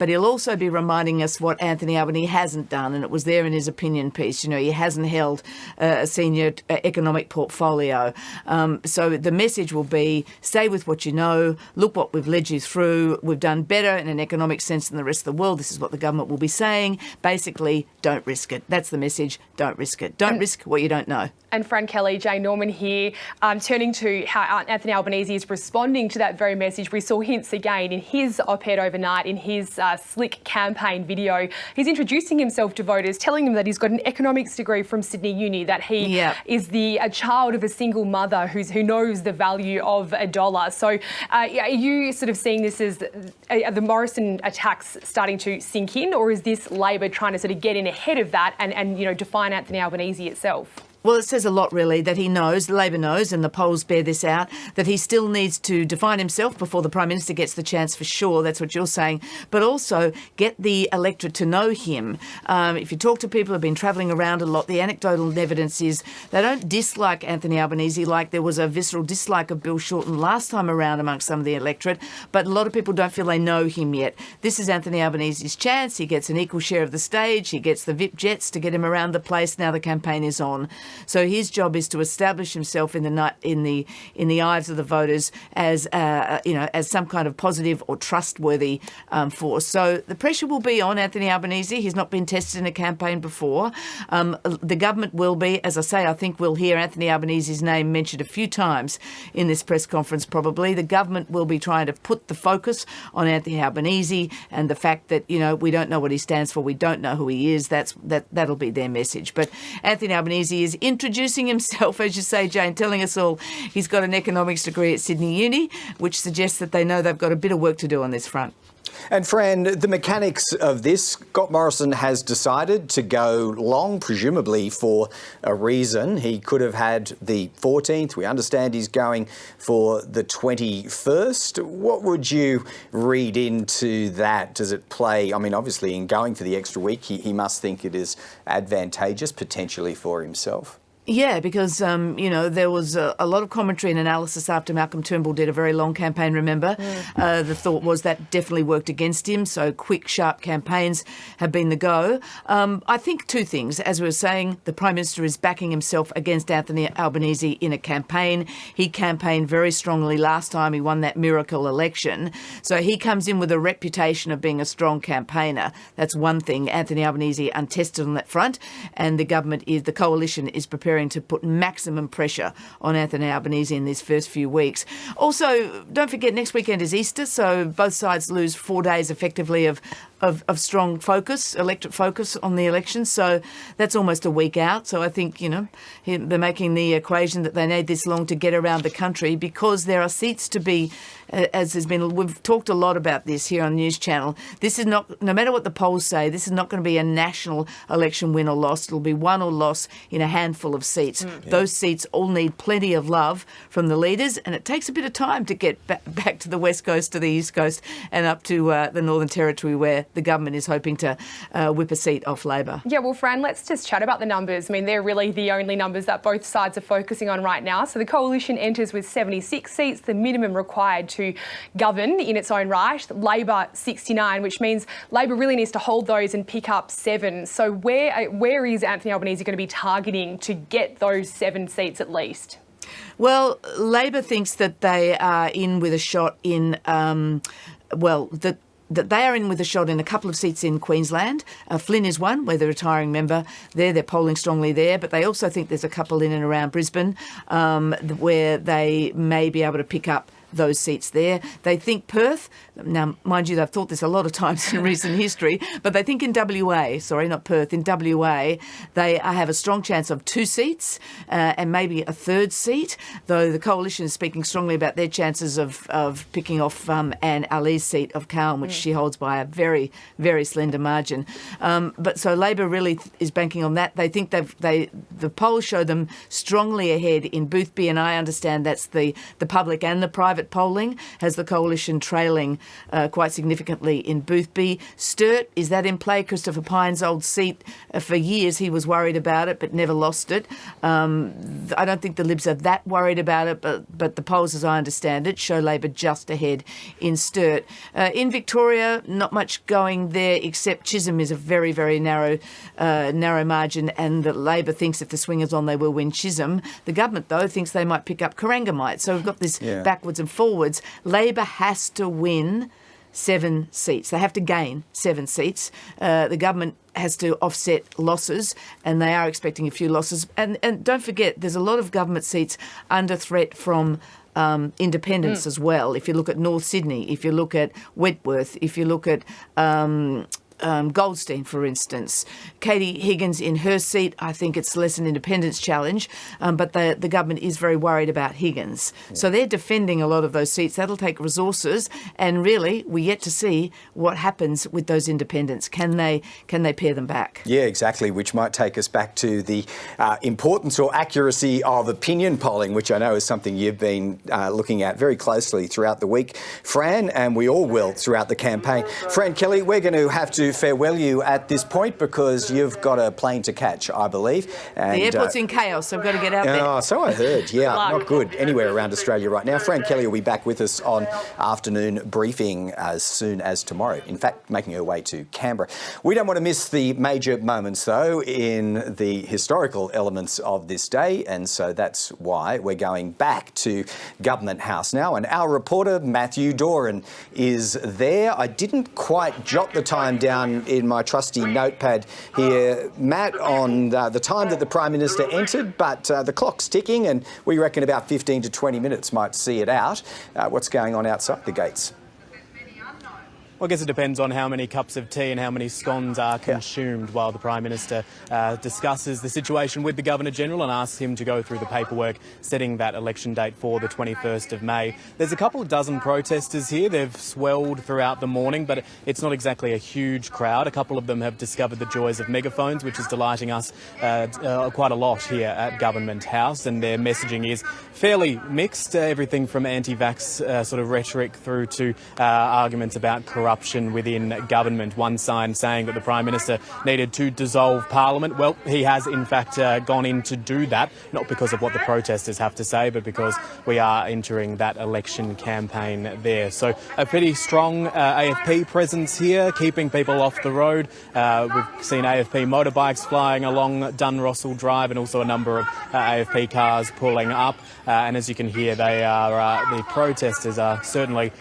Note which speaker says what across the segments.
Speaker 1: but he'll also be reminding us what Anthony Albanese hasn't done, and it was there in his opinion piece. He hasn't held a senior economic portfolio. So the message will be, stay with what you know, look what we've led you through, we've done better in an economic sense than the rest of the world. This is what the government will be saying. Basically, don't risk it. That's the message. Don't risk it. Don't risk what you don't know.
Speaker 2: And Fran Kelly, Jay Norman here, turning to how Anthony Albanese is responding to that very message. We saw hints again in his op-ed overnight, in his slick campaign video. He's introducing himself to voters, telling them that he's got an economics degree from Sydney Uni, that he is a child of a single mother who knows the value of a dollar. So are you sort of seeing this as the Morrison attacks starting to sink in, or is this Labor trying to sort of get in ahead of that and define Anthony Albanese itself?
Speaker 1: Well, it says a lot, really, that he knows, Labor knows, and the polls bear this out, that he still needs to define himself before the Prime Minister gets the chance, for sure. That's what you're saying. But also get the electorate to know him. If you talk to people who have been travelling around a lot, the anecdotal evidence is they don't dislike Anthony Albanese like there was a visceral dislike of Bill Shorten last time around amongst some of the electorate. But a lot of people don't feel they know him yet. This is Anthony Albanese's chance. He gets an equal share of the stage. He gets the VIP jets to get him around the place. Now the campaign is on. So his job is to establish himself in the eyes of the voters as as some kind of positive or trustworthy force. So the pressure will be on Anthony Albanese. He's not been tested in a campaign before. The government will be, as I say, I think we'll hear Anthony Albanese's name mentioned a few times in this press conference probably. The government will be trying to put the focus on Anthony Albanese and the fact that, we don't know what he stands for. We don't know who he is. That'll be their message. But Anthony Albanese is introducing himself, as you say, Jane, telling us all he's got an economics degree at Sydney Uni, which suggests that they know they've got a bit of work to do on this front.
Speaker 3: And Fran, the mechanics of this, Scott Morrison has decided to go long, presumably for a reason. He could have had the 14th. We understand he's going for the 21st. What would you read into that? Does it play? I mean, obviously, in going for the extra week, he must think it is advantageous potentially for himself.
Speaker 1: Yeah, because, there was a lot of commentary and analysis after Malcolm Turnbull did a very long campaign, remember? The thought was that definitely worked against him, so quick, sharp campaigns have been the go. I think two things. As we were saying, the Prime Minister is backing himself against Anthony Albanese in a campaign. He campaigned very strongly last time. He won that miracle election. So he comes in with a reputation of being a strong campaigner. That's one thing. Anthony Albanese untested on that front, and the coalition is preparing to put maximum pressure on Anthony Albanese in these first few weeks. Also, don't forget, next weekend is Easter, so both sides lose 4 days effectively of strong focus, electorate focus on the election. So that's almost a week out. So I think, they're making the equation that they need this long to get around the country because there are seats to be, we've talked a lot about this here on News Channel. This is not, no matter what the polls say, this is not going to be a national election win or loss. It'll be won or loss in a handful of seats. Those seats all need plenty of love from the leaders, and it takes a bit of time to get back to the West Coast, to the East Coast, and up to the Northern Territory where the government is hoping to whip a seat off Labor.
Speaker 2: Yeah, well, Fran, let's just chat about the numbers. I mean, they're really the only numbers that both sides are focusing on right now. So the coalition enters with 76 seats, the minimum required to govern in its own right. Labor 69, which means Labor really needs to hold those and pick up 7. So where is Anthony Albanese going to be targeting to get those 7 seats at least?
Speaker 1: Well, Labor thinks that they are in with a shot in, that they are in with a shot in a couple of seats in Queensland. Flynn is one, where the retiring member there. They're polling strongly there, but they also think there's a couple in and around Brisbane where they may be able to pick up those seats there. They think Perth, now mind you, they've thought this a lot of times in recent history, but they think in WA, sorry, not Perth, in WA, they have a strong chance of 2 seats and maybe a 3rd seat, though the coalition is speaking strongly about their chances of picking off Anne Ali's seat of Cowan, which she holds by a very, very slender margin. But so Labor really is banking on that. They think the polls show them strongly ahead in Boothby, and I understand that's the public and the private private polling has the coalition trailing quite significantly in Boothby. Sturt, is that in play? Christopher Pyne's old seat. For years he was worried about it but never lost it. I don't think the Libs are that worried about it, but the polls, as I understand it, show Labor just ahead in Sturt. In Victoria, not much going there except Chisholm is a very, very narrow margin, and the Labor thinks if the swing is on, they will win Chisholm. The government, though, thinks they might pick up Corangamite. So we've got this backwards and forwards. Labor has to win 7 seats. They have to gain 7 seats. The government has to offset losses, and they are expecting a few losses. And don't forget, there's a lot of government seats under threat from independents as well. If you look at North Sydney, if you look at Wentworth, if you look at Goldstein, for instance. Katie Higgins in her seat, I think it's less an independence challenge, but the government is very worried about Higgins. Yeah. So they're defending a lot of those seats. That'll take resources, and really, we're yet to see what happens with those independents. Can they pare them back? Yeah, exactly, which might take us back to the importance or accuracy of opinion polling, which I know is something you've been looking at very closely throughout the week, Fran, and we all will throughout the campaign. Fran Kelly, we're going to have to farewell you at this point because you've got a plane to catch, I believe. And, the airport's in chaos, so I've got to get out there. Oh, so I heard. Yeah, not good anywhere around Australia right now. Fran Kelly will be back with us on afternoon briefing as soon as tomorrow. In fact, making her way to Canberra. We don't want to miss the major moments, though, in the historical elements of this day, and so that's why we're going back to Government House now. And our reporter, Matthew Doran, is there. I didn't quite jot the time down in my trusty notepad here, Matt, on the time that the Prime Minister entered, but the clock's ticking and we reckon about 15 to 20 minutes might see it out. What's going on outside the gates?
Speaker 4: Well, I guess it depends on how many cups of tea and how many scones are consumed while the Prime Minister discusses the situation with the Governor-General and asks him to go through the paperwork setting that election date for the 21st of May. There's a couple of dozen protesters here. They've swelled throughout the morning, but it's not exactly a huge crowd. A couple of them have discovered the joys of megaphones, which is delighting us quite a lot here at Government House, and their messaging is fairly mixed, everything from anti-vax sort of rhetoric through to arguments about corruption within government. One sign saying that the Prime Minister needed to dissolve Parliament. Well, he has in fact gone in to do that, not because of what the protesters have to say, but because we are entering that election campaign there. So a pretty strong AFP presence here, keeping people off the road. We've seen AFP motorbikes flying along Dunrossell Drive and also a number of AFP cars pulling up. And as you can hear, they are the protesters are certainly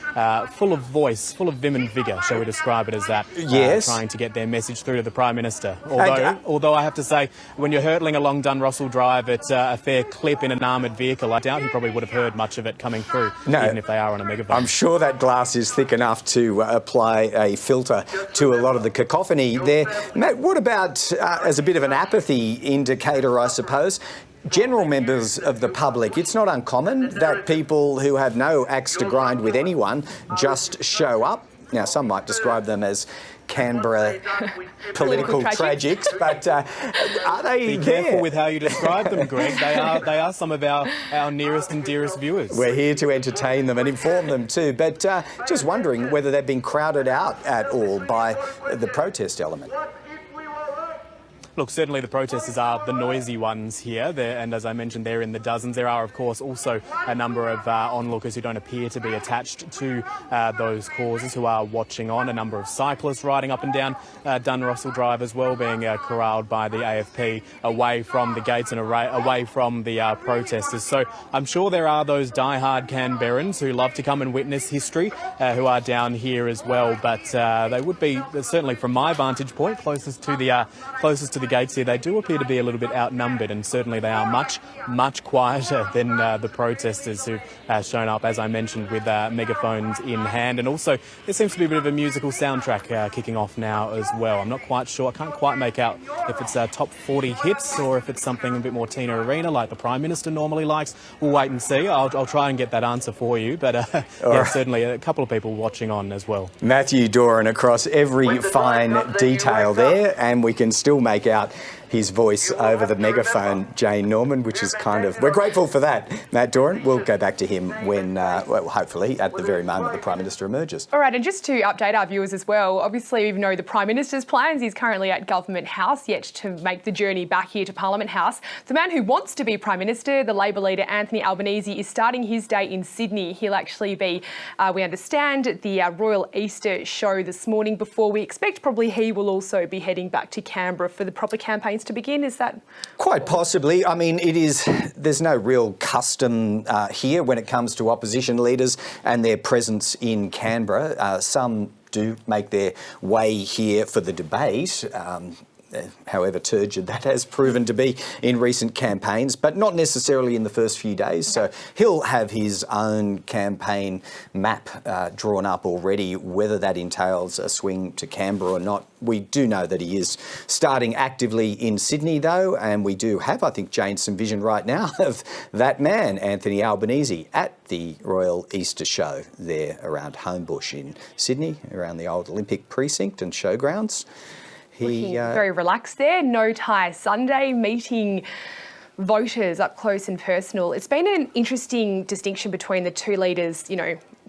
Speaker 4: full of voice, full of vim and vigour, shall we describe it as that? Yes. Trying to get their message through to the Prime Minister. Although I have to say, when you're hurtling along Dunrossell Drive at a fair clip in an armoured vehicle, I doubt he probably would have heard much of it coming through, even if they are on a megaphone. I'm sure that glass is thick enough to apply a filter to a lot of the cacophony there. Matt, what about, as a bit of an apathy indicator, I suppose, general members of the public? It's not uncommon that people who have no axe to grind with anyone just show up. Now, some might describe them as Canberra political tragics, but are they Be careful with how you describe them, Greg. They are some of our nearest and dearest viewers. We're here to entertain them and inform them too, but just wondering whether they've been crowded out at all by the protest element. Look, certainly the protesters are the noisy ones here, and as I mentioned, they're in the dozens. There are, of course, also a number of onlookers who don't appear to be attached to those causes who are watching on. A number of cyclists riding up and down Dunrossell Drive as well, being corralled by the AFP away from the gates and away from the protesters. So I'm sure there are those die-hard Canberrans who love to come and witness history who are down here as well, but they would be, certainly from my vantage point, closest to the gates here, they do appear to be a little bit outnumbered, and certainly they are much quieter than the protesters who've shown up, as I mentioned, with megaphones in hand. And also there seems to be a bit of a musical soundtrack kicking off now as well. I'm not quite sure, I can't quite make out if it's top 40 hits or if it's something a bit more Tina Arena like the Prime Minister normally likes. We'll wait and see. I'll try and get that answer for you, but certainly a couple of people watching on as well. Matthew Doran across every fine detail there, and we can still make out
Speaker 3: his voice over the megaphone, Jane Norman, which is we're grateful for that. Matt Doran, we'll go back to him when, hopefully, at the very moment the Prime Minister emerges.
Speaker 2: All right, and just to update our viewers as well, obviously we know the Prime Minister's plans. He's currently at Government House, yet to make the journey back here to Parliament House. The man who wants to be Prime Minister, the Labor leader Anthony Albanese, is starting his day in Sydney. He'll actually be, we understand, at the Royal Easter show this morning before we expect probably he will also be heading back to Canberra for the proper campaigns to begin. Is that?
Speaker 3: Quite possibly. I mean, there's no real custom here when it comes to opposition leaders and their presence in Canberra. Some do make their way here for the debate, however turgid that has proven to be in recent campaigns, but not necessarily in the first few days. So he'll have his own campaign map drawn up already. Whether that entails a swing to Canberra or not, we do know that he is starting actively in Sydney, though, and we do have, I think, Jane, some vision right now of that man, Anthony Albanese, at the Royal Easter Show there around Homebush in Sydney, around the old Olympic precinct and showgrounds.
Speaker 2: Looking very relaxed there, no tie Sunday, meeting voters up close and personal. It's been an interesting distinction between the two leaders,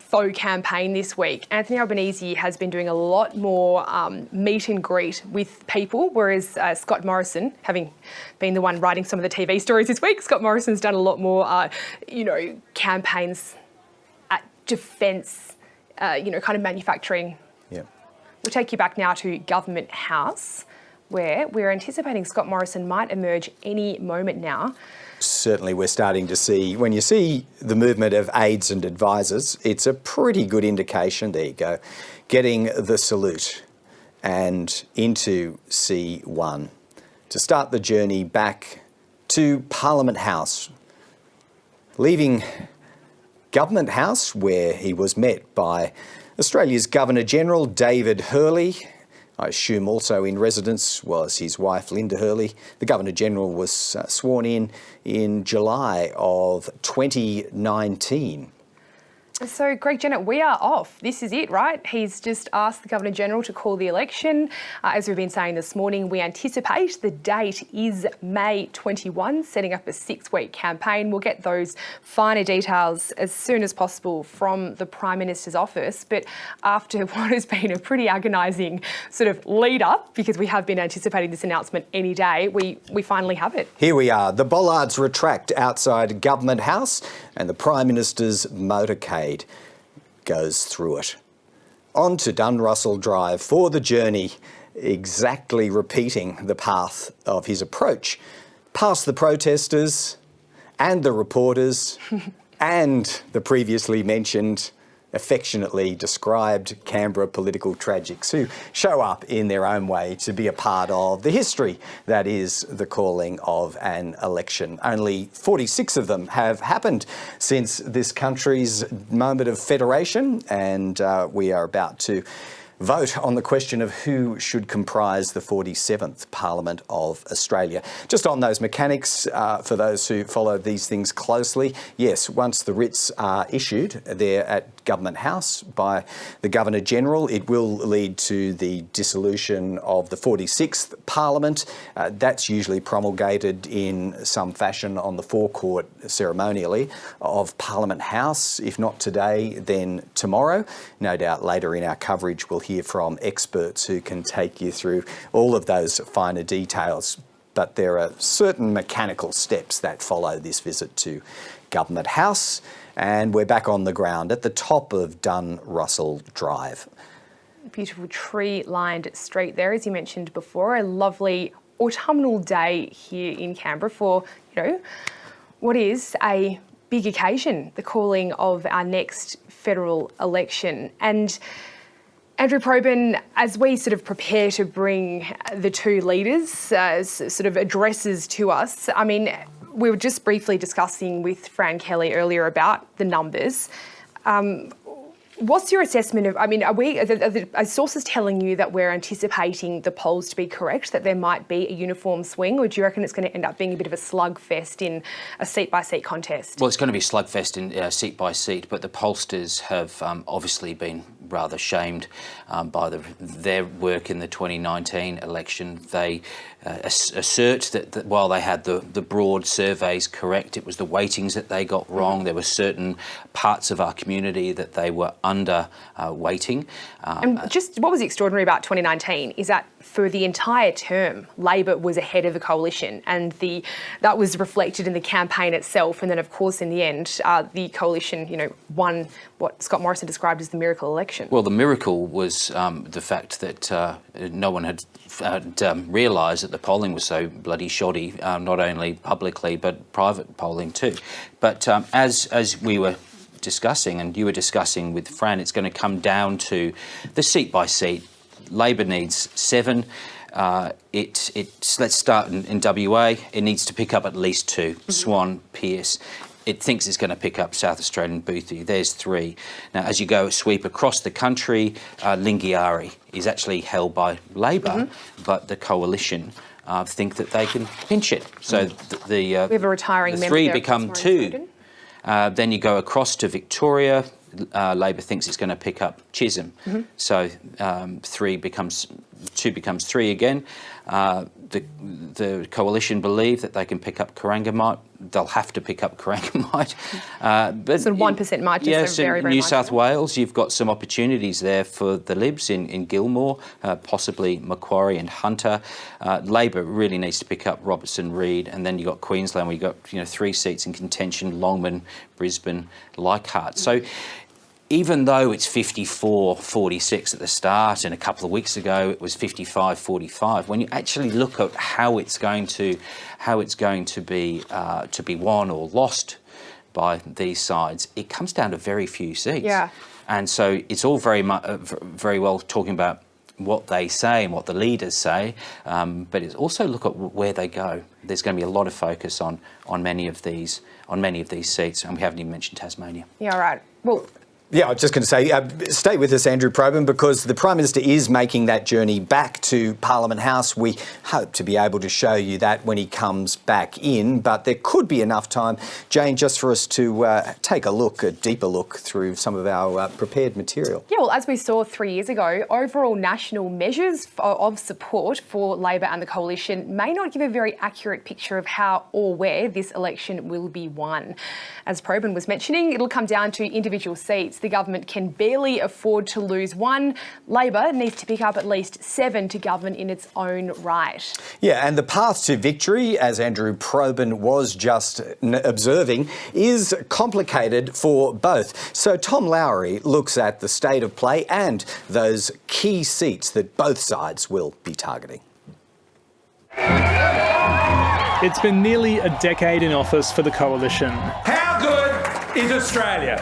Speaker 2: faux campaign this week. Anthony Albanese has been doing a lot more meet and greet with people, whereas Scott Morrison, having been the one writing some of the TV stories this week, Scott Morrison's done a lot more, campaigns at defence, kind of manufacturing.
Speaker 3: Yeah.
Speaker 2: We'll take you back now to Government House, where we're anticipating Scott Morrison might emerge any moment now.
Speaker 3: Certainly we're starting to see, when you see the movement of aides and advisors, it's a pretty good indication, there you go, getting the salute and into C1 to start the journey back to Parliament House, leaving Government House, where he was met by Australia's Governor-General David Hurley. I assume also in residence was his wife Linda Hurley. The Governor-General was sworn in July of 2019.
Speaker 2: So, Greg Jennett, we are off. This is it, right? He's just asked the Governor-General to call the election. As we've been saying this morning, we anticipate the date is May 21, setting up a 6-week campaign. We'll get those finer details as soon as possible from the Prime Minister's office. But after what has been a pretty agonising sort of lead-up, because we have been anticipating this announcement any day, we finally have it.
Speaker 3: Here we are. The bollards retract outside Government House and the Prime Minister's motorcade goes through it. On to Dunrussell Drive for the journey, exactly repeating the path of his approach, past the protesters and the reporters and the previously mentioned, affectionately described Canberra political tragics who show up in their own way to be a part of the history that is the calling of an election. Only 46 of them have happened since this country's moment of federation, and we are about to vote on the question of who should comprise the 47th Parliament of Australia. Just on those mechanics, for those who follow these things closely, yes, once the writs are issued there at Government House by the Governor-General, it will lead to the dissolution of the 46th Parliament. That's usually promulgated in some fashion on the forecourt ceremonially of Parliament House. If not today, then tomorrow. No doubt later in our coverage we'll hear from experts who can take you through all of those finer details. But there are certain mechanical steps that follow this visit to Government House, and we're back on the ground at the top of Dunrussell Drive.
Speaker 2: Beautiful tree-lined street there, as you mentioned before. A lovely autumnal day here in Canberra for, what is a big occasion, the calling of our next federal election. And Andrew Probyn, as we sort of prepare to bring the two leaders sort of addresses to us, I mean, we were just briefly discussing with Fran Kelly earlier about the numbers. What's your assessment of, are sources telling you that we're anticipating the polls to be correct, that there might be a uniform swing, or do you reckon it's going to end up being a bit of a slugfest in a seat-by-seat contest?
Speaker 5: Well, it's going to be slugfest in seat by seat, but the pollsters have obviously been rather shamed by their work in the 2019 election. They assert that while they had the broad surveys correct, it was the weightings that they got wrong. There were certain parts of our community that they were under weighting.
Speaker 2: And just what was extraordinary about 2019 is that for the entire term, Labor was ahead of the coalition, and that was reflected in the campaign itself. And then, of course, in the end, the coalition, won what Scott Morrison described as the miracle election.
Speaker 5: Well, the miracle was the fact that no one had realised that the polling was so bloody shoddy, not only publicly but private polling too. But as we were discussing, and you were discussing with Fran, it's going to come down to the seat by seat. Labor needs 7. Let's start in WA. It needs to pick up at least 2. Swan, Pearce. It thinks it's going to pick up South Australian Boothie. There's 3. Now, as you go sweep across the country, Lingiari is actually held by Labor, but the coalition think that they can pinch it. So we have a retiring member. 3 become 2. Then you go across to Victoria. Labor thinks it's going to pick up Chisholm. So 2 becomes 3 again. The coalition believe that they can pick up Corangamite. They'll have to pick up Corangamite.
Speaker 2: But so 1% margin,
Speaker 5: yes,
Speaker 2: so very, very
Speaker 5: New South Wales, you've got some opportunities there for the Libs in Gilmore, possibly Macquarie and Hunter. Labor really needs to pick up Robertson, Reid, and then you've got Queensland where you've got 3 seats in contention, Longman, Brisbane, Leichhardt. So even though it's 54-46 at the start, and a couple of weeks ago it was 55-45, when you actually look at how it's going to be won or lost by these sides, it comes down to very few seats. Yeah. And so it's all very well talking about what they say and what the leaders say, but it's also look at where they go. There's going to be a lot of focus on many of these seats, and we haven't even mentioned Tasmania.
Speaker 2: Yeah, right. Well.
Speaker 3: Yeah, I was just going to say, stay with us, Andrew Probyn, because the Prime Minister is making that journey back to Parliament House. We hope to be able to show you that when he comes back in, but there could be enough time, Jane, just for us to take a deeper look through some of our prepared material.
Speaker 2: Yeah, well, as we saw 3 years ago, overall national measures of support for Labor and the coalition may not give a very accurate picture of how or where this election will be won. As Probyn was mentioning, it'll come down to individual seats. The government can barely afford to lose 1. Labor needs to pick up at least 7 to govern in its own right.
Speaker 3: Yeah, and the path to victory, as Andrew Probyn was just observing, is complicated for both. So Tom Lowry looks at the state of play and those key seats that both sides will be targeting.
Speaker 6: It's been nearly a decade in office for the coalition.
Speaker 7: How good is Australia?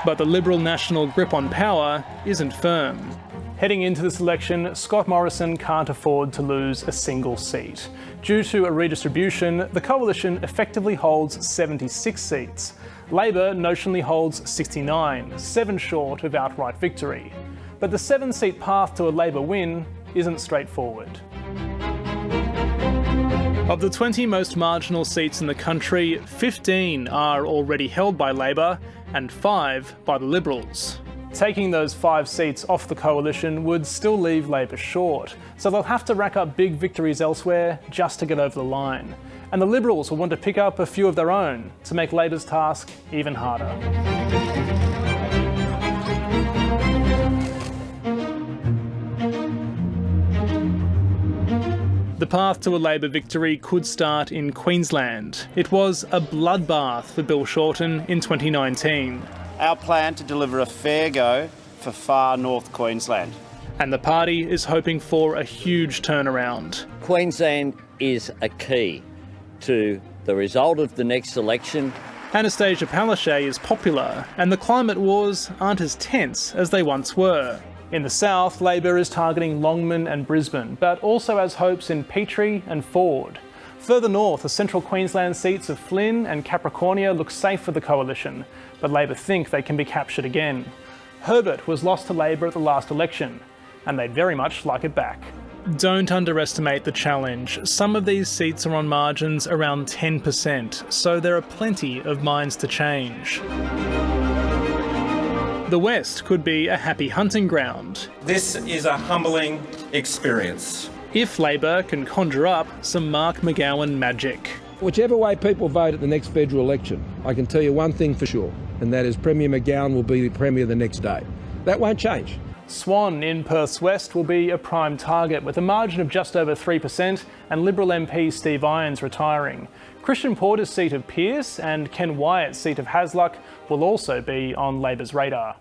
Speaker 6: But the Liberal national grip on power isn't firm. Heading into this election, Scott Morrison can't afford to lose a single seat. Due to a redistribution, the coalition effectively holds 76 seats. Labor notionally holds 69, 7 short of outright victory. But the 7-seat path to a Labor win isn't straightforward. Of the 20 most marginal seats in the country, 15 are already held by Labor and 5 by the Liberals. Taking those 5 seats off the coalition would still leave Labor short, so they'll have to rack up big victories elsewhere just to get over the line. And the Liberals will want to pick up a few of their own to make Labor's task even harder. The path to a Labor victory could start in Queensland. It was a bloodbath for Bill Shorten in 2019.
Speaker 8: Our plan to deliver a fair go for far north Queensland.
Speaker 6: And the party is hoping for a huge turnaround.
Speaker 9: Queensland is a key to the result of the next election.
Speaker 6: Anastasia Palaszczuk is popular, and the climate wars aren't as tense as they once were. In the south, Labor is targeting Longman and Brisbane, but also has hopes in Petrie and Ford. Further north, the central Queensland seats of Flynn and Capricornia look safe for the coalition, but Labor think they can be captured again. Herbert was lost to Labor at the last election, and they'd very much like it back. Don't underestimate the challenge. Some of these seats are on margins around 10%, so there are plenty of minds to change. The West could be a happy hunting ground
Speaker 7: This is a humbling experience.
Speaker 6: if Labor can conjure up some Mark McGowan magic.
Speaker 10: Whichever way people vote at the next federal election, I can tell you one thing for sure, and that is Premier McGowan will be the Premier the next day. That won't change.
Speaker 6: Swan in Perth's West will be a prime target with a margin of just over 3% and Liberal MP Steve Irons retiring. Christian Porter's seat of Pearce and Ken Wyatt's seat of Hasluck will also be on Labor's radar.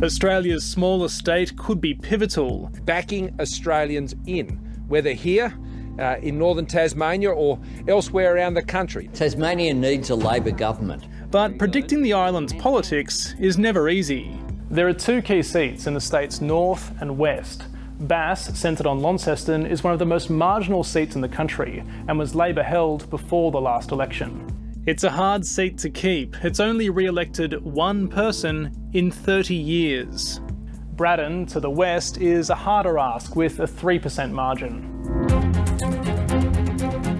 Speaker 6: Australia's smaller state could be pivotal.
Speaker 10: Backing Australians in, whether here in northern Tasmania or elsewhere around the country.
Speaker 9: Tasmania needs a Labor government.
Speaker 6: But predicting the island's politics is never easy. There are two key seats in the state's north and west. Bass, centred on Launceston, is one of the most marginal seats in the country and was Labor held before the last election. It's a hard seat to keep. It's only re-elected one person in 30 years. Braddon, to the west, is a harder ask with a 3% margin.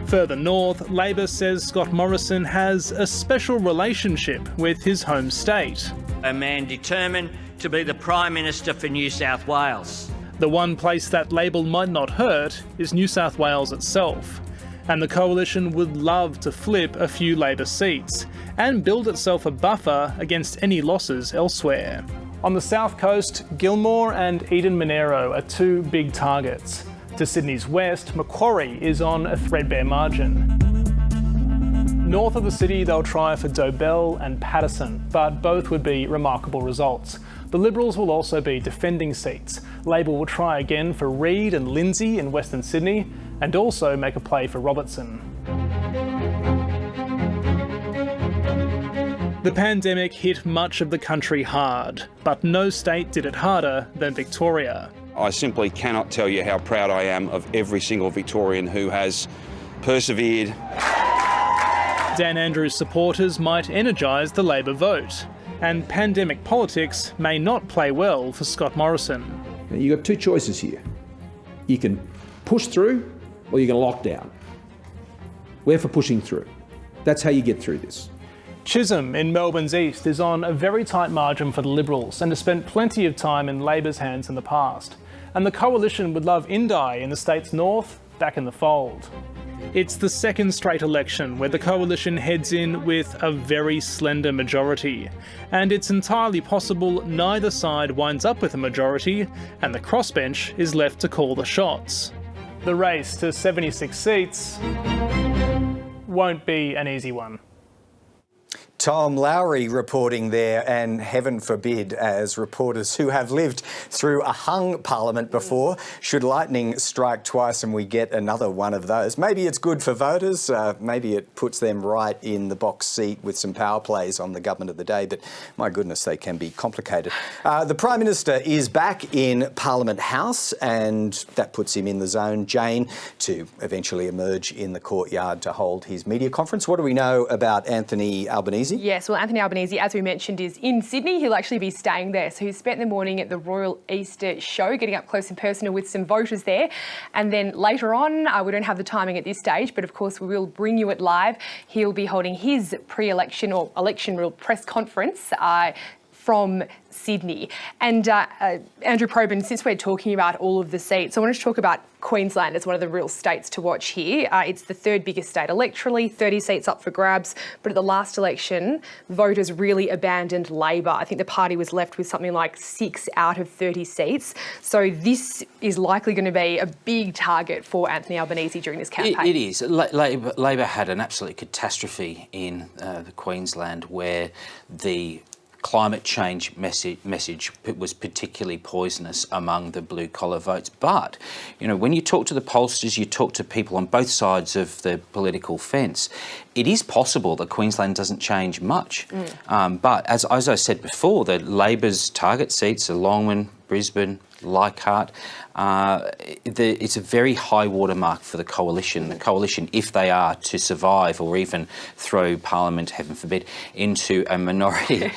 Speaker 6: Further north, Labor says Scott Morrison has a special relationship with his home state.
Speaker 11: A man determined to be the Prime Minister for New South Wales.
Speaker 6: The one place that label might not hurt is New South Wales itself. And the coalition would love to flip a few Labor seats and build itself a buffer against any losses elsewhere. On the south coast, Gilmore and Eden Monero are two big targets. To Sydney's west, Macquarie is on a threadbare margin. North of the city, they'll try for Dobell and Patterson, but both would be remarkable results. The Liberals will also be defending seats. Labor will try again for Reid and Lindsay in Western Sydney, and also make a play for Robertson. The pandemic hit much of the country hard, but no state did it harder than Victoria.
Speaker 12: I simply cannot tell you how proud I am of every single Victorian who has persevered.
Speaker 6: Dan Andrews' supporters might energise the Labor vote, and pandemic politics may not play well for Scott Morrison.
Speaker 10: Now, you've got two choices here. You can push through or you can lock down. We're for pushing through. That's how you get through this.
Speaker 6: Chisholm in Melbourne's east is on a very tight margin for the Liberals and has spent plenty of time in Labor's hands in the past. And the coalition would love Indi in the state's north back in the fold. It's the second straight election where the coalition heads in with a very slender majority. And it's entirely possible neither side winds up with a majority and the crossbench is left to call the shots. The race to 76 seats won't be an easy one.
Speaker 3: Tom Lowry reporting there, and heaven forbid, as reporters who have lived through a hung parliament before, should lightning strike twice and we get another one of those. Maybe it's good for voters, maybe it puts them right in the box seat with some power plays on the government of the day, but my goodness, they can be complicated. The Prime Minister is back in Parliament House and that puts him in the zone, Jane, to eventually emerge in the courtyard to hold his media conference. What do we know about Anthony Albanese?
Speaker 2: Yes, well, Anthony Albanese, as we mentioned, is in Sydney. He'll actually be staying there. So he spent the morning at the Royal Easter Show, getting up close and personal with some voters there. And then later on, we don't have the timing at this stage, but of course we will bring you it live. He'll be holding his pre-election or election real press conference from Sydney. And Andrew Probyn, since we're talking about all of the seats, I wanted to talk about Queensland as one of the real states to watch here. It's the third biggest state electorally, 30 seats up for grabs. But at the last election, voters really abandoned Labor. I think the party was left with something like 6 out of 30 seats. So this is likely going to be a big target for Anthony Albanese during this campaign.
Speaker 5: It is. Labor had an absolute catastrophe in Queensland where the climate change message was particularly poisonous among the blue-collar votes. But, you know, when you talk to the pollsters, you talk to people on both sides of the political fence, it is possible that Queensland doesn't change much. But as I said before, the Labor's target seats are Longman, Brisbane, Leichhardt. It's a very high watermark for the coalition. The coalition, if they are to survive or even throw Parliament, heaven forbid, into a minority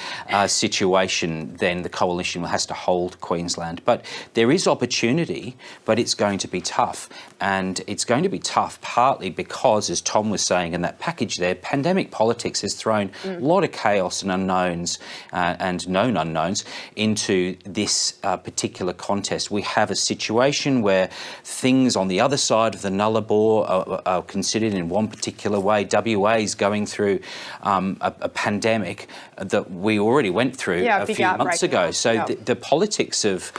Speaker 5: situation, then the coalition has to hold Queensland. But there is opportunity, but it's going to be tough. And it's going to be tough partly because, as Tom was saying, in that package package there. Pandemic politics has thrown a lot of chaos and unknowns and known unknowns into this particular contest. We have a situation where things on the other side of the Nullarbor are considered in one particular way. WA is going through a pandemic that we already went through a few months ago. So the politics of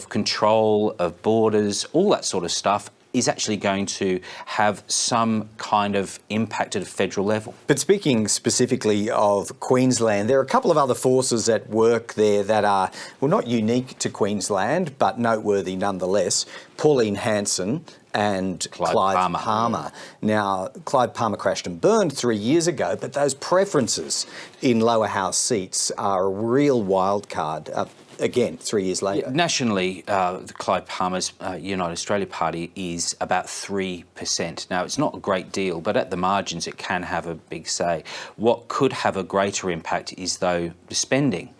Speaker 5: control, of borders, all that sort of stuff is actually going to have some kind of impact at a federal level.
Speaker 3: But speaking specifically of Queensland, there are a couple of other forces at work there that are, well, not unique to Queensland, but noteworthy nonetheless. Pauline Hanson and Clive Palmer. Now, Clive Palmer crashed and burned 3 years ago, but those preferences in lower house seats are a real wild card. Again, 3 years later.
Speaker 5: Nationally, the Clive Palmer's United Australia Party is about 3%. Now, it's not a great deal, but at the margins it can have a big say. What could have a greater impact is, though, the spending.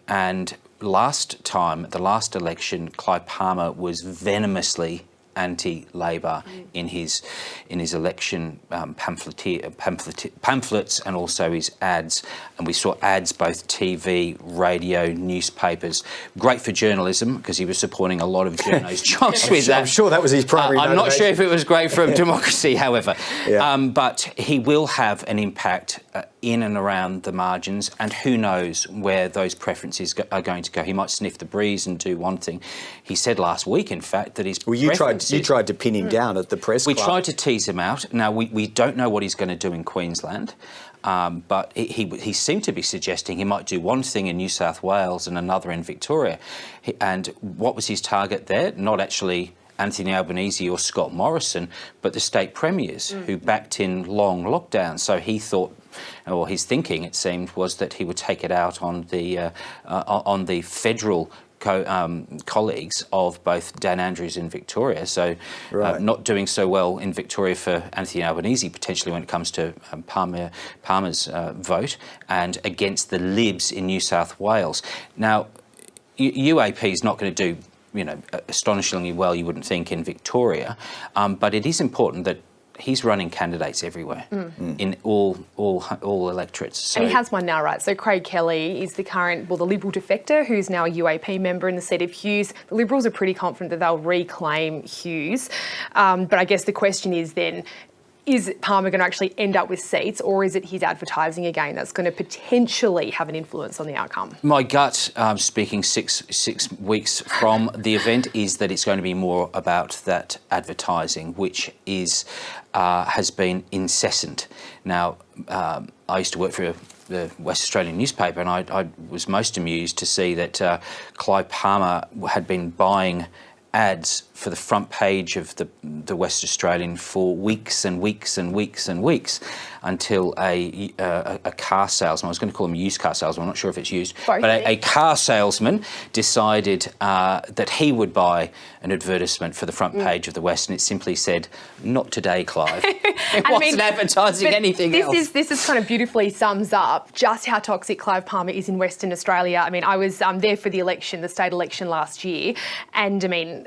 Speaker 5: And last time, the last election, Clive Palmer was venomously anti-Labor in his election pamphlets and also his ads. And we saw ads, both TV, radio, newspapers. Great for journalism because he was supporting a lot of journos' jobs with that.
Speaker 3: I'm sure that was his primary
Speaker 5: I'm not sure if it was great for democracy, however.
Speaker 3: Yeah.
Speaker 5: But he will have an impact in and around the margins, and who knows where those preferences are going to go. He might sniff the breeze and do one thing. He said last week, in fact, that his preferences...
Speaker 3: You tried to pin him down at the press club.
Speaker 5: We tried to tease him out. Now, we don't know what he's going to do in Queensland, but he seemed to be suggesting he might do one thing in New South Wales and another in Victoria. And what was his target there? Not actually Anthony Albanese or Scott Morrison, but the state premiers who backed in long lockdowns. So he thought, or his thinking, it seemed, was that he would take it out on the federal colleagues of both Dan Andrews in Victoria. So not doing so well in Victoria for Anthony Albanese potentially when it comes to Palmer's vote, and against the Libs in New South Wales. Now, UAP is not going to do astonishingly well, you wouldn't think, in Victoria, but it is important that he's running candidates everywhere in all electorates. So.
Speaker 2: And he has one now, right? So Craig Kelly is the current, the Liberal defector who's now a UAP member in the seat of Hughes. The Liberals are pretty confident that they'll reclaim Hughes. But I guess the question is then, is Palmer going to actually end up with seats, or is it his advertising again that's going to potentially have an influence on the outcome?
Speaker 5: My gut, speaking six weeks from the event, is that it's going to be more about that advertising, which has been incessant. Now, I used to work for the West Australian newspaper, and I was most amused to see that Clive Palmer had been buying ads for the front page of the West Australian for weeks and weeks and weeks and weeks, until a car salesman, I was going to call him a used car salesman, I'm not sure if it's used, but a car salesman decided that he would buy an advertisement for the front page of the West, and it simply said, "Not today, Clive." It wasn't advertising anything else.
Speaker 2: This is kind of beautifully sums up just how toxic Clive Palmer is in Western Australia. I mean, I was there for the election, the state election last year, and I mean,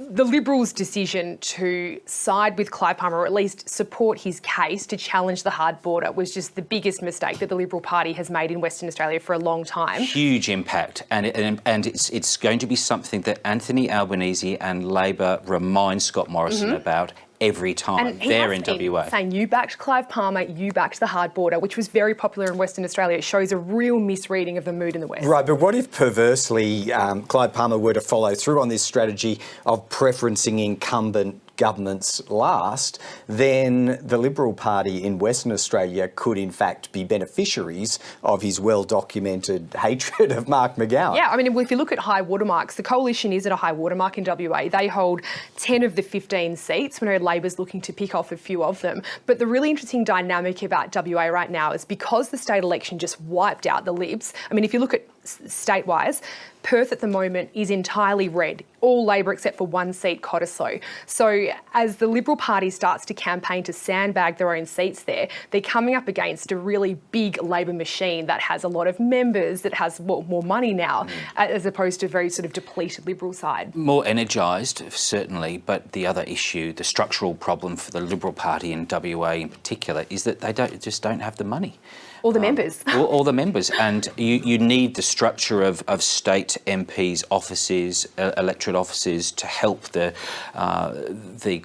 Speaker 2: the Liberals' decision to side with Clive Palmer, or at least support his case to challenge the hard border, was just the biggest mistake that the Liberal Party has made in Western Australia for a long time.
Speaker 5: Huge impact, and it's going to be something that Anthony Albanese and Labor remind Scott Morrison about every time they're in WA.
Speaker 2: Saying you backed Clive Palmer, you backed the hard border, which was very popular in Western Australia. It shows a real misreading of the mood in the West.
Speaker 3: Right, but what if perversely Clive Palmer were to follow through on this strategy of preferencing incumbent governments last? Then the Liberal Party in Western Australia could in fact be beneficiaries of his well-documented hatred of Mark McGowan.
Speaker 2: Yeah, I mean, if you look at high watermarks, the coalition is at a high watermark in WA. They hold 10 of the 15 seats. We know Labor's looking to pick off a few of them. But the really interesting dynamic about WA right now is because the state election just wiped out the Libs. I mean, if you look at state-wise, Perth at the moment is entirely red, all Labor except for one seat, Cottesloe. So as the Liberal Party starts to campaign to sandbag their own seats there, they're coming up against a really big Labor machine that has a lot of members, that has more money now, as opposed to a very sort of depleted Liberal side.
Speaker 5: More energised, certainly, but the other issue, the structural problem for the Liberal Party in WA in particular, is that they just don't have the money.
Speaker 2: All the members.
Speaker 5: All the members. And you need the structure of state MPs' offices, electorate offices, to help the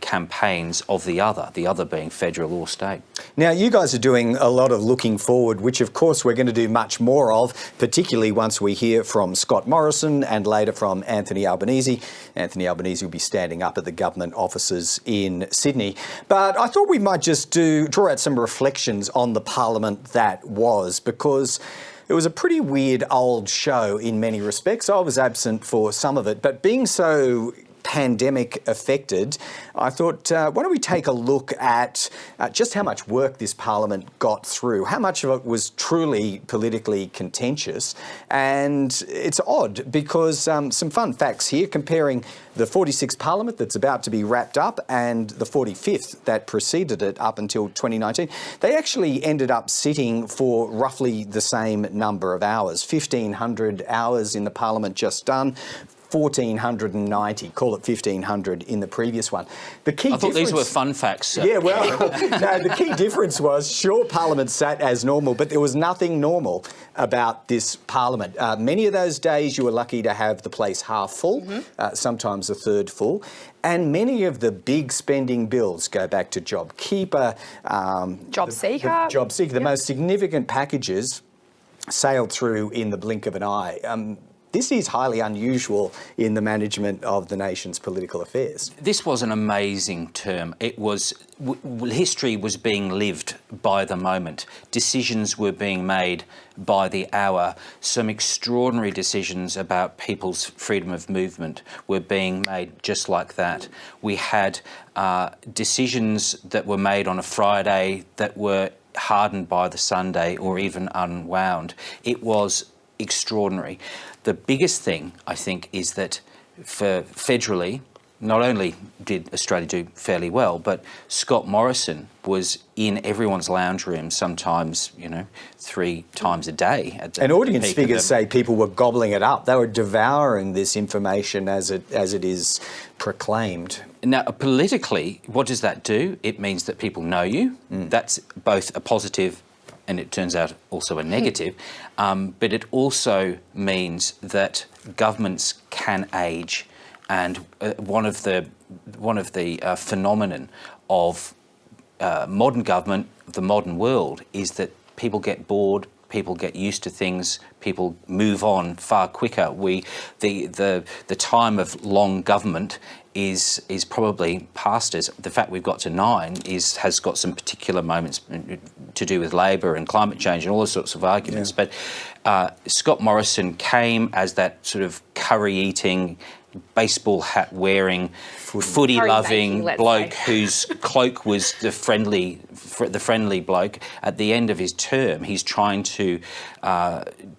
Speaker 5: campaigns of the other being federal or state.
Speaker 3: Now, you guys are doing a lot of looking forward, which of course we're going to do much more of, particularly once we hear from Scott Morrison and later from Anthony Albanese. Anthony Albanese will be standing up at the government offices in Sydney. But I thought we might just draw out some reflections on the parliament that was, because it was a pretty weird old show in many respects. I was absent for some of it, but being so pandemic affected, I thought, why don't we take a look at just how much work this parliament got through, how much of it was truly politically contentious. And it's odd because some fun facts here comparing the 46th parliament that's about to be wrapped up and the 45th that preceded it up until 2019. They actually ended up sitting for roughly the same number of hours, 1,500 hours in the parliament just done. 1,490, call it 1,500 in the previous one.
Speaker 5: I thought these were fun facts.
Speaker 3: Yeah, well, no, the key difference was, sure, Parliament sat as normal, but there was nothing normal about this Parliament. Many of those days you were lucky to have the place half full, sometimes a third full. And many of the big spending bills go back to JobKeeper, JobSeeker, the most significant packages sailed through in the blink of an eye. This is highly unusual in the management of the nation's political affairs.
Speaker 5: This was an amazing term. It was history was being lived by the moment. Decisions were being made by the hour. Some extraordinary decisions about people's freedom of movement were being made just like that. We had decisions that were made on a Friday that were hardened by the Sunday or even unwound. It was extraordinary. The biggest thing, I think, is that for federally, not only did Australia do fairly well, but Scott Morrison was in everyone's lounge room sometimes, 3 times a day.
Speaker 3: And audience figures say people were gobbling it up. They were devouring this information as it is proclaimed.
Speaker 5: Now, politically, what does that do? It means that people know you. That's both a positive and it turns out also a negative, but it also means that governments can age, and one of the phenomenon of modern government, the modern world, is that people get bored, people get used to things, people move on far quicker. The time of long government is probably past us. The fact we've got to 9 has got some particular moments to do with Labor and climate change and all those sorts of arguments. But Scott Morrison came as that sort of curry-eating, baseball hat wearing, footy loving bloke whose cloak was the friendly bloke. At the end of his term, he's trying to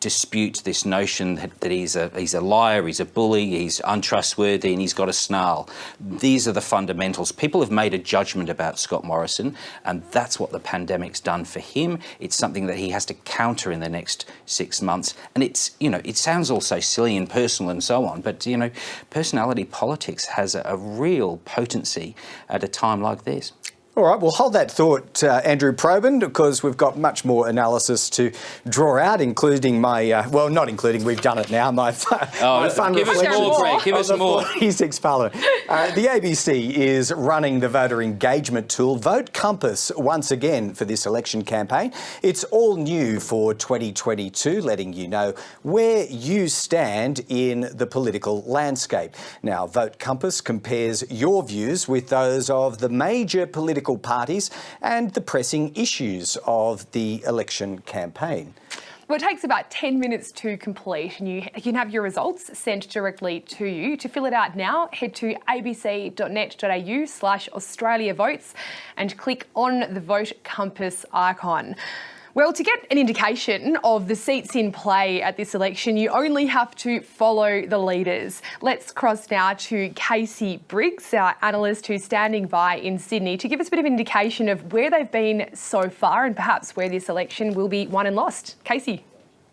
Speaker 5: dispute this notion that he's a liar, he's a bully, he's untrustworthy, and he's got a snarl. These are the fundamentals. People have made a judgment about Scott Morrison, and that's what the pandemic's done for him. It's something that he has to counter in the next 6 months. And it's, it sounds all so silly and personal and so on, but, personality politics has a real potency at a time like this.
Speaker 3: All right, well, hold that thought, Andrew Probyn, because we've got much more analysis to draw out, including my, not including, we've done it now, my fun
Speaker 5: give
Speaker 3: reflection
Speaker 5: us more, Greg, give us more.
Speaker 3: 46th Parliament. The ABC is running the voter engagement tool, Vote Compass, once again for this election campaign. It's all new for 2022, letting you know where you stand in the political landscape. Now, Vote Compass compares your views with those of the major political parties and the pressing issues of the election campaign.
Speaker 2: Well, it takes about 10 minutes to complete, and you can have your results sent directly to you. To fill it out now, head to abc.net.au/Australia Votes and click on the Vote Compass icon. Well, to get an indication of the seats in play at this election, you only have to follow the leaders. Let's cross now to Casey Briggs, our analyst who's standing by in Sydney, to give us a bit of an indication of where they've been so far and perhaps where this election will be won and lost. Casey.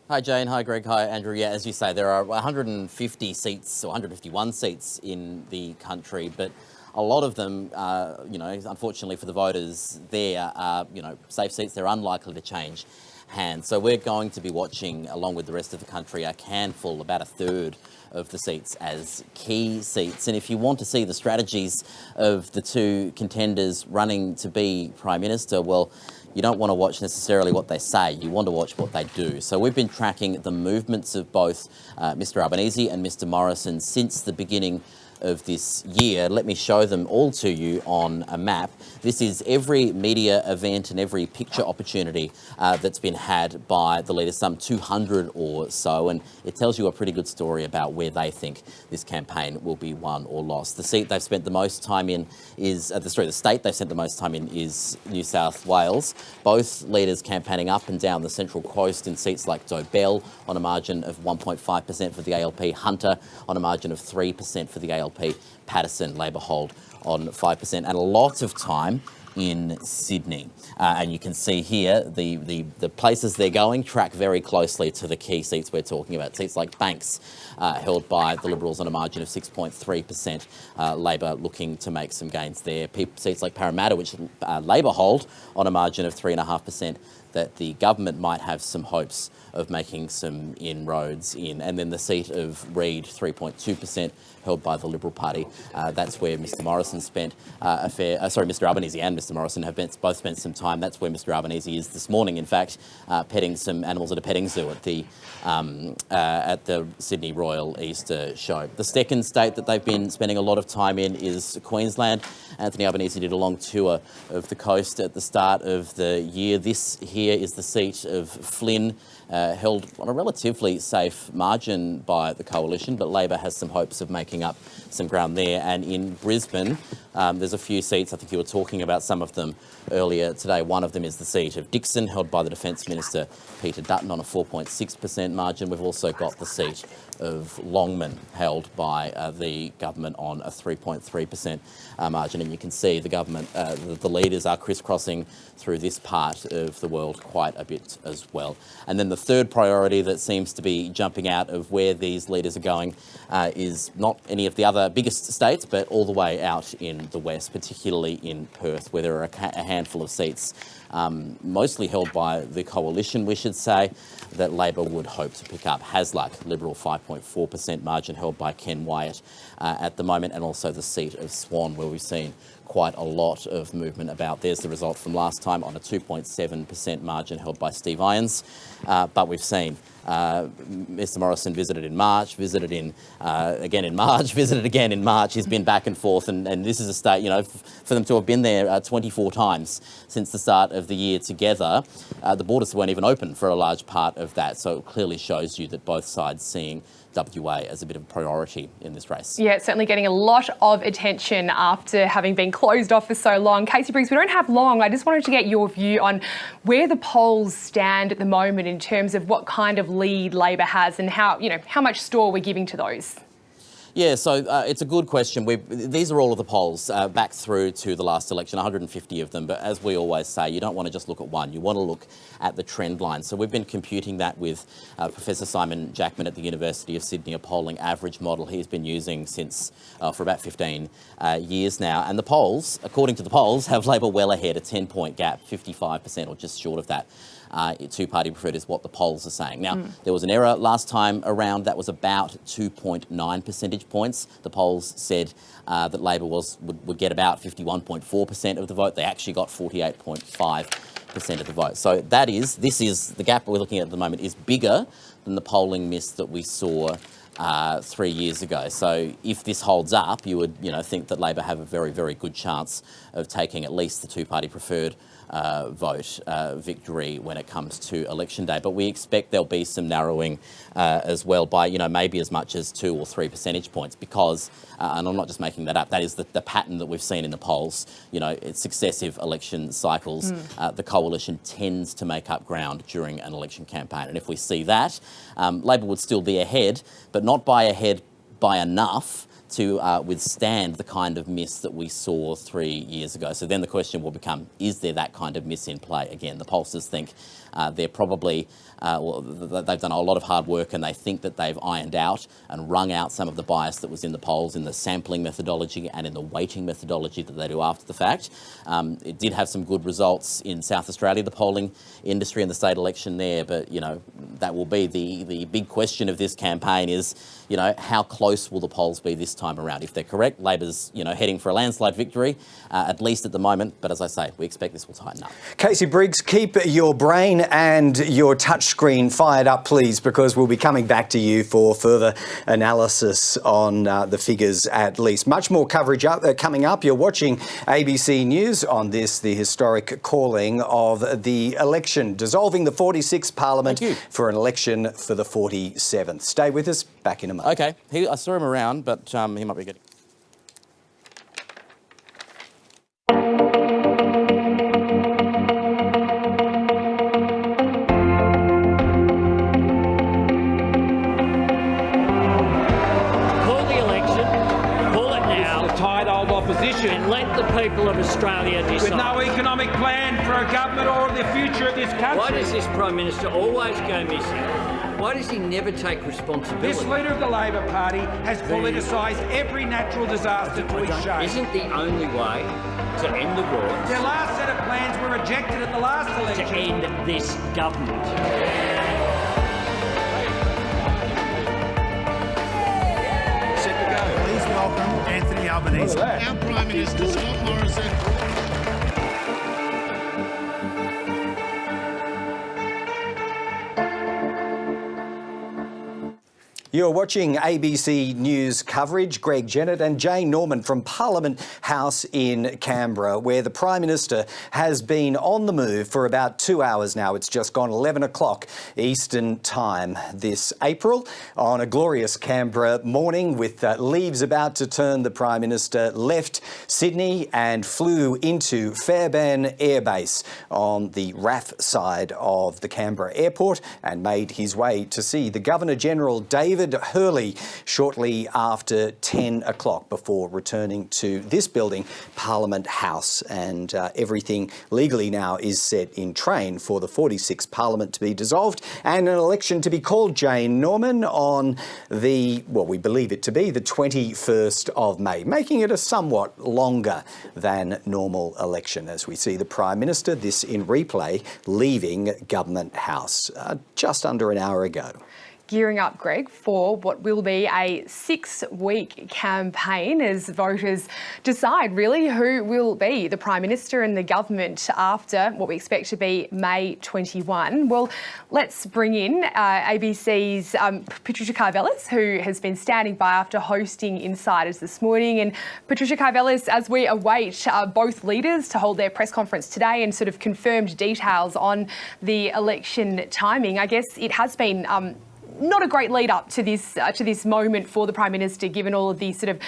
Speaker 13: Hi Jane, hi Greg, hi Andrew. Yeah, as you say, there are 150 seats or 151 seats in the country, but a lot of them, unfortunately for the voters, there are, safe seats. They're unlikely to change hands. So we're going to be watching, along with the rest of the country, a handful, about a third of the seats as key seats. And if you want to see the strategies of the two contenders running to be Prime Minister, well, you don't want to watch necessarily what they say, you want to watch what they do. So we've been tracking the movements of both Mr Albanese and Mr Morrison since the beginning of this year. Let me show them all to you on a map. This is every media event and every picture opportunity that's been had by the leaders, some 200 or so, and it tells you a pretty good story about where they think this campaign will be won or lost. The seat they've spent the most time in is, the state they've spent the most time in is New South Wales. Both leaders campaigning up and down the Central Coast in seats like Dobell on a margin of 1.5% for the ALP, Hunter on a margin of 3% for the ALP, Patterson, Labor hold on 5%, and a lot of time in Sydney. And you can see here the places they're going track very closely to the key seats we're talking about. Seats like Banks, held by the Liberals on a margin of 6.3%. Labor looking to make some gains there. Seats like Parramatta, which Labor hold on a margin of 3.5%, that the government might have some hopes of making some inroads in. And then the seat of Reid, 3.2%, held by the Liberal Party. That's where Mr Morrison spent Mr Albanese and Mr Morrison have both spent some time. That's where Mr Albanese is this morning, in fact, petting some animals at a petting zoo at the Sydney Royal Easter Show. The second state that they've been spending a lot of time in is Queensland. Anthony Albanese did a long tour of the coast at the start of the year. This here is the seat of Flynn, held on a relatively safe margin by the coalition, but Labor has some hopes of making up some ground there. And in Brisbane, there's a few seats. I think you were talking about some of them earlier today. One of them is the seat of Dixon, held by the Defence Minister Peter Dutton on a 4.6% margin. We've also got the seat of Longman, held by the government on a 3.3% margin. And you can see the government, the leaders are crisscrossing through this part of the world quite a bit as well. And then the third priority that seems to be jumping out of where these leaders are going is not any of the other biggest states, but all the way out in the west, particularly in Perth, where there are a handful of seats, mostly held by the coalition, we should say, that Labor would hope to pick up. Hasluck, Liberal 5.4% margin, held by Ken Wyatt at the moment, and also the seat of Swan, where we've seen quite a lot of movement about. There's the result from last time on a 2.7% margin, held by Steve Irons. But we've seen Mr Morrison visited in March, visited again in March, visited again in March. He's been back and forth, and this is a state, for them to have been there 24 times since the start of the year together. The borders weren't even open for a large part of that, so it clearly shows you that both sides seeing WA as a bit of a priority in this race.
Speaker 2: Yeah, it's certainly getting a lot of attention after having been closed off for so long. Casey Briggs, we don't have long. I just wanted to get your view on where the polls stand at the moment in terms of what kind of lead Labor has and how much store we're giving to those.
Speaker 13: Yeah, so it's a good question. These are all of the polls back through to the last election, 150 of them. But as we always say, you don't want to just look at one. You want to look at the trend line. So we've been computing that with Professor Simon Jackman at the University of Sydney, a polling average model he's been using since for about 15 years now. And the polls, according to the polls, have Labor well ahead, a 10-point gap, 55% or just short of that. Two-party preferred is what the polls are saying. Now, there was an error last time around. That was about 2.9 percentage points. The polls said that Labor would get about 51.4% of the vote. They actually got 48.5% of the vote. So this is the gap we're looking at the moment is bigger than the polling miss that we saw 3 years ago. So if this holds up, you would think that Labor have a very, very good chance of taking at least the two-party preferred vote victory when it comes to election day. But we expect there'll be some narrowing as well by, maybe as much as 2 or 3 percentage points because, and I'm not just making that up, that is the pattern that we've seen in the polls. It's successive election cycles. The coalition tends to make up ground during an election campaign. And if we see that, Labor would still be ahead, but not by enough to withstand the kind of miss that we saw 3 years ago. So then the question will become, is there that kind of miss in play? Again, the pollsters think they're probably, they've done a lot of hard work and they think that they've ironed out and wrung out some of the bias that was in the polls in the sampling methodology and in the weighting methodology that they do after the fact. It did have some good results in South Australia, the polling industry and the state election there, but, that will be the big question of this campaign is, how close will the polls be this time around? If they're correct, Labor's, heading for a landslide victory, at least at the moment. But as I say, we expect this will tighten up.
Speaker 3: Casey Briggs, keep your brain and your touchscreen fired up, please, because we'll be coming back to you for further analysis on the figures at least. Much more coverage coming up. You're watching ABC News on this, the historic calling of the election, dissolving the 46th Parliament for an election for the 47th. Stay with us. Back in a moment.
Speaker 13: Okay, I saw him around, but he might be getting...
Speaker 11: Call the election, call it now.
Speaker 14: The tired old opposition.
Speaker 11: And let the people of Australia decide.
Speaker 14: With no economic plan for a government or the future of this country.
Speaker 11: Why does this Prime Minister always go missing? Why does he never take responsibility?
Speaker 14: This leader of the Labor Party has politicised every natural disaster to his shame.
Speaker 11: Isn't the only way to end the war...
Speaker 14: Their last set of plans were rejected at the last election.
Speaker 11: ...to end this government.
Speaker 15: Set to go. Please welcome Anthony Albanese. Our Prime Minister, Scott Morrison.
Speaker 3: You're watching ABC News coverage. Greg Jennett and Jane Norman from Parliament House in Canberra, where the Prime Minister has been on the move for about 2 hours now. It's just gone 11 o'clock Eastern Time this April. On a glorious Canberra morning with leaves about to turn, the Prime Minister left Sydney and flew into Fairbairn Air Base on the RAF side of the Canberra airport and made his way to see the Governor-General David Hurley shortly after 10 o'clock before returning to this building, Parliament House. And everything legally now is set in train for the 46th Parliament to be dissolved and an election to be called, Jane Norman, on the, well, we believe it to be the 21st of May, making it a somewhat longer than normal election as we see the Prime Minister, this in replay, leaving Government House just under an hour ago.
Speaker 2: Gearing up, Greg, for what will be a 6-week campaign as voters decide really who will be the Prime Minister and the government after what we expect to be May 21. Well, let's bring in ABC's Patricia Karvelas, who has been standing by after hosting Insiders this morning. And Patricia Karvelas, as we await both leaders to hold their press conference today and sort of confirmed details on the election timing, I guess it has been not a great lead up to this moment for the Prime Minister, given all of the sort of,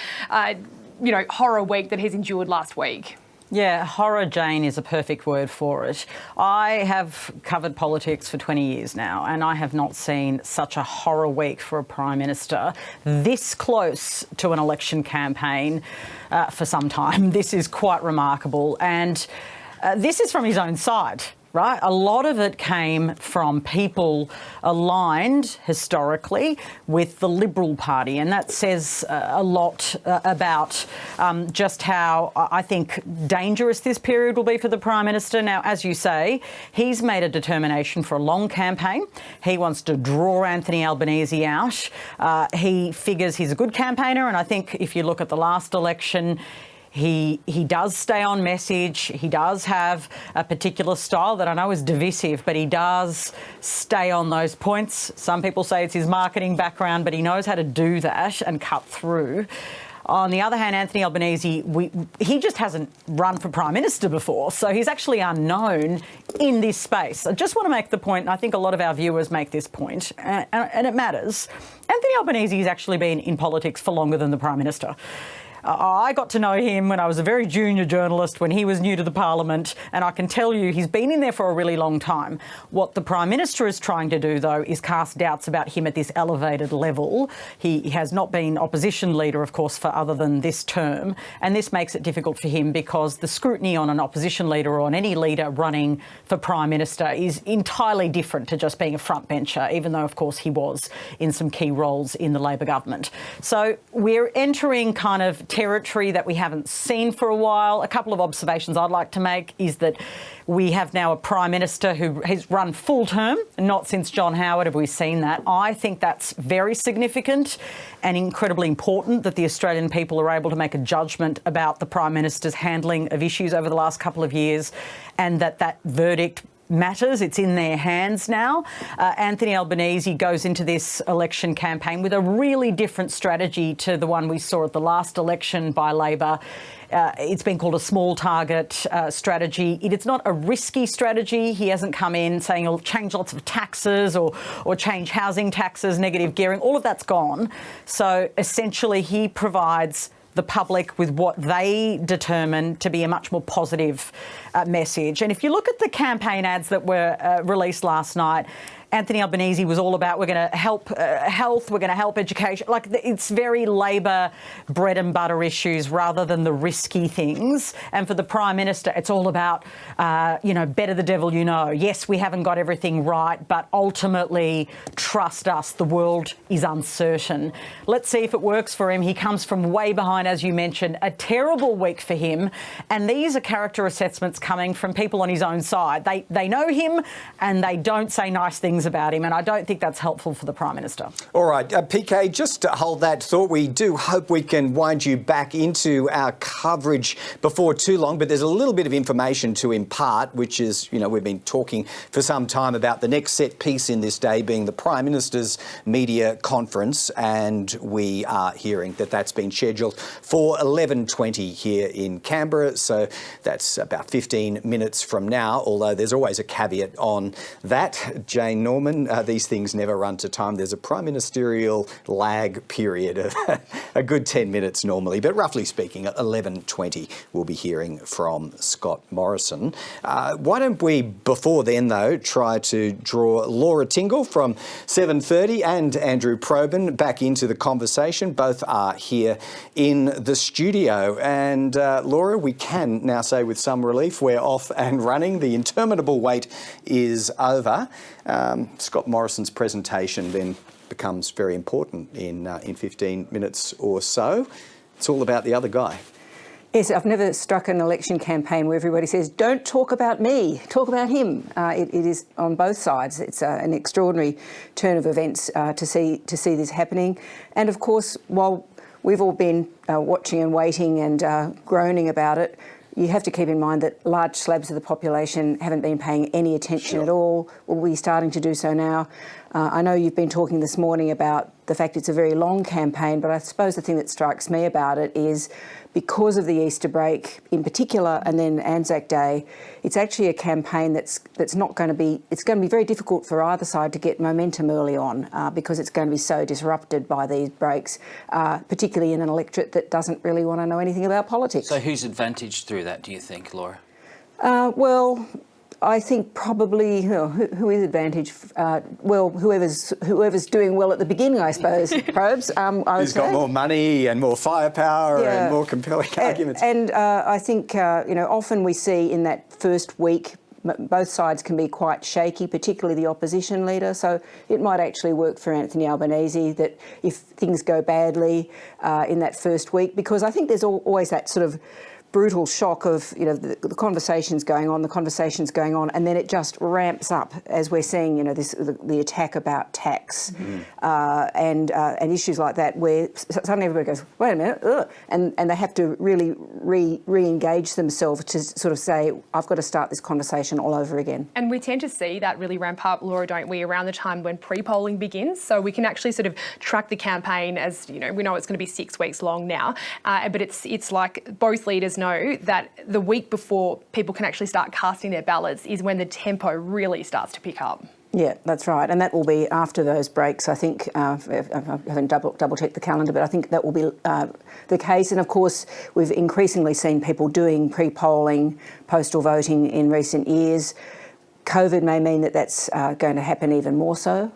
Speaker 2: horror week that he's endured last week.
Speaker 16: Yeah, horror, Jane, is a perfect word for it. I have covered politics for 20 years now, and I have not seen such a horror week for a Prime Minister this close to an election campaign for some time. This is quite remarkable, and this is from his own side. Right? A lot of it came from people aligned historically with the Liberal Party, and that says a lot about just how I think dangerous this period will be for the Prime Minister. Now, as you say, he's made a determination for a long campaign. He wants to draw Anthony Albanese out. He figures he's a good campaigner, and I think if you look at the last election, He does stay on message. He does have a particular style that I know is divisive, but he does stay on those points. Some people say it's his marketing background, but he knows how to do that and cut through. On the other hand, Anthony Albanese, he just hasn't run for Prime Minister before, so he's actually unknown in this space. I just want to make the point, and I think a lot of our viewers make this point, and it matters. Anthony Albanese has actually been in politics for longer than the Prime Minister. I got to know him when I was a very junior journalist, when he was new to the Parliament, and I can tell you he's been in there for a really long time. What the Prime Minister is trying to do, though, is cast doubts about him at this elevated level. He has not been opposition leader, of course, for other than this term, and this makes it difficult for him because the scrutiny on an opposition leader or on any leader running for Prime Minister is entirely different to just being a frontbencher, even though, of course, he was in some key roles in the Labor government. So we're entering kind of territory that we haven't seen for a while. A couple of observations I'd like to make is that we have now a Prime Minister who has run full term, not since John Howard have we seen that. I think that's very significant and incredibly important that the Australian people are able to make a judgment about the Prime Minister's handling of issues over the last couple of years, and that verdict matters. It's in their hands now. Anthony Albanese goes into this election campaign with a really different strategy to the one we saw at the last election by Labor. It's been called a small target strategy. It's not a risky strategy. He hasn't come in saying he'll change lots of taxes or change housing taxes, negative gearing. All of that's gone. So essentially he provides the public with what they determine to be a much more positive message. And if you look at the campaign ads that were released last night, Anthony Albanese was all about we're going to help health, we're going to help education. Like, it's very Labor bread and butter issues rather than the risky things. And for the Prime Minister, it's all about, better the devil you know. Yes, we haven't got everything right, but ultimately, trust us, the world is uncertain. Let's see if it works for him. He comes from way behind, as you mentioned, a terrible week for him. And these are character assessments coming from people on his own side. They know him and they don't say nice things about him, and I don't think that's helpful for the Prime Minister.
Speaker 3: All right, PK, just to hold that thought, we do hope we can wind you back into our coverage before too long, but there's a little bit of information to impart, which is, we've been talking for some time about the next set piece in this day being the Prime Minister's media conference, and we are hearing that that's been scheduled for 11:20 here in Canberra, so that's about 15 minutes from now, although there's always a caveat on that. Jane Norman, these things never run to time. There's a prime ministerial lag period of a good 10 minutes normally, but roughly speaking, at 11:20 we'll be hearing from Scott Morrison. Why don't we, before then though, try to draw Laura Tingle from 7:30 and Andrew Probyn back into the conversation. Both are here in the studio. And Laura, we can now say with some relief we're off and running. The interminable wait is over. Scott Morrison's presentation then becomes very important in 15 minutes or so. It's all about the other guy.
Speaker 17: Yes, I've never struck an election campaign where everybody says, don't talk about me, talk about him. It is on both sides. It's an extraordinary turn of events to see this happening. And of course, while we've all been watching and waiting and groaning about it, you have to keep in mind that large slabs of the population haven't been paying any attention at all. We're starting to do so now. I know you've been talking this morning about the fact it's a very long campaign, but I suppose the thing that strikes me about it is because of the Easter break in particular and then Anzac Day, it's actually a campaign that's not going to be, it's going to be very difficult for either side to get momentum early on because it's going to be so disrupted by these breaks, particularly in an electorate that doesn't really want to know anything about politics.
Speaker 5: So who's advantaged through that, do you think, Laura?
Speaker 17: Well, I think probably who is advantaged? Well, whoever's doing well at the beginning, I suppose. Probes.
Speaker 3: Who's got more money and more firepower and more compelling arguments? And
Speaker 17: I think often we see in that first week, both sides can be quite shaky, particularly the opposition leader. So it might actually work for Anthony Albanese that if things go badly in that first week, because I think there's always that sort of brutal shock of, the conversations going on, and then it just ramps up as we're seeing, the attack about tax and issues like that, where suddenly everybody goes, wait a minute, ugh, and they have to really re-engage themselves to sort of say, I've got to start this conversation all over again.
Speaker 2: And we tend to see that really ramp up, Laura, don't we, around the time when pre-polling begins. So we can actually sort of track the campaign as, we know it's going to be 6 weeks long now, but it's like both leaders know that the week before people can actually start casting their ballots is when the tempo really starts to pick up.
Speaker 17: Yeah, that's right. And that will be after those breaks, I think. I haven't double-checked the calendar, but I think that will be the case. And, of course, we've increasingly seen people doing pre-polling, postal voting in recent years. COVID may mean that that's going to happen even more so.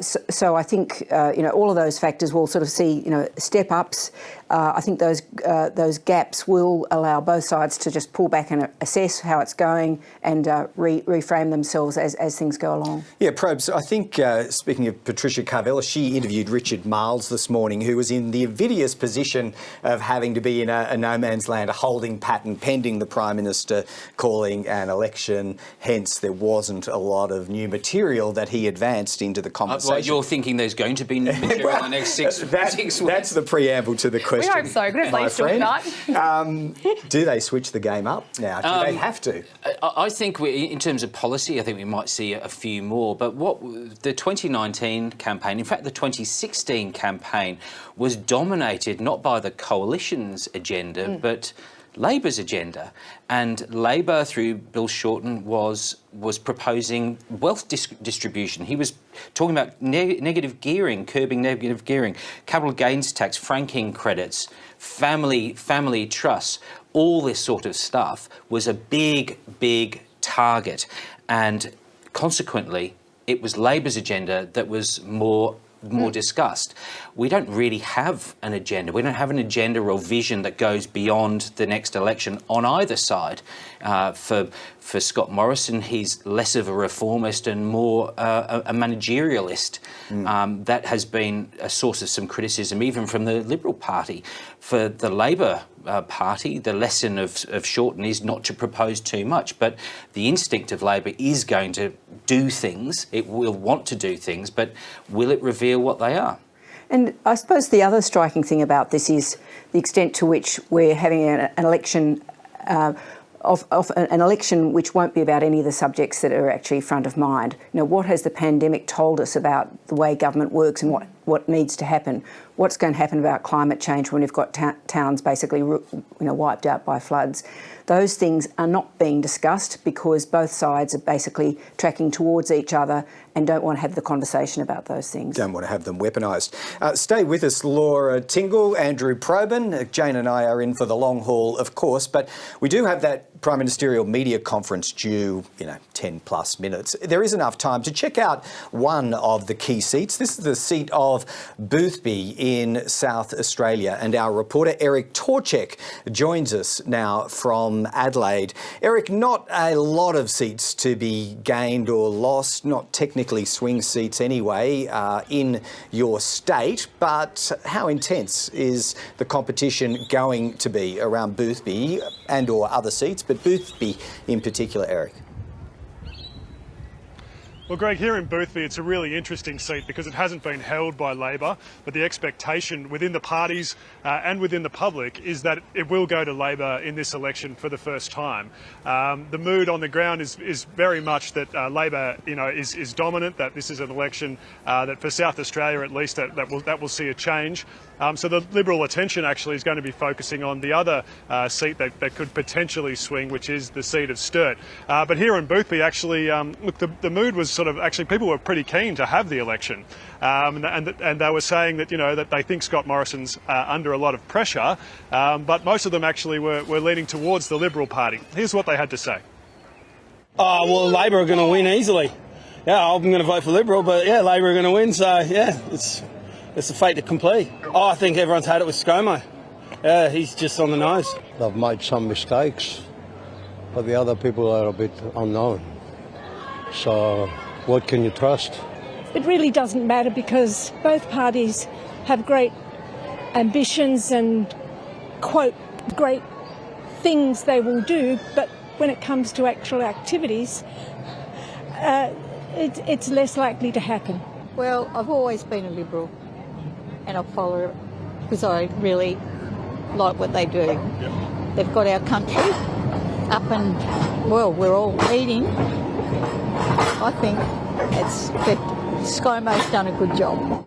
Speaker 17: So I think, all of those factors will sort of see, step-ups. I think those gaps will allow both sides to just pull back and assess how it's going and reframe themselves as things go along.
Speaker 3: Yeah, Probes, I think, speaking of Patricia Carvella, she interviewed Richard Marles this morning, who was in the invidious position of having to be in a no man's land, a holding pattern pending the Prime Minister calling an election. Hence, there wasn't a lot of new material that he advanced into the conversation.
Speaker 5: Well, you're thinking there's going to be new material in the next 6 weeks?
Speaker 3: That's the preamble to the question.
Speaker 2: We hope so. Good at least
Speaker 3: do they switch the game up now? Do they have to?
Speaker 5: I think in terms of policy, I think we might see a few more. But what the 2019 campaign, in fact, the 2016 campaign was dominated not by the coalition's agenda, but Labor's agenda. And Labor, through Bill Shorten, was proposing wealth distribution. He was talking about negative gearing, curbing negative gearing, capital gains tax, franking credits, family trusts. All this sort of stuff was a big target. And consequently, it was Labor's agenda that was more discussed. We don't really have an agenda. We don't have an agenda or vision that goes beyond the next election on either side. For Scott Morrison, he's less of a reformist and more a managerialist. That has been a source of some criticism, even from the Liberal Party. For the Labor Party, the lesson of Shorten is not to propose too much, but the instinct of Labor is going to do things. It will want to do things, but will it reveal what they are?
Speaker 17: And I suppose the other striking thing about this is the extent to which we're having an election of an election which won't be about any of the subjects that are actually front of mind. What has the pandemic told us about the way government works and what needs to happen? What's going to happen about climate change when we've got towns basically wiped out by floods? Those things are not being discussed because both sides are basically tracking towards each other and don't want to have the conversation about those things.
Speaker 3: Don't want to have them weaponised. Stay with us, Laura Tingle, Andrew Probyn. Jane and I are in for the long haul, of course, but we do have that Prime Ministerial media conference due, 10 plus minutes. There is enough time to check out one of the key seats. This is the seat of Boothby in South Australia, and our reporter Eric Torchek joins us now from Adelaide. Eric, not a lot of seats to be gained or lost, not technically swing seats anyway, in your state, but how intense is the competition going to be around Boothby and or other seats, but Boothby in particular, Eric?
Speaker 18: Well, Greg, here in Boothby, it's a really interesting seat because it hasn't been held by Labor, but the expectation within the parties and within the public is that it will go to Labor in this election for the first time. The mood on the ground is very much that Labor, is dominant, that this is an election that for South Australia at least that will see a change. So the Liberal attention actually is going to be focusing on the other seat that could potentially swing, which is the seat of Sturt. But here in Boothby, actually, look, the mood was sort of, actually people were pretty keen to have the election. And they were saying that, that they think Scott Morrison's under a lot of pressure, but most of them actually were leaning towards the Liberal Party. Here's what they had to say.
Speaker 19: Oh, well, Labor are going to win easily. Yeah, I'm going to vote for Liberal, but yeah, Labor are going to win, so yeah, it's a fait accompli. Oh, I think everyone's had it with ScoMo. Yeah, he's just on the nose.
Speaker 20: They've made some mistakes, but the other people are a bit unknown. So what can you trust?
Speaker 21: It really doesn't matter because both parties have great ambitions and, quote, great things they will do, but when it comes to actual activities, it's less likely to happen.
Speaker 1: Well, I've always been a Liberal, and I follow it because I really like what they do. Yep. They've got our country up and, well, we're all eating. I think ScoMo's done a good job.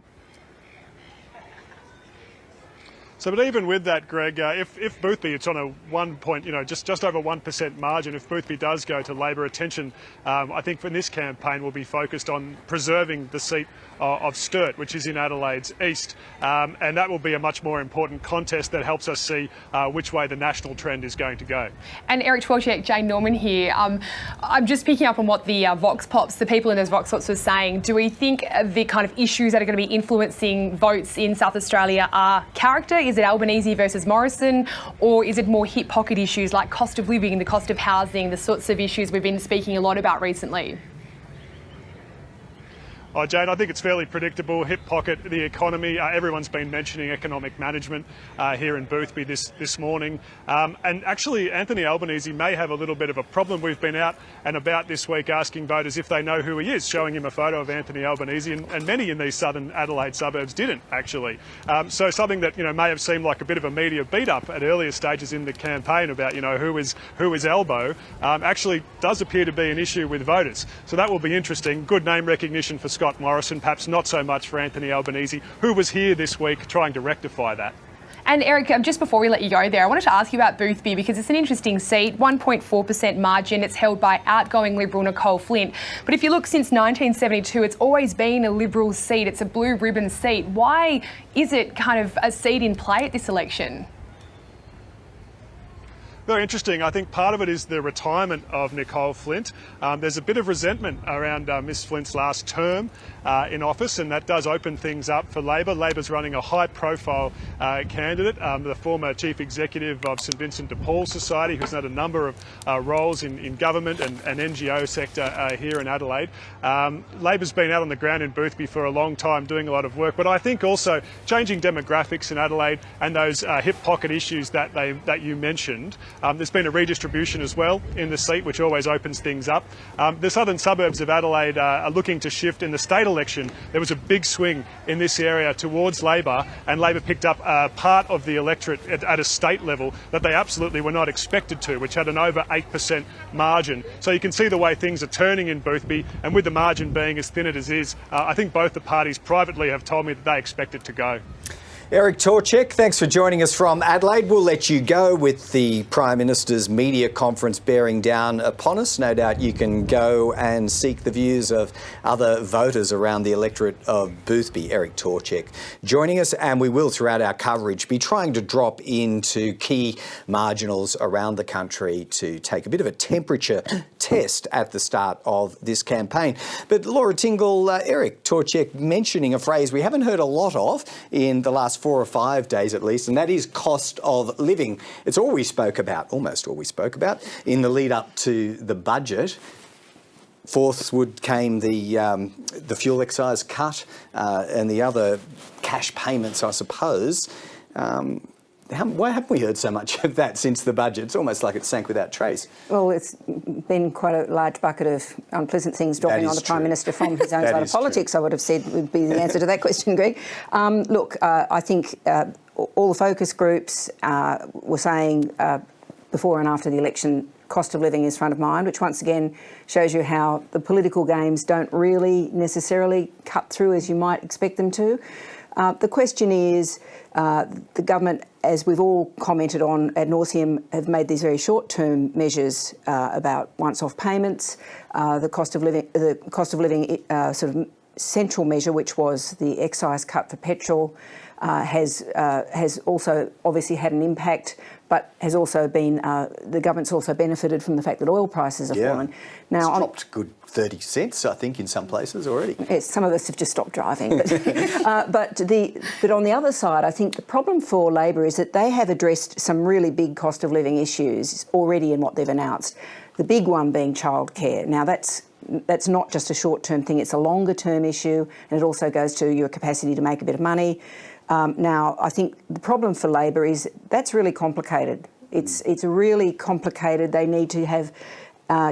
Speaker 18: So, but even with that, Greg, if Boothby, it's on a 1 point, just over 1% margin. If Boothby does go to Labor, attention, I think for this campaign will be focused on preserving the seat of Sturt, which is in Adelaide's east, and that will be a much more important contest that helps us see which way the national trend is going to go.
Speaker 2: And Eric Twelchick, Jane Norman here. I'm just picking up on what the Vox Pops, the people in those Vox Pops were saying. Do we think the kind of issues that are going to be influencing votes in South Australia are character? Is it Albanese versus Morrison, or is it more hip pocket issues like cost of living, the cost of housing, the sorts of issues we've been speaking a lot about recently?
Speaker 18: Oh, Jane, I think it's fairly predictable. Hip pocket, the economy. Everyone's been mentioning economic management here in Boothby this morning. And actually, Anthony Albanese may have a little bit of a problem. We've been out and about this week asking voters if they know who he is, showing him a photo of Anthony Albanese, and many in these southern Adelaide suburbs didn't, actually. So something that, may have seemed like a bit of a media beat-up at earlier stages in the campaign about, who is Albo, actually does appear to be an issue with voters. So that will be interesting. Good name recognition for Scott Morrison, perhaps not so much for Anthony Albanese, who was here this week trying to rectify that.
Speaker 2: And Eric, just before we let you go there, I wanted to ask you about Boothby because it's an interesting seat, 1.4% margin. It's held by outgoing Liberal Nicole Flint. But if you look since 1972, it's always been a Liberal seat. It's a blue ribbon seat. Why is it kind of a seat in play at this election?
Speaker 18: Very interesting. I think part of it is the retirement of Nicole Flint. There's a bit of resentment around Miss Flint's last term in office, and that does open things up for Labor. Labor's running a high-profile candidate, the former chief executive of St Vincent de Paul Society, who's had a number of roles in government and NGO sector here in Adelaide. Labor's been out on the ground in Boothby for a long time doing a lot of work, but I think also changing demographics in Adelaide and those hip pocket issues that you mentioned. There's been a redistribution as well in the seat, which always opens things up. The southern suburbs of Adelaide are looking to shift. In the state election, there was a big swing in this area towards Labor, and Labor picked up part of the electorate at a state level that they absolutely were not expected to, which had an over 8% margin. So you can see the way things are turning in Boothby, and with the margin being as thin as it is, I think both the parties privately have told me that they expect it to go.
Speaker 3: Eric Twelchick, thanks for joining us from Adelaide. We'll let you go with the Prime Minister's media conference bearing down upon us. No doubt you can go and seek the views of other voters around the electorate of Boothby. Eric Twelchick joining us, and we will, throughout our coverage, be trying to drop into key marginals around the country to take a bit of a temperature test at the start of this campaign. But Laura Tingle, Eric Twelchick mentioning a phrase we haven't heard a lot of in the last 4 or 5 days at least, and that is cost of living. It's all we spoke about, almost all we spoke about, in the lead up to the budget. Forthward came the fuel excise cut and the other cash payments, I suppose. Why haven't we heard so much of that since the budget? It's almost like it sank without trace.
Speaker 17: Well, it's been quite a large bucket of unpleasant things dropping on the Prime Minister from his own side of politics, true. I would have said would be the answer to that question, Greg. Look, I think all the focus groups were saying before and after the election, cost of living is front of mind, which once again shows you how the political games don't really necessarily cut through as you might expect them to. The question is, the government, as we've all commented on ad nauseum, have made these very short-term measures about once-off payments, the cost of living sort of central measure, which was the excise cut for petrol, has also obviously had an impact, but has also been the government's also benefited from the fact that oil prices have fallen. Now,
Speaker 3: it's dropped good 30 cents, I think, in some places already.
Speaker 17: Yes, some of us have just stopped driving. But, but on the other side, I think the problem for Labor is that they have addressed some really big cost of living issues already in what they've announced. The big one being childcare. Now, that's not just a short-term thing, it's a longer-term issue, and it also goes to your capacity to make a bit of money. Now, I think the problem for Labor is that's really complicated. It's really complicated. They need to have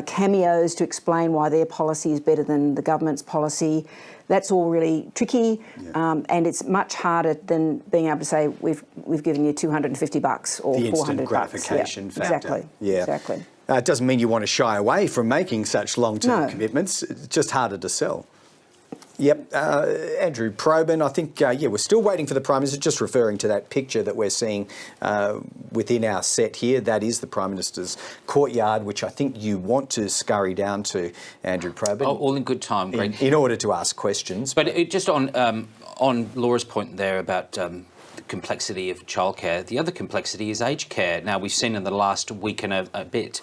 Speaker 17: cameos to explain why their policy is better than the government's policy. That's all really tricky, and it's much harder than being able to say we've given you $250 or
Speaker 3: the
Speaker 17: $400.
Speaker 3: instant gratification factor.
Speaker 17: Exactly.
Speaker 3: Yeah,
Speaker 17: exactly.
Speaker 3: It doesn't mean you want to shy away from making such long-term commitments. It's just harder to sell. Yep, Andrew Probyn, I think, we're still waiting for the Prime Minister, just referring to that picture that we're seeing within our set here. That is the Prime Minister's courtyard, which I think you want to scurry down to, Andrew Probyn.
Speaker 5: Oh, all in good time, Greg.
Speaker 3: In order to ask questions.
Speaker 5: But just on Laura's point there about the complexity of childcare, the other complexity is aged care. Now, we've seen in the last week and a bit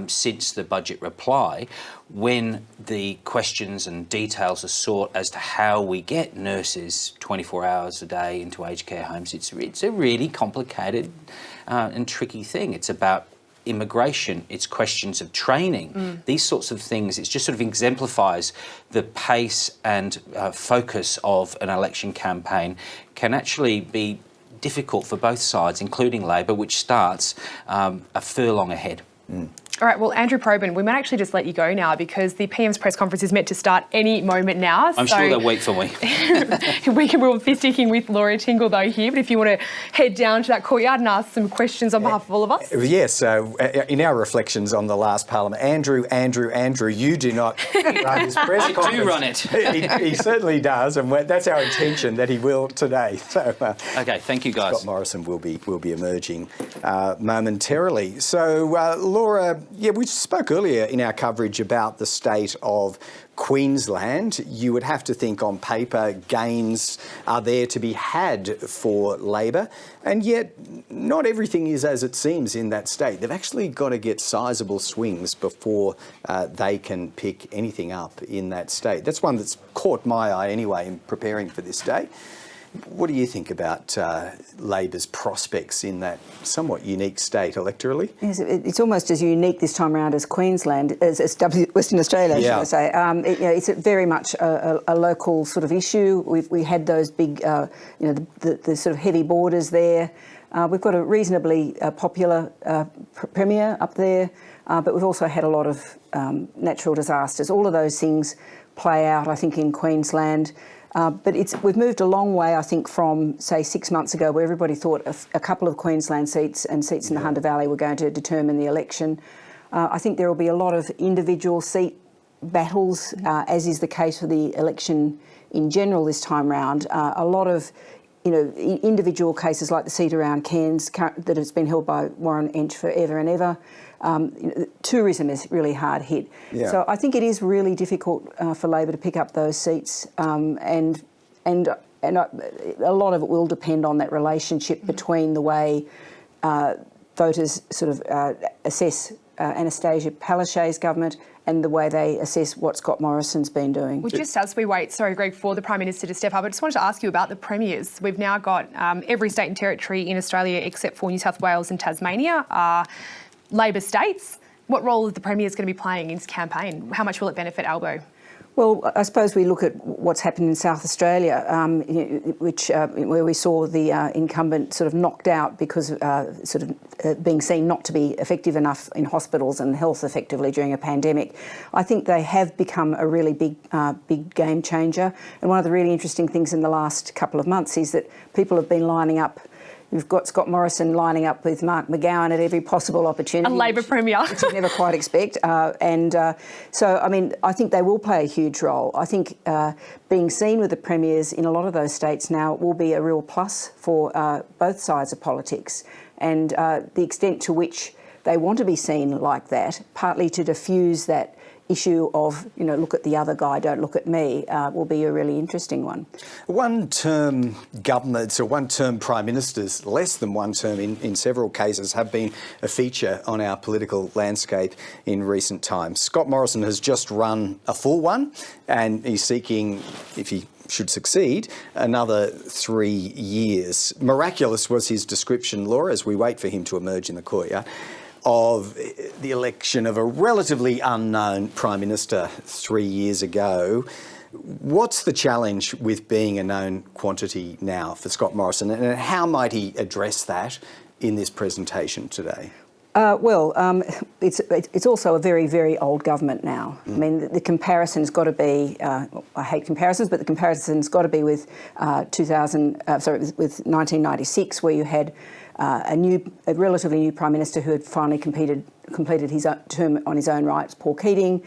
Speaker 5: since the budget reply, when the questions and details are sought as to how we get nurses 24 hours a day into aged care homes, it's a really complicated and tricky thing. It's about immigration, it's questions of training, these sorts of things. It just sort of exemplifies the pace and focus of an election campaign can actually be difficult for both sides, including Labor, which starts a furlong ahead.
Speaker 2: All right, well, Andrew Probyn, we might actually just let you go now because the PM's press conference is meant to start any moment now.
Speaker 5: I'm sure they'll wait for me.
Speaker 2: We'll be sticking with Laura Tingle, though, here, but if you want to head down to that courtyard and ask some questions on behalf of all of us.
Speaker 3: Yes, in our reflections on the last Parliament, Andrew, you do not run his press conference.
Speaker 5: I do run it.
Speaker 3: He certainly does, and that's our intention that he will today. So,
Speaker 5: okay, thank you, guys.
Speaker 3: Scott Morrison will be emerging momentarily. So, Laura, we spoke earlier in our coverage about the state of Queensland. You would have to think on paper gains are there to be had for Labor, and yet not everything is as it seems in that state. They've actually got to get sizable swings before they can pick anything up in that state. That's one that's caught my eye anyway in preparing for this day. What do you think about Labor's prospects in that somewhat unique state electorally?
Speaker 17: Yes, it's almost as unique this time around as Queensland, as Western Australia, should I say. It's very much a local sort of issue. We had those big, the sort of heavy borders there. We've got a reasonably popular Premier up there, but we've also had a lot of natural disasters. All of those things play out, I think, in Queensland. But we've moved a long way, I think, from, say, 6 months ago, where everybody thought a couple of Queensland seats and seats in the Hunter Valley were going to determine the election. I think there will be a lot of individual seat battles, as is the case for the election in general this time round. A lot of, individual cases like the seat around Cairns that has been held by Warren Entsch forever and ever. Tourism is really hard hit. So I think it is really difficult for Labor to pick up those seats, and a lot of it will depend on that relationship between the way voters sort of assess Anastasia Palaszczuk's government and the way they assess what Scott Morrison's been doing.
Speaker 2: Well, just as we wait, Greg, for the Prime Minister to step up, I just wanted to ask you about the premiers. We've now got every state and territory in Australia except for New South Wales and Tasmania are Labor states. What role is the Premier's going to be playing in his campaign? How much will it benefit Albo?
Speaker 17: Well, I suppose we look at what's happened in South Australia, where we saw the incumbent sort of knocked out because of being seen not to be effective enough in hospitals and health effectively during a pandemic. I think they have become a really big game changer. And one of the really interesting things in the last couple of months is that people have been lining up. We've got Scott Morrison lining up with Mark McGowan at every possible opportunity.
Speaker 2: A Labor Premier.
Speaker 17: Which you never quite expect. So, I mean, I think they will play a huge role. I think being seen with the premiers in a lot of those states now will be a real plus for both sides of politics. And the extent to which they want to be seen like that, partly to diffuse that issue of, look at the other guy, don't look at me, will be a really interesting one.
Speaker 3: One-term governments or one-term prime ministers, less than one term in several cases, have been a feature on our political landscape in recent times. Scott Morrison has just run a full one, and he's seeking, if he should succeed, another 3 years. Miraculous was his description, Laura, as we wait for him to emerge in the courtyard, of the election of a relatively unknown Prime Minister 3 years ago. What's the challenge with being a known quantity now for Scott Morrison, and how might he address that in this presentation today?
Speaker 17: It's also a very, very old government now. I mean, the comparison's got to be. I hate comparisons, but the comparison's got to be with with 1996, where you had a relatively new Prime Minister who had finally completed his term on his own rights, Paul Keating,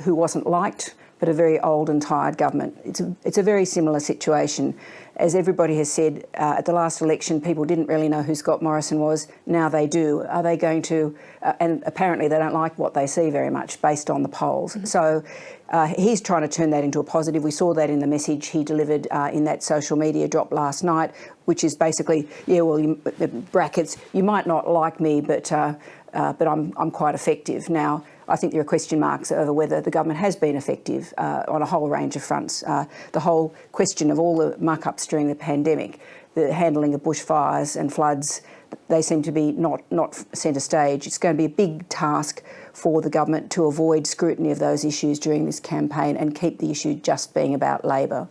Speaker 17: who wasn't liked, but a very old and tired government. It's a very similar situation. As everybody has said, at the last election, people didn't really know who Scott Morrison was. Now they do. Are they going to... and apparently they don't like what they see very much based on the polls. So he's trying to turn that into a positive. We saw that in the message he delivered in that social media drop last night, which is basically, brackets, you might not like me, but I'm quite effective. Now, I think there are question marks over whether the government has been effective on a whole range of fronts. The whole question of all the muck-ups during the pandemic, the handling of bushfires and floods, they seem to be not centre stage. It's going to be a big task for the government to avoid scrutiny of those issues during this campaign and keep the issue just being about Labor.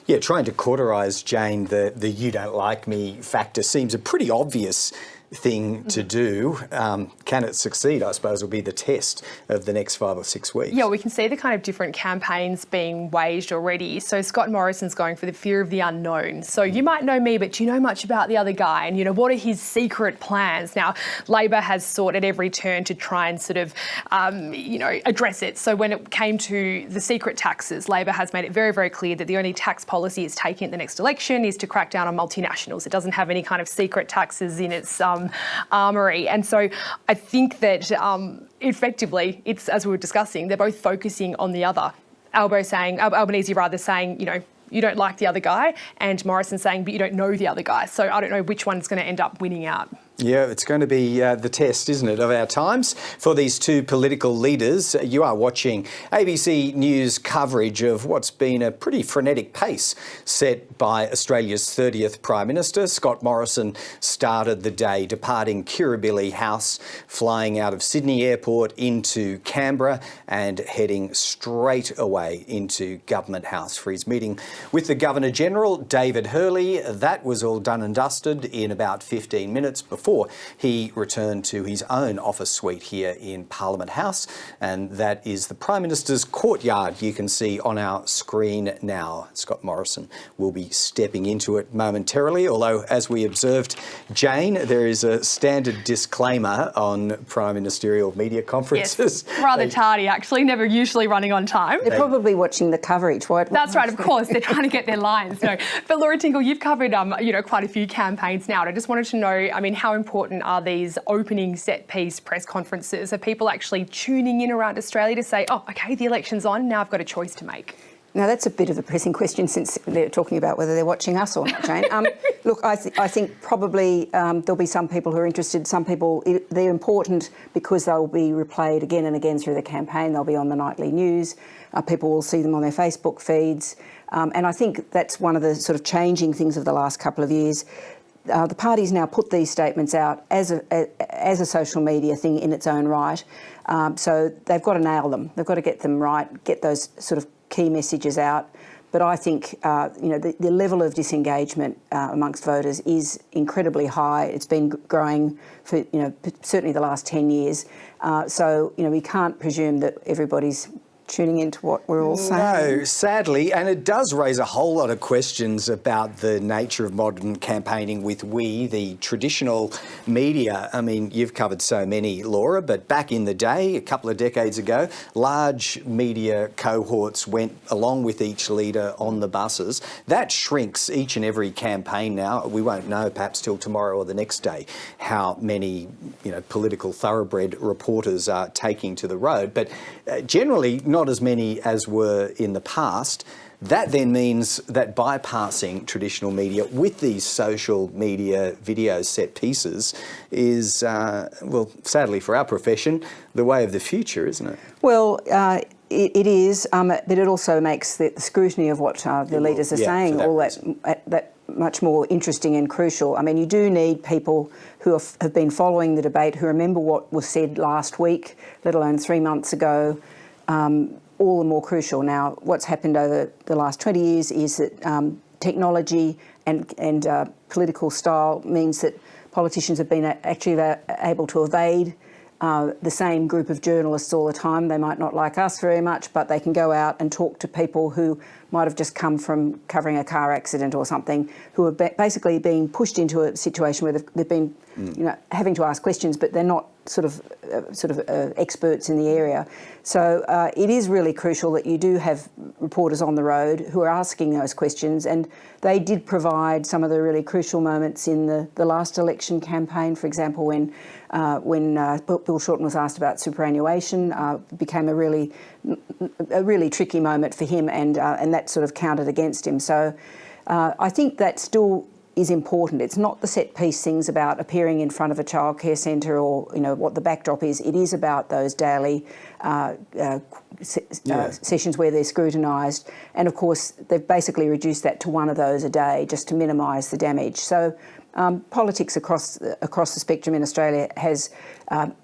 Speaker 3: Yeah, trying to cauterise, Jane, the you don't like me factor seems a pretty obvious thing to do. Can it succeed, I suppose, will be the test of the next 5 or 6 weeks.
Speaker 2: Yeah, we can see the kind of different campaigns being waged already. So Scott Morrison's going for the fear of the unknown. So you might know me, but do you know much about the other guy? And, what are his secret plans? Now, Labor has sought at every turn to try and sort of, address it. So when it came to the secret taxes, Labor has made it very, very clear that the only tax policy it's taking at the next election is to crack down on multinationals. It doesn't have any kind of secret taxes in its armoury. And so I think that effectively, it's, as we were discussing, they're both focusing on the other. Albanese saying, you don't like the other guy, and Morrison saying, but you don't know the other guy. So I don't know which one's going to end up winning out.
Speaker 3: Yeah, it's going to be the test, isn't it, of our times for these two political leaders. You are watching ABC News coverage of what's been a pretty frenetic pace set by Australia's 30th Prime Minister. Scott Morrison started the day departing Kirribilli House, flying out of Sydney Airport into Canberra and heading straight away into Government House for his meeting with the Governor-General, David Hurley. That was all done and dusted in about 15 minutes before he returned to his own office suite here in Parliament House, and that is the Prime Minister's courtyard you can see on our screen now. Scott Morrison will be stepping into it momentarily, although as we observed, Jane, there is a standard disclaimer on Prime Ministerial media conferences.
Speaker 2: Yes, rather tardy actually, never usually running on time.
Speaker 17: They're probably watching the coverage.
Speaker 2: That's right, of course, they're trying to get their lines. No. But Laura Tingle, you've covered quite a few campaigns now, and I just wanted to know, how important are these opening set-piece press conferences? Are people actually tuning in around Australia to say, oh, OK, the election's on, now I've got a choice to make?
Speaker 17: Now, that's a bit of a pressing question since they're talking about whether they're watching us or not, Jane. Look, I think probably there'll be some people who are interested. Some people, they're important because they'll be replayed again and again through the campaign. They'll be on the nightly news. People will see them on their Facebook feeds. And I think that's one of the sort of changing things of the last couple of years. The party's now put these statements out as a social media thing in its own right. So they've got to nail them. They've got to get them right, get those sort of key messages out. But I think, the level of disengagement amongst voters is incredibly high. It's been growing for, certainly the last 10 years. So, we can't presume that everybody's tuning into what we're all saying.
Speaker 3: No, sadly, and it does raise a whole lot of questions about the nature of modern campaigning with the traditional media. You've covered so many, Laura, but back in the day, a couple of decades ago, large media cohorts went along with each leader on the buses. That shrinks each and every campaign now. We won't know perhaps till tomorrow or the next day how many, political thoroughbred reporters are taking to the road, but generally not as many as were in the past. That then means that bypassing traditional media with these social media video set pieces is, sadly for our profession, the way of the future, isn't it?
Speaker 17: Well, it is, but it also makes the scrutiny of what the leaders are saying that much more interesting and crucial. You do need people who have been following the debate, who remember what was said last week, let alone 3 months ago. All the more crucial. Now, what's happened over the last 20 years is that technology and political style means that politicians have been actually able to evade the same group of journalists all the time. They might not like us very much, but they can go out and talk to people who might have just come from covering a car accident or something, who are basically being pushed into a situation where they've been, having to ask questions, but they're not sort of experts in the area. So it is really crucial that you do have reporters on the road who are asking those questions, and they did provide some of the really crucial moments in the last election campaign. For example, when Bill Shorten was asked about superannuation, became a really tricky moment for him, and that sort of counted against him. So I think that still is important. It's not the set piece things about appearing in front of a childcare centre or what the backdrop is. It is about those daily sessions where they're scrutinised, and of course they've basically reduced that to one of those a day just to minimise the damage. So politics across the spectrum in Australia has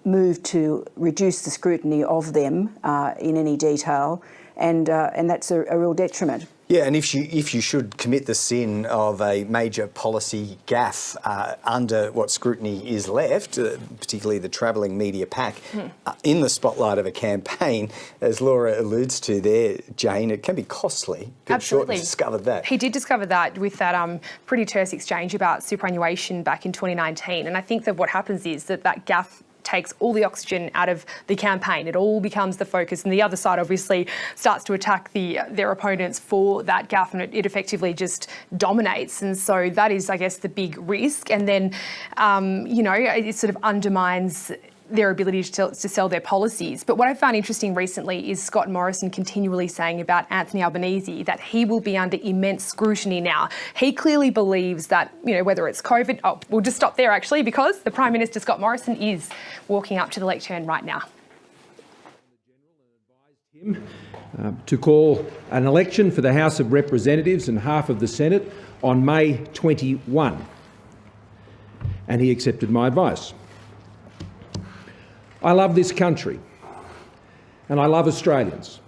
Speaker 17: moved to reduce the scrutiny of them in any detail, and that's a real detriment.
Speaker 3: Yeah, and if you should commit the sin of a major policy gaffe under what scrutiny is left, particularly the travelling media pack, in the spotlight of a campaign, as Laura alludes to there, Jane, it can be costly.
Speaker 2: Absolutely.
Speaker 3: Shorten discovered that.
Speaker 2: He did discover that with that pretty terse exchange about superannuation back in 2019. And I think that what happens is that gaffe takes all the oxygen out of the campaign. It all becomes the focus, and the other side obviously starts to attack their opponents for that gaffe, and it effectively just dominates. And so that is, I guess, the big risk. And then, it sort of undermines their ability to sell their policies. But what I found interesting recently is Scott Morrison continually saying about Anthony Albanese that he will be under immense scrutiny now. He clearly believes that, whether it's COVID, we'll just stop there actually, because the Prime Minister, Scott Morrison, is walking up to the lectern right now.
Speaker 10: To call an election for the House of Representatives and half of the Senate on May 21. And he accepted my advice. I love this country, and I love Australians.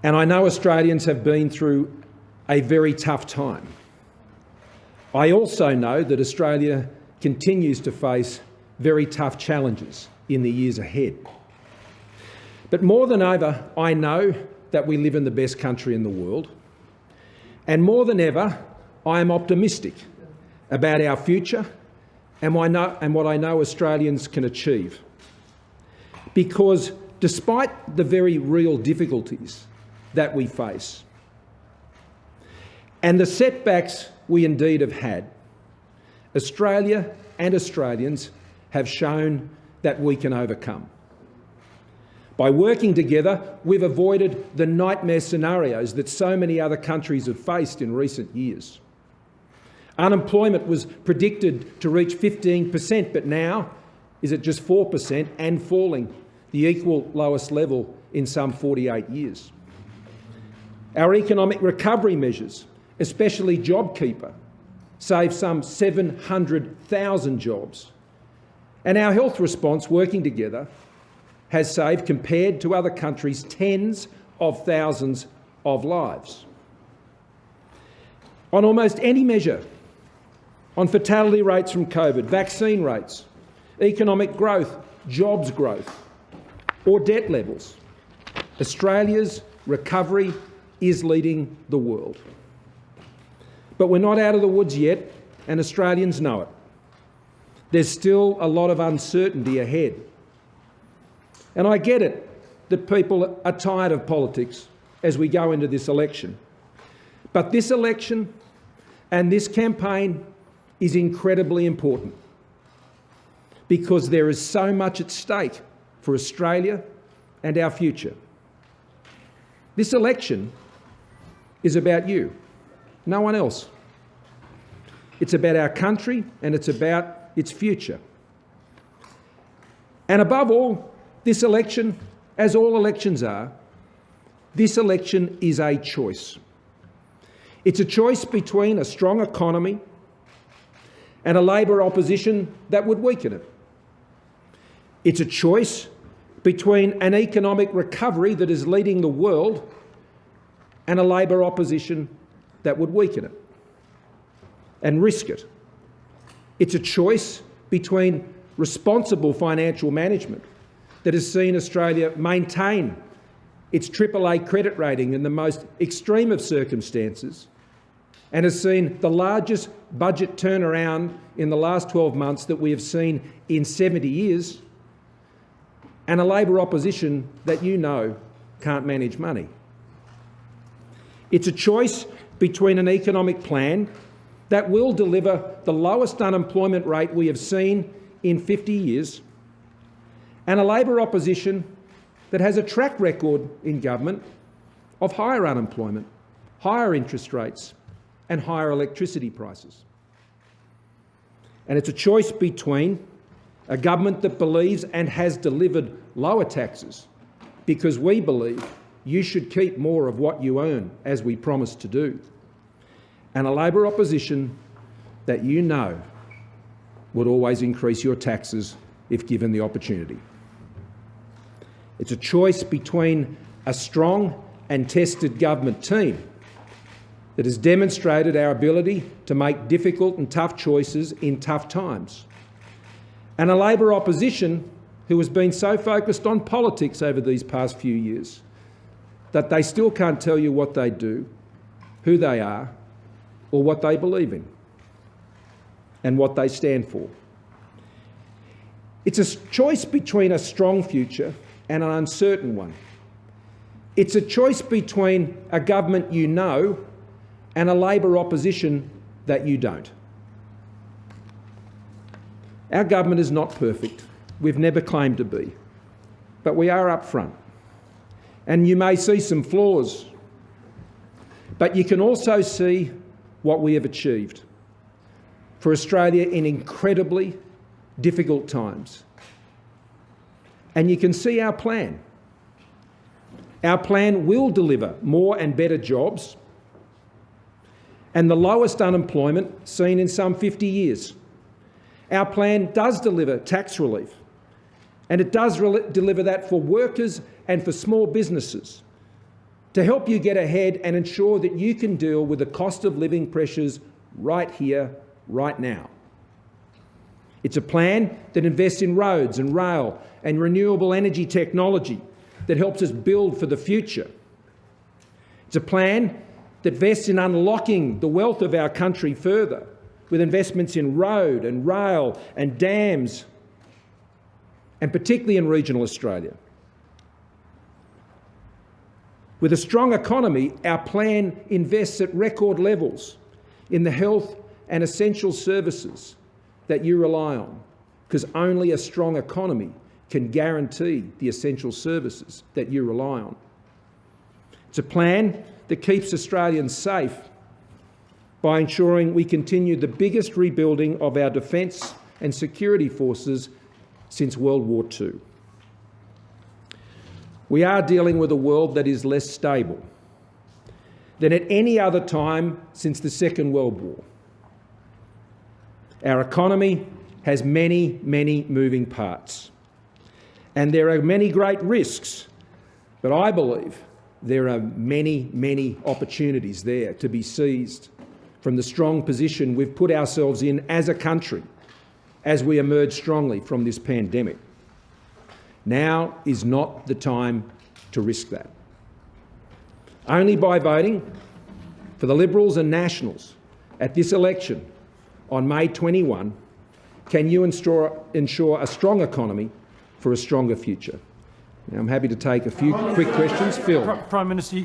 Speaker 10: And I know Australians have been through a very tough time. I also know that Australia continues to face very tough challenges in the years ahead. But more than ever, I know that we live in the best country in the world. And more than ever, I am optimistic about our future and what I know Australians can achieve. Because despite the very real difficulties that we face and the setbacks we indeed have had, Australia and Australians have shown that we can overcome. By working together, we've avoided the nightmare scenarios that so many other countries have faced in recent years. Unemployment was predicted to reach 15%, but now is at just 4% and falling, the equal lowest level in some 48 years. Our economic recovery measures, especially JobKeeper, saved some 700,000 jobs. And our health response, working together, has saved, compared to other countries, tens of thousands of lives. On almost any measure, on fatality rates from COVID, vaccine rates, economic growth, jobs growth, or debt levels, Australia's recovery is leading the world. But we're not out of the woods yet, and Australians know it. There's still a lot of uncertainty ahead. And I get it that people are tired of politics as we go into this election. But this election and this campaign is incredibly important because there is so much at stake for Australia and our future. This election is about you, no one else. It's about our country and it's about its future. And above all, this election, as all elections are, this election is a choice. It's a choice between a strong economy and a Labor opposition that would weaken it. It's a choice between an economic recovery that is leading the world and a Labor opposition that would weaken it and risk it. It's a choice between responsible financial management that has seen Australia maintain its AAA credit rating in the most extreme of circumstances and has seen the largest budget turnaround in the last 12 months that we have seen in 70 years, and a Labor opposition that you know can't manage money. It's a choice between an economic plan that will deliver the lowest unemployment rate we have seen in 50 years, and a Labor opposition that has a track record in government of higher unemployment, higher interest rates and higher electricity prices. And it's a choice between a government that believes and has delivered lower taxes because we believe you should keep more of what you earn, as we promised to do, and a Labor opposition that you know would always increase your taxes if given the opportunity. It's a choice between a strong and tested government team that has demonstrated our ability to make difficult and tough choices in tough times, and a Labor opposition who has been so focused on politics over these past few years that they still can't tell you what they do, who they are, or what they believe in, and what they stand for. It's a choice between a strong future and an uncertain one. It's a choice between a government you know and a Labor opposition that you don't. Our government is not perfect. We've never claimed to be. But we are upfront. And you may see some flaws, but you can also see what we have achieved for Australia in incredibly difficult times. And you can see our plan. Our plan will deliver more and better jobs and the lowest unemployment seen in some 50 years. Our plan does deliver tax relief, and it does deliver that for workers and for small businesses to help you get ahead and ensure that you can deal with the cost of living pressures right here, right now. It's a plan that invests in roads and rail and renewable energy technology that helps us build for the future. It's a plan that invests in unlocking the wealth of our country further with investments in road and rail and dams, and particularly in regional Australia. With a strong economy, our plan invests at record levels in the health and essential services that you rely on, because only a strong economy can guarantee the essential services that you rely on. It's a plan that keeps Australians safe by ensuring we continue the biggest rebuilding of our defence and security forces since World War II. We are dealing with a world that is less stable than at any other time since the Second World War. Our economy has many, many moving parts, and there are many great risks, but I believe there are many, many opportunities there to be seized from the strong position we've put ourselves in as a country as we emerge strongly from this pandemic. Now is not the time to risk that. Only by voting for the Liberals and Nationals at this election on May 21 can you ensure a strong economy for a stronger future. Now, I'm happy to take a few quick questions. Phil.
Speaker 4: Prime Minister,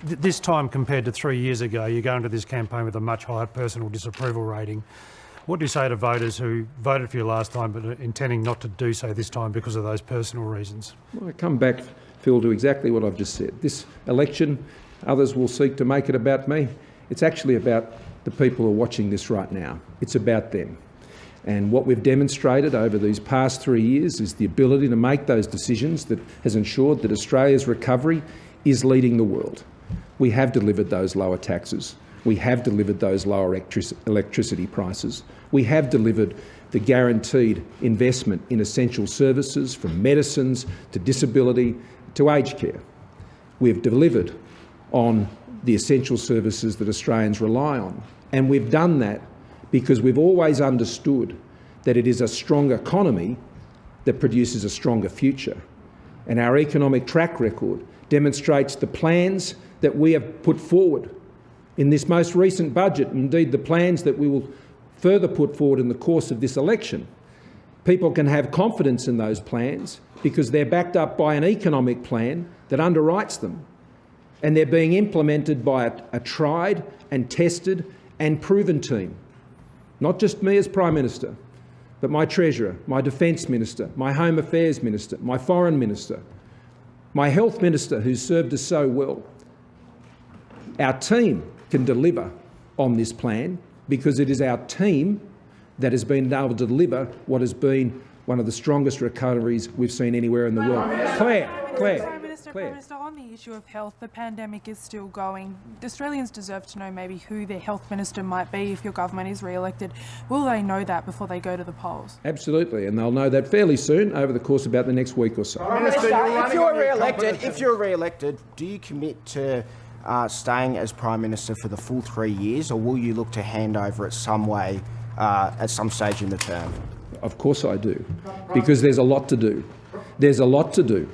Speaker 4: this time compared to 3 years ago, you go into this campaign with a much higher personal disapproval rating. What do you say to voters who voted for you last time but are intending not to do so this time because of those personal reasons? Well,
Speaker 10: I come back, Phil, to exactly what I've just said. This election, others will seek to make it about me. It's actually about the people who are watching this right now. It's about them. And what we've demonstrated over these past 3 years is the ability to make those decisions that has ensured that Australia's recovery is leading the world. We have delivered those lower taxes. We have delivered those lower electricity prices. We have delivered the guaranteed investment in essential services, from medicines to disability to aged care. We've delivered on the essential services that Australians rely on. And we've done that because we've always understood that it is a strong economy that produces a stronger future. And our economic track record demonstrates the plans that we have put forward in this most recent budget, and indeed the plans that we will further put forward in the course of this election. People can have confidence in those plans because they're backed up by an economic plan that underwrites them. And they're being implemented by a tried and tested and proven team. Not just me as Prime Minister, but my Treasurer, my Defence Minister, my Home Affairs Minister, my Foreign Minister, my Health Minister, who's served us so well. Our team can deliver on this plan because it is our team that has been able to deliver what has been one of the strongest recoveries we've seen anywhere in the world. Claire,
Speaker 8: Prime Minister, on the issue of health, the pandemic is still going. Australians deserve to know maybe who their health minister might be if your government is re-elected. Will they know that before they go to the polls?
Speaker 10: Absolutely, and they'll know that fairly soon over the course of about the next week or so.
Speaker 22: Minister, if you're re-elected, do you commit to staying as Prime Minister for the full 3 years, or will you look to hand over it some way at some stage in the term?
Speaker 10: Of course I do, because there's a lot to do. There's a lot to do.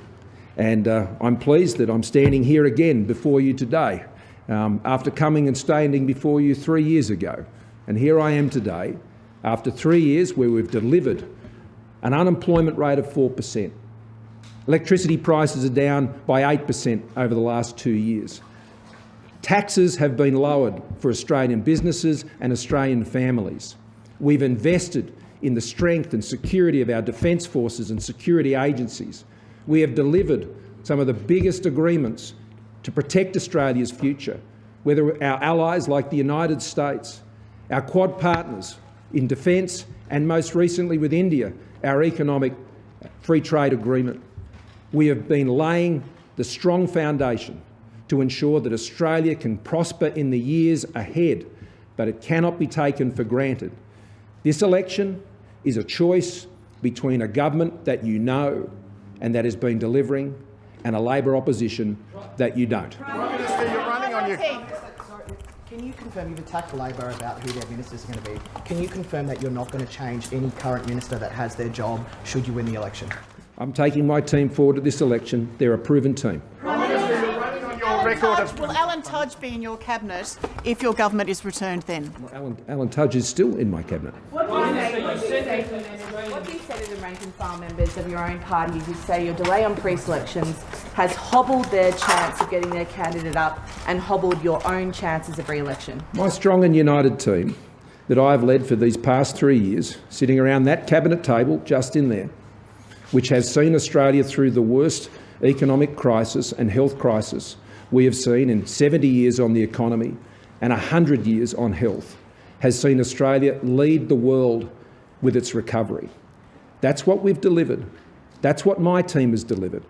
Speaker 10: And I'm pleased that I'm standing here again before you today, after coming and standing before you 3 years ago. And here I am today, after 3 years where we've delivered an unemployment rate of 4%. Electricity prices are down by 8% over the last 2 years. Taxes have been lowered for Australian businesses and Australian families. We've invested in the strength and security of our defence forces and security agencies. We have delivered some of the biggest agreements to protect Australia's future, whether our allies like the United States, our Quad partners in defence, and most recently with India, our economic free trade agreement. We have been laying the strong foundation to ensure that Australia can prosper in the years ahead, but it cannot be taken for granted. This election is a choice between a government that you know and that has been delivering, and a Labor opposition that you don't.
Speaker 22: Prime Minister, you're running on your...
Speaker 23: Can you confirm, you've attacked Labor about who their ministers are going to be. Can you confirm that you're not going to change any current minister that has their job should you win the election?
Speaker 10: I'm taking my team forward to this election. They're a proven team.
Speaker 24: Will Alan Tudge be in your cabinet if your government is returned then?
Speaker 10: Alan Tudge is still in my cabinet.
Speaker 25: What do you say to the rank and file members of your own party who say your delay on pre-selections has hobbled their chance of getting their candidate up and hobbled your own chances of re-election?
Speaker 10: My strong and united team that I've led for these past 3 years, sitting around that cabinet table just in there, which has seen Australia through the worst economic crisis and health crisis we have seen in 70 years on the economy and 100 years on health, has seen Australia lead the world with its recovery. That's what we've delivered. That's what my team has delivered.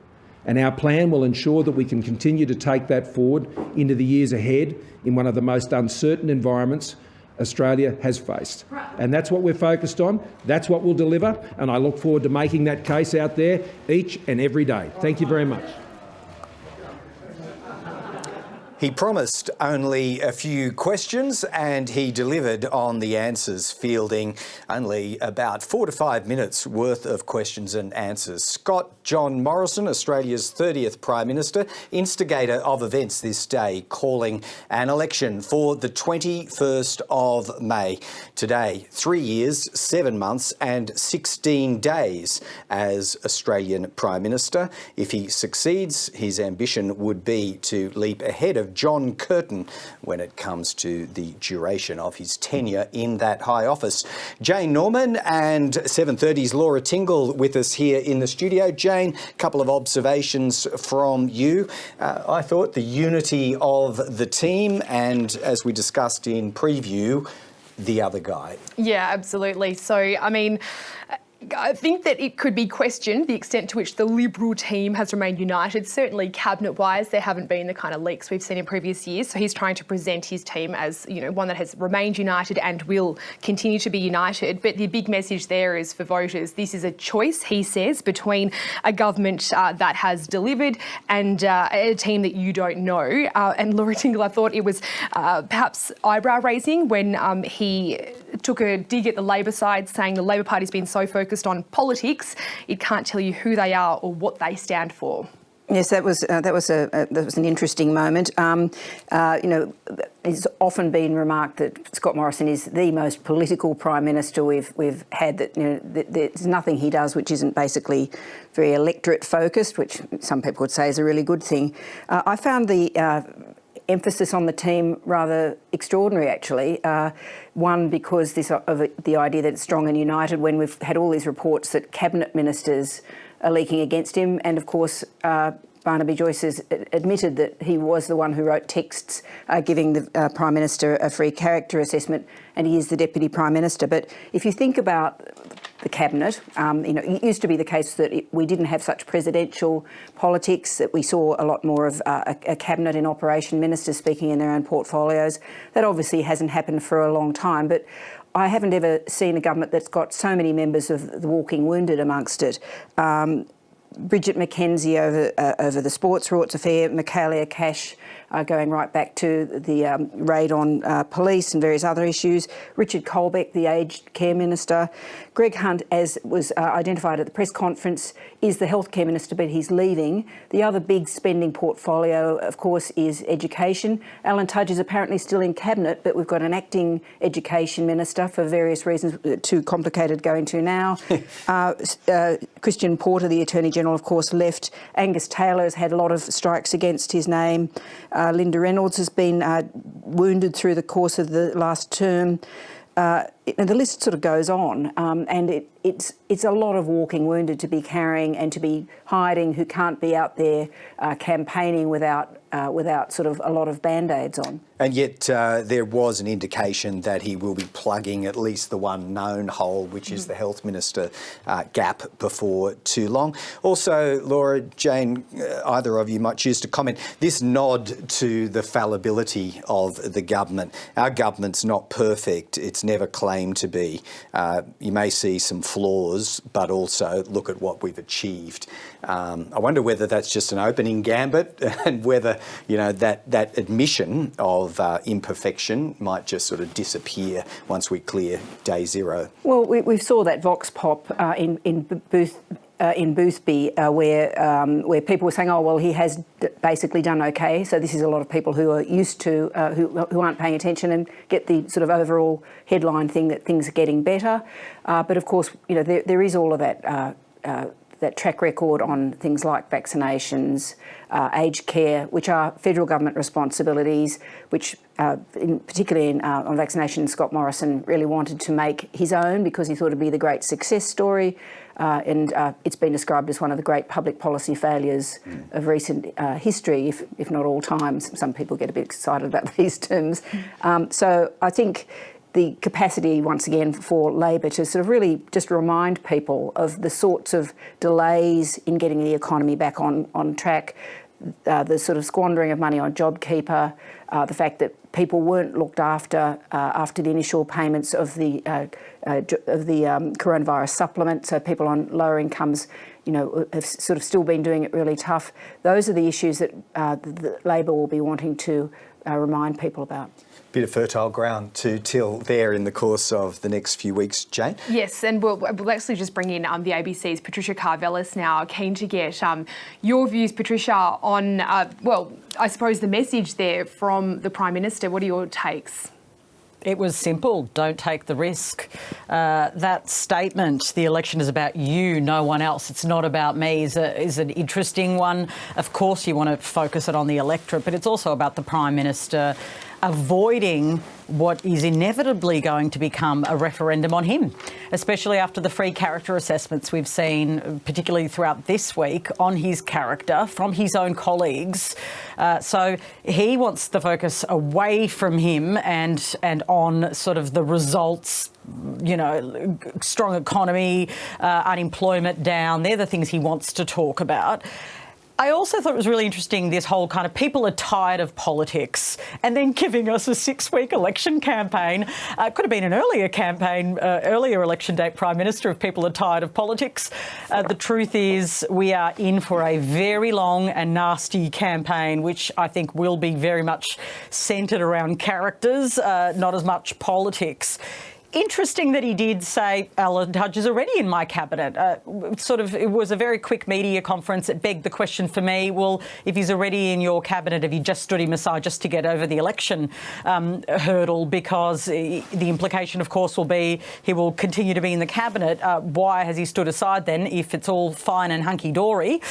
Speaker 10: And our plan will ensure that we can continue to take that forward into the years ahead in one of the most uncertain environments Australia has faced. And that's what we're focused on. That's what we'll deliver. And I look forward to making that case out there each and every day. Thank you very much.
Speaker 3: He promised only a few questions and he delivered on the answers, fielding only about 4 to 5 minutes worth of questions and answers. Scott John Morrison, Australia's 30th Prime Minister, instigator of events this day, calling an election for the 21st of May. Today, 3 years, 7 months and 16 days as Australian Prime Minister. If he succeeds, his ambition would be to leap ahead of John Curtin when it comes to the duration of his tenure in that high office. Jane Norman and 7:30's Laura Tingle with us here in the studio. Jane, a couple of observations from you. I thought the unity of the team and, as we discussed in preview, the other guy.
Speaker 2: Yeah, absolutely. So, I mean, I think that it could be questioned the extent to which the Liberal team has remained united. Certainly cabinet-wise, there haven't been the kind of leaks we've seen in previous years. So he's trying to present his team as, you know, one that has remained united and will continue to be united. But the big message there is for voters, this is a choice, he says, between a government that has delivered and a team that you don't know. And Laura Tingle, I thought it was perhaps eyebrow-raising when he took a dig at the Labor side, saying the Labor Party's been so focused on politics, it can't tell you who they are or what they stand for.
Speaker 17: Yes, that was an interesting moment. You know, it's often been remarked that Scott Morrison is the most political Prime Minister we've had. That, you know, there's nothing he does which isn't basically very electorate focused, which some people would say is a really good thing. I found the emphasis on the team rather extraordinary, actually. One, because of the idea that it's strong and united, when we've had all these reports that cabinet ministers are leaking against him, and of course Barnaby Joyce has admitted that he was the one who wrote texts giving the Prime Minister a free character assessment, and he is the Deputy Prime Minister. But if you think about the cabinet, you know, it used to be the case that we didn't have such presidential politics, that we saw a lot more of a cabinet in operation, ministers speaking in their own portfolios. That obviously hasn't happened for a long time, but I haven't ever seen a government that's got so many members of the walking wounded amongst it. Bridget McKenzie over the sports rorts affair, Michaelia Cash going right back to the raid on police and various other issues, Richard Colbeck, the aged care minister, Greg Hunt, as was identified at the press conference, is the healthcare minister, but he's leaving. The other big spending portfolio, of course, is education. Alan Tudge is apparently still in cabinet, but we've got an acting education minister for various reasons, too complicated to go into now. Christian Porter, the Attorney General, of course, left. Angus Taylor has had a lot of strikes against his name. Linda Reynolds has been wounded through the course of the last term. And the list sort of goes on, and it's a lot of walking wounded to be carrying and to be hiding, who can't be out there campaigning without sort of a lot of band-aids on.
Speaker 3: And yet there was an indication that he will be plugging at least the one known hole, which is the Health Minister gap, before too long. Also, Laura, Jane, either of you might choose to comment. This nod to the fallibility of the government. Our government's not perfect. It's never claimed to be. You may see some flaws, but also look at what we've achieved. I wonder whether that's just an opening gambit and whether, you know, that admission of imperfection might just sort of disappear once we clear day zero.
Speaker 17: Well, we saw that vox pop in Boothby where people were saying, oh, well, he has basically done okay. So this is a lot of people who are used to, who aren't paying attention and get the sort of overall headline thing that things are getting better. But of course, you know, there is all of that track record on things like vaccinations, aged care, which are federal government responsibilities, which particularly on vaccination, Scott Morrison really wanted to make his own because he thought it'd be the great success story. And it's been described as one of the great public policy failures of recent history, if not all time. Some people get a bit excited about these terms. So I think the capacity, once again, for Labor to sort of really just remind people of the sorts of delays in getting the economy back on track, the sort of squandering of money on JobKeeper, the fact that people weren't looked after after the initial payments of the coronavirus supplement, so people on lower incomes, you know, have sort of still been doing it really tough. Those are the issues that Labor will be wanting to remind people about.
Speaker 3: Bit of fertile ground to till there in the course of the next few weeks, Jane.
Speaker 2: Yes, and we'll actually just bring in the ABC's Patricia Karvelis now. Keen to get your views, Patricia, on, well, I suppose the message there from the Prime Minister. What are your takes?
Speaker 16: It was simple. Don't take the risk. That statement, the election is about you, no one else, it's not about me, is an interesting one. Of course, you want to focus it on the electorate, but it's also about the Prime Minister. avoiding what is inevitably going to become a referendum on him, especially after the free character assessments we've seen, particularly throughout this week, on his character from his own colleagues. So he wants the focus away from him and on sort of the results, you know, strong economy, unemployment down. They're the things he wants to talk about. I also thought it was really interesting, this whole kind of people are tired of politics and then giving us a 6-week election campaign. It could have been an earlier campaign, earlier election date Prime Minister if people are tired of politics. The truth is we are in for a very long and nasty campaign, which I think will be very much centred around characters, not as much politics. Interesting that he did say Alan Tudge is already in my cabinet. It was a very quick media conference. It begged the question for me, well, if he's already in your cabinet, have you just stood him aside just to get over the election hurdle? Because the implication, of course, will be he will continue to be in the cabinet. Why has he stood aside then if it's all fine and hunky-dory?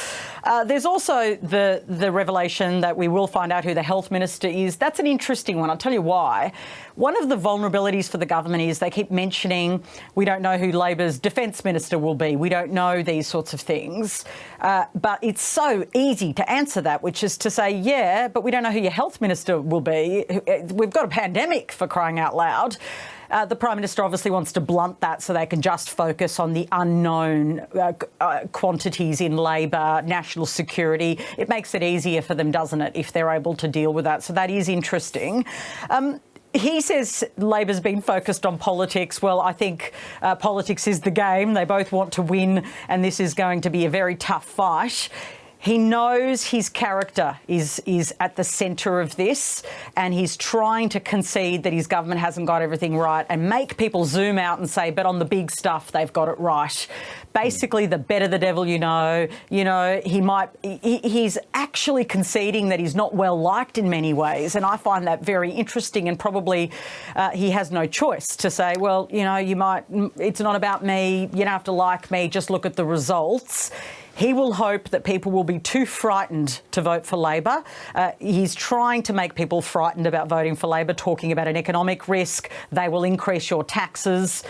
Speaker 16: There's also the revelation that we will find out who the health minister is. That's an interesting one. I'll tell you why. One of the vulnerabilities for the government is they keep mentioning we don't know who Labor's defence minister will be. We don't know these sorts of things. But it's so easy to answer that, which is to say, yeah, but we don't know who your health minister will be. We've got a pandemic, for crying out loud. The Prime Minister obviously wants to blunt that so they can just focus on the unknown quantities in Labor, national security. It makes it easier for them, doesn't it, if they're able to deal with that. So that is interesting. He says Labor's been focused on politics. Well, I think politics is the game. They both want to win, and this is going to be a very tough fight. He knows his character is at the centre of this, and he's trying to concede that his government hasn't got everything right and make people zoom out and say, but on the big stuff, they've got it right. Basically, the better the devil you know, he's actually conceding that he's not well liked in many ways. And I find that very interesting, and probably he has no choice to say, well, it's not about me. You don't have to like me. Just look at the results. He will hope that people will be too frightened to vote for Labor. He's trying to make people frightened about voting for Labor, talking about an economic risk. They will increase your taxes.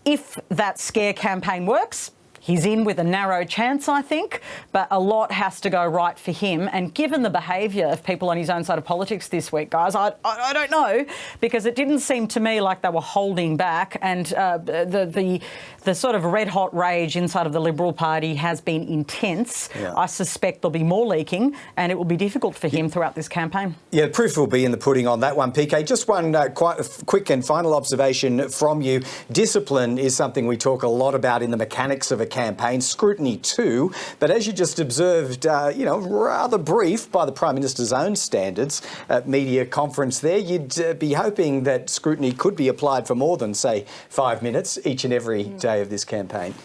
Speaker 16: If that scare campaign works, he's in with a narrow chance, I think, but a lot has to go right for him. And given the behaviour of people on his own side of politics this week, guys, I don't know, because it didn't seem to me like they were holding back. And the sort of red-hot rage inside of the Liberal Party has been intense. Yeah. I suspect there'll be more leaking, and it will be difficult for him throughout this campaign.
Speaker 3: Yeah, proof will be in the pudding on that one, PK. Just one quite quick and final observation from you. Discipline is something we talk a lot about in the mechanics of a campaign, scrutiny too, but as you just observed, rather brief by the Prime Minister's own standards media conference there, you'd be hoping that scrutiny could be applied for more than, say, 5 minutes each and every day of this campaign.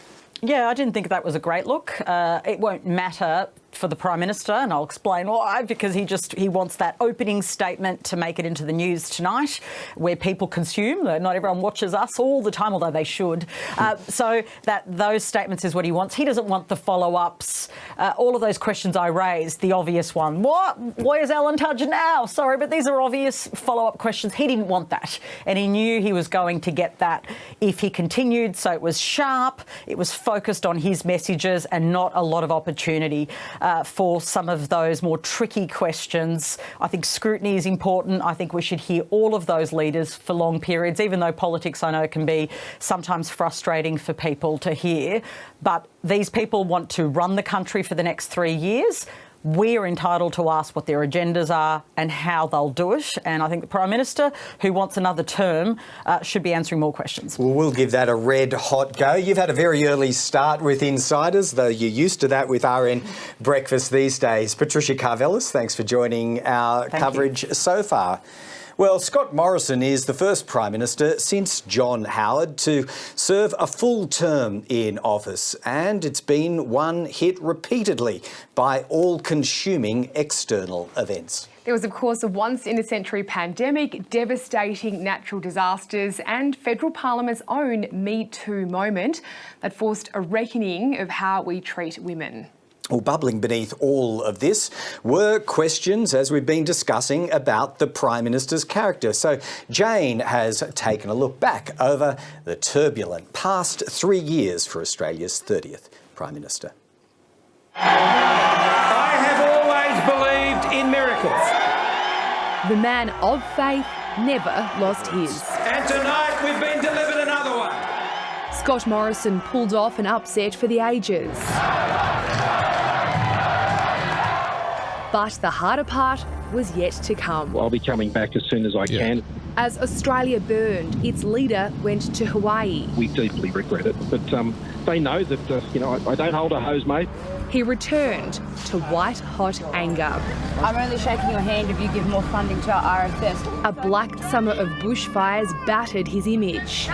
Speaker 16: Yeah, I didn't think that was a great look. It won't matter for the Prime Minister, and I'll explain why, because he wants that opening statement to make it into the news tonight, where people consume. Not everyone watches us all the time, although they should. So those statements is what he wants. He doesn't want the follow-ups, all of those questions I raised, the obvious one. Where's Alan Tudge now? Sorry, but these are obvious follow-up questions. He didn't want that, and he knew he was going to get that if he continued. So it was sharp, it was focused on his messages, and not a lot of opportunity for some of those more tricky questions. I think scrutiny is important. I think we should hear all of those leaders for long periods, even though politics, I know, can be sometimes frustrating for people to hear. But these people want to run the country for the next 3 years. We're entitled to ask what their agendas are and how they'll do it. And I think the Prime Minister, who wants another term, should be answering more questions.
Speaker 3: Well, we'll give that a red-hot go. You've had a very early start with Insiders, though you're used to that with RN Breakfast these days. Patricia Karvelis, thanks for joining our coverage so far. Well, Scott Morrison is the first Prime Minister since John Howard to serve a full term in office, and it's been one hit repeatedly by all-consuming external events.
Speaker 2: There was, of course, a once-in-a-century pandemic, devastating natural disasters, and Federal Parliament's own Me Too moment that forced a reckoning of how we treat women.
Speaker 3: Well, bubbling beneath all of this were questions, as we've been discussing, about the Prime Minister's character. So Jane has taken a look back over the turbulent past 3 years for Australia's 30th Prime Minister.
Speaker 10: I have always believed in miracles.
Speaker 2: The man of faith never lost his.
Speaker 10: And tonight we've been delivered another one.
Speaker 2: Scott Morrison pulled off an upset for the ages. But the harder part was yet to come.
Speaker 6: I'll be coming back as soon as I can.
Speaker 2: As Australia burned, its leader went to Hawaii.
Speaker 6: We deeply regret it, but they know that, I don't hold a hose, mate.
Speaker 2: He returned to white-hot anger.
Speaker 7: I'm only shaking your hand if you give more funding to our RFS.
Speaker 2: A black summer of bushfires battered his image.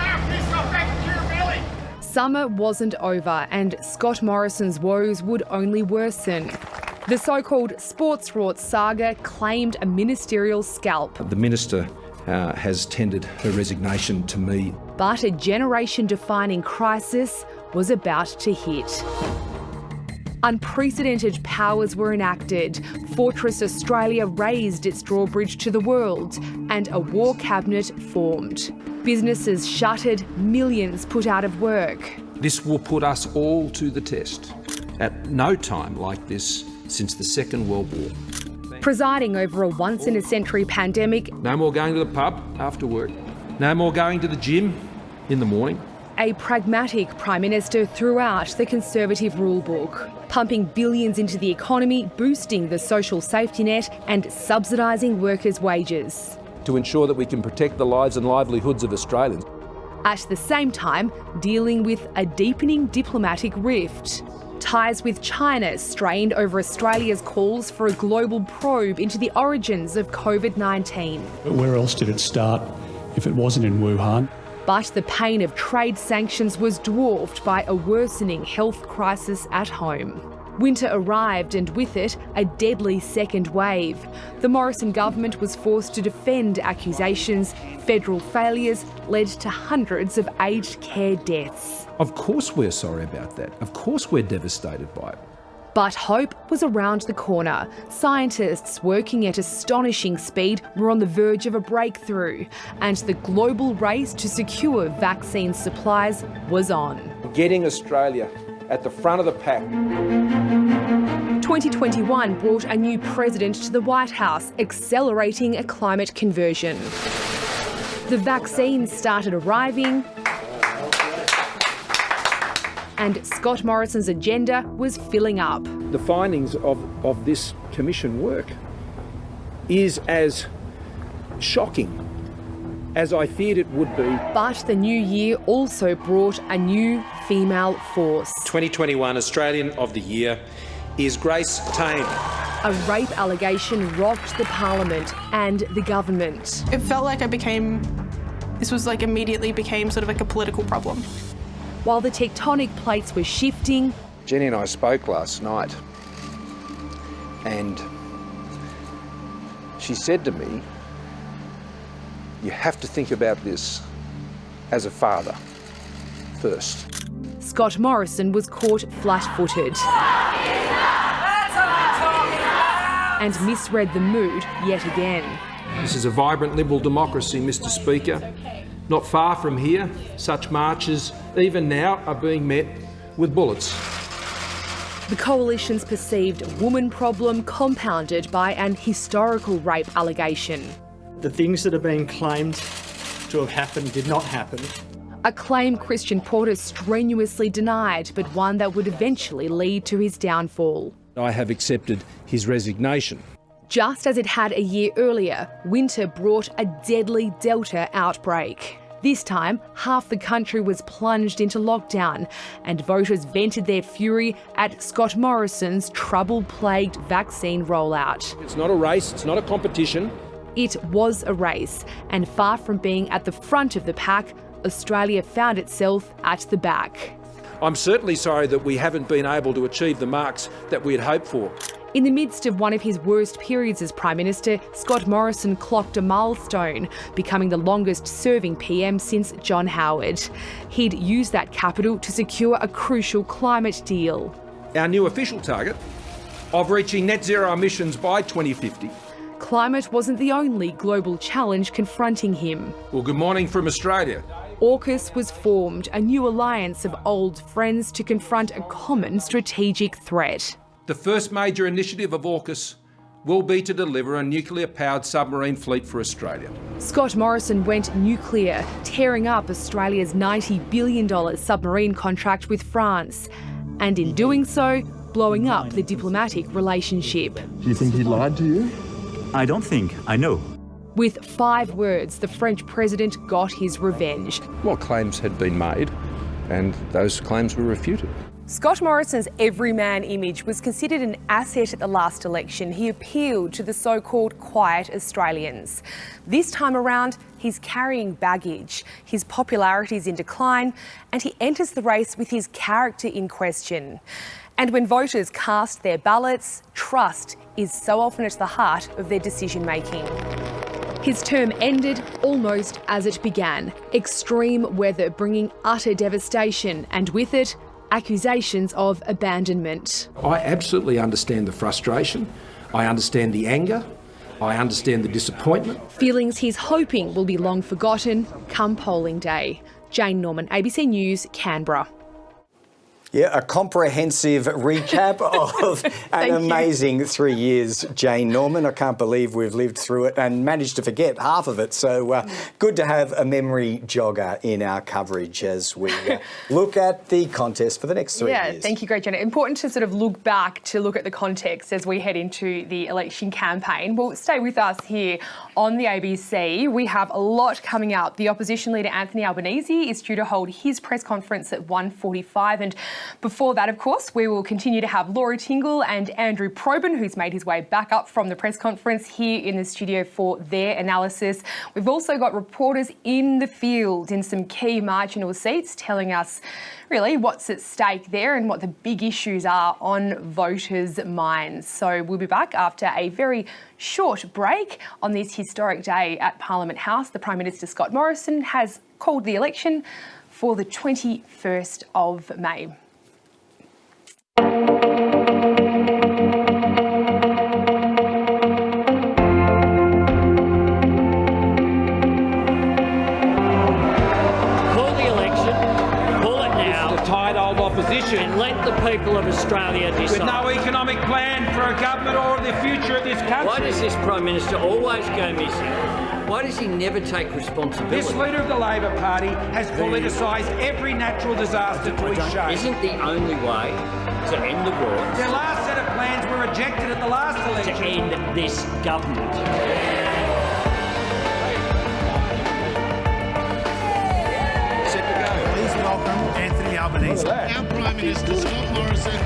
Speaker 2: Summer wasn't over, and Scott Morrison's woes would only worsen. The so-called sports rorts saga claimed a ministerial scalp.
Speaker 10: The Minister has tendered her resignation to me.
Speaker 2: But a generation-defining crisis was about to hit. Unprecedented powers were enacted, Fortress Australia raised its drawbridge to the world, and a war cabinet formed. Businesses shuttered, millions put out of work.
Speaker 10: This will put us all to the test. At no time like this since the Second World War.
Speaker 2: Presiding over a once-in-a-century pandemic.
Speaker 10: No more going to the pub after work. No more going to the gym in the morning.
Speaker 2: A pragmatic Prime Minister throughout the Conservative rulebook, pumping billions into the economy, boosting the social safety net and subsidising workers' wages.
Speaker 10: To ensure that we can protect the lives and livelihoods of Australians.
Speaker 2: At the same time, dealing with a deepening diplomatic rift. Ties with China strained over Australia's calls for a global probe into the origins of COVID-19.
Speaker 9: Where else did it start if it wasn't in Wuhan?
Speaker 2: But the pain of trade sanctions was dwarfed by a worsening health crisis at home. Winter arrived and with it, a deadly second wave. The Morrison government was forced to defend accusations. Federal failures led to hundreds of aged care deaths.
Speaker 10: Of course we're sorry about that. Of course we're devastated by it.
Speaker 2: But hope was around the corner. Scientists working at astonishing speed were on the verge of a breakthrough, and the global race to secure vaccine supplies was on.
Speaker 10: Getting Australia at the front of the pack.
Speaker 2: 2021 brought a new president to the White House, accelerating a climate conversion. The vaccines started arriving, and Scott Morrison's agenda was filling up.
Speaker 10: The findings of this commission work is as shocking as I feared it would be.
Speaker 2: But the new year also brought a new female force.
Speaker 10: 2021 Australian of the Year is Grace Tame.
Speaker 2: A rape allegation rocked the parliament and the government.
Speaker 24: It felt like immediately became sort of like a political problem.
Speaker 2: While the tectonic plates were shifting,
Speaker 10: Jenny and I spoke last night, and she said to me, you have to think about this as a father first.
Speaker 2: Scott Morrison was caught flat-footed and misread the mood yet again.
Speaker 10: This is a vibrant Liberal democracy, Mr. Speaker. Not far from here, such marches, even now, are being met with bullets.
Speaker 2: The Coalition's perceived woman problem compounded by an historical rape allegation.
Speaker 12: The things that are being claimed to have happened did not happen.
Speaker 2: A claim Christian Porter strenuously denied, but one that would eventually lead to his downfall.
Speaker 10: I have accepted his resignation.
Speaker 2: Just as it had a year earlier, winter brought a deadly Delta outbreak. This time, half the country was plunged into lockdown, and voters vented their fury at Scott Morrison's trouble-plagued vaccine rollout.
Speaker 10: It's not a race, it's not a competition.
Speaker 2: It was a race, and far from being at the front of the pack, Australia found itself at the back.
Speaker 10: I'm certainly sorry that we haven't been able to achieve the marks that we had hoped for.
Speaker 2: In the midst of one of his worst periods as Prime Minister, Scott Morrison clocked a milestone, becoming the longest-serving PM since John Howard. He'd used that capital to secure a crucial climate deal.
Speaker 10: our new official target of reaching net zero emissions by 2050.
Speaker 2: Climate wasn't the only global challenge confronting him.
Speaker 10: Well, good morning from Australia.
Speaker 2: AUKUS was formed, a new alliance of old friends to confront a common strategic threat.
Speaker 10: The first major initiative of AUKUS will be to deliver a nuclear-powered submarine fleet for Australia.
Speaker 2: Scott Morrison went nuclear, tearing up Australia's $90 billion submarine contract with France, and in doing so, blowing up the diplomatic relationship.
Speaker 11: Do you think he lied to you? I don't think. I know.
Speaker 2: With 5 words, the French president got his revenge.
Speaker 10: Well, claims had been made, and those claims were refuted.
Speaker 2: Scott Morrison's everyman image was considered an asset at the last election. He appealed to the so-called quiet Australians. This time around, he's carrying baggage. His popularity is in decline, and he enters the race with his character in question. And when voters cast their ballots, trust is so often at the heart of their decision-making. His term ended almost as it began. Extreme weather bringing utter devastation, and with it, accusations of abandonment.
Speaker 10: I absolutely understand the frustration. I understand the anger. I understand the disappointment.
Speaker 2: Feelings he's hoping will be long forgotten come polling day. Jane Norman, ABC News, Canberra.
Speaker 3: Yeah, a comprehensive recap of an amazing 3 years, Jane Norman. I can't believe we've lived through it and managed to forget half of it. So good to have a memory jogger in our coverage as we look at the contest for the next 3 years.
Speaker 2: Yeah, thank you, great Jenna. Important to sort of look back to look at the context as we head into the election campaign. Well, stay with us here on the ABC. We have a lot coming up. The opposition leader Anthony Albanese is due to hold his press conference at 1:45, and before that, of course, we will continue to have Laura Tingle and Andrew Probyn, who's made his way back up from the press conference, here in the studio for their analysis. We've also got reporters in the field in some key marginal seats telling us really what's at stake there and what the big issues are on voters' minds. So we'll be back after a very short break on this historic day at Parliament House. The Prime Minister, Scott Morrison, has called the election for the 21st of May.
Speaker 13: And let the people of Australia decide.
Speaker 10: With no economic plan for a government or the future of this country.
Speaker 13: Why does this Prime Minister always go missing? Why does he never take responsibility?
Speaker 10: This leader of the Labor Party has politicised every natural disaster to his shame.
Speaker 13: Isn't the only way to end the war
Speaker 10: Their last set of plans were rejected at the last election.
Speaker 13: to end this government?
Speaker 14: Please welcome Anthony Albanese. Our Prime Minister, Scott Morrison.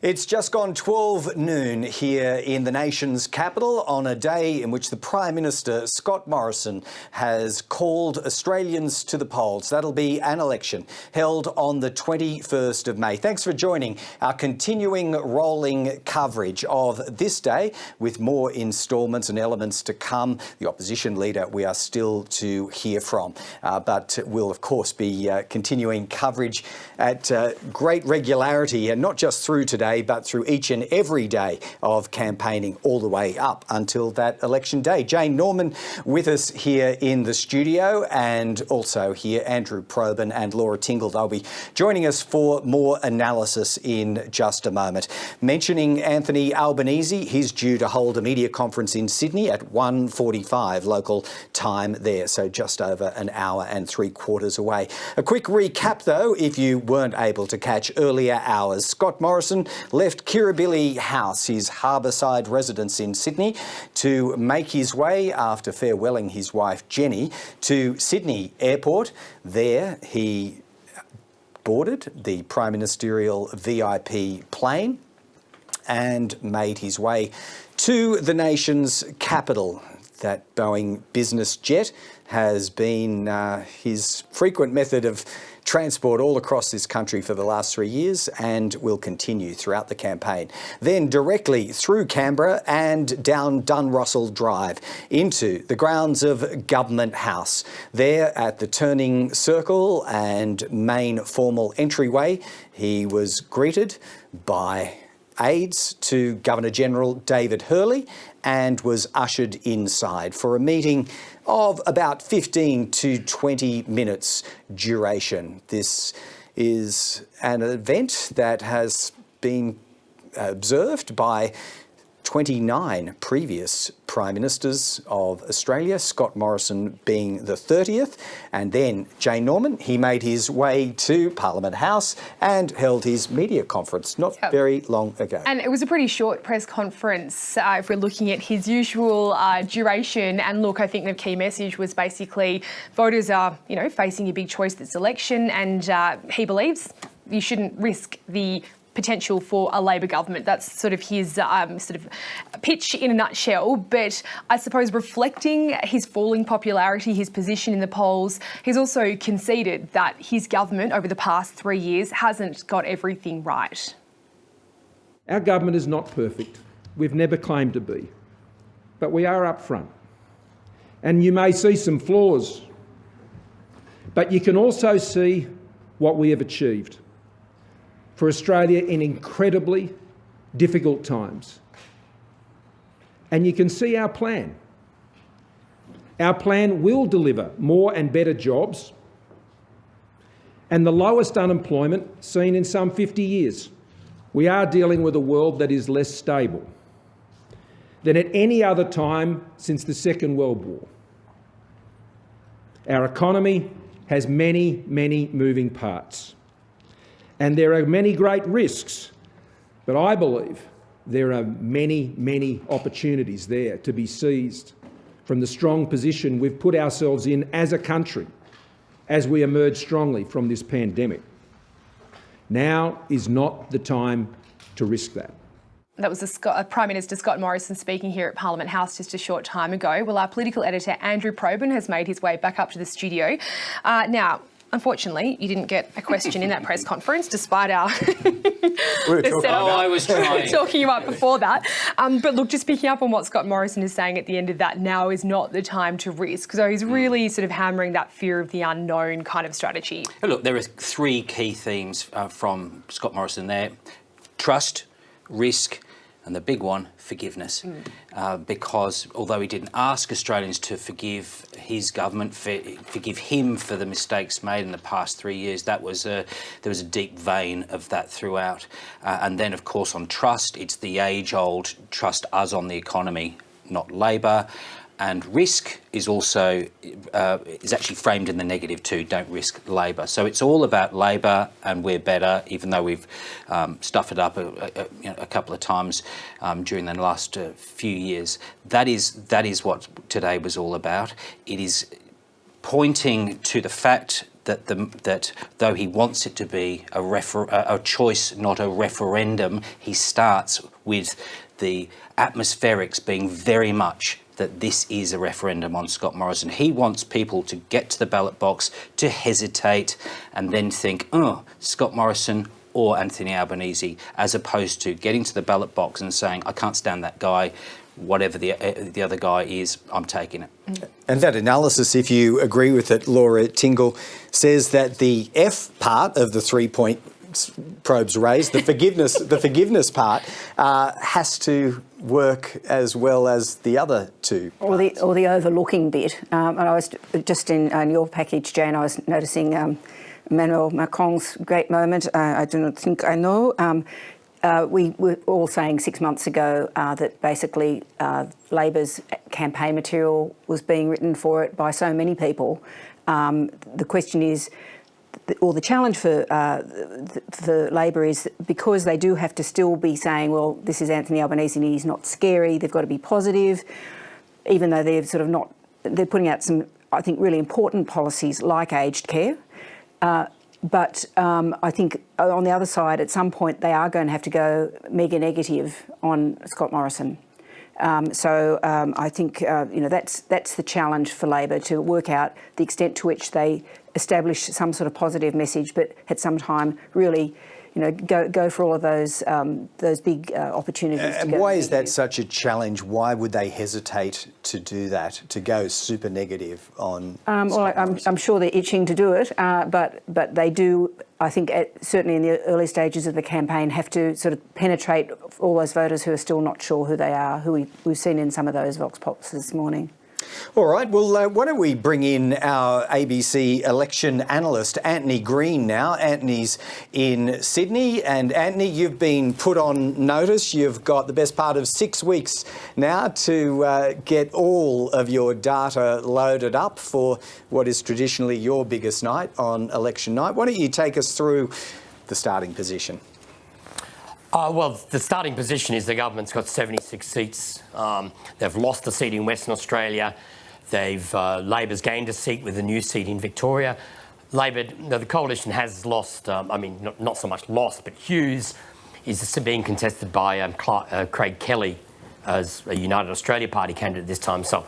Speaker 3: It's just gone 12 noon here in the nation's capital on a day in which the Prime Minister, Scott Morrison, has called Australians to the polls. That'll be an election held on the 21st of May. Thanks for joining our continuing rolling coverage of this day with more instalments and elements to come. The opposition leader we are still to hear from, but we'll of course be continuing coverage at great regularity, and not just through today, but through each and every day of campaigning all the way up until that election day. Jane Norman with us here in the studio, and also here Andrew Probyn and Laura Tingle. They'll be joining us for more analysis in just a moment. Mentioning Anthony Albanese, he's due to hold a media conference in Sydney at 1:45 local time there, so just over an hour and 3/4 away. A quick recap though, if you weren't able to catch earlier hours. Scott Morrison left Kirribilli House, his harbourside residence in Sydney, to make his way, after farewelling his wife Jenny, to Sydney Airport. There he boarded the Prime Ministerial VIP plane and made his way to the nation's capital. That Boeing business jet has been his frequent method of transport all across this country for the last 3 years and will continue throughout the campaign. Then directly through Canberra and down Dunrussell Drive into the grounds of Government House. There at the turning circle and main formal entryway, he was greeted by aides to Governor-General David Hurley and was ushered inside for a meeting of about 15 to 20 minutes duration. This is an event that has been observed by 29 previous Prime Ministers of Australia, Scott Morrison being the 30th, and then Jane Norman. He made his way to Parliament House and held his media conference not very long ago.
Speaker 2: And it was a pretty short press conference if we're looking at his usual duration. And look, I think the key message was basically voters are, facing a big choice this election, and he believes you shouldn't risk the potential for a Labor government. That's sort of his pitch in a nutshell. But I suppose reflecting his falling popularity, his position in the polls, he's also conceded that his government over the past 3 years hasn't got everything right.
Speaker 10: Our government is not perfect. We've never claimed to be. But we are upfront. And you may see some flaws. But you can also see what we have achieved for Australia in incredibly difficult times. And you can see our plan. Our plan will deliver more and better jobs and the lowest unemployment seen in some 50 years. We are dealing with a world that is less stable than at any other time since the Second World War. Our economy has many, many moving parts. And there are many great risks, but I believe there are many, many opportunities there to be seized from the strong position we've put ourselves in as a country as we emerge strongly from this pandemic. Now is not the time to risk that.
Speaker 2: That was Prime Minister Scott Morrison speaking here at Parliament House just a short time ago. Well, our political editor Andrew Probyn has made his way back up to the studio. Now, unfortunately, you didn't get a question in that press conference, despite our
Speaker 5: I was trying.
Speaker 2: talking about before that. But look, just picking up on what Scott Morrison is saying at the end of that, now is not the time to risk. So he's really sort of hammering that fear of the unknown kind of strategy.
Speaker 5: Look, there are three key themes from Scott Morrison there: trust, risk, and the big one, forgiveness. Because although he didn't ask Australians to forgive his government, forgive him for the mistakes made in the past 3 years, there was a deep vein of that throughout. And then, of course, on trust, it's the age-old trust us on the economy, not Labor. And risk is also is actually framed in the negative too. Don't risk Labor. So it's all about Labor, and we're better, even though we've stuffed it up a couple of times during the last few years. That is what today was all about. It is pointing to the fact that though he wants it to be a choice, not a referendum, he starts with the atmospherics being very much that this is a referendum on Scott Morrison. He wants people to get to the ballot box, to hesitate, and then think, oh, Scott Morrison or Anthony Albanese, as opposed to getting to the ballot box and saying, I can't stand that guy, whatever the other guy is, I'm taking it.
Speaker 3: And that analysis, if you agree with it, Laura Tingle, says that the F part of the 3-point probes raised, the forgiveness part, has to work as well as the other two parts.
Speaker 17: Or the overlooking bit. And I was just in your package, Jane, I was noticing Emmanuel Macron's great moment. I do not think I know. We were all saying 6 months ago that basically Labor's campaign material was being written for it by so many people. The question is, or the challenge for Labor is, because they do have to still be saying, well, this is Anthony Albanese and he's not scary, they've got to be positive, even though they're sort of not, they're putting out some, I think, really important policies like aged care. But I think on the other side, at some point, they are going to have to go mega negative on Scott Morrison. I think that's the challenge for Labor, to work out the extent to which they establish some sort of positive message, but at some time really, go for all of those big opportunities.
Speaker 3: And why is that such a challenge? Why would they hesitate to do that, to go super negative on?
Speaker 17: I'm sure they're itching to do it, but they do. I think certainly in the early stages of the campaign have to sort of penetrate all those voters who are still not sure who they are, who we've seen in some of those Vox Pops this morning.
Speaker 3: All right, well, why don't we bring in our ABC election analyst, Antony Green now. Anthony's in Sydney, and Antony, you've been put on notice. You've got the best part of 6 weeks now to get all of your data loaded up for what is traditionally your biggest night on election night. Why don't you take us through the starting position?
Speaker 1: Well, the starting position is the government's got 76 seats. They've lost a seat in Western Australia. Labor's gained a seat with a new seat in Victoria. Labor, the coalition has lost, not so much lost, but Hughes is being contested by Craig Kelly as a United Australia Party candidate this time. So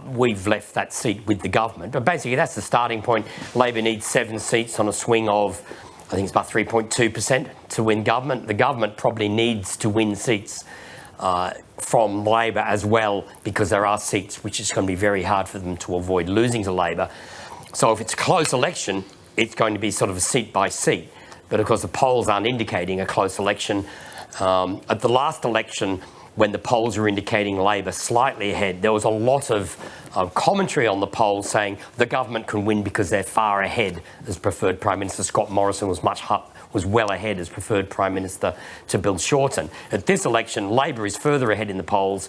Speaker 1: we've left that seat with the government. But basically, that's the starting point. Labor needs 7 seats on a swing of, I think it's about 3.2% to win government. The government probably needs to win seats from Labor as well, because there are seats which is going to be very hard for them to avoid losing to Labor. So if it's a close election, it's going to be sort of a seat by seat. But of course, the polls aren't indicating a close election. At the last election, when the polls were indicating Labor slightly ahead, there was a lot of commentary on the polls saying the government can win because they're far ahead as preferred Prime Minister. Scott Morrison was well ahead as preferred Prime Minister to Bill Shorten. At this election, Labor is further ahead in the polls,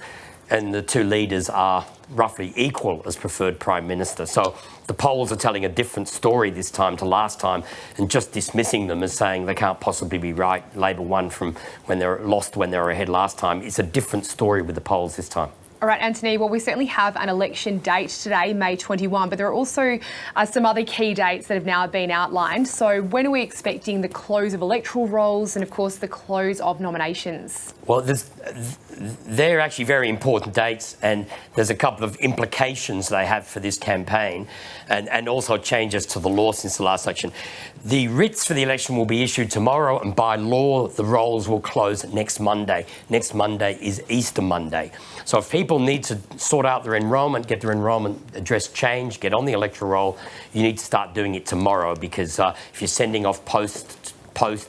Speaker 1: and the two leaders are roughly equal as preferred Prime Minister. So the polls are telling a different story this time to last time, and just dismissing them as saying they can't possibly be right. Labor won from when they were lost when they were ahead last time. It's a different story with the polls this time.
Speaker 2: All right, Antony, well, we certainly have an election date today, May 21, but there are also some other key dates that have now been outlined. So when are we expecting the close of electoral rolls and, of course, the close of nominations? Well,
Speaker 1: they're actually very important dates, and there's a couple of implications they have for this campaign, and also changes to the law since the last election. The writs for the election will be issued tomorrow, and by law, the rolls will close next Monday. Next Monday is Easter Monday. So if people need to sort out their enrolment, get their enrolment address changed, get on the electoral roll, you need to start doing it tomorrow, because if you're sending off post,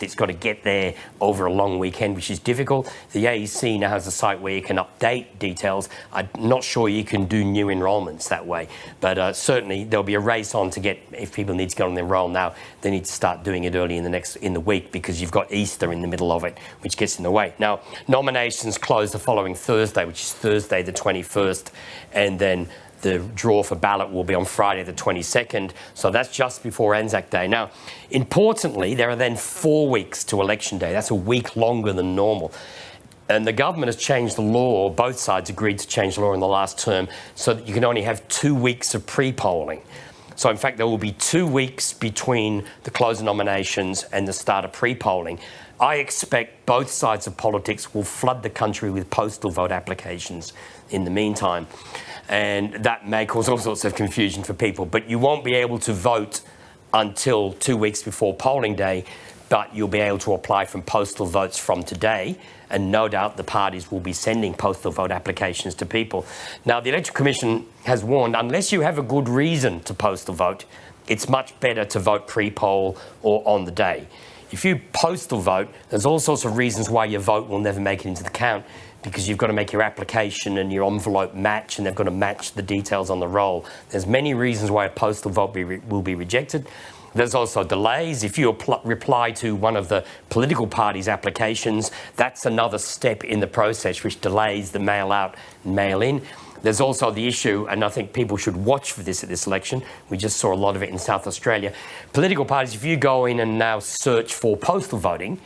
Speaker 1: it's got to get there over a long weekend, which is difficult. The AEC now has a site where you can update details. I'm not sure you can do new enrolments that way, but certainly there'll be a race on to get, if people need to get on their roll now, they need to start doing it early in the week, because you've got Easter in the middle of it, which gets in the way. Now, nominations close the following Thursday, which is Thursday the 21st, and then the draw for ballot will be on Friday the 22nd, so that's just before Anzac Day. Now, importantly, there are then 4 weeks to Election Day. That's a week longer than normal. And the government has changed the law, both sides agreed to change the law in the last term, so that you can only have 2 weeks of pre-polling. So in fact, there will be 2 weeks between the close of nominations and the start of pre-polling. I expect both sides of politics will flood the country with postal vote applications in the meantime. And that may cause all sorts of confusion for people. But you won't be able to vote until 2 weeks before polling day, but you'll be able to apply from postal votes from today. And no doubt the parties will be sending postal vote applications to people. Now, the Electoral Commission has warned, unless you have a good reason to postal vote, it's much better to vote pre-poll or on the day. If you postal vote, there's all sorts of reasons why your vote will never make it into the count, because you've got to make your application and your envelope match, and they've got to match the details on the roll. There's many reasons why a postal vote will be rejected. There's also delays. If you reply to one of the political parties' applications, that's another step in the process which delays the mail out and mail in. There's also the issue, and I think people should watch for this at this election. We just saw a lot of it in South Australia. Political parties, if you go in and now search for postal voting,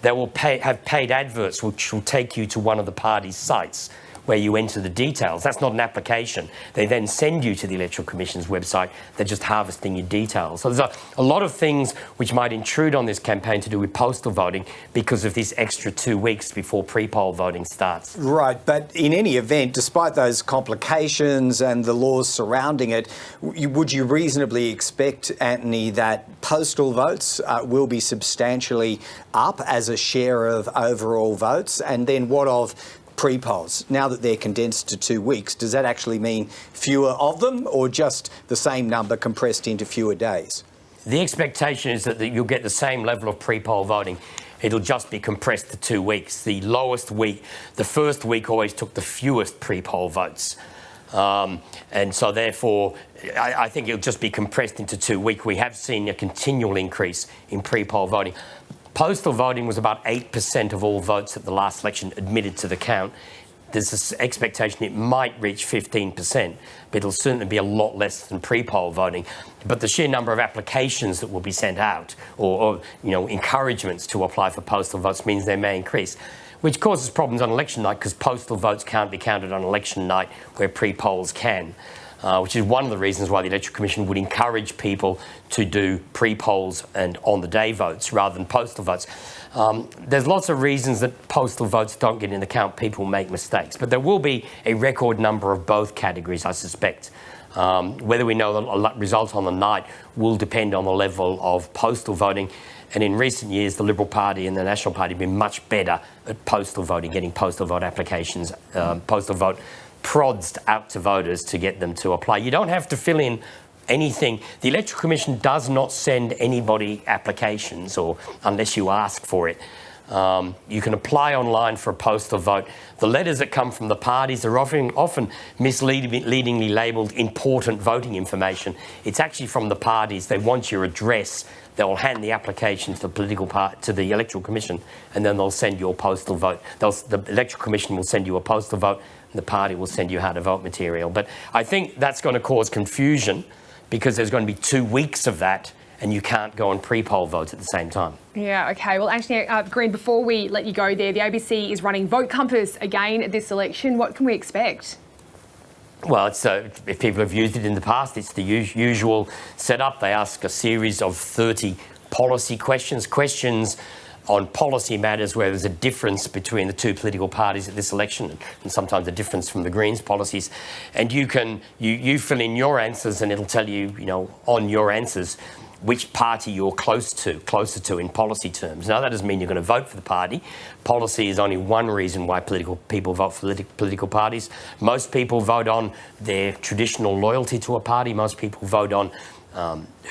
Speaker 1: they will have paid adverts which will take you to one of the party's sites. where you enter the details. That's not an application. They then send you to the Electoral Commission's website. They're just harvesting your details. So there's a lot of things which might intrude on this campaign to do with postal voting because of this extra 2 weeks before pre-poll voting starts.
Speaker 3: Right, but in any event, despite those complications and the laws surrounding it, would you reasonably expect, Antony, that postal votes will be substantially up as a share of overall votes? And then what of pre-polls? Now that they're condensed to 2 weeks, does that actually mean fewer of them or just the same number compressed into fewer days?
Speaker 1: The expectation is that you'll get the same level of pre-poll voting. It'll just be compressed to 2 weeks. The lowest week, the first week always took the fewest pre-poll votes. And so therefore, I think it'll just be compressed into 2 weeks. We have seen a continual increase in pre-poll voting. Postal voting was about 8% of all votes at the last election admitted to the count. There's this expectation it might reach 15%, but it'll certainly be a lot less than pre-poll voting. But the sheer number of applications that will be sent out or encouragements to apply for postal votes means they may increase, which causes problems on election night because postal votes can't be counted on election night where pre-polls can. Which is one of the reasons why the Electoral Commission would encourage people to do pre-polls and on-the-day votes rather than postal votes. There's lots of reasons that postal votes don't get in the count. People make mistakes. But there will be a record number of both categories, I suspect. Whether we know the result on the night will depend on the level of postal voting. And in recent years, the Liberal Party and the National Party have been much better at postal voting, getting postal vote applications, postal vote prods out to voters to get them to apply. You don't have to fill in anything. The Electoral Commission does not send anybody applications or unless you ask for it. You can apply online for a postal vote. The letters that come from the parties are often misleadingly labelled important voting information. It's actually from the parties. They want your address. They will hand the application to the Electoral Commission, and then they'll send you a postal vote. The Electoral Commission will send you a postal vote, and the party will send you how to vote material. But I think that's going to cause confusion because there's going to be 2 weeks of that, and you can't go on pre-poll votes at the same time.
Speaker 2: Yeah, OK. Well, Antony Green, before we let you go there, the ABC is running Vote Compass again at this election. What can we expect?
Speaker 1: Well, if people have used it in the past, it's the usual setup. They ask a series of 30 policy questions on policy matters where there's a difference between the two political parties at this election and sometimes a difference from the Greens' policies. And you fill in your answers and it'll tell you, on your answers, which party you're closer to in policy terms. Now, that doesn't mean you're going to vote for the party. Policy is only one reason why people vote for political parties. Most people vote on their traditional loyalty to a party. Most people vote on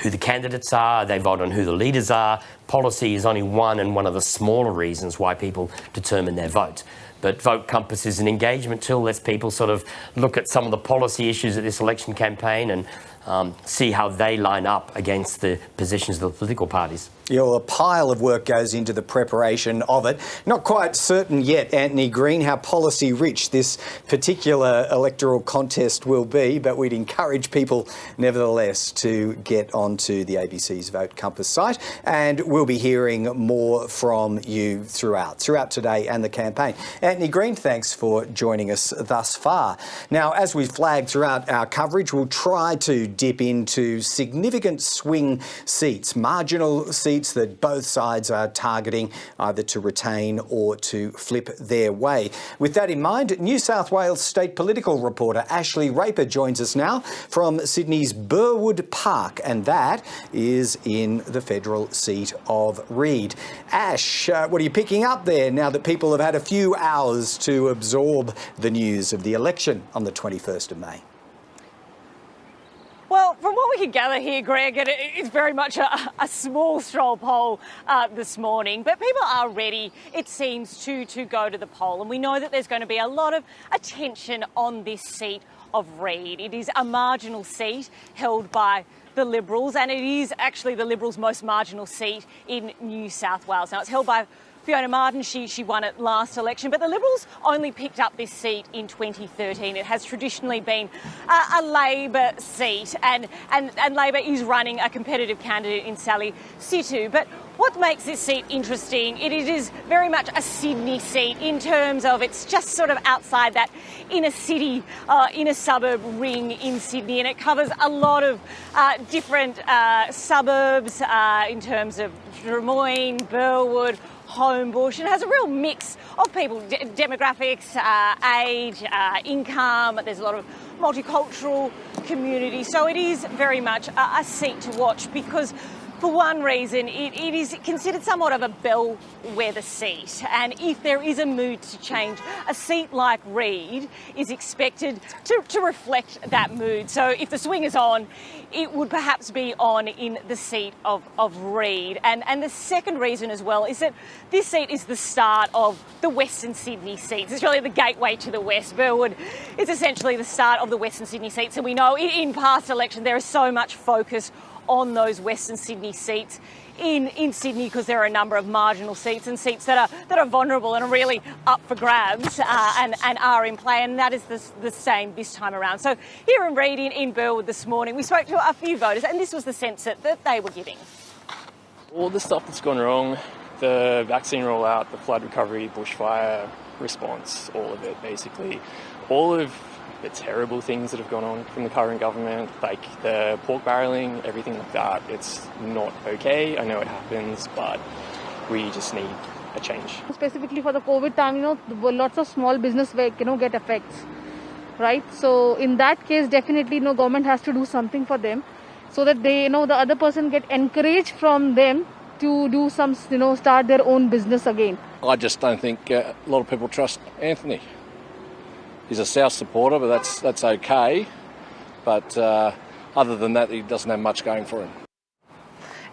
Speaker 1: who the candidates are. They vote on who the leaders are. Policy is only one of the smaller reasons why people determine their vote. But Vote Compass is an engagement tool. Lets people sort of look at some of the policy issues at this election campaign and see how they line up against the positions of the political parties.
Speaker 3: A pile of work goes into the preparation of it. Not quite certain yet, Antony Green, how policy-rich this particular electoral contest will be, but we'd encourage people, nevertheless, to get onto the ABC's Vote Compass site, and we'll be hearing more from you throughout today and the campaign. Antony Green, thanks for joining us thus far. Now, as we flagged throughout our coverage, we'll try to dip into significant swing seats, marginal seats that both sides are targeting either to retain or to flip their way. With that in mind, New South Wales state political reporter Ashley Raper joins us now from Sydney's Burwood Park, and that is in the federal seat of Reid. Ash, what are you picking up there now that people have had a few hours to absorb the news of the election on the 21st of May?
Speaker 15: Well, from what we can gather here, Greg, it's very much a small straw poll this morning, but people are ready, it seems, to go to the poll. And we know that there's going to be a lot of attention on this seat of Reid. It is a marginal seat held by the Liberals, and it is actually the Liberals' most marginal seat in New South Wales. Now, it's held by Fiona Martin, she won it last election, but the Liberals only picked up this seat in 2013. It has traditionally been a Labor seat, and Labor is running a competitive candidate in Sally Situ. But what makes this seat interesting, it is very much a Sydney seat in terms of it's just sort of outside that inner city, inner suburb ring in Sydney, and it covers a lot of different suburbs in terms of Drummoyne, Burwood, Homebush, and has a real mix of people, demographics, age, income. There's a lot of multicultural community. So it is very much a seat to watch because, for one reason, it is considered somewhat of a bellwether seat. And if there is a mood to change, a seat like Reid is expected to reflect that mood. So if the swing is on, it would perhaps be on in the seat of Reid. And the second reason as well is that this seat is the start of the Western Sydney seats. It's really the gateway to the West. Burwood is essentially the start of the Western Sydney seats. And we know in past elections there is so much focus on those Western Sydney seats in Sydney because there are a number of marginal seats and seats that are vulnerable and are really up for grabs and are in play, and that is the same this time around. So here in Reid in Burwood this morning, we spoke to a few voters, and this was the sense that they were giving.
Speaker 4: All the stuff that's gone wrong, the vaccine rollout, the flood recovery, bushfire response, all of it basically, all of the terrible things that have gone on from the current government, like the pork barrelling, everything like that, it's not okay. I know it happens, but we just need a change.
Speaker 18: Specifically for the COVID time, lots of small business get effects, right? So in that case, definitely, government has to do something for them so that they, the other person get encouraged from them to do some, start their own business again.
Speaker 19: I just don't think a lot of people trust Anthony. He's a South supporter, but that's okay. But other than that, he doesn't have much going for him.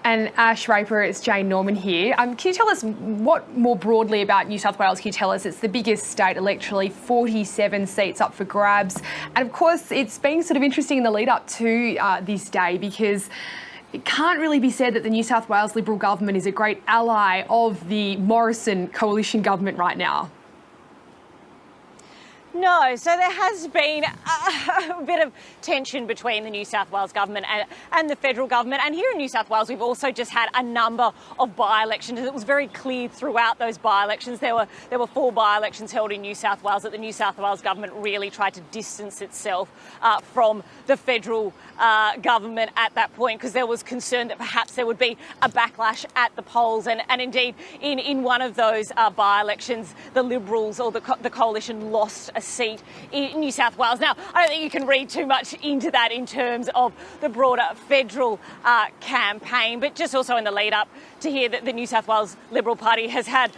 Speaker 2: And Ash Raper, it's Jane Norman here. Can you tell us what more broadly about New South Wales can you tell us? It's the biggest state electorally, 47 seats up for grabs. And of course, it's been sort of interesting in the lead up to this day because it can't really be said that the New South Wales Liberal government is a great ally of the Morrison coalition government right now.
Speaker 15: No, so there has been a bit of tension between the New South Wales government and the federal government. And here in New South Wales, we've also just had a number of by-elections. It was very clear throughout those by-elections. There were 4 by-elections held in New South Wales that the New South Wales government really tried to distance itself from the federal government at that point because there was concern that perhaps there would be a backlash at the polls. And indeed, in one of those by-elections, the Liberals or the coalition lost a seat in New South Wales. Now, I don't think you can read too much into that in terms of the broader federal campaign, but just also in the lead up to hear that the New South Wales Liberal Party has had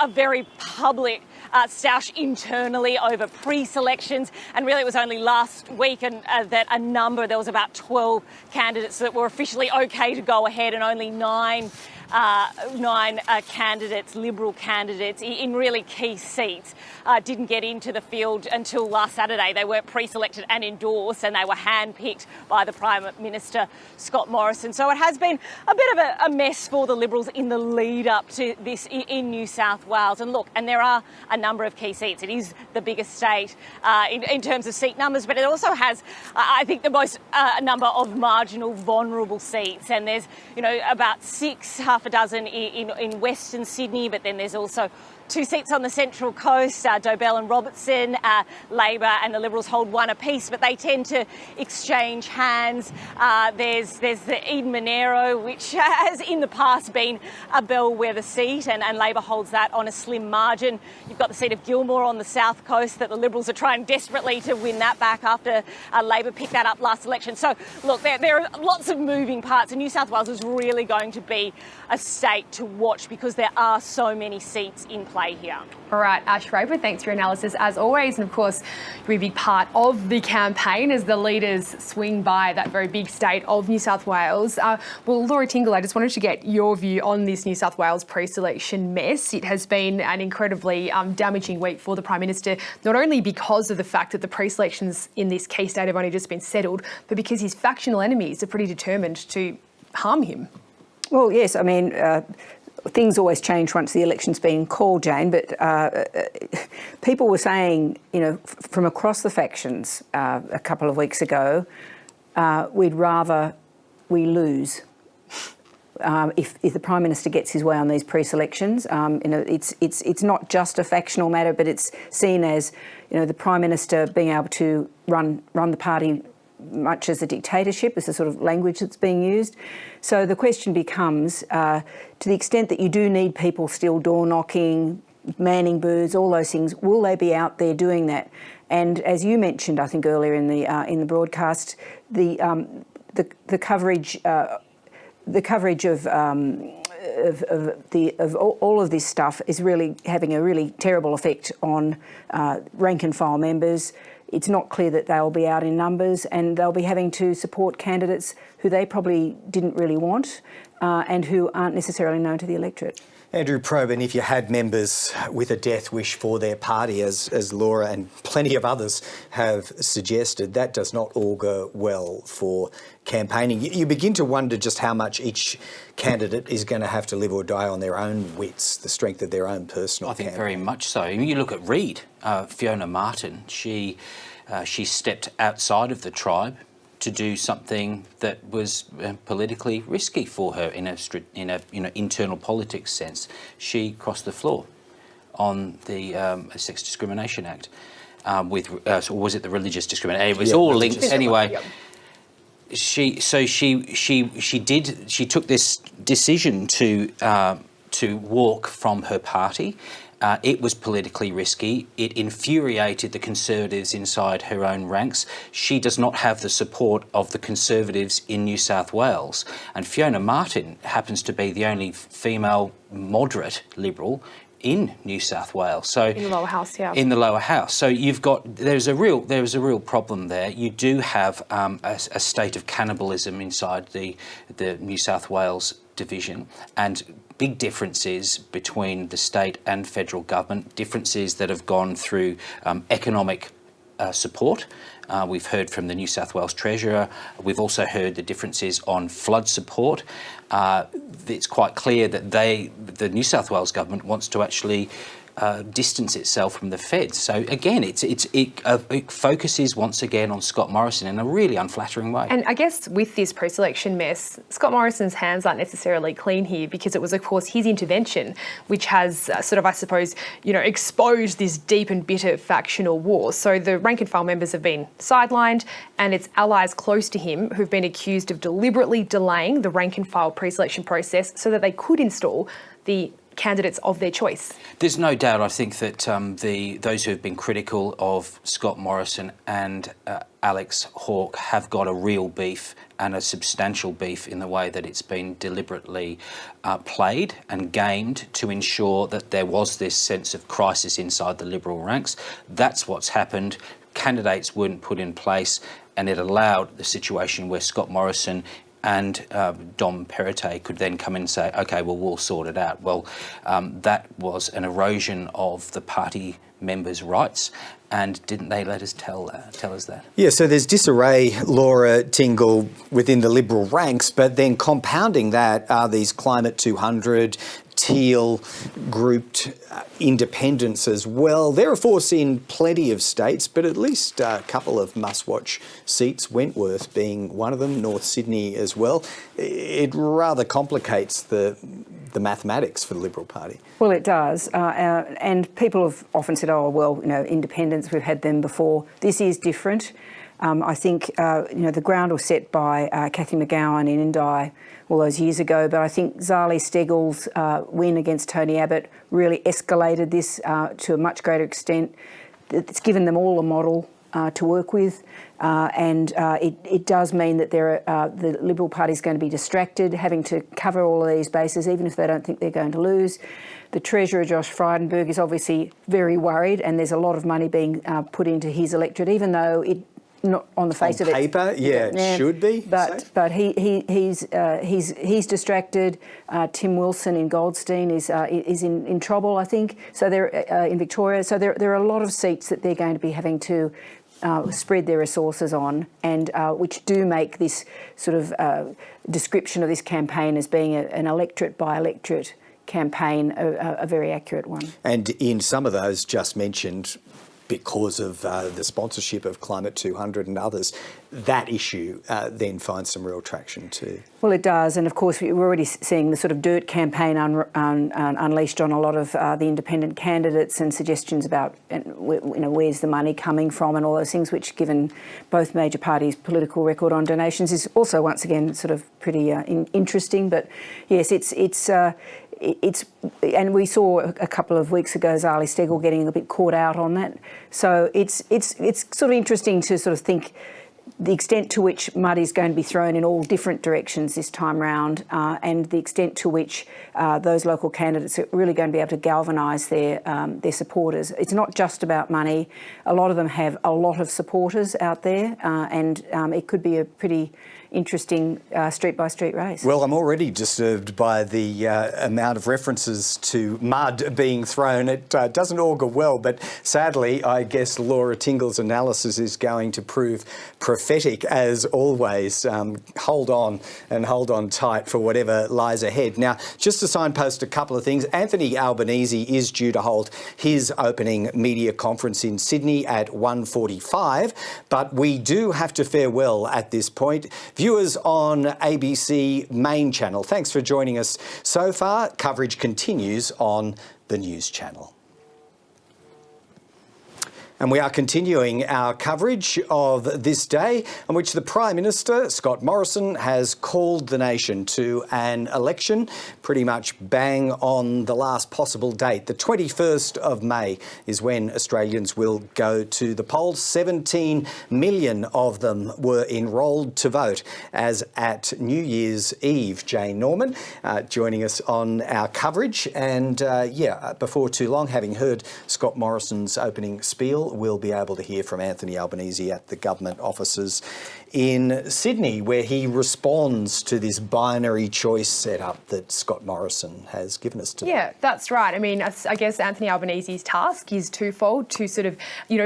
Speaker 15: a very public stoush internally over pre-selections, and really it was only last week that there was about 12 candidates that were officially okay to go ahead, and only nine candidates, Liberal candidates, in really key seats didn't get into the field until last Saturday. They weren't pre-selected and endorsed, and they were handpicked by the Prime Minister, Scott Morrison. So it has been a bit of a mess for the Liberals in the lead up to this in New South Wales. And look, and there are a number of key seats. It is the biggest state in terms of seat numbers, but it also has, I think, the most number of marginal, vulnerable seats. And there's, about half a dozen in Western Sydney, but then there's also 2 seats on the Central Coast, Dobell and Robertson. Labor and the Liberals hold 1 apiece, but they tend to exchange hands. There's the Eden Monero, which has in the past been a bellwether seat, and Labor holds that on a slim margin. You've got the seat of Gilmore on the South Coast that the Liberals are trying desperately to win that back after Labor picked that up last election. So, look, there are lots of moving parts, and New South Wales is really going to be a state to watch because there are so many seats in play here.
Speaker 2: All right, Ash Raper, thanks for your analysis as always. And of course, you're a big part of the campaign as the leaders swing by that very big state of New South Wales. Well, Laura Tingle, I just wanted to get your view on this New South Wales pre-selection mess. It has been an incredibly damaging week for the Prime Minister, not only because of the fact that the pre-selections in this key state have only just been settled, but because his factional enemies are pretty determined to harm him.
Speaker 17: Well, yes, I mean, things always change once the election's been called, Jane, but people were saying, from across the factions a couple of weeks ago, we'd rather we lose if the Prime Minister gets his way on these pre-selections. It's not just a factional matter, but it's seen as, the Prime Minister being able to run the party much as a dictatorship, is the sort of language that's being used. So the question becomes, to the extent that you do need people still door knocking, manning booths, all those things, will they be out there doing that? And as you mentioned, I think earlier in the broadcast, the coverage of all of this stuff is really having a really terrible effect on rank and file members. It's not clear that they'll be out in numbers, and they'll be having to support candidates who they probably didn't really want and who aren't necessarily known to the electorate.
Speaker 3: Andrew Probyn, if you had members with a death wish for their party, as Laura and plenty of others have suggested, that does not augur well for campaigning. You begin to wonder just how much each candidate is going to have to live or die on their own wits, the strength of their own personal campaign.
Speaker 5: I think very much so. I mean, you look at Reid, Fiona Martin, she stepped outside of the tribe to do something that was politically risky for her in a internal politics sense. She crossed the floor on the Sex Discrimination Act with, or was it the religious discrimination? It was all linked anyway. Yep. She took this decision to walk from her party. It was politically risky. It infuriated the Conservatives inside her own ranks. She does not have the support of the Conservatives in New South Wales. And Fiona Martin happens to be the only female moderate Liberal in New South Wales. So
Speaker 2: in the lower house, yeah.
Speaker 5: In the lower house. So there's a real problem there. You do have a state of cannibalism inside the New South Wales division, and big differences between the state and federal government, differences that have gone through economic support. We've heard from the New South Wales Treasurer. We've also heard the differences on flood support. It's quite clear that the New South Wales government wants to actually distance itself from the feds. So again, it focuses once again on Scott Morrison in a really unflattering way.
Speaker 2: And I guess with this pre-selection mess, Scott Morrison's hands aren't necessarily clean here, because it was, of course, his intervention which has exposed this deep and bitter factional war. So the rank and file members have been sidelined, and it's allies close to him who've been accused of deliberately delaying the rank and file pre-selection process so that they could install the candidates of their choice.
Speaker 5: There's no doubt, I think, that those who have been critical of Scott Morrison and Alex Hawke have got a real beef, and a substantial beef, in the way that it's been deliberately played and gamed to ensure that there was this sense of crisis inside the Liberal ranks. That's what's happened. Candidates weren't put in place, and it allowed the situation where Scott Morrison and Dom Perrottet could then come in and say, OK, well, we'll sort it out. Well, that was an erosion of the party members' rights, and didn't they let us tell us that? Yeah,
Speaker 3: so there's disarray, Laura Tingle, within the Liberal ranks, but then compounding that are these Climate 200, Teal grouped independents as well. They're a force in plenty of states, but at least a couple of must-watch seats, Wentworth being one of them, North Sydney as well. It rather complicates the mathematics for the Liberal Party.
Speaker 17: Well, it does. And people have often said, oh, well, independents, we've had them before. This is different. I think, the ground was set by Cathy McGowan in Indi all those years ago, but I think Zali Steggall's win against Tony Abbott really escalated this to a much greater extent. It's given them all a model to work with, and it does mean that the Liberal Party is going to be distracted, having to cover all of these bases, even if they don't think they're going to lose. The Treasurer, Josh Frydenberg, is obviously very worried, and there's a lot of money being put into his electorate, even though it, not on the face of it.
Speaker 3: On paper, it should be.
Speaker 17: But he's distracted. Tim Wilson in Goldstein is in trouble, I think. So they're in Victoria. So there are a lot of seats that they're going to be having to spread their resources on, and which do make this sort of description of this campaign as being an electorate by electorate campaign a very accurate one.
Speaker 3: And in some of those just mentioned, because of the sponsorship of Climate 200 and others, that issue then finds some real traction too.
Speaker 17: Well, it does, and of course we're already seeing the sort of dirt campaign unleashed on a lot of the independent candidates, and suggestions about where's the money coming from and all those things, which, given both major parties' political record on donations, is also once again sort of pretty interesting. But yes, and we saw a couple of weeks ago Zali Steggall getting a bit caught out on that. So it's sort of interesting to sort of think the extent to which mud is going to be thrown in all different directions this time round, and the extent to which those local candidates are really going to be able to galvanise their supporters. It's not just about money. A lot of them have a lot of supporters out there, and it could be a pretty interesting street-by-street race.
Speaker 3: Well, I'm already disturbed by the amount of references to mud being thrown. It doesn't augur well, but sadly, I guess Laura Tingle's analysis is going to prove prophetic as always. Hold on and hold on tight for whatever lies ahead. Now, just to signpost a couple of things, Anthony Albanese is due to hold his opening media conference in Sydney at 1:45, but we do have to farewell at this point. Viewers on ABC main channel, thanks for joining us so far. Coverage continues on the news channel. And we are continuing our coverage of this day on which the Prime Minister, Scott Morrison, has called the nation to an election pretty much bang on the last possible date. The 21st of May is when Australians will go to the polls. 17 million of them were enrolled to vote as at New Year's Eve. Jane Norman joining us on our coverage. And before too long, having heard Scott Morrison's opening spiel, we'll be able to hear from Anthony Albanese at the government offices in Sydney, where he responds to this binary choice setup that Scott Morrison has given us today.
Speaker 2: Yeah, that's right. I mean, I guess Anthony Albanese's task is twofold: to sort of,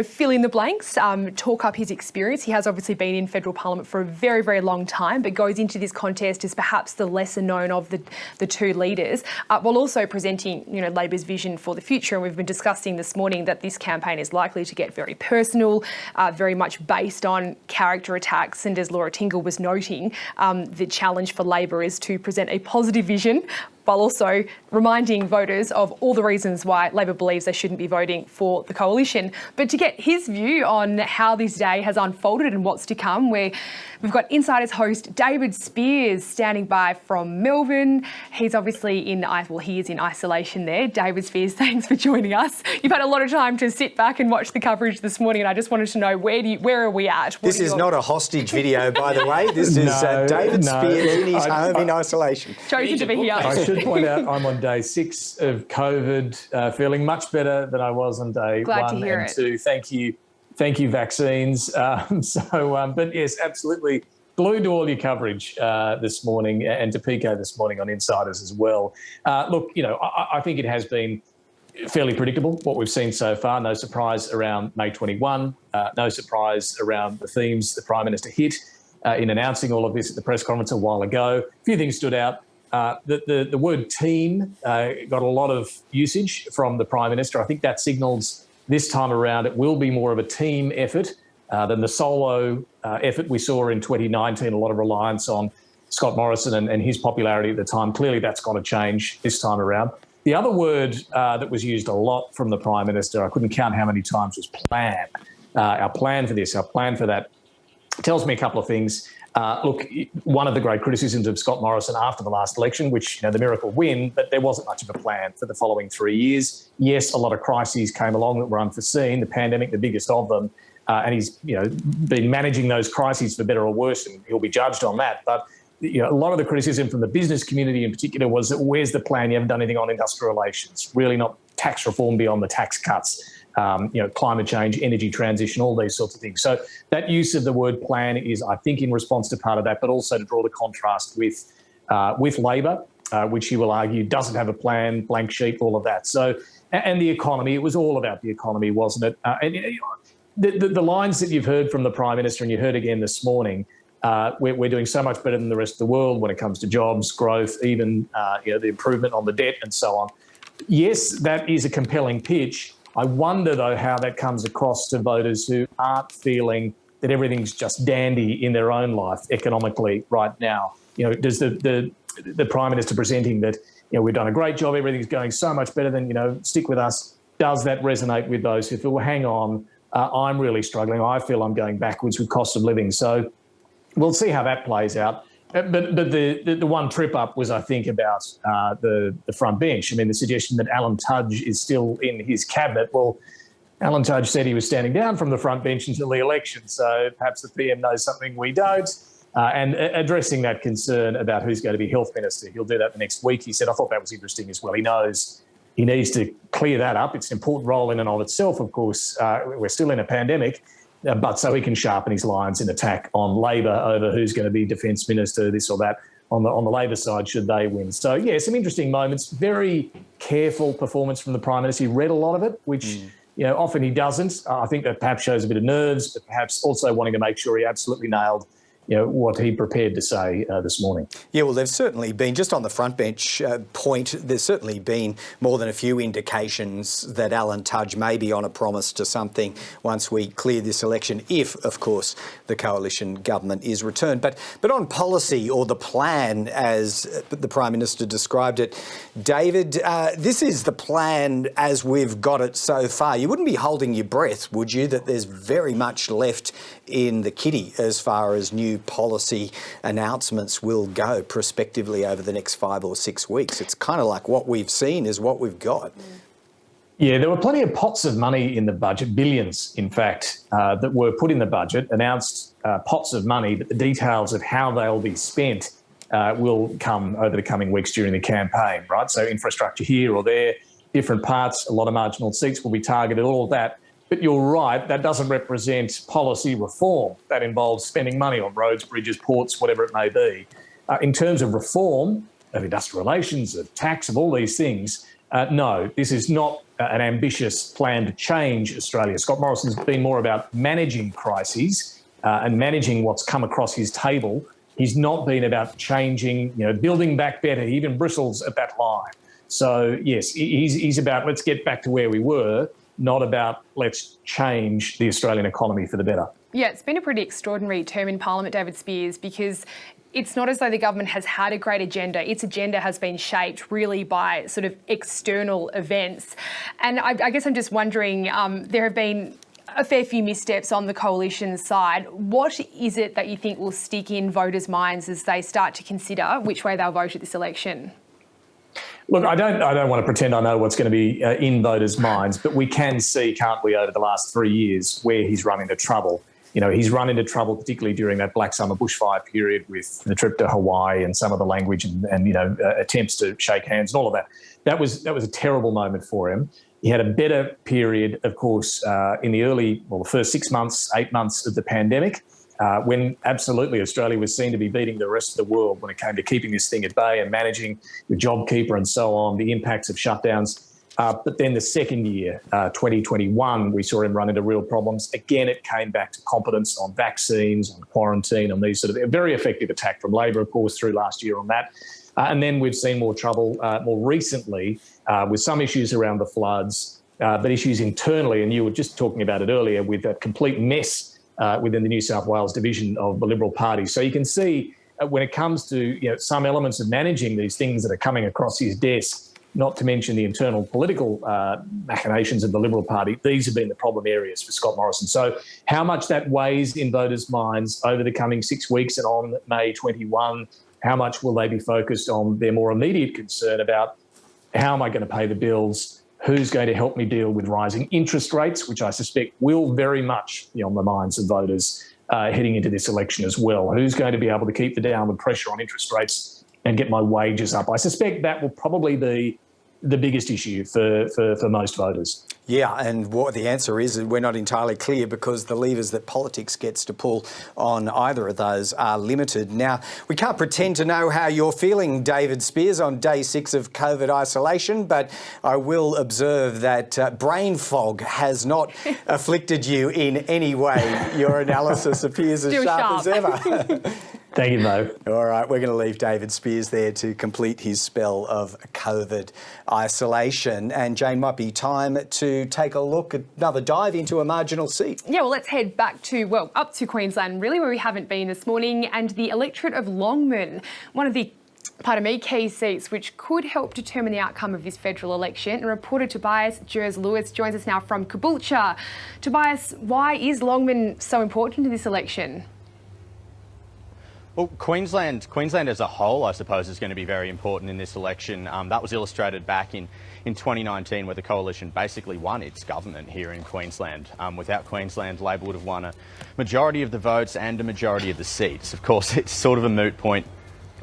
Speaker 2: fill in the blanks, talk up his experience. He has obviously been in federal parliament for a very, very long time, but goes into this contest as perhaps the lesser known of the two leaders, while also presenting, Labor's vision for the future. And we've been discussing this morning that this campaign is likely to get very personal, very much based on character attacks. And as Laura Tingle was noting, the challenge for Labor is to present a positive vision while also reminding voters of all the reasons why Labor believes they shouldn't be voting for the coalition. But to get his view on how this day has unfolded and what's to come, we've got Insider's host David Spears standing by from Melbourne. He's obviously he is in isolation there. David Spears, thanks for joining us. You've had a lot of time to sit back and watch the coverage this morning, and I just wanted to know where are we at?
Speaker 3: This is not a hostage video, by the way. This is David Spears in his home in isolation.
Speaker 2: Chosen to be here.
Speaker 8: I should point out I'm on day 6 of COVID, feeling much better than I was on day
Speaker 2: Glad
Speaker 8: 1
Speaker 2: to hear
Speaker 8: and
Speaker 2: it.
Speaker 8: 2. Thank you, vaccines. But yes, absolutely glued to all your coverage this morning, and to Pico this morning on Insiders as well. Look, I think it has been fairly predictable what we've seen so far. No surprise around May 21. No surprise around the themes the Prime Minister hit in announcing all of this at the press conference a while ago. A few things stood out. The word team got a lot of usage from the Prime Minister. I think that signals this time around it will be more of a team effort than the solo effort we saw in 2019, a lot of reliance on Scott Morrison and his popularity at the time. Clearly that's going to change this time around. The other word that was used a lot from the Prime Minister, I couldn't count how many times, was plan. Our plan for this, our plan for that, tells me a couple of things. Look, one of the great criticisms of Scott Morrison after the last election, which, the miracle win, but there wasn't much of a plan for the following 3 years. Yes, a lot of crises came along that were unforeseen, the pandemic, the biggest of them, and he's, been managing those crises for better or worse, and he'll be judged on that. But, a lot of the criticism from the business community in particular was that where's the plan? You haven't done anything on industrial relations, really not tax reform beyond the tax cuts. Climate change, energy transition, all these sorts of things. So that use of the word plan is, I think, in response to part of that, but also to draw the contrast with Labor, which he will argue doesn't have a plan, blank sheet, all of that. So, and the economy, it was all about the economy, wasn't it? And the lines that you've heard from the Prime Minister and you heard again this morning, we're doing so much better than the rest of the world when it comes to jobs, growth, even the improvement on the debt and so on. Yes, that is a compelling pitch. I wonder, though, how that comes across to voters who aren't feeling that everything's just dandy in their own life economically right now. Does the Prime Minister presenting that, we've done a great job, everything's going so much better than, stick with us, does that resonate with those who feel, well, hang on, I'm really struggling, I feel I'm going backwards with cost of living? So we'll see how that plays out. But the one trip up was, I think, about the front bench. I mean, the suggestion that Alan Tudge is still in his cabinet. Well, Alan Tudge said he was standing down from the front bench until the election, so perhaps the PM knows something we don't. And addressing that concern about who's going to be health minister, he'll do that the next week. He said, I thought that was interesting as well. He knows he needs to clear that up. It's an important role in and of itself, of course. We're still in a pandemic. But so he can sharpen his lines in attack on Labor over who's going to be Defence Minister, this or that, on the Labor side, should they win. So, yeah, some interesting moments. Very careful performance from the Prime Minister. He read a lot of it, which, often he doesn't. I think that perhaps shows a bit of nerves, but perhaps also wanting to make sure he absolutely nailed what he prepared to say this morning.
Speaker 3: Yeah, well, there's certainly been, just on the front bench point, there's certainly been more than a few indications that Alan Tudge may be on a promise to something once we clear this election, if, of course, the coalition government is returned. But on policy, or the plan, as the Prime Minister described it, David, this is the plan as we've got it so far. You wouldn't be holding your breath, would you, that there's very much left in the kitty as far as new policy announcements will go prospectively over the next 5 or 6 weeks? It's kind of like what we've seen is what we've got.
Speaker 8: Yeah, there were plenty of pots of money in the budget, billions, in fact, that were put in the budget, announced pots of money, but the details of how they'll be spent will come over the coming weeks during the campaign, right? So infrastructure here or there, different parts, a lot of marginal seats will be targeted, all of that. But you're right, that doesn't represent policy reform. That involves spending money on roads, bridges, ports, whatever it may be. In terms of reform, of industrial relations, of tax, of all these things, no, this is not an ambitious plan to change Australia. Scott Morrison's been more about managing crises and managing what's come across his table. He's not been about changing, building back better. He even bristles at that line. So, yes, he's about let's get back to where we were, not about let's change the Australian economy for the better.
Speaker 2: Yeah, it's been a pretty extraordinary term in Parliament, David Spears, because it's not as though the government has had a great agenda. Its agenda has been shaped really by sort of external events. And I guess I'm just wondering, there have been a fair few missteps on the coalition side. What is it that you think will stick in voters' minds as they start to consider which way they'll vote at this election?
Speaker 8: Look, I don't want to pretend I know what's going to be in voters' minds, but we can see, can't we, over the last 3 years where he's run into trouble. He's run into trouble, particularly during that Black Summer bushfire period with the trip to Hawaii and some of the language and attempts to shake hands and all of that. That was a terrible moment for him. He had a better period, of course, in the first 6 months, 8 months of the pandemic, when absolutely Australia was seen to be beating the rest of the world when it came to keeping this thing at bay and managing the JobKeeper and so on, the impacts of shutdowns. But then the second year, 2021, we saw him run into real problems. Again, it came back to competence on vaccines, on quarantine, on these sort of very effective attack from Labor, of course, through last year on that. And then we've seen more trouble more recently with some issues around the floods, but issues internally. And you were just talking about it earlier with that complete mess within the New South Wales division of the Liberal Party. So you can see when it comes to some elements of managing these things that are coming across his desk, not to mention the internal political machinations of the Liberal Party, these have been the problem areas for Scott Morrison. So how much that weighs in voters' minds over the coming 6 weeks and on May 21, how much will they be focused on their more immediate concern about how am I going to pay the bills, who's going to help me deal with rising interest rates, which I suspect will very much be on the minds of voters heading into this election as well. Who's going to be able to keep the downward pressure on interest rates and get my wages up? I suspect that will probably be the biggest issue for most voters.
Speaker 3: Yeah, and what the answer is we're not entirely clear because the levers that politics gets to pull on either of those are limited. Now, we can't pretend to know how you're feeling, David Spears, on day 6 of COVID isolation, but I will observe that brain fog has not afflicted you in any way. Your analysis appears as sharp as ever.
Speaker 8: Thank you, Mo.
Speaker 3: All right, we're going to leave David Spears there to complete his spell of COVID isolation. And Jane, might be time to take a look at another dive into a marginal seat.
Speaker 2: Yeah, well, let's head back to, well, up to Queensland, really, where we haven't been this morning, and the electorate of Longman, one of the key seats which could help determine the outcome of this federal election. And reporter Tobias Jers-Lewis joins us now from Caboolture. Tobias, why is Longman so important in this election?
Speaker 20: Well, Queensland as a whole, I suppose, is going to be very important in this election. That was illustrated back in 2019, where the coalition basically won its government here in Queensland. Without Queensland, Labor would have won a majority of the votes and a majority of the seats. Of course, it's sort of a moot point,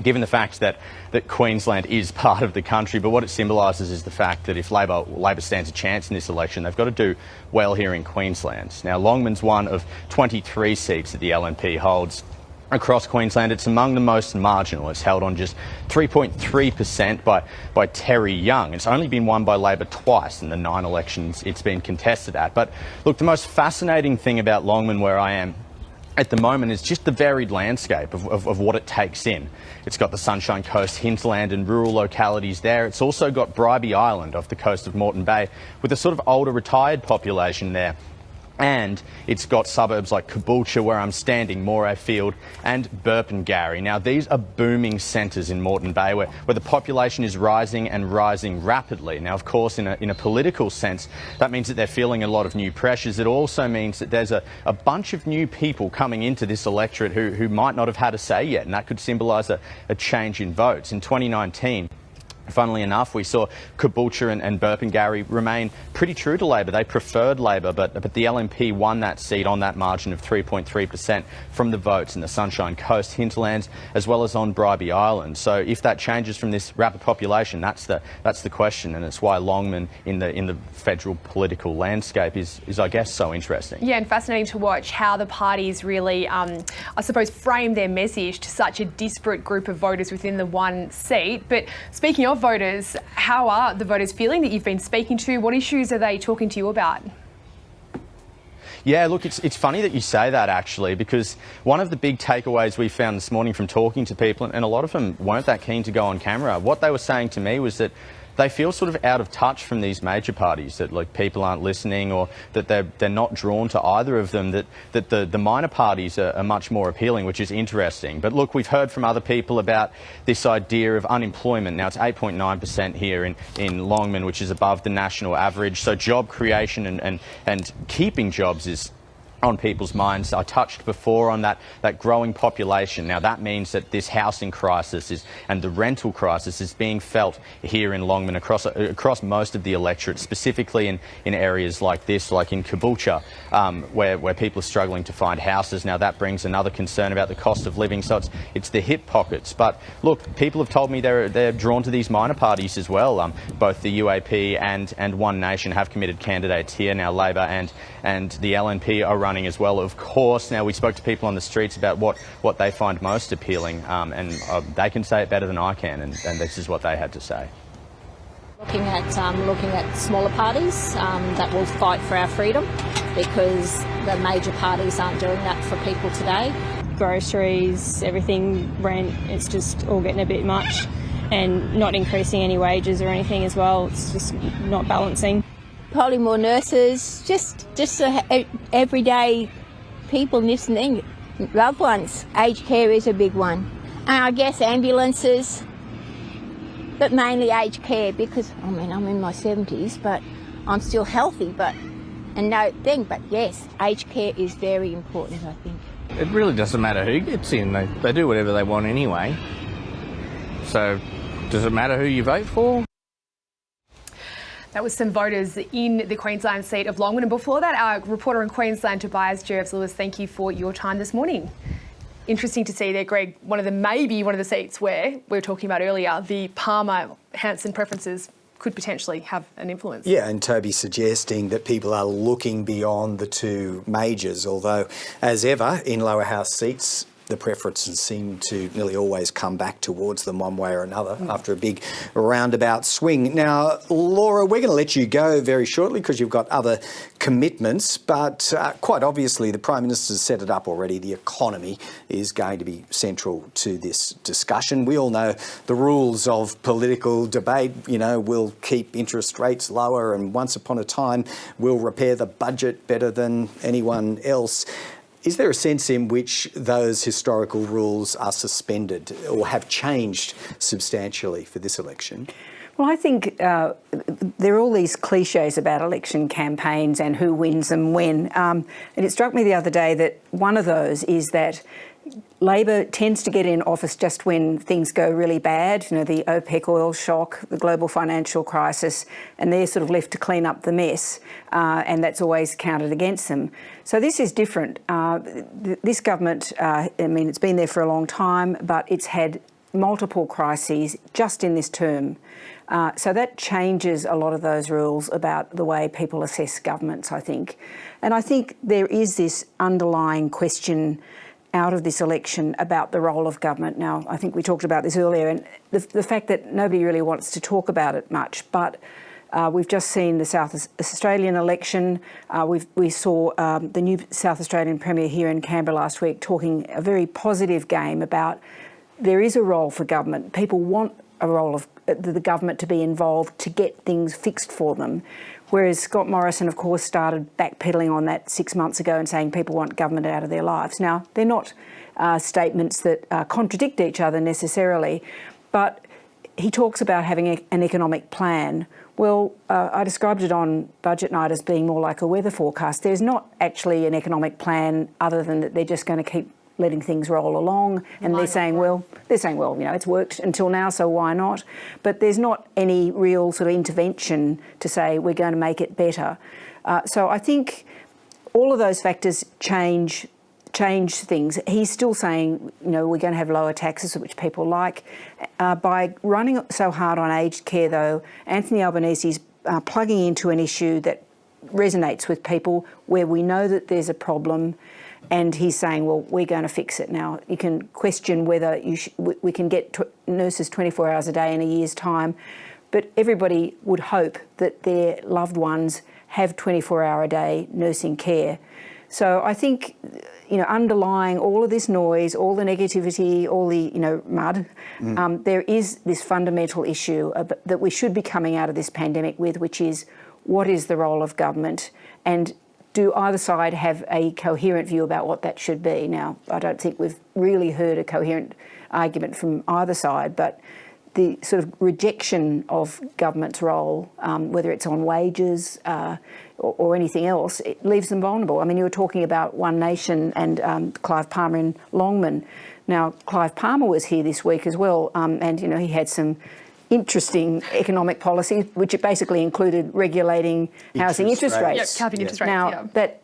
Speaker 20: given the fact that Queensland is part of the country, but what it symbolises is the fact that if Labor stands a chance in this election, they've got to do well here in Queensland. Now, Longman's one of 23 seats that the LNP holds across Queensland. It's among the most marginal. It's held on just 3.3% by Terry Young. It's only been won by Labor twice in the 9 elections it's been contested at. But look, the most fascinating thing about Longman, where I am at the moment, is just the varied landscape of what it takes in. It's got the Sunshine Coast hinterland and rural localities there. It's also got Bribie Island off the coast of Moreton Bay with a sort of older retired population there. And it's got suburbs like Caboolture, where I'm standing, Moray Field and Burpengary. Now, these are booming centres in Moreton Bay where the population is rising and rising rapidly. Now, of course, in a political sense, that means that they're feeling a lot of new pressures. It also means that there's a bunch of new people coming into this electorate who might not have had a say yet, and that could symbolise a change in votes. In 2019, funnily enough, we saw Caboolture and Burpengary remain pretty true to Labor. They preferred Labor, but the LNP won that seat on that margin of 3.3% from the votes in the Sunshine Coast hinterlands, as well as on Bribie Island. So if that changes from this rapid population, that's the question, and it's why Longman in the federal political landscape is I guess so interesting.
Speaker 2: Yeah, and fascinating to watch how the parties really, I suppose, frame their message to such a disparate group of voters within the one seat. But speaking of voters, how are the voters feeling that you've been speaking to? What issues are they talking to you about?
Speaker 20: Yeah, look, it's funny that you say that, actually, because one of the big takeaways we found this morning from talking to people, and a lot of them weren't that keen to go on camera, what they were saying to me was that they feel sort of out of touch from these major parties, that like people aren't listening, or that they're not drawn to either of them, that the minor parties are much more appealing, which is interesting. But look, we've heard from other people about this idea of unemployment. Now, it's 8.9% here in Longman, which is above the national average. So job creation and keeping jobs is on people's minds. I touched before on that growing population. Now, that means that this housing crisis and the rental crisis is being felt here in Longman across most of the electorate, specifically in areas like this, like in Caboolture, where people are struggling to find houses. Now, that brings another concern about the cost of living. So it's the hip pockets. But look, people have told me they're drawn to these minor parties as well. Both the UAP and One Nation have committed candidates here. Now, Labor and the LNP are running as well, of course. Now, we spoke to people on the streets about what they find most appealing, and they can say it better than I can, and this is what they had to say.
Speaker 21: Looking at smaller parties that will fight for our freedom, because the major parties aren't doing that for people today.
Speaker 22: Groceries, everything, rent, it's just all getting a bit much, and not increasing any wages or anything as well. It's just not balancing.
Speaker 23: Probably more nurses, just everyday people listening, loved ones. Aged care is a big one. And I guess ambulances, but mainly aged care, because, I mean, I'm in my 70s, but I'm still healthy, but yes, aged care is very important, I think.
Speaker 25: It really doesn't matter who gets in. They do whatever they want anyway. So, does it matter who you vote for?
Speaker 2: That was some voters in the Queensland seat of Longman. And before that, our reporter in Queensland, Tobias Jers-Lewis, thank you for your time this morning. Interesting to see there, Greg, one of the seats where we were talking about earlier, the Palmer-Hanson preferences could potentially have an influence.
Speaker 3: Yeah, and Toby suggesting that people are looking beyond the two majors, although, as ever, in lower house seats, the preferences seem to nearly always come back towards them one way or another after a big roundabout swing. Now, Laura, we're going to let you go very shortly because you've got other commitments, but quite obviously the Prime Minister's set it up already. The economy is going to be central to this discussion. We all know the rules of political debate. You know, we'll keep interest rates lower and once upon a time we'll repair the budget better than anyone else. Is there a sense in which those historical rules are suspended or have changed substantially for this election?
Speaker 17: Well, I think there are all these cliches about election campaigns and who wins them when. And it struck me the other day that one of those is that Labor tends to get in office just when things go really bad, you know, the OPEC oil shock, the global financial crisis, and they're sort of left to clean up the mess, and that's always counted against them. So this is different. This government, I mean, it's been there for a long time, but it's had multiple crises just in this term. So that changes a lot of those rules about the way people assess governments, I think. And I think there is this underlying question out of this election about the role of government. Now, I think we talked about this earlier, and the fact that nobody really wants to talk about it much, but we've just seen the South Australian election. We saw the new South Australian Premier here in Canberra last week talking a very positive game about there is a role for government. People want a role of the government to be involved to get things fixed for them. Whereas Scott Morrison, of course, started backpedaling on that 6 months ago and saying people want government out of their lives. Now, they're not statements that contradict each other necessarily, but he talks about having an economic plan. Well, I described it on budget night as being more like a weather forecast. There's not actually an economic plan other than that they're just going to keep letting things roll along, and they're saying, well, you know, it's worked until now, so why not? But there's not any real sort of intervention to say we're going to make it better. So I think all of those factors change things. He's still saying, you know, we're going to have lower taxes, which people like. By running so hard on aged care, though, Anthony Albanese's plugging into an issue that resonates with people where we know that there's a problem. And he's saying, well, we're going to fix it now. You can question whether we can get nurses 24 hours a day in a year's time, but everybody would hope that their loved ones have 24-hour-a-day nursing care. So I think, you know, underlying all of this noise, all the negativity, all the, you know, mud, there is this fundamental issue that we should be coming out of this pandemic with, which is what is the role of government, and do either side have a coherent view about what that should be? Now, I don't think we've really heard a coherent argument from either side, but the sort of rejection of government's role, whether it's on wages or anything else, it leaves them vulnerable. I mean, you were talking about One Nation and Clive Palmer in Longman. Now, Clive Palmer was here this week as well, and, you know, he had some interesting economic policy, which it basically included regulating housing interest rates.
Speaker 2: Yeah, capping interest rates.
Speaker 17: Now, that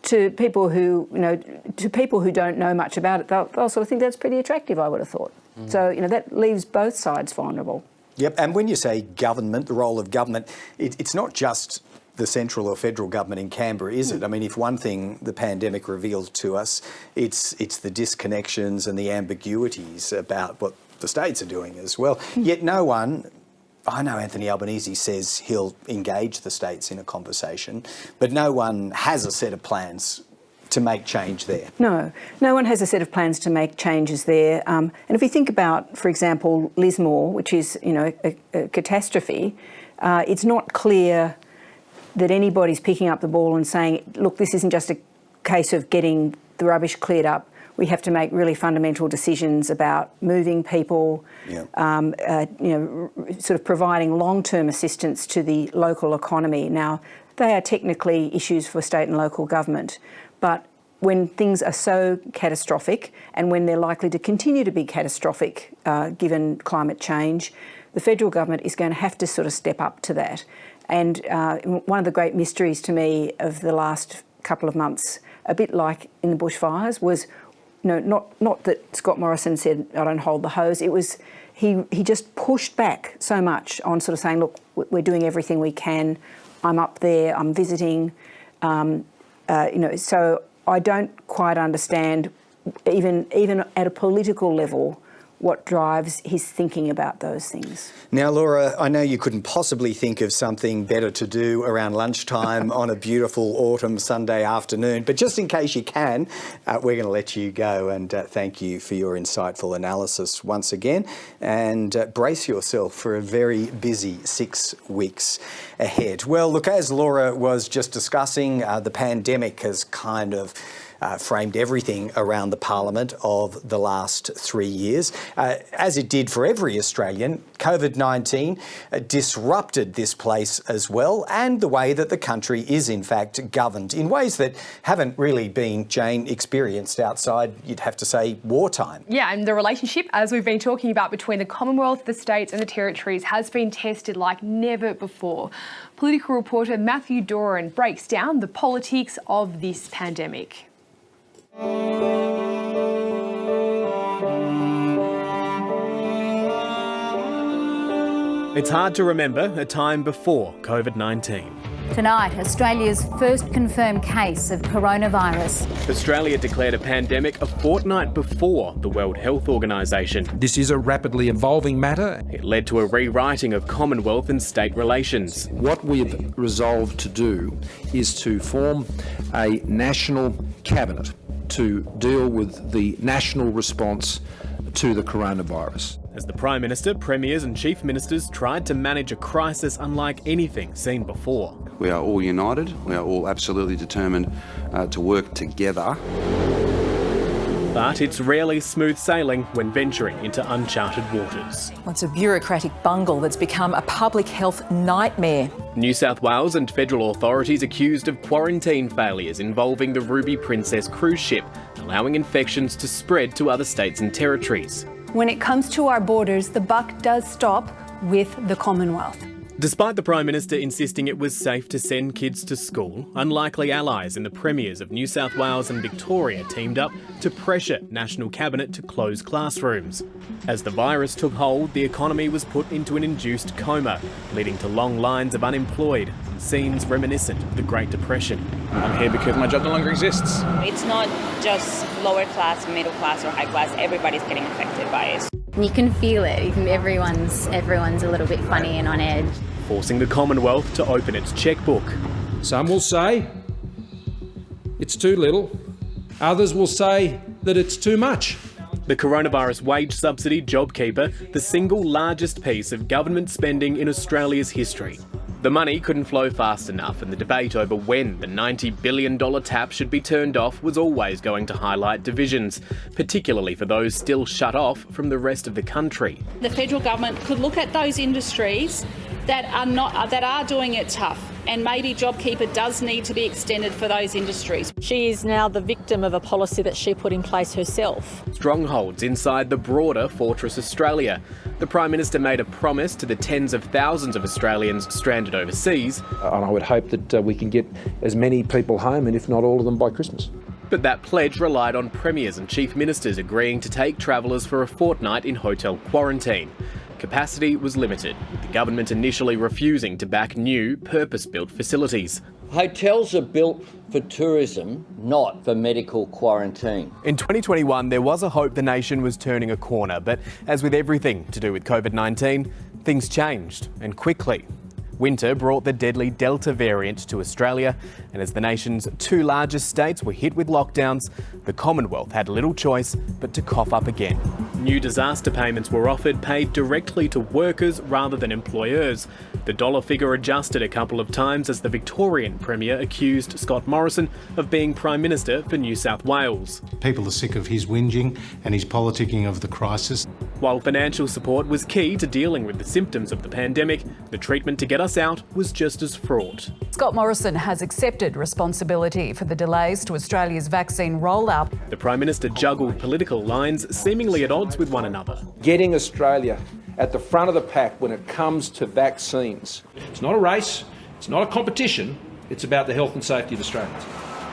Speaker 17: to people who, you know, don't know much about it, they'll sort of think that's pretty attractive, I would have thought. So, you know, that leaves both sides vulnerable.
Speaker 3: Yep, and when you say government, the role of government, it's not just the central or federal government in Canberra, is it? I mean, if one thing the pandemic revealed to us, it's the disconnections and the ambiguities about what the states are doing as well. Yet no one, I know Anthony Albanese says he'll engage the states in a conversation, but no one has a set of plans to make change there.
Speaker 17: No one has a set of plans to make changes there. And if we think about, for example, Lismore, which is, you know, a catastrophe, it's not clear that anybody's picking up the ball and saying, look, this isn't just a case of getting the rubbish cleared up. We have to make really fundamental decisions about moving people, you know, sort of providing long-term assistance to the local economy. Now, they are technically issues for state and local government, but when things are so catastrophic and when they're likely to continue to be catastrophic given climate change, the federal government is going to have to sort of step up to that. And one of the great mysteries to me of the last couple of months, a bit like in the bushfires, was not that Scott Morrison said, I don't hold the hose. It was he just pushed back so much on sort of saying, look, we're doing everything we can. I'm up there, I'm visiting. So I don't quite understand, even at a political level, what drives his thinking about those things.
Speaker 3: Now, Laura, I know you couldn't possibly think of something better to do around lunchtime on a beautiful autumn Sunday afternoon, but just in case you can, we're going to let you go, and thank you for your insightful analysis once again, and brace yourself for a very busy 6 weeks ahead. Well, look, as Laura was just discussing, the pandemic has kind of framed everything around the Parliament of the last 3 years. As it did for every Australian, COVID-19 disrupted this place as well, and the way that the country is in fact governed in ways that haven't really been, Jane, experienced outside, you'd have to say, wartime.
Speaker 2: Yeah, and the relationship, as we've been talking about, between the Commonwealth, the states and the territories has been tested like never before. Political reporter Matthew Doran breaks down the politics of this pandemic.
Speaker 6: It's hard to remember a time before COVID-19.
Speaker 7: Tonight, Australia's first confirmed case of coronavirus.
Speaker 6: Australia declared a pandemic a fortnight before the World Health Organisation.
Speaker 10: This is a rapidly evolving matter.
Speaker 6: It led to a rewriting of Commonwealth and state relations.
Speaker 10: What we've resolved to do is to form a national cabinet to deal with the national response to the coronavirus.
Speaker 6: As the Prime Minister, Premiers and Chief Ministers tried to manage a crisis unlike anything seen before.
Speaker 9: We are all united. We are all absolutely determined to work together.
Speaker 6: But it's rarely smooth sailing when venturing into uncharted waters.
Speaker 16: It's a bureaucratic bungle that's become a public health nightmare.
Speaker 6: New South Wales and federal authorities accused of quarantine failures involving the Ruby Princess cruise ship, allowing infections to spread to other states and territories.
Speaker 24: When it comes to our borders, the buck does stop with the Commonwealth.
Speaker 6: Despite the Prime Minister insisting it was safe to send kids to school, unlikely allies in the Premiers of New South Wales and Victoria teamed up to pressure National Cabinet to close classrooms. As the virus took hold, the economy was put into an induced coma, leading to long lines of unemployed and scenes reminiscent of the Great Depression.
Speaker 26: I'm here because my job no longer exists.
Speaker 27: It's not just lower class, middle class or high class, everybody's getting affected by it.
Speaker 22: You can feel it. Everyone's a little bit funny and on edge.
Speaker 6: Forcing the Commonwealth to open its chequebook.
Speaker 10: Some will say it's too little. Others will say that it's too much.
Speaker 6: The coronavirus wage subsidy JobKeeper, the single largest piece of government spending in Australia's history. The money couldn't flow fast enough, and the debate over when the $90 billion tap should be turned off was always going to highlight divisions, particularly for those still shut off from the rest of the country.
Speaker 28: The federal government could look at those industries that are doing it tough, and maybe JobKeeper does need to be extended for those industries.
Speaker 15: She is now the victim of a policy that she put in place herself.
Speaker 6: Strongholds inside the broader Fortress Australia. The Prime Minister made a promise to the tens of thousands of Australians stranded overseas.
Speaker 10: And I would hope that we can get as many people home, and if not all of them, by Christmas.
Speaker 6: But that pledge relied on Premiers and Chief Ministers agreeing to take travellers for a fortnight in hotel quarantine. Capacity was limited, with the government initially refusing to back new, purpose-built facilities.
Speaker 13: Hotels are built for tourism, not for medical quarantine.
Speaker 6: In 2021, there was a hope the nation was turning a corner, but as with everything to do with COVID-19, things changed, and quickly. Winter brought the deadly Delta variant to Australia, and as the nation's two largest states were hit with lockdowns, the Commonwealth had little choice but to cough up again. New disaster payments were offered, paid directly to workers rather than employers. The dollar figure adjusted a couple of times as the Victorian Premier accused Scott Morrison of being Prime Minister for New South Wales.
Speaker 14: People are sick of his whinging and his politicking of the crisis.
Speaker 6: While financial support was key to dealing with the symptoms of the pandemic, the treatment to get us out was just as fraught.
Speaker 16: Scott Morrison has accepted responsibility for the delays to Australia's vaccine rollout.
Speaker 6: The Prime Minister juggled political lines seemingly at odds with one another.
Speaker 10: Getting Australia at the front of the pack when it comes to vaccines. It's not a race, it's not a competition, it's about the health and safety of Australians.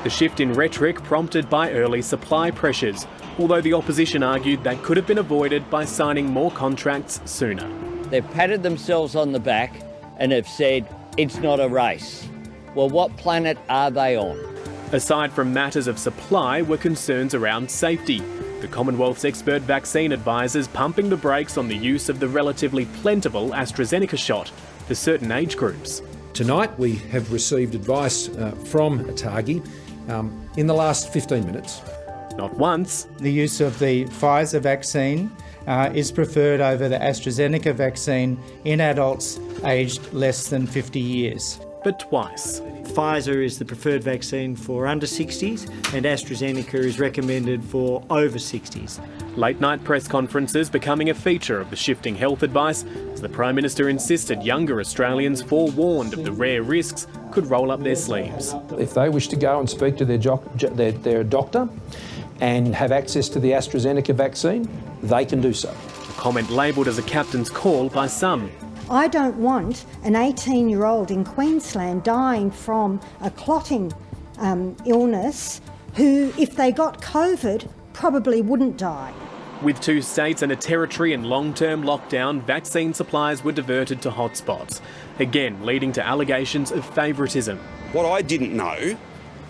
Speaker 6: The shift in rhetoric prompted by early supply pressures. although the opposition argued that could have been avoided by signing more contracts sooner.
Speaker 13: They've patted themselves on the back and have said it's not a race. Well, what planet are they on?
Speaker 6: Aside from matters of supply were concerns around safety. The Commonwealth's expert vaccine advisors pumping the brakes on the use of the relatively plentiful AstraZeneca shot for certain age groups.
Speaker 10: Tonight we have received advice from ATAGI in the last 15 minutes.
Speaker 6: Not once.
Speaker 1: The use of the Pfizer vaccine is preferred over the AstraZeneca vaccine in adults aged less than 50 years.
Speaker 6: But twice.
Speaker 4: Pfizer is the preferred vaccine for under 60s and AstraZeneca is recommended for over 60s.
Speaker 6: Late-night press conferences becoming a feature of the shifting health advice as the Prime Minister insisted younger Australians forewarned of the rare risks could roll up their sleeves.
Speaker 10: If they wish to go and speak to their doctor and have access to the AstraZeneca vaccine, they can do so.
Speaker 6: A comment labelled as a captain's call by some.
Speaker 5: I don't want an 18-year-old in Queensland dying from a clotting illness who, if they got COVID, probably wouldn't die.
Speaker 6: With 2 states and a territory in long-term lockdown, vaccine supplies were diverted to hotspots, again leading to allegations of favouritism.
Speaker 8: What I didn't know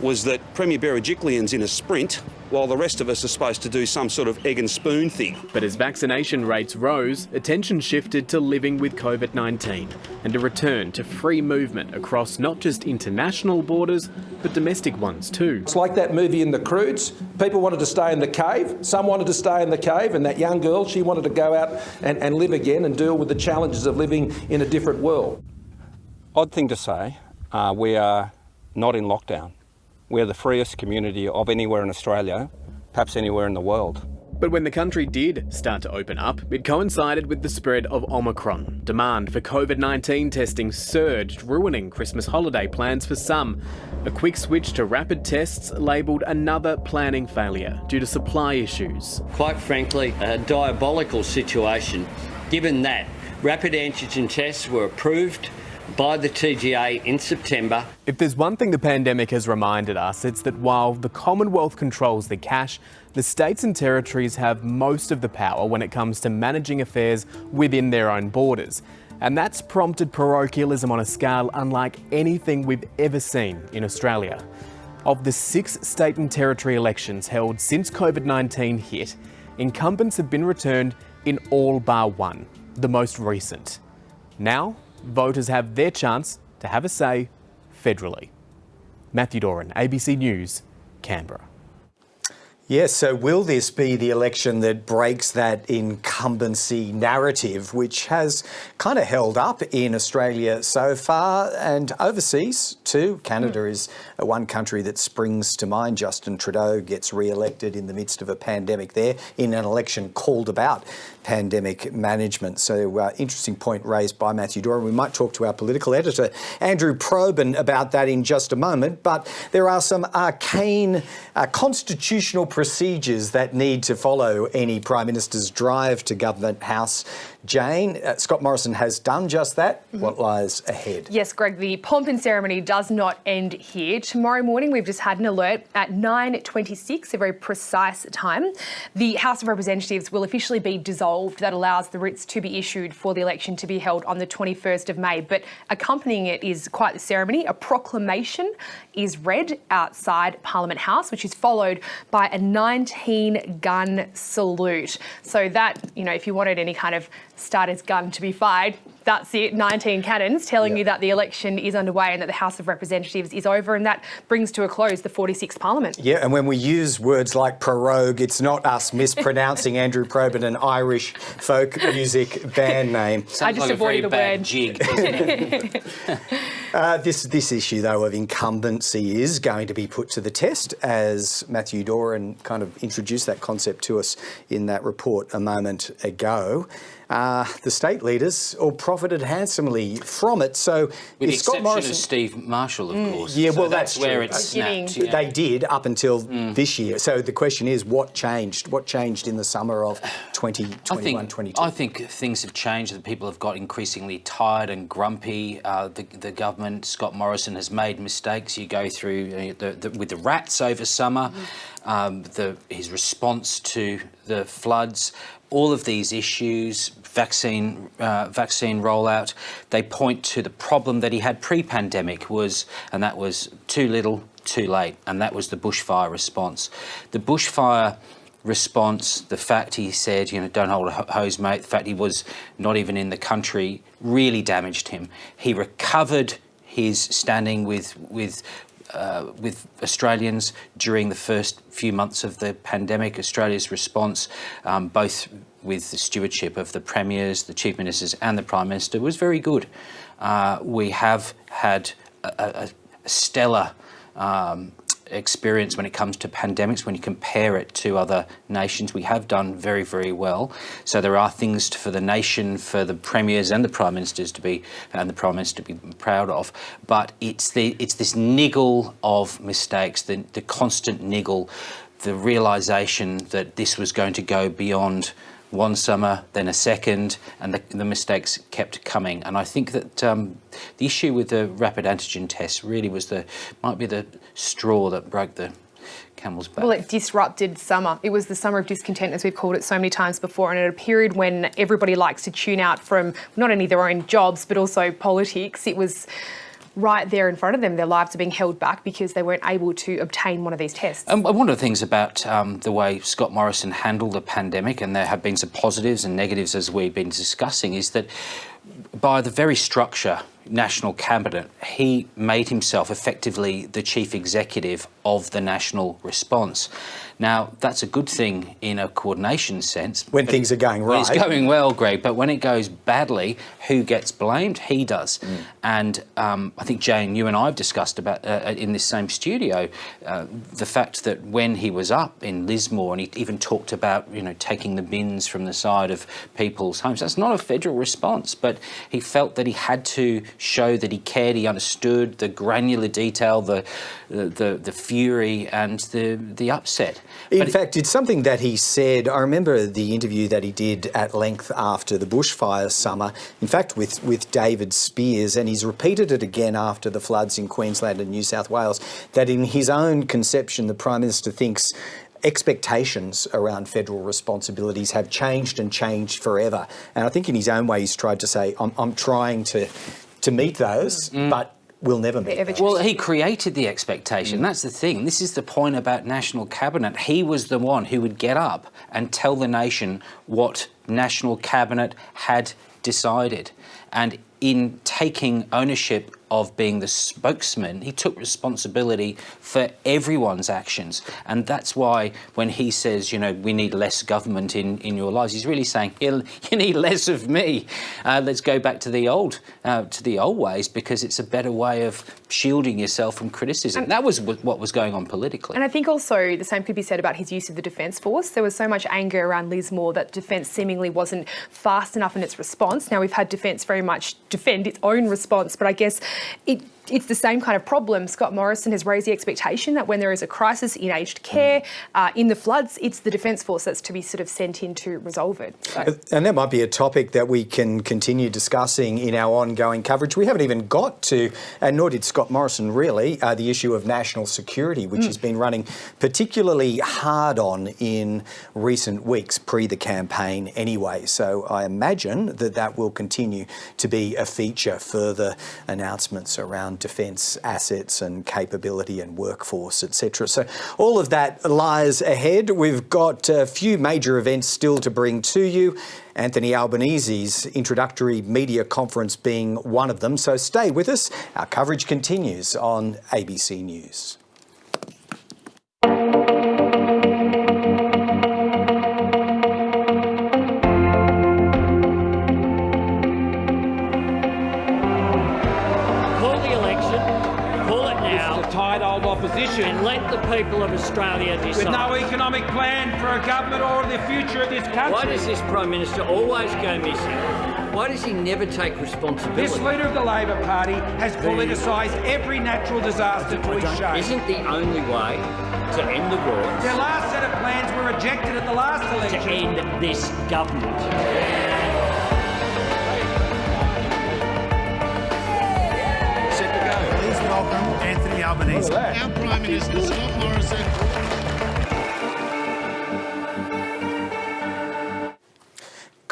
Speaker 8: was that Premier Berejiklian's in a sprint while the rest of us are supposed to do some sort of egg and spoon thing.
Speaker 6: But as vaccination rates rose, attention shifted to living with COVID-19 and a return to free movement across not just international borders, but domestic ones too.
Speaker 10: It's like that movie in The Croods. People wanted to stay in the cave, some wanted to stay in the cave, and that young girl, she wanted to go out and live again and deal with the challenges of living in a different world.
Speaker 8: Odd thing to say, we are not in lockdown. We're the freest community of anywhere in Australia, perhaps anywhere in the world.
Speaker 6: But when the country did start to open up, it coincided with the spread of Omicron. Demand for COVID-19 testing surged, ruining Christmas holiday plans for some. A quick switch to rapid tests labelled another planning failure due to supply issues.
Speaker 13: Quite frankly, a diabolical situation, given that rapid antigen tests were approved by the TGA in September.
Speaker 6: If there's one thing the pandemic has reminded us, it's that while the Commonwealth controls the cash, the states and territories have most of the power when it comes to managing affairs within their own borders. And that's prompted parochialism on a scale unlike anything we've ever seen in Australia. Of the 6 state and territory elections held since COVID-19 hit, incumbents have been returned in all bar one, the most recent. Now, voters have their chance to have a say federally. Matthew Doran, ABC News, Canberra.
Speaker 3: Yes, so will this be the election that breaks that incumbency narrative, which has kind of held up in Australia so far and overseas too? Canada is one country that springs to mind. Justin Trudeau gets re-elected in the midst of a pandemic there in an election called about pandemic management. So interesting point raised by Matthew Doran. We might talk to our political editor, Andrew Probyn, about that in just a moment. But there are some arcane constitutional procedures that need to follow any Prime Minister's drive to Government House. Jane, Scott Morrison has done just that. What lies ahead?
Speaker 2: Yes, Greg, the pomp and ceremony does not end here. Tomorrow morning, we've just had an alert at 9:26, a very precise time. The House of Representatives will officially be dissolved. That allows the writs to be issued for the election to be held on the 21st of May. But accompanying it is quite the ceremony. A proclamation is read outside Parliament House, which is followed by a 19-gun salute. So that, you know, if you wanted any kind of starter's gun to be fired, that's it, 19 cannons telling you that the election is underway and that the House of Representatives is over, and that brings to a close the 46th Parliament.
Speaker 3: Yeah, and when we use words like prorogue, it's not us mispronouncing Andrew Probyn, an Irish folk music band name.
Speaker 2: I just avoided the word.
Speaker 13: Jig.
Speaker 3: This issue, though, of incumbency is going to be put to the test, as Matthew Doran kind of introduced that concept to us in that report a moment ago. The state leaders all profited handsomely from it. So
Speaker 11: with the
Speaker 3: Scott
Speaker 11: exception
Speaker 3: Morrison,
Speaker 11: of Steve Marshall, of course.
Speaker 3: Yeah, well,
Speaker 11: so that's where
Speaker 3: true.
Speaker 11: it snapped.
Speaker 3: Yeah. They did up until this year. So the question is, what changed? What changed in the summer of 2021-22?
Speaker 11: I think things have changed. That people have got increasingly tired and grumpy. The government, Scott Morrison, has made mistakes. You go through with the rats over summer. his response to the floods, all of these issues, vaccine rollout, they point to the problem that he had pre-pandemic and that was too little, too late, and that was the bushfire response. The bushfire response, the fact he said, don't hold a hose, mate, the fact he was not even in the country really damaged him. He recovered his standing with Australians during the first few months of the pandemic. Australia's response, both with the stewardship of the premiers, the chief ministers and the Prime Minister, was very good. We have had a stellar experience when it comes to pandemics. When you compare it to other nations, we have done very, very well. So there are things for the nation, for the premiers and the prime ministers to be proud of. But it's this niggle of mistakes, the constant niggle, the realisation that this was going to go beyond one summer, then a second, and the mistakes kept coming. And I think that the issue with the rapid antigen tests really might be the straw that broke the camel's back.
Speaker 2: Well, it disrupted summer. It was the summer of discontent, as we've called it so many times before, and at a period when everybody likes to tune out from not only their own jobs, but also politics. It was right there in front of them. Their lives are being held back because they weren't able to obtain one of these tests. One
Speaker 11: of the things about the way Scott Morrison handled the pandemic, and there have been some positives and negatives as we've been discussing, is that by the very structure, National Cabinet, he made himself effectively the chief executive of the national response. Now, that's a good thing in a coordination sense.
Speaker 3: When things are going right.
Speaker 11: It's going well, Greg, but when it goes badly, who gets blamed? He does. And I think, Jane, you and I have discussed about, in this same studio, the fact that when he was up in Lismore, and he even talked about, taking the bins from the side of people's homes, that's not a federal response, but he felt that he had to show that he cared, he understood the granular detail, the fury and the upset.
Speaker 3: In fact, it's something that he said. I remember the interview that he did at length after the bushfire summer, in fact with David Spears, and he's repeated it again after the floods in Queensland and New South Wales, that in his own conception, the Prime Minister thinks expectations around federal responsibilities have changed and changed forever. And I think in his own way he's tried to say, I'm trying to meet those, but we'll never meet those.
Speaker 11: Well, he created the expectation. That's the thing. This is the point about National Cabinet. He was the one who would get up and tell the nation what National Cabinet had decided. And in taking ownership of being the spokesman, he took responsibility for everyone's actions. And that's why when he says, we need less government in your lives, he's really saying, you need less of me. Let's go back to the old ways, because it's a better way of shielding yourself from criticism. And that was what was going on politically.
Speaker 2: And I think also the same could be said about his use of the Defence Force. There was so much anger around Lismore that Defence seemingly wasn't fast enough in its response. Now we've had Defence very much defend its own response, but I guess it's the same kind of problem. Scott Morrison has raised the expectation that when there is a crisis in aged care, in the floods, it's the Defence Force that's to be sort of sent in to resolve it. So.
Speaker 3: And that might be a topic that we can continue discussing in our ongoing coverage. We haven't even got to, and nor did Scott Morrison really, the issue of national security, which has been running particularly hard on in recent weeks, pre the campaign anyway. So I imagine that will continue to be a feature, further announcements around defence assets and capability and workforce, etc. So all of that lies ahead. We've got a few major events still to bring to you, Anthony Albanese's introductory media conference being one of them. So stay with us. Our coverage continues on ABC News.
Speaker 12: Opposition and let the people of Australia decide.
Speaker 17: With no economic plan for a government or the future of this country.
Speaker 13: Why does this Prime Minister always go missing? Why does he never take responsibility?
Speaker 17: This leader of the Labor Party has politicised every natural disaster to his shame.
Speaker 13: Isn't the only way to end the war.
Speaker 17: Their last set of plans were rejected at the last election.
Speaker 13: To end this government.
Speaker 14: Welcome, Anthony Albanese. Our Prime Minister, Scott Morrison.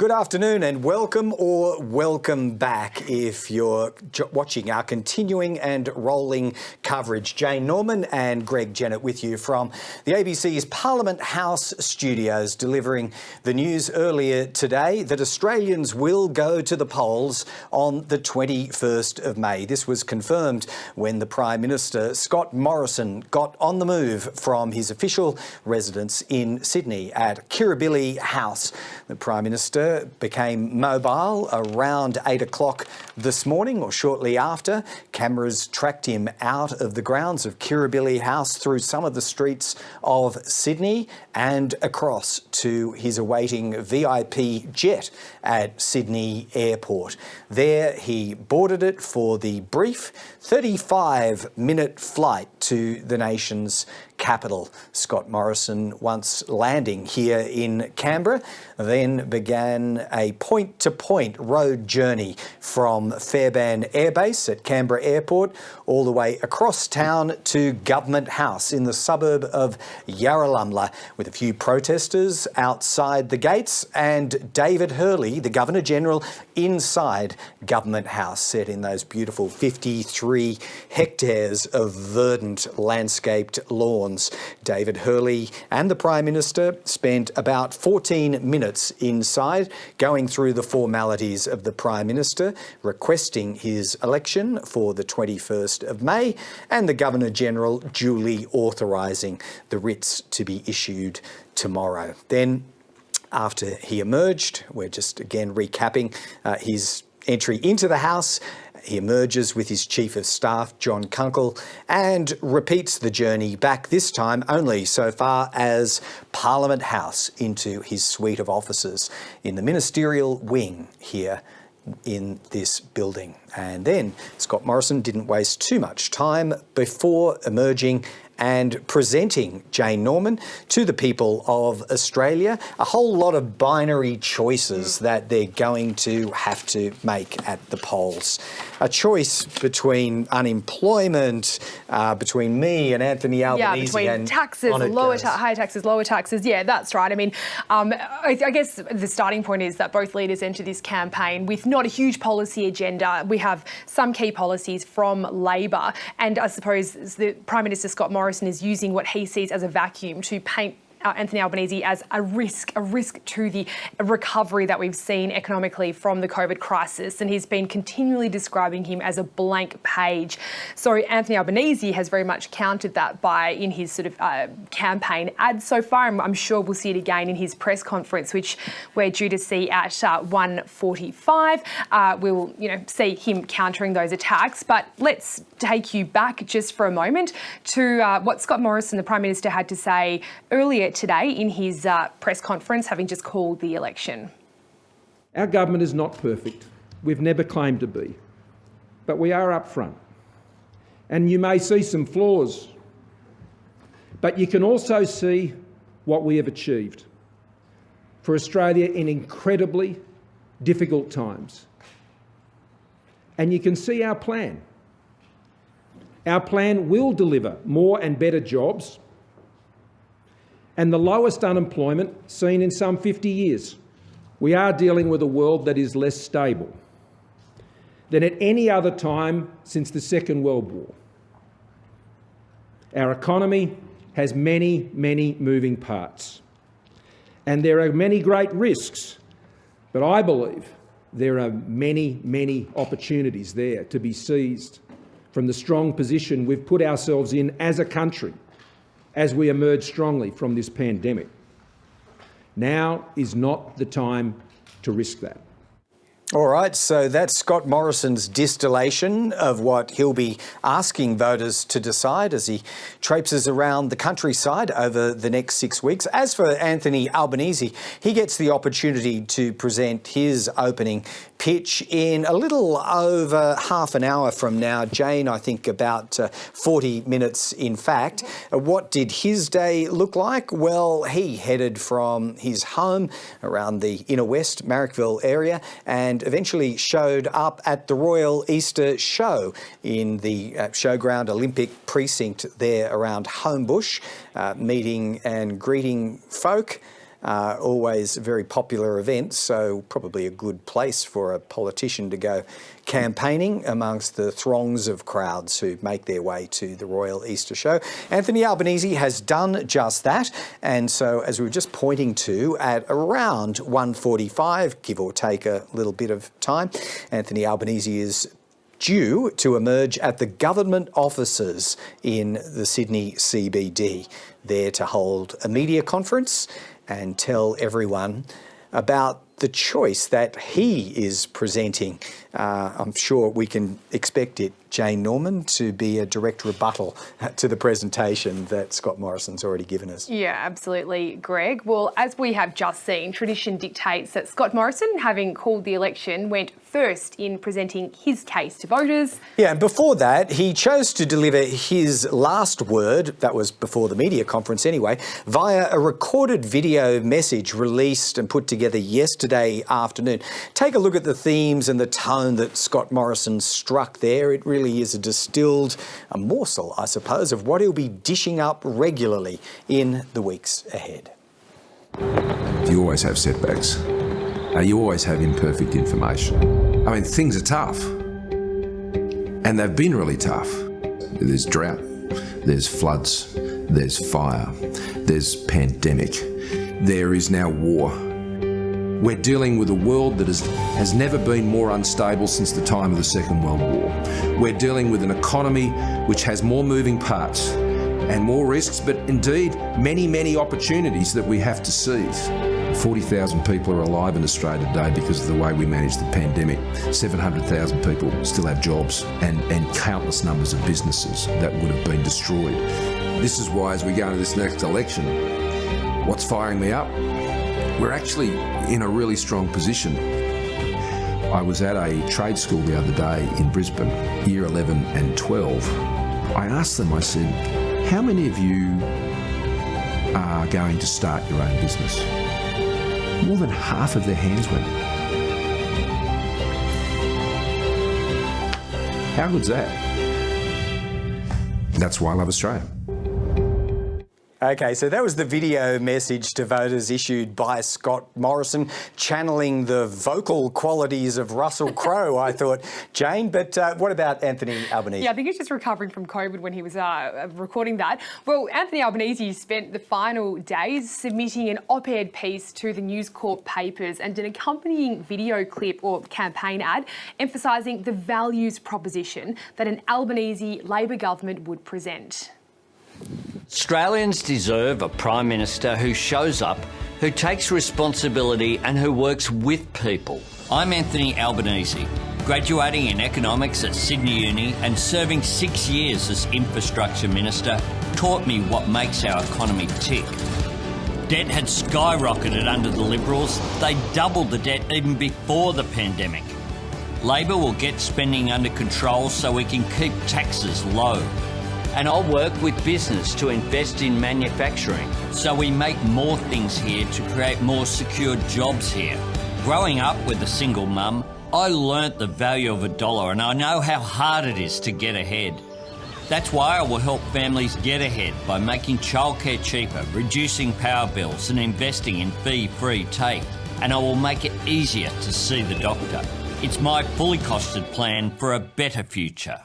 Speaker 3: Good afternoon and welcome or welcome back if you're watching our continuing and rolling coverage. Jane Norman and Greg Jennett with you from the ABC's Parliament House studios, delivering the news earlier today that Australians will go to the polls on the 21st of May. This was confirmed when the Prime Minister, Scott Morrison, got on the move from his official residence in Sydney at Kirribilli House. The Prime Minister became mobile around 8 o'clock this morning or shortly after. Cameras tracked him out of the grounds of Kirribilli House through some of the streets of Sydney and across to his awaiting VIP jet at Sydney Airport. There he boarded it for the brief 35-minute flight to the nation's capital. Scott Morrison, once landing here in Canberra, then began a point-to-point road journey from Fairbairn Airbase at Canberra Airport all the way across town to Government House in the suburb of Yarralumla, with a few protesters outside the gates and David Hurley, the Governor-General, inside Government House, set in those beautiful 53 hectares of verdant landscaped lawns. David Hurley and the Prime Minister spent about 14 minutes inside, going through the formalities of the Prime Minister, requesting his election for the 21st of May, and the Governor-General duly authorising the writs to be issued tomorrow. Then, after he emerged, we're just again recapping his entry into the House. He emerges with his Chief of Staff, John Kunkel, and repeats the journey back, this time only so far as Parliament House, into his suite of offices in the ministerial wing here in this building. And then Scott Morrison didn't waste too much time before emerging and presenting Jane Norman to the people of Australia a whole lot of binary choices that they're going to have to make at the polls. A choice between unemployment, between me and Anthony Albanese.
Speaker 2: Yeah, between
Speaker 3: and
Speaker 2: taxes, higher taxes, lower taxes. Yeah, that's right. I mean, I guess the starting point is that both leaders enter this campaign with not a huge policy agenda. We have some key policies from Labor, and I suppose the Prime Minister Scott Morrison is using what he sees as a vacuum to paint Anthony Albanese as a risk to the recovery that we've seen economically from the COVID crisis, and he's been continually describing him as a blank page. So Anthony Albanese has very much countered that in his sort of campaign ad so far, and I'm sure we'll see it again in his press conference, which we're due to see at 1:45. We'll see him countering those attacks, but let's take you back just for a moment to what Scott Morrison, the Prime Minister, had to say earlier today in his press conference, having just called the election.
Speaker 10: Our government is not perfect. We've never claimed to be. But we are upfront. And you may see some flaws, but you can also see what we have achieved for Australia in incredibly difficult times. And you can see our plan. Our plan will deliver more and better jobs and the lowest unemployment seen in some 50 years. We are dealing with a world that is less stable than at any other time since the Second World War. Our economy has many, many moving parts, and there are many great risks, but I believe there are many, many opportunities there to be seized from the strong position we've put ourselves in as a country as we emerge strongly from this pandemic. Now is not the time to risk that.
Speaker 3: All right, so that's Scott Morrison's distillation of what he'll be asking voters to decide as he traipses around the countryside over the next 6 weeks. As for Anthony Albanese, he gets the opportunity to present his opening pitch in a little over half an hour from now. Jane, I think about 40 minutes, in fact. What did his day look like? Well, he headed from his home around the inner west, Marrickville area, and eventually showed up at the Royal Easter Show in the Showground Olympic precinct there around Homebush, meeting and greeting folk. always very popular events, so probably a good place for a politician to go campaigning amongst the throngs of crowds who make their way to the Royal Easter Show. Anthony Albanese has done just that, and so as we were just pointing to, at around 1:45, give or take a little bit of time, Anthony Albanese is due to emerge at the government offices in the Sydney CBD, there to hold a media conference and tell everyone about the choice that he is presenting. I'm sure we can expect it, Jane Norman, to be a direct rebuttal to the presentation that Scott Morrison's already given us.
Speaker 2: Yeah, absolutely, Greg. Well, as we have just seen, tradition dictates that Scott Morrison, having called the election, went first in presenting his case to voters.
Speaker 3: Yeah, and before that, he chose to deliver his last word, that was before the media conference anyway, via a recorded video message released and put together yesterday afternoon. Take a look at the themes and the tone that Scott Morrison struck there. It really is a morsel, I suppose, of what he'll be dishing up regularly in the weeks ahead.
Speaker 7: You always have setbacks. You always have imperfect information. I mean, things are tough. And they've been really tough. There's drought, there's floods, there's fire, there's pandemic. There is now war. We're dealing with a world that has never been more unstable since the time of the Second World War. We're dealing with an economy which has more moving parts and more risks, but indeed many, many opportunities that we have to seize. 40,000 people are alive in Australia today because of the way we managed the pandemic. 700,000 people still have jobs and countless numbers of businesses that would have been destroyed. This is why, as we go into this next election, what's firing me up? We're actually in a really strong position. I was at a trade school the other day in Brisbane, year 11 and 12. I asked them, I said, how many of you are going to start your own business? More than half of their hands went. How good's that? That's why I love Australia.
Speaker 3: Okay, so that was the video message to voters issued by Scott Morrison, channeling the vocal qualities of Russell Crowe, I thought, Jane. But what about Anthony Albanese?
Speaker 2: Yeah, I think he's just recovering from COVID when he was recording that. Well, Anthony Albanese spent the final days submitting an op-ed piece to the News Corp papers and an accompanying video clip or campaign ad emphasising the values proposition that an Albanese Labor government would present.
Speaker 13: Australians deserve a Prime Minister who shows up, who takes responsibility and who works with people. I'm Anthony Albanese, graduating in economics at Sydney Uni and serving 6 years as Infrastructure Minister taught me what makes our economy tick. Debt had skyrocketed under the Liberals. They doubled the debt even before the pandemic. Labor will get spending under control so we can keep taxes low. And I'll work with business to invest in manufacturing so we make more things here to create more secure jobs here. Growing up with a single mum, I learnt the value of a dollar and I know how hard it is to get ahead. That's why I will help families get ahead by making childcare cheaper, reducing power bills and investing in fee-free TAFE. And I will make it easier to see the doctor. It's my fully costed plan for a better future.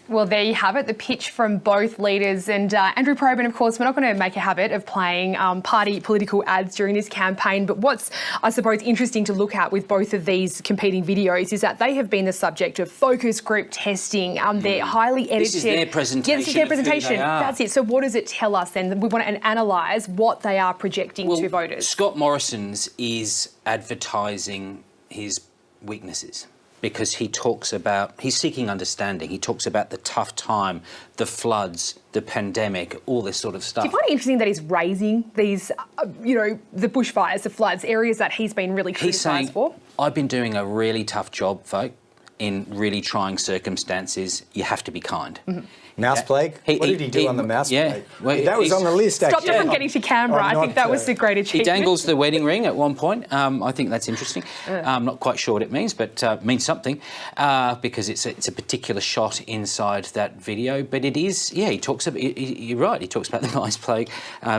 Speaker 2: Well, there you have it, the pitch from both leaders. And Andrew Probyn, of course, we're not going to make a habit of playing party political ads during this campaign. But what's, I suppose, interesting to look at with both of these competing videos is that they have been the subject of focus group testing. They're highly edited.
Speaker 11: This is their presentation.
Speaker 2: Yeah, this is their presentation.
Speaker 11: Of who they are.
Speaker 2: That's it. So what does it tell us then? We want to analyse what they are projecting to voters.
Speaker 11: Scott Morrison's is advertising his weaknesses. Because he talks about, he's seeking understanding. He talks about the tough time, the floods, the pandemic, all this sort of stuff.
Speaker 2: Do you find it interesting that he's raising these, the bushfires, the floods, areas that he's been really criticised for?
Speaker 11: I've been doing a really tough job, folk, in really trying circumstances, you have to be kind.
Speaker 3: Mouse plague? What did he do on the mouse plague?
Speaker 11: Well,
Speaker 3: that was on the list, actually.
Speaker 2: Stopped him from getting to Canberra. I think that was a great achievement.
Speaker 11: He dangles the wedding ring at one point. I think that's interesting. I'm not quite sure what it means, but means something because it's a particular shot inside that video. But it is, he talks about, you're right, he talks about the mouse plague.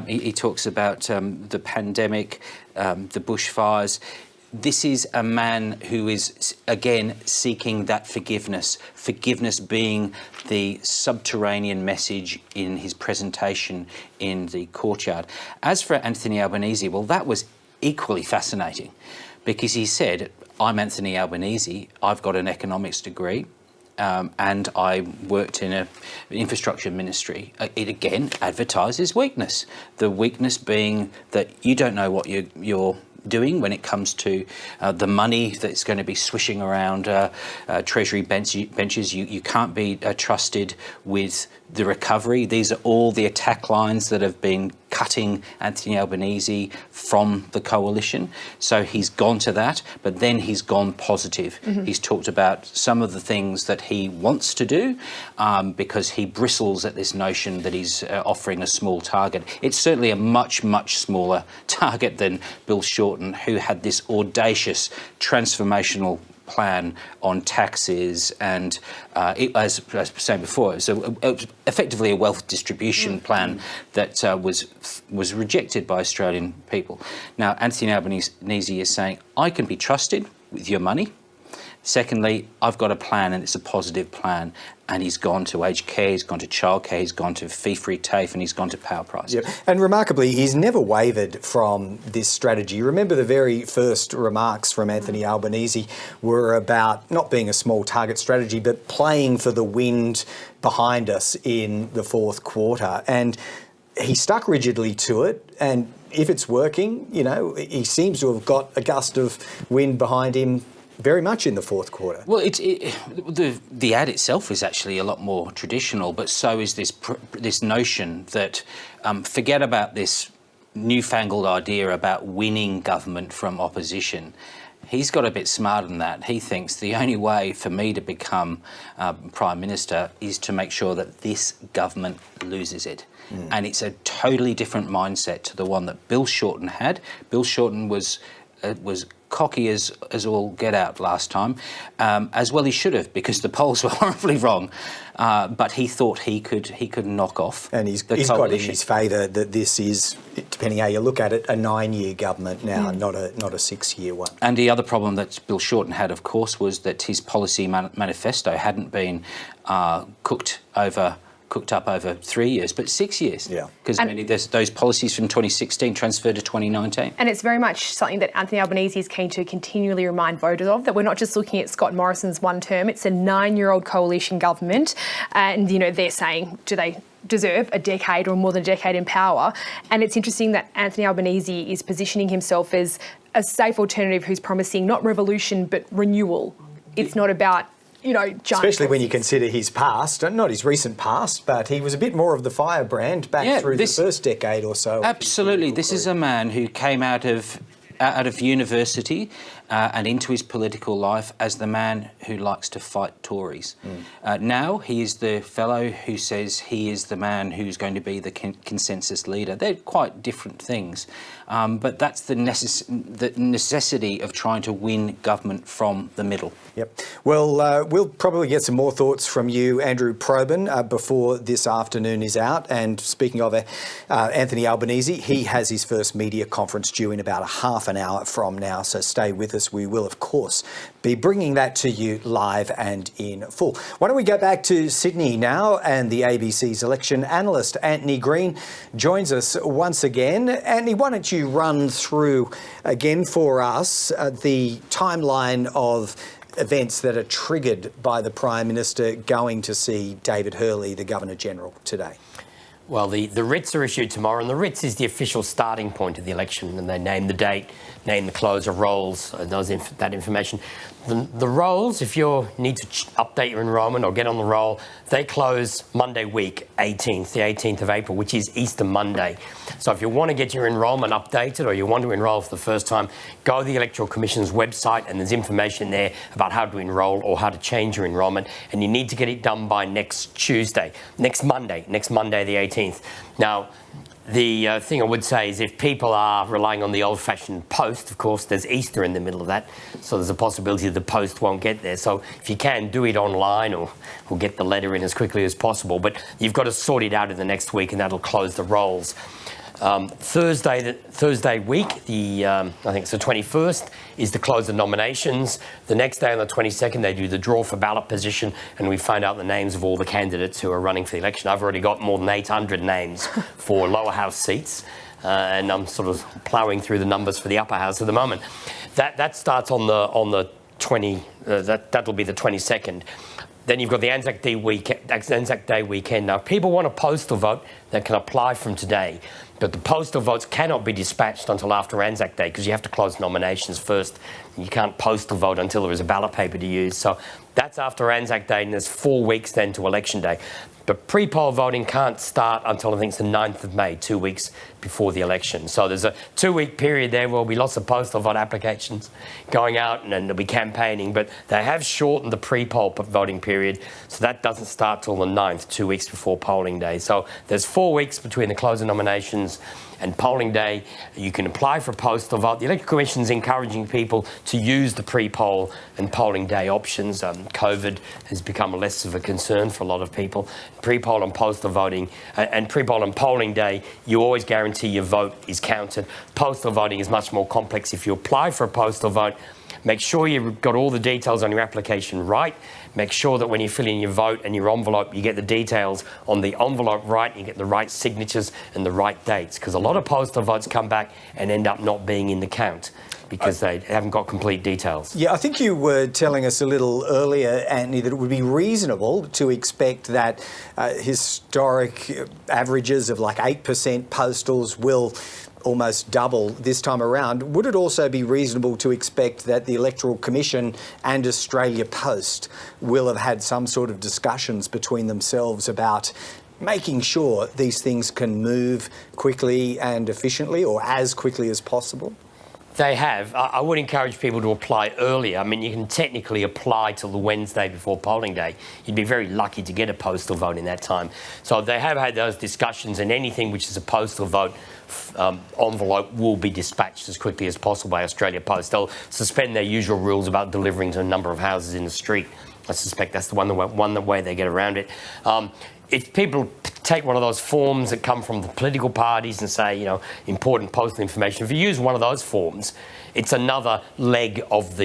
Speaker 11: He talks about the pandemic, the bushfires. This is a man who is, again, seeking that forgiveness being the subterranean message in his presentation in the courtyard. As for Anthony Albanese, well, that was equally fascinating because he said, I'm Anthony Albanese, I've got an economics degree, and I worked in an infrastructure ministry. It again advertises weakness. The weakness being that you don't know what you're doing when it comes to the money that's going to be swishing around Treasury benches. You can't be trusted with the recovery. These are all the attack lines that have been cutting Anthony Albanese from the coalition. So he's gone to that, but then he's gone positive. He's talked about some of the things that he wants to do because he bristles at this notion that he's offering a small target. It's certainly a much, much smaller target than Bill Shorten, who had this audacious transformational plan on taxes and, as I was saying before, it was effectively a wealth distribution plan that was rejected by Australian people. Now, Anthony Albanese is saying, I can be trusted with your money. Secondly, I've got a plan and it's a positive plan. And he's gone to aged care, he's gone to childcare, he's gone to fee-free TAFE, and he's gone to power prices.
Speaker 3: Yep. And remarkably, he's never wavered from this strategy. Remember the very first remarks from Anthony Albanese were about not being a small target strategy, but playing for the wind behind us in the fourth quarter. And he stuck rigidly to it. And if it's working, he seems to have got a gust of wind behind him very much in the fourth quarter.
Speaker 11: Well, the ad itself is actually a lot more traditional, but so is this notion that forget about this newfangled idea about winning government from opposition. He's got a bit smarter than that. He thinks the only way for me to become Prime Minister is to make sure that this government loses it. And it's a totally different mindset to the one that Bill Shorten had. Bill Shorten was cocky as all get out last time, as well he should have, because the polls were horribly wrong. But he thought he could knock off.
Speaker 3: And he's got in his favour that this is, depending how you look at it, a 9-year government now, not a 6-year one.
Speaker 11: And the other problem that Bill Shorten had, of course, was that his policy manifesto hadn't been cooked up over 3 years, but 6 years.
Speaker 3: Yeah.
Speaker 11: Because those policies from 2016 transferred to 2019.
Speaker 2: And it's very much something that Anthony Albanese is keen to continually remind voters of, that we're not just looking at Scott Morrison's one term, it's a 9-year-old coalition government. And, they're saying, do they deserve a decade or more than a decade in power? And it's interesting that Anthony Albanese is positioning himself as a safe alternative who's promising not revolution, but renewal. It's not about
Speaker 3: especially when you consider his past, not his recent past, but he was a bit more of the firebrand back through the first decade or so.
Speaker 11: Absolutely. This is a man who came out of university and into his political life as the man who likes to fight Tories. Now he is the fellow who says he is the man who's going to be the consensus leader. They're quite different things, but that's the necessity of trying to win government from the middle.
Speaker 3: Yep. Well, we'll probably get some more thoughts from you, Andrew Probyn, before this afternoon is out. And speaking of Anthony Albanese, he has his first media conference due in about half an hour from now, so stay with us. We will, of course, be bringing that to you live and in full. Why don't we go back to Sydney now, and the ABC's election analyst, Antony Green, joins us once again. Antony, why don't you run through again for us the timeline of events that are triggered by the Prime Minister going to see David Hurley, the Governor-General, today?
Speaker 9: Well, the writs are issued tomorrow, and the writs is the official starting point of the election, and they name the date name the close of rolls, that information. The rolls, if you need to update your enrolment or get on the roll, they close Monday week, the 18th of April, which is Easter Monday. So if you want to get your enrolment updated or you want to enrol for the first time, go to the Electoral Commission's website and there's information there about how to enrol or how to change your enrolment. And you need to get it done by next Monday the 18th. Now, the thing I would say is if people are relying on the old-fashioned post, of course, there's Easter in the middle of that, so there's a possibility the post won't get there. So if you can, do it online or get the letter in as quickly as possible. But you've got to sort it out in the next week, and that'll close the rolls. Thursday week, I think it's the 21st, is the close of nominations. The next day on the 22nd, they do the draw for ballot position, and we find out the names of all the candidates who are running for the election. I've already got more than 800 names for lower house seats, and I'm sort of ploughing through the numbers for the upper house at the moment. That starts on the 20. That'll be the 22nd. Then you've got the Anzac Day weekend. Now, if people want a postal vote, they can apply from today. But the postal votes cannot be dispatched until after Anzac Day because you have to close nominations first. You can't postal vote until there is a ballot paper to use. So that's after Anzac Day, and there's 4 weeks then to Election Day. But pre-poll voting can't start until I think it's the 9th of May, 2 weeks before the election. So there's a 2-week period there where there'll be lots of postal vote applications going out and there'll be campaigning. But they have shortened the pre-poll voting period, so that doesn't start till the 9th, 2 weeks before polling day. So there's 4 weeks between the close of nominations and polling day. You can apply for a postal vote. The Electoral Commission's encouraging people to use the pre-poll and polling day options. COVID has become less of a concern for a lot of people. Pre-poll and postal voting and pre-poll and polling day, you always guarantee your vote is counted. Postal voting is much more complex. If you apply for a postal vote, make sure you've got all the details on your application right. Make sure that when you fill in your vote and your envelope, you get the details on the envelope right, you get the right signatures and the right dates, because a lot of postal votes come back and end up not being in the count because they haven't got complete details.
Speaker 3: Yeah, I think you were telling us a little earlier, Antony, that it would be reasonable to expect that historic averages of like 8% postals will almost double this time around. Would it also be reasonable to expect that the Electoral Commission and Australia Post will have had some sort of discussions between themselves about making sure these things can move quickly and efficiently, or as quickly as possible?
Speaker 9: They have. I would encourage people to apply earlier. I mean, you can technically apply till the Wednesday before polling day. You'd be very lucky to get a postal vote in that time. So they have had those discussions, and anything which is a postal vote envelope will be dispatched as quickly as possible by Australia Post. They'll suspend their usual rules about delivering to a number of houses in the street. I suspect that's the one way they get around it. If people take one of those forms that come from the political parties and say, you know, important postal information, if you use one of those forms, it's another leg of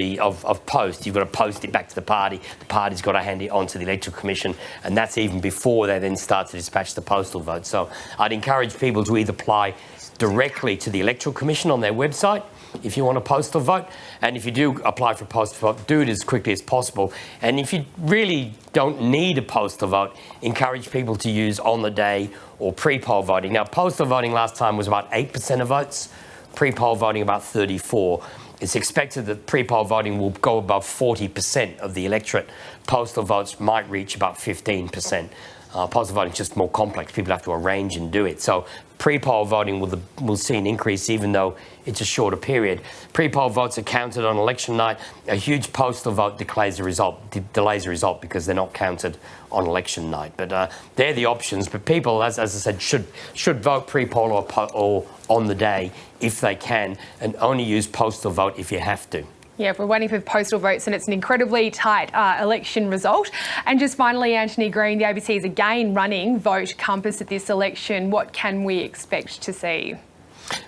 Speaker 9: post. You've got to post it back to the party. The party's got to hand it on to the Electoral Commission, and that's even before they then start to dispatch the postal vote. So I'd encourage people to either apply directly to the Electoral Commission on their website if you want a postal vote, and if you do apply for a postal vote, do it as quickly as possible. And if you really don't need a postal vote, encourage people to use on the day or pre-poll voting. Now, postal voting last time was about 8% of votes, pre-poll voting about 34%. It's expected that pre-poll voting will go above 40% of the electorate. Postal votes might reach about 15%. Postal voting is just more complex. People have to arrange and do it. So pre-poll voting will see an increase even though it's a shorter period. Pre-poll votes are counted on election night. A huge postal vote delays the result because they're not counted on election night. But they're the options. But people, as I said, should vote pre-poll or on the day if they can, and only use postal vote if you have to.
Speaker 2: Yeah, we're waiting for postal votes, and it's an incredibly tight election result. And just finally, Antony Green, the ABC is again running Vote Compass at this election. What can we expect to see?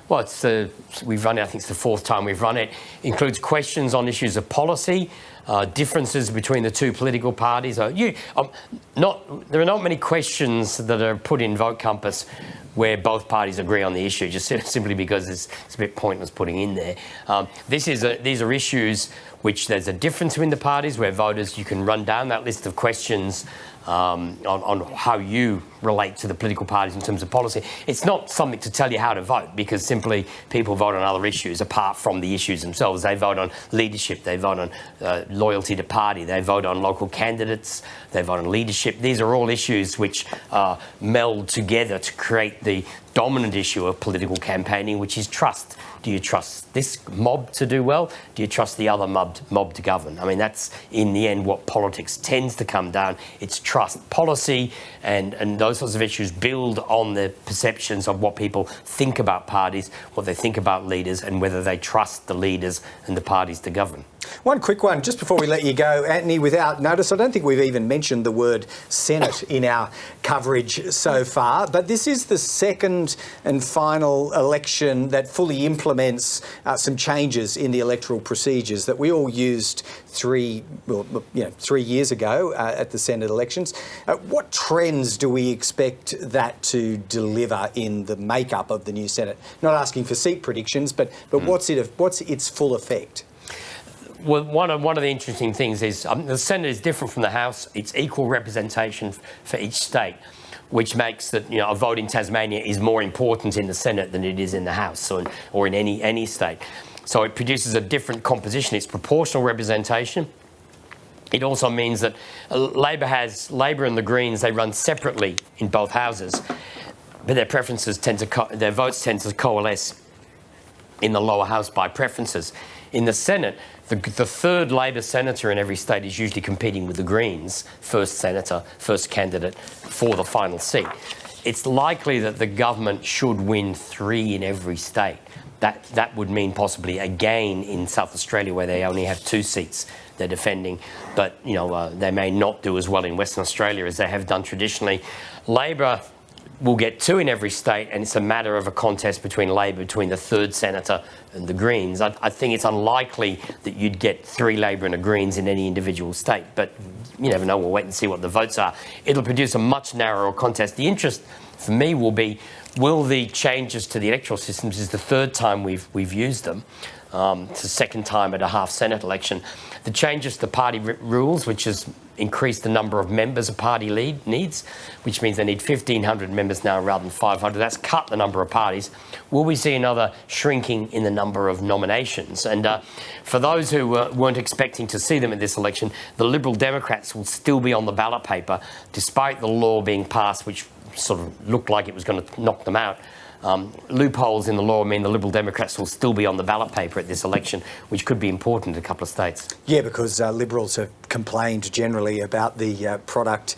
Speaker 9: Well, we've run it, I think it's the 4th time we've run it. It includes questions on issues of policy, differences between the two political parties. There are not many questions that are put in Vote Compass where both parties agree on the issue, just simply because it's a bit pointless putting in there. These are issues which there's a difference between the parties, where voters, you can run down that list of questions on how you relate to the political parties in terms of policy. It's not something to tell you how to vote, because simply people vote on other issues apart from the issues themselves. They vote on leadership, they vote on loyalty to party, they vote on local candidates, they vote on leadership. These are all issues which meld together to create the dominant issue of political campaigning, which is trust. Do you trust this mob to do well? Do you trust the other mob to govern? I mean, that's in the end what politics tends to come down. It's trust. Policy and those sorts of issues build on the perceptions of what people think about parties, what they think about leaders, and whether they trust the leaders and the parties to govern.
Speaker 3: One quick one, just before we let you go, Antony, without notice, I don't think we've even mentioned the word Senate in our coverage so far, but this is the second and final election that fully implements some changes in the electoral procedures that we all used 3 years ago at the Senate elections. What trends do we expect that to deliver in the makeup of the new Senate? Not asking for seat predictions, but what's its full effect?
Speaker 9: Well, one of the interesting things is the Senate is different from the House. It's equal representation for each state, which makes that a vote in Tasmania is more important in the Senate than it is in the House or in any state. So it produces a different composition. It's proportional representation. It also means that Labor and the Greens, they run separately in both houses, but their votes tend to coalesce in the lower house by preferences. In the Senate, the third Labor senator in every state is usually competing with the Greens, first candidate for the final seat. It's likely that the government should win 3 in every state. That would mean possibly a gain in South Australia, where they only have 2 seats they're defending, but they may not do as well in Western Australia as they have done traditionally. Labor will get 2 in every state, and it's a matter of a contest between Labor, between the third senator and the Greens. I think it's unlikely that you'd get 3 Labor and a Greens in any individual state, but you never know. We'll wait and see what the votes are. It'll produce a much narrower contest. The interest for me will be, will the changes to the electoral systems, is the 3rd time we've used them, it's the 2nd time at a half Senate election, the changes to party rules, which has increased the number of members a party needs, which means they need 1,500 members now rather than 500. That's cut the number of parties. Will we see another shrinking in the number of nominations? And for those who weren't expecting to see them in this election, the Liberal Democrats will still be on the ballot paper, despite the law being passed, which sort of looked like it was going to knock them out. Loopholes in the law mean the Liberal Democrats will still be on the ballot paper at this election, which could be important in a couple of states. Yeah, because Liberals have complained generally about the product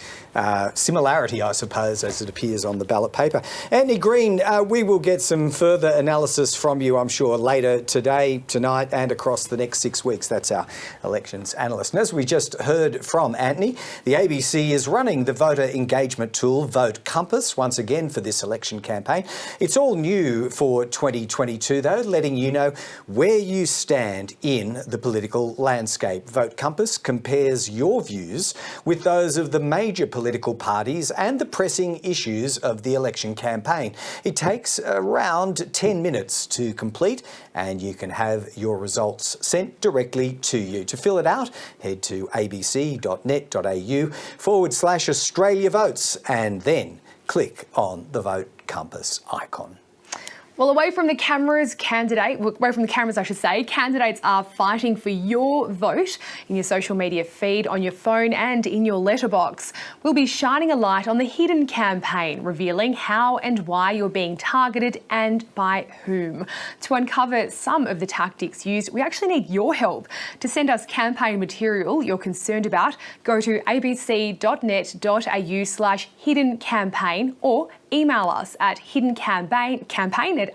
Speaker 9: similarity, I suppose, as it appears on the ballot paper. Antony Green, we will get some further analysis from you, I'm sure, later today, tonight, and across the next 6 weeks. That's our elections analyst. And as we just heard from Antony, the ABC is running the voter engagement tool Vote Compass once again for this election campaign. It's all new for 2022, though, letting you know where you stand in the political landscape. Vote Compass compares your views with those of the major political parties and the pressing issues of the election campaign. It takes around 10 minutes to complete, and you can have your results sent directly to you. To fill it out, head to abc.net.au/Australia Votes and then click on the Vote Compass icon.
Speaker 2: Well, away from the cameras, candidates are fighting for your vote in your social media feed, on your phone and in your letterbox. We'll be shining a light on the hidden campaign, revealing how and why you're being targeted and by whom. To uncover some of the tactics used, we actually need your help. To send us campaign material you're concerned about, go to abc.net.au/hidden campaign or email us at hiddencampaign@abc.net.au.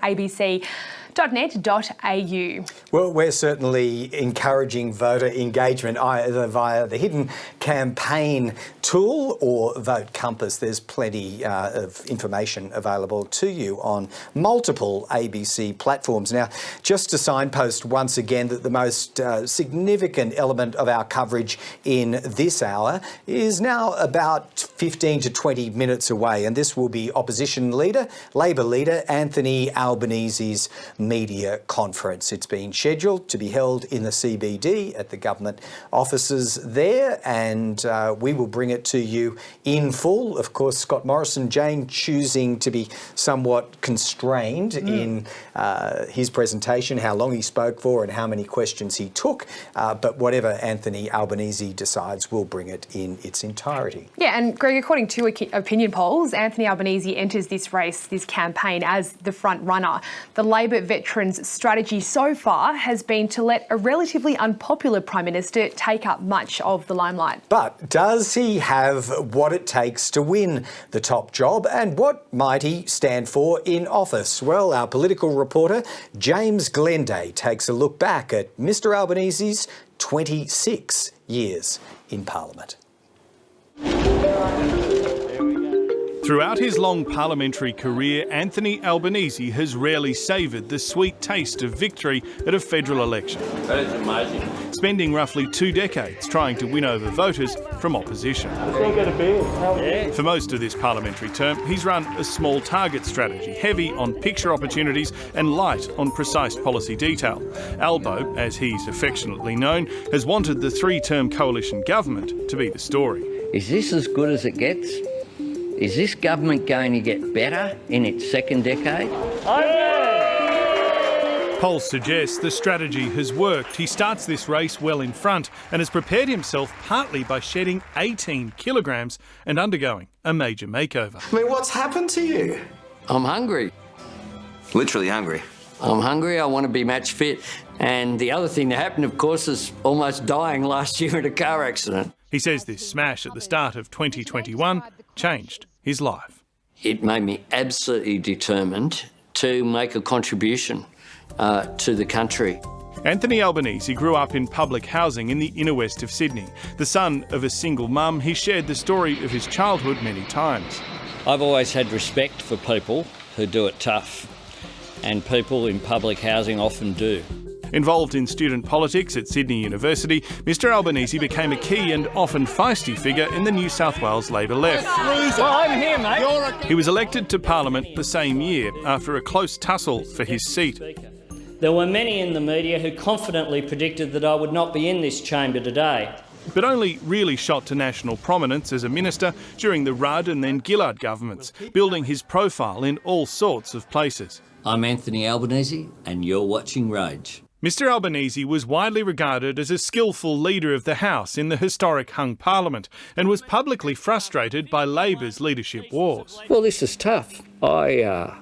Speaker 2: abc.net.au.
Speaker 3: Well, we're certainly encouraging voter engagement either via the hidden campaign tool or Vote Compass. There's plenty of information available to you on multiple ABC platforms. Now, just to signpost once again that the most significant element of our coverage in this hour is now about 15 to 20 minutes away, and this will be opposition leader, Labor leader Anthony Albanese's media conference. It's been scheduled to be held in the CBD at the government offices there, and we will bring it to you in full. Of course, Scott Morrison, Jane, choosing to be somewhat constrained in his presentation, how long he spoke for and how many questions he took, but whatever Anthony Albanese decides, we'll bring it in its entirety.
Speaker 2: Yeah, and Greg, according to opinion polls, Anthony Albanese enters this race, this campaign, as the front runner. The Labor veteran's strategy so far has been to let a relatively unpopular Prime Minister take up much of the limelight.
Speaker 3: But does he have what it takes to win the top job, and what might he stand for in office? Well, our political reporter James Glenday takes a look back at Mr Albanese's 26 years in Parliament.
Speaker 18: Throughout his long parliamentary career, Anthony Albanese has rarely savoured the sweet taste of victory at a federal election.
Speaker 13: That is amazing.
Speaker 18: Spending roughly 2 decades trying to win over voters from opposition. For most of this parliamentary term, he's run a small target strategy, heavy on picture opportunities and light on precise policy detail. Albo, as he's affectionately known, has wanted the 3-term coalition government to be the story.
Speaker 13: Is this as good as it gets? Is this government going to get better in its second decade?
Speaker 18: Polls suggest the strategy has worked. He starts this race well in front and has prepared himself partly by shedding 18 kilograms and undergoing a major makeover.
Speaker 19: I mean, what's happened to you?
Speaker 13: I'm hungry.
Speaker 19: Literally hungry.
Speaker 13: I'm hungry, I want to be match fit. And the other thing that happened, of course, is almost dying last year in a car accident.
Speaker 18: He says this smash at the start of 2021 changed his life.
Speaker 13: It made me absolutely determined to make a contribution to the country.
Speaker 18: Anthony Albanese grew up in public housing in the inner west of Sydney. The son of a single mum, he shared the story of his childhood many times.
Speaker 13: I've always had respect for people who do it tough, and people in public housing often do.
Speaker 18: Involved in student politics at Sydney University, Mr Albanese became a key and often feisty figure in the New South Wales Labor left.
Speaker 12: Well, I'm here, mate.
Speaker 18: He was elected to Parliament the same year after a close tussle for his seat.
Speaker 12: There were many in the media who confidently predicted that I would not be in this chamber today.
Speaker 18: But only really shot to national prominence as a minister during the Rudd and then Gillard governments, building his profile in all sorts of places.
Speaker 13: I'm Anthony Albanese, and you're watching Rage.
Speaker 18: Mr Albanese was widely regarded as a skillful leader of the House in the historic hung Parliament and was publicly frustrated by Labor's leadership wars.
Speaker 13: Well, this is tough. I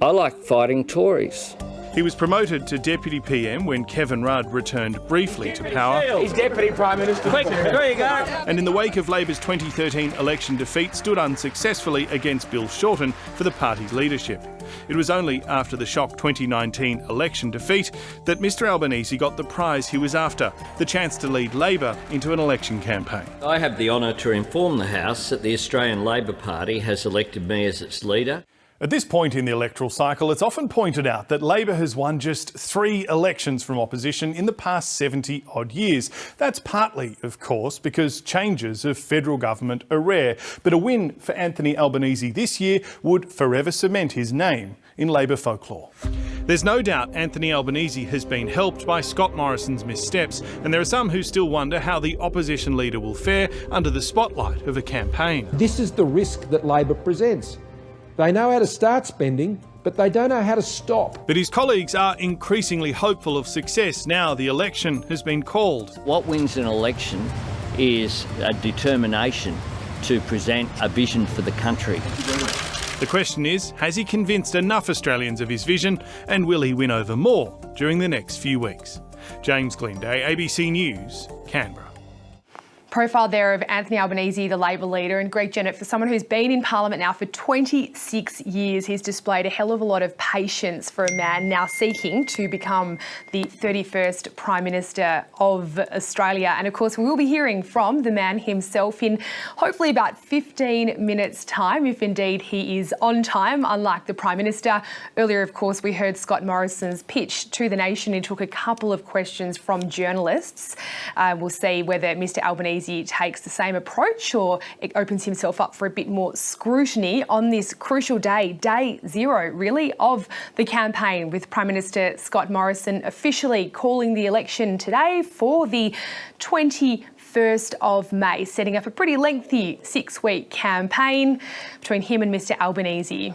Speaker 13: like fighting Tories.
Speaker 18: He was promoted to Deputy PM when Kevin Rudd returned briefly to power.
Speaker 12: He's Deputy Prime Minister. Quick, there you go.
Speaker 18: And in the wake of Labor's 2013 election defeat, stood unsuccessfully against Bill Shorten for the party's leadership. It was only after the shock 2019 election defeat that Mr Albanese got the prize he was after, the chance to lead Labor into an election campaign.
Speaker 13: I have the honour to inform the House that the Australian Labor Party has elected me as its leader.
Speaker 18: At this point in the electoral cycle, it's often pointed out that Labor has won just 3 elections from opposition in the past 70-odd years. That's partly, of course, because changes of federal government are rare. But a win for Anthony Albanese this year would forever cement his name in Labor folklore. There's no doubt Anthony Albanese has been helped by Scott Morrison's missteps, and there are some who still wonder how the opposition leader will fare under the spotlight of a campaign.
Speaker 10: This is the risk that Labor presents. They know how to start spending, but they don't know how to stop.
Speaker 18: But his colleagues are increasingly hopeful of success now the election has been called.
Speaker 13: What wins an election is a determination to present a vision for the country.
Speaker 18: The question is, has he convinced enough Australians of his vision, and will he win over more during the next few weeks? James Glenday, ABC News, Canberra.
Speaker 2: Profile there of Anthony Albanese, the Labor leader, and Greg Jennett, for someone who's been in Parliament now for 26 years, he's displayed a hell of a lot of patience for a man now seeking to become the 31st Prime Minister of Australia. And of course, we will be hearing from the man himself in hopefully about 15 minutes' time, if indeed he is on time, unlike the Prime Minister. Earlier, of course, we heard Scott Morrison's pitch to the nation. He took a couple of questions from journalists. We'll see whether Mr Albanese takes the same approach or it opens himself up for a bit more scrutiny on this crucial day, day zero, really, of the campaign, with Prime Minister Scott Morrison officially calling the election today for the 21st of May, setting up a pretty lengthy 6-week campaign between him and Mr Albanese.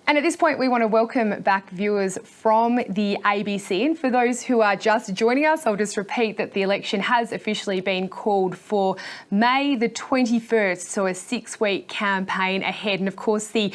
Speaker 2: And at this point, we want to welcome back viewers from the ABC. And for those who are just joining us, I'll just repeat that the election has officially been called for May the 21st, so a 6-week campaign ahead. And of course, the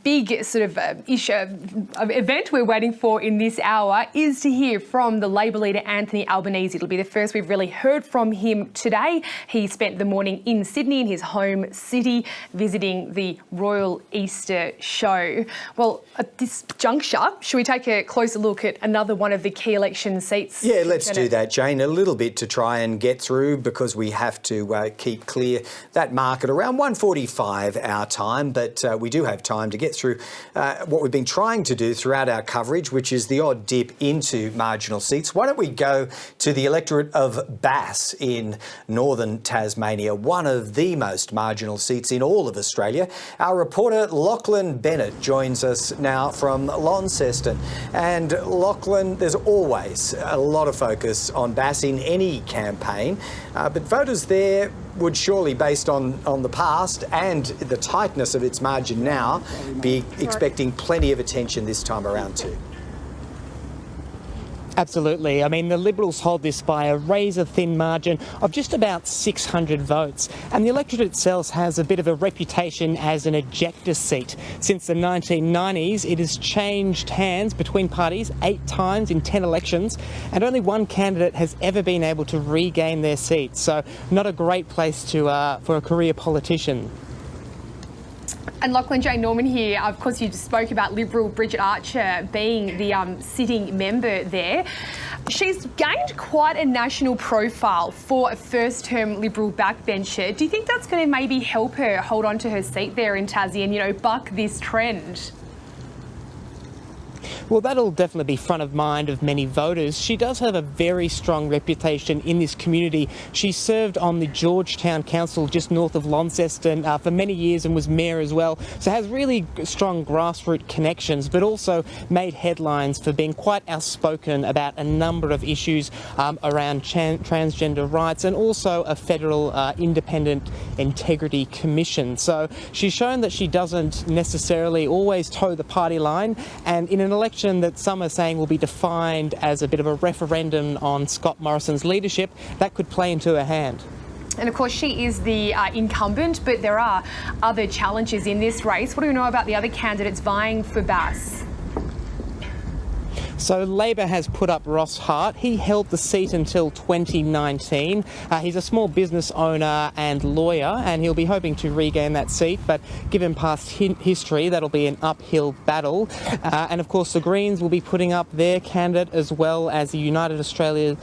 Speaker 2: big sort of event we're waiting for in this hour is to hear from the Labor leader, Anthony Albanese. It'll be the first we've really heard from him today. He spent the morning in Sydney, in his home city, visiting the Royal Easter Show. Well, at this juncture, should we take a closer look at another one of the key election seats?
Speaker 3: Yeah, let's do that, Jane, a little bit to try and get through, because we have to keep clear that market around 1:45 our time, but we do have time to get through what we've been trying to do throughout our coverage, which is the odd dip into marginal seats. Why don't we go to the electorate of Bass in northern Tasmania, one of the most marginal seats in all of Australia. Our reporter Lachlan Bennett joins us now from Launceston. And Lachlan, there's always a lot of focus on Bass in any campaign, but voters there would surely, based on the past and the tightness of its margin now, be expecting plenty of attention this time around too.
Speaker 20: Absolutely. I mean, the Liberals hold this by a razor-thin margin of just about 600 votes. And the electorate itself has a bit of a reputation as an ejector seat. Since the 1990s, it has changed hands between parties 8 times in 10 elections, and only one candidate has ever been able to regain their seat. So not a great place to for a career politician.
Speaker 2: And Lachlan, Jane Norman here. Of course, you just spoke about Liberal Bridget Archer being the sitting member there. She's gained quite a national profile for a first-term Liberal backbencher. Do you think that's going to maybe help her hold on to her seat there in Tassie and, you know, buck this trend?
Speaker 20: Well, that'll definitely be front of mind of many voters. She does have a very strong reputation in this community. She served on the Georgetown Council just north of Launceston for many years and was mayor as well. So has really strong grassroots connections, but also made headlines for being quite outspoken about a number of issues around transgender rights, and also a federal independent integrity commission. So she's shown that she doesn't necessarily always toe the party line, and in an election that some are saying will be defined as a bit of a referendum on Scott Morrison's leadership, that could play into her hand.
Speaker 2: And of course, she is the incumbent, but there are other challenges in this race. What do we know about the other candidates vying for Bass?
Speaker 20: So Labor has put up Ross Hart. He held the seat until 2019. He's a small business owner and lawyer, and he'll be hoping to regain that seat. But given past history, that'll be an uphill battle. And of course, the Greens will be putting up their candidate, as well as the United Australia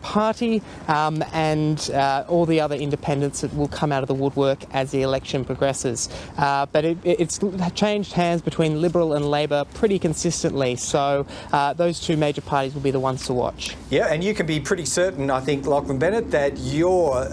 Speaker 20: Party and all the other independents that will come out of the woodwork as the election progresses. But it's changed hands between Liberal and Labor pretty consistently. So those two major parties will be the ones to watch.
Speaker 3: Yeah, and you can be pretty certain, I think, Lachlan Bennett, that your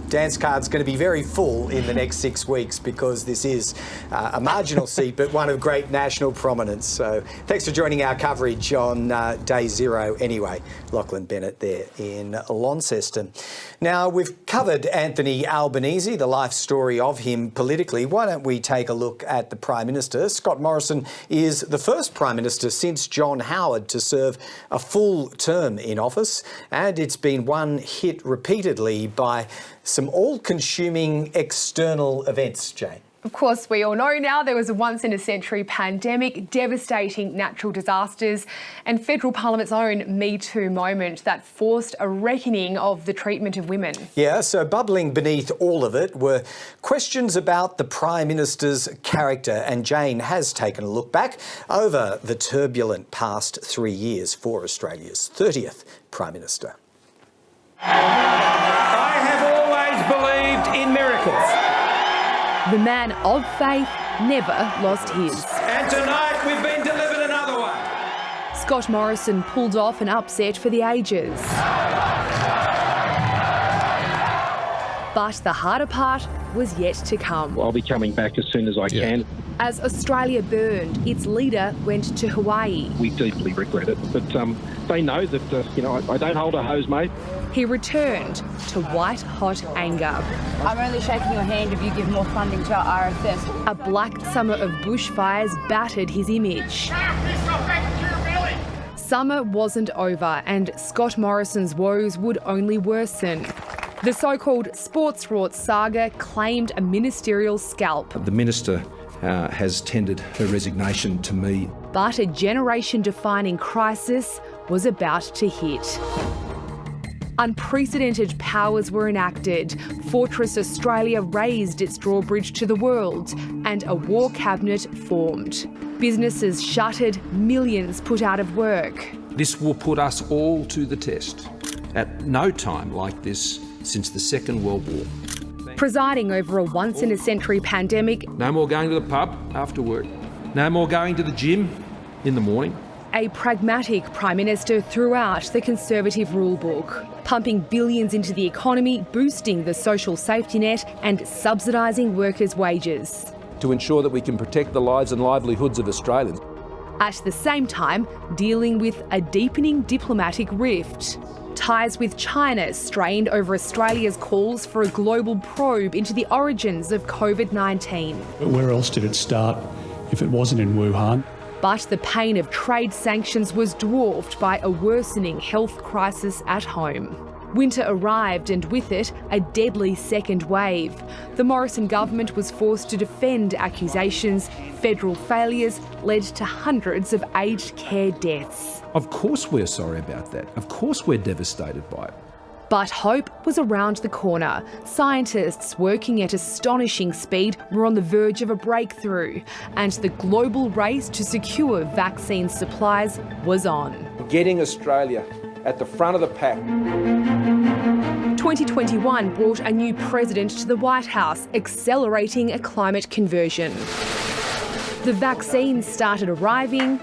Speaker 3: dance card's going to be very full in the next 6 weeks, because this is a marginal seat, but one of great national prominence. So thanks for joining our coverage on day zero anyway. Lachlan Bennett there in Launceston. Now, we've covered Anthony Albanese, the life story of him politically. Why don't we take a look at the Prime Minister? Scott Morrison is the first Prime Minister since John Howard to serve a full term in office, and it's been one hit repeatedly by some all-consuming external events, Jane.
Speaker 2: Of course, we all know now there was a once-in-a-century pandemic, devastating natural disasters, and Federal Parliament's own Me Too moment that forced a reckoning of the treatment of women.
Speaker 3: Yeah, so bubbling beneath all of it were questions about the Prime Minister's character, and Jane has taken a look back over the turbulent past 3 years for Australia's 30th Prime Minister.
Speaker 17: I have always believed in miracles.
Speaker 2: The man of faith never lost his.
Speaker 17: And tonight we've been delivered another one.
Speaker 2: Scott Morrison pulled off an upset for the ages. But the harder part was yet to come.
Speaker 21: I'll be coming back as soon as I can.
Speaker 2: As Australia burned, its leader went to Hawaii.
Speaker 21: We deeply regret it, but they know that, I don't hold a hose, mate.
Speaker 2: He returned to white-hot anger.
Speaker 22: I'm only shaking your hand if you give more funding to our RFS.
Speaker 2: A black summer of bushfires battered his image. Summer wasn't over, and Scott Morrison's woes would only worsen. The so-called sports rorts saga claimed a ministerial scalp.
Speaker 10: The Minister has tendered her resignation to me.
Speaker 2: But a generation-defining crisis was about to hit. Unprecedented powers were enacted. Fortress Australia raised its drawbridge to the world, and a war cabinet formed. Businesses shuttered, millions put out of work.
Speaker 10: This will put us all to the test. At no time like this since the Second World War.
Speaker 2: Presiding over a once-in-a-century pandemic.
Speaker 10: No more going to the pub after work. No more going to the gym in the morning.
Speaker 2: A pragmatic Prime Minister throughout the Conservative rulebook, pumping billions into the economy, boosting the social safety net and subsidising workers' wages.
Speaker 10: To ensure that we can protect the lives and livelihoods of Australians.
Speaker 2: At the same time, dealing with a deepening diplomatic rift. Ties with China strained over Australia's calls for a global probe into the origins of COVID-19.
Speaker 23: Where else did it start if it wasn't in Wuhan?
Speaker 2: But the pain of trade sanctions was dwarfed by a worsening health crisis at home. Winter arrived, and with it, a deadly second wave. The Morrison government was forced to defend accusations. Federal failures led to hundreds of aged care deaths.
Speaker 10: Of course we're sorry about that. Of course we're devastated by it.
Speaker 2: But hope was around the corner. Scientists working at astonishing speed were on the verge of a breakthrough, and the global race to secure vaccine supplies was on.
Speaker 10: Getting Australia at the front of the pack.
Speaker 2: 2021 brought a new president to the White House, accelerating a climate conversion. The vaccines started arriving,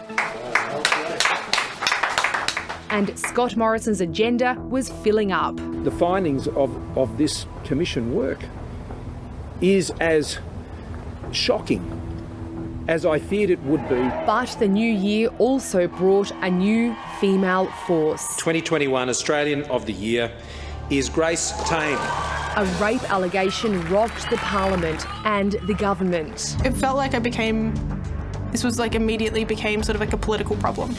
Speaker 2: and Scott Morrison's agenda was filling up.
Speaker 10: The findings of this commission work is as shocking as I feared it would be.
Speaker 2: But the new year also brought a new female force.
Speaker 10: 2021 Australian of the Year is Grace Tame.
Speaker 2: A rape allegation rocked the Parliament and the government.
Speaker 24: It felt like immediately became sort of like a political problem.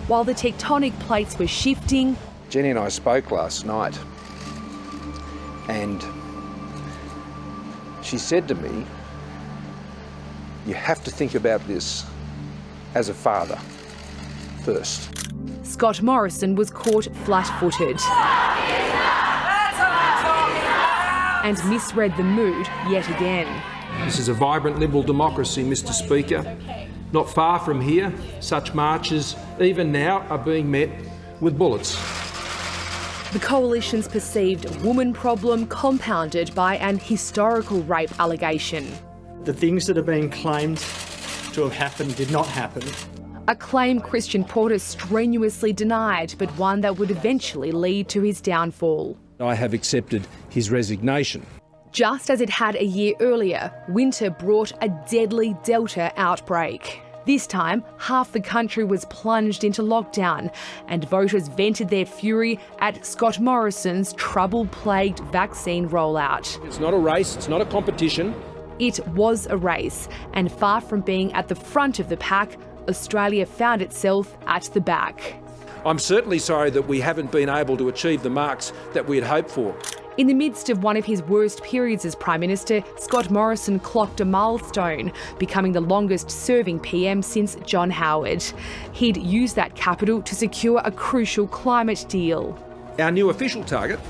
Speaker 2: While the tectonic plates were shifting,
Speaker 10: Jenny and I spoke last night, and she said to me, you have to think about this as a father first.
Speaker 2: Scott Morrison was caught flat-footed and misread the mood yet again.
Speaker 10: This is a vibrant Liberal democracy, Mr. Speaker. Not far from here, such marches, even now, are being met with bullets.
Speaker 2: The Coalition's perceived woman problem compounded by an historical rape allegation.
Speaker 4: The things that are being claimed to have happened did not happen.
Speaker 2: A claim Christian Porter strenuously denied, but one that would eventually lead to his downfall.
Speaker 10: I have accepted his resignation.
Speaker 2: Just as it had a year earlier, winter brought a deadly Delta outbreak. This time, half the country was plunged into lockdown, and voters vented their fury at Scott Morrison's trouble-plagued vaccine rollout.
Speaker 10: It's not a race, it's not a competition.
Speaker 2: It was a race, and far from being at the front of the pack, Australia found itself at the back.
Speaker 10: I'm certainly sorry that we haven't been able to achieve the marks that we had hoped for.
Speaker 2: In the midst of one of his worst periods as Prime Minister, Scott Morrison clocked a milestone, becoming the longest-serving PM since John Howard. He'd used that capital to secure a crucial climate deal.
Speaker 10: Our new official target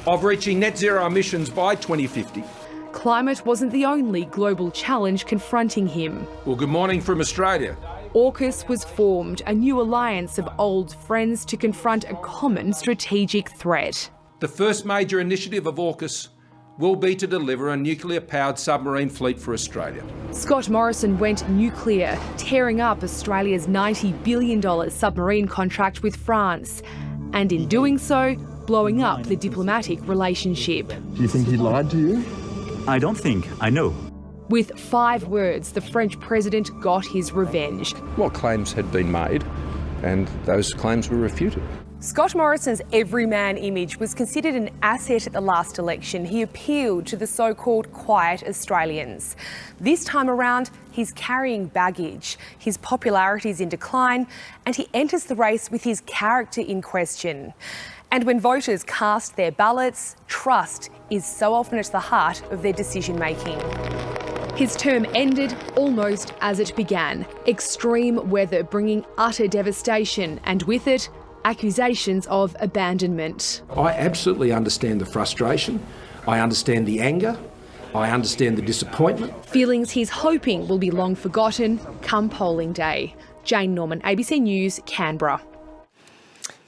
Speaker 10: of reaching net zero emissions by 2050.
Speaker 2: Climate wasn't the only global challenge confronting him.
Speaker 10: Well, good morning from Australia.
Speaker 2: AUKUS was formed, a new alliance of old friends to confront a common strategic threat.
Speaker 10: The first major initiative of AUKUS will be to deliver a nuclear-powered submarine fleet for Australia.
Speaker 2: Scott Morrison went nuclear, tearing up Australia's $90 billion submarine contract with France, and in doing so, blowing up the diplomatic relationship.
Speaker 1: Do you think he lied to you? I don't think. I know.
Speaker 2: With 5 words, the French president got his revenge.
Speaker 5: Well, claims had been made, and those claims were refuted.
Speaker 2: Scott Morrison's everyman image was considered an asset at the last election. He appealed to the so-called quiet Australians. This time around, he's carrying baggage. His popularity is in decline, and he enters the race with his character in question. And when voters cast their ballots, trust is so often at the heart of their decision-making. His term ended almost as it began. Extreme weather bringing utter devastation, and with it, accusations of abandonment.
Speaker 10: I absolutely understand the frustration. I understand the anger. I understand the disappointment.
Speaker 2: Feelings he's hoping will be long forgotten come polling day. Jane Norman, ABC News, Canberra.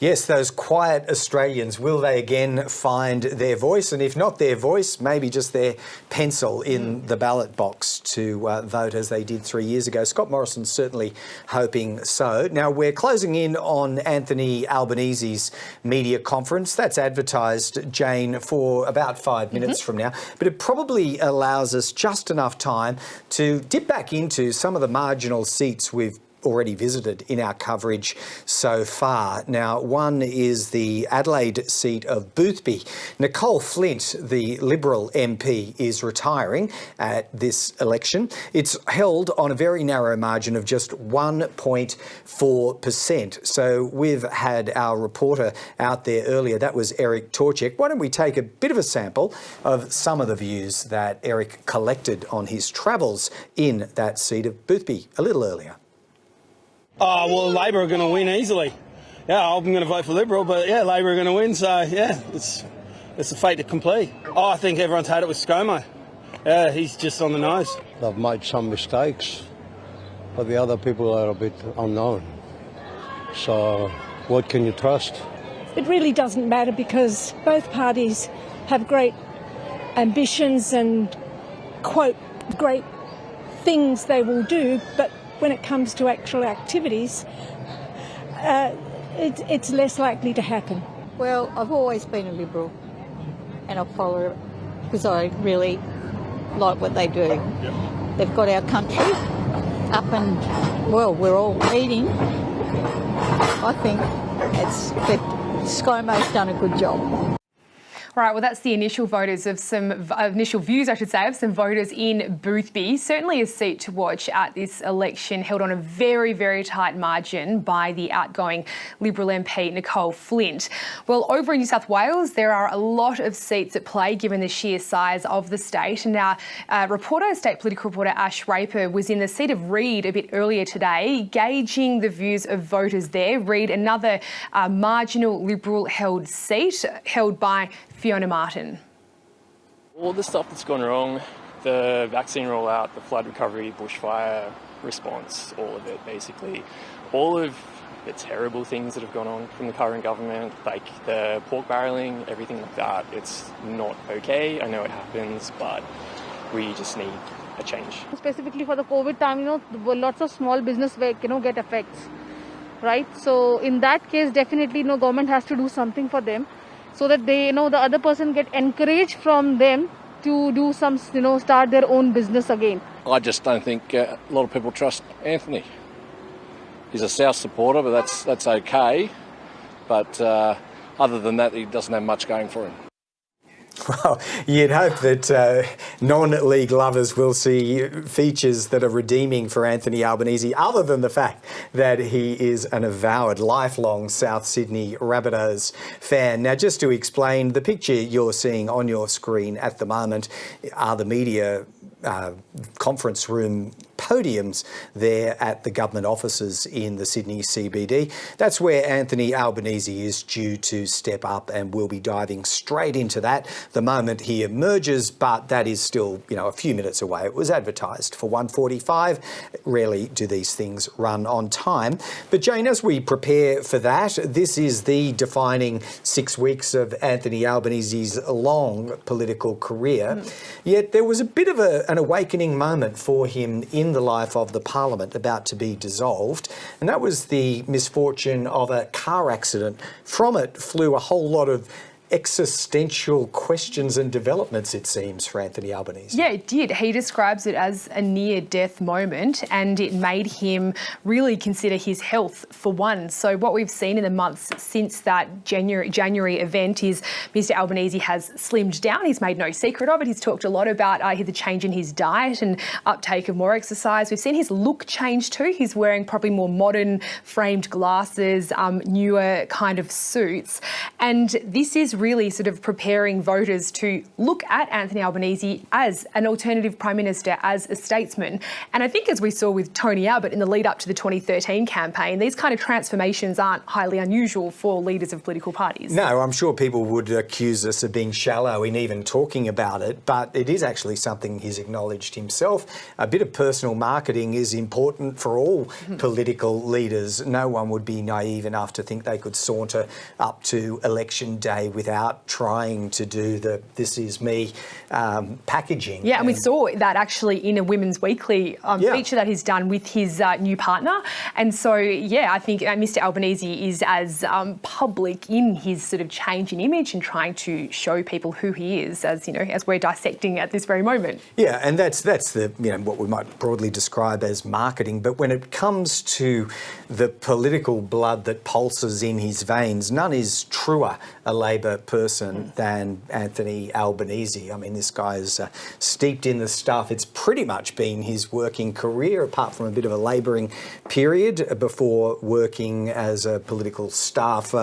Speaker 3: Yes, those quiet Australians, will they again find their voice? And if not their voice, maybe just their pencil in the ballot box to vote as they did 3 years ago. Scott Morrison's certainly hoping so. Now, we're closing in on Anthony Albanese's media conference. That's advertised, Jane, for about 5 minutes from now. But it probably allows us just enough time to dip back into some of the marginal seats we've already visited in our coverage so far. Now, one is the Adelaide seat of Boothby. Nicole Flint, the Liberal MP, is retiring at this election. It's held on a very narrow margin of just 1.4%. So we've had our reporter out there earlier. That was Eric Torchek. Why don't we take a bit of a sample of some of the views that Eric collected on his travels in that seat of Boothby a little earlier.
Speaker 15: Oh, well, Labor are going to win easily. Yeah, I'm going to vote for Liberal, but yeah, Labor are going to win. So, yeah, it's a fate to complete. Oh, I think everyone's had it with ScoMo. Yeah, he's just on the nose.
Speaker 16: They've made some mistakes, but the other people are a bit unknown. So, what can you trust?
Speaker 25: It really doesn't matter because both parties have great ambitions and, quote, great things they will do, but when it comes to actual activities, it's less likely to happen.
Speaker 26: Well, I've always been a Liberal and I follow it because I really like what they do. Yep. They've got our country up and, well, we're all eating. I think ScoMo's done a good job.
Speaker 2: Right, well, that's the initial voters of initial views, I should say, of some voters in Boothby. Certainly a seat to watch at this election, held on a very, very tight margin by the outgoing Liberal MP Nicole Flint. Well, over in New South Wales, there are a lot of seats at play given the sheer size of the state. And our state political reporter Ash Raper was in the seat of Reid a bit earlier today, gauging the views of voters there. Reid, another marginal Liberal-held seat, held by Fiona Martin.
Speaker 27: All the stuff that's gone wrong, the vaccine rollout, the flood recovery, bushfire response, all of it basically, all of the terrible things that have gone on from the current government, like the pork barrelling, everything like that, it's not okay. I know it happens, but we just need a change.
Speaker 28: Specifically for the COVID time, lots of small business get effects, right? So in that case, definitely, government has to do something for them, so that they, the other person get encouraged from them to do some, start their own business again.
Speaker 5: I just don't think a lot of people trust Anthony. He's a South supporter, but that's okay. But other than that, he doesn't have much going for him.
Speaker 3: Well, you'd hope that non-league lovers will see features that are redeeming for Anthony Albanese, other than the fact that he is an avowed, lifelong South Sydney Rabbitohs fan. Now, just to explain, the picture you're seeing on your screen at the moment are the media conference room podiums there at the government offices in the Sydney CBD. That's where Anthony Albanese is due to step up, and we'll be diving straight into that the moment he emerges, but that is still, a few minutes away. It was advertised for 1:45. Rarely do these things run on time. But Jane, as we prepare for that, this is the defining 6 weeks of Anthony Albanese's long political career. Yet there was a bit of an awakening moment for him in the life of the Parliament about to be dissolved, and that was the misfortune of a car accident. From it flew a whole lot of existential questions and developments, it seems, for Anthony Albanese.
Speaker 2: Yeah, it did. He describes it as a near-death moment, and it made him really consider his health for one. So what we've seen in the months since that January event is Mr Albanese has slimmed down. He's made no secret of it. He's talked a lot about the change in his diet and uptake of more exercise. We've seen his look change too. He's wearing probably more modern framed glasses, newer kind of suits. And this is really sort of preparing voters to look at Anthony Albanese as an alternative Prime Minister, as a statesman. And I think, as we saw with Tony Abbott in the lead up to the 2013 campaign, these kind of transformations aren't highly unusual for leaders of political parties.
Speaker 3: No, I'm sure people would accuse us of being shallow in even talking about it, but it is actually something he's acknowledged himself. A bit of personal marketing is important for all political leaders. No one would be naive enough to think they could saunter up to election day without trying to do the "this is me" packaging.
Speaker 2: Yeah, and we saw that actually in a Women's Weekly feature that he's done with his new partner. And so, yeah, I think Mr Albanese is as public in his sort of change in image and trying to show people who he is, as we're dissecting at this very moment.
Speaker 3: Yeah, and that's the what we might broadly describe as marketing. But when it comes to the political blood that pulses in his veins, none is truer a Labor person than Anthony Albanese. I mean, this guy is steeped in the stuff. It's pretty much been his working career, apart from a bit of a labouring period before working as a political staff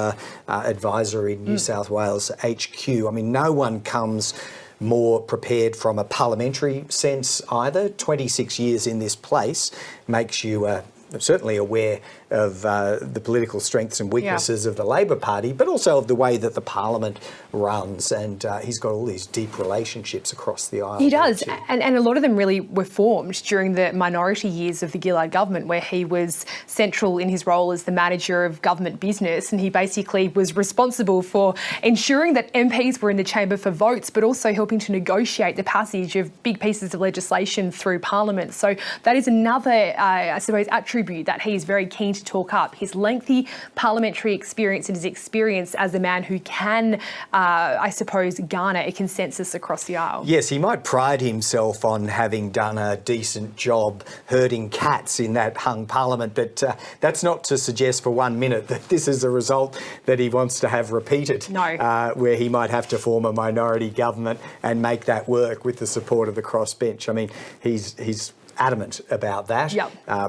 Speaker 3: advisor in New South Wales HQ. I mean, no one comes more prepared from a parliamentary sense either. 26 years in this place makes you certainly aware of the political strengths and weaknesses of the Labor Party, but also of the way that the Parliament runs. And he's got all these deep relationships across the aisle.
Speaker 2: He does. And a lot of them really were formed during the minority years of the Gillard government, where he was central in his role as the manager of government business. And he basically was responsible for ensuring that MPs were in the chamber for votes, but also helping to negotiate the passage of big pieces of legislation through Parliament. So that is another, I suppose, attribute that he's very keen to talk up: his lengthy parliamentary experience and his experience as a man who can, I suppose, garner a consensus across the aisle.
Speaker 3: Yes, he might pride himself on having done a decent job herding cats in that hung Parliament, but that's not to suggest for 1 minute that this is a result that he wants to have repeated.
Speaker 2: No.
Speaker 3: Where he might have to form a minority government and make that work with the support of the crossbench. I mean, he's adamant about that,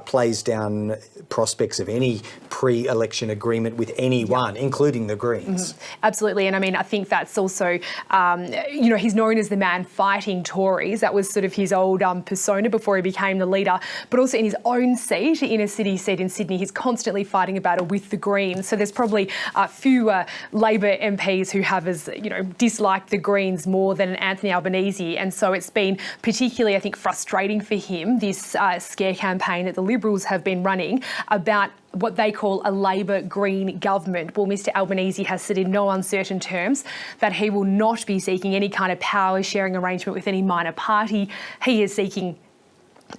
Speaker 3: plays down prospects of any pre-election agreement with anyone, including the Greens.
Speaker 2: Absolutely. And I mean, I think that's also, he's known as the man fighting Tories. That was sort of his old persona before he became the leader. But also in his own seat, inner city seat in Sydney, he's constantly fighting a battle with the Greens. So there's probably fewer Labor MPs who have disliked the Greens more than Anthony Albanese. And so it's been particularly, I think, frustrating for him, this scare campaign that the Liberals have been running about what they call a Labor Green government. Well, Mr Albanese has said in no uncertain terms that he will not be seeking any kind of power sharing arrangement with any minor party. He is seeking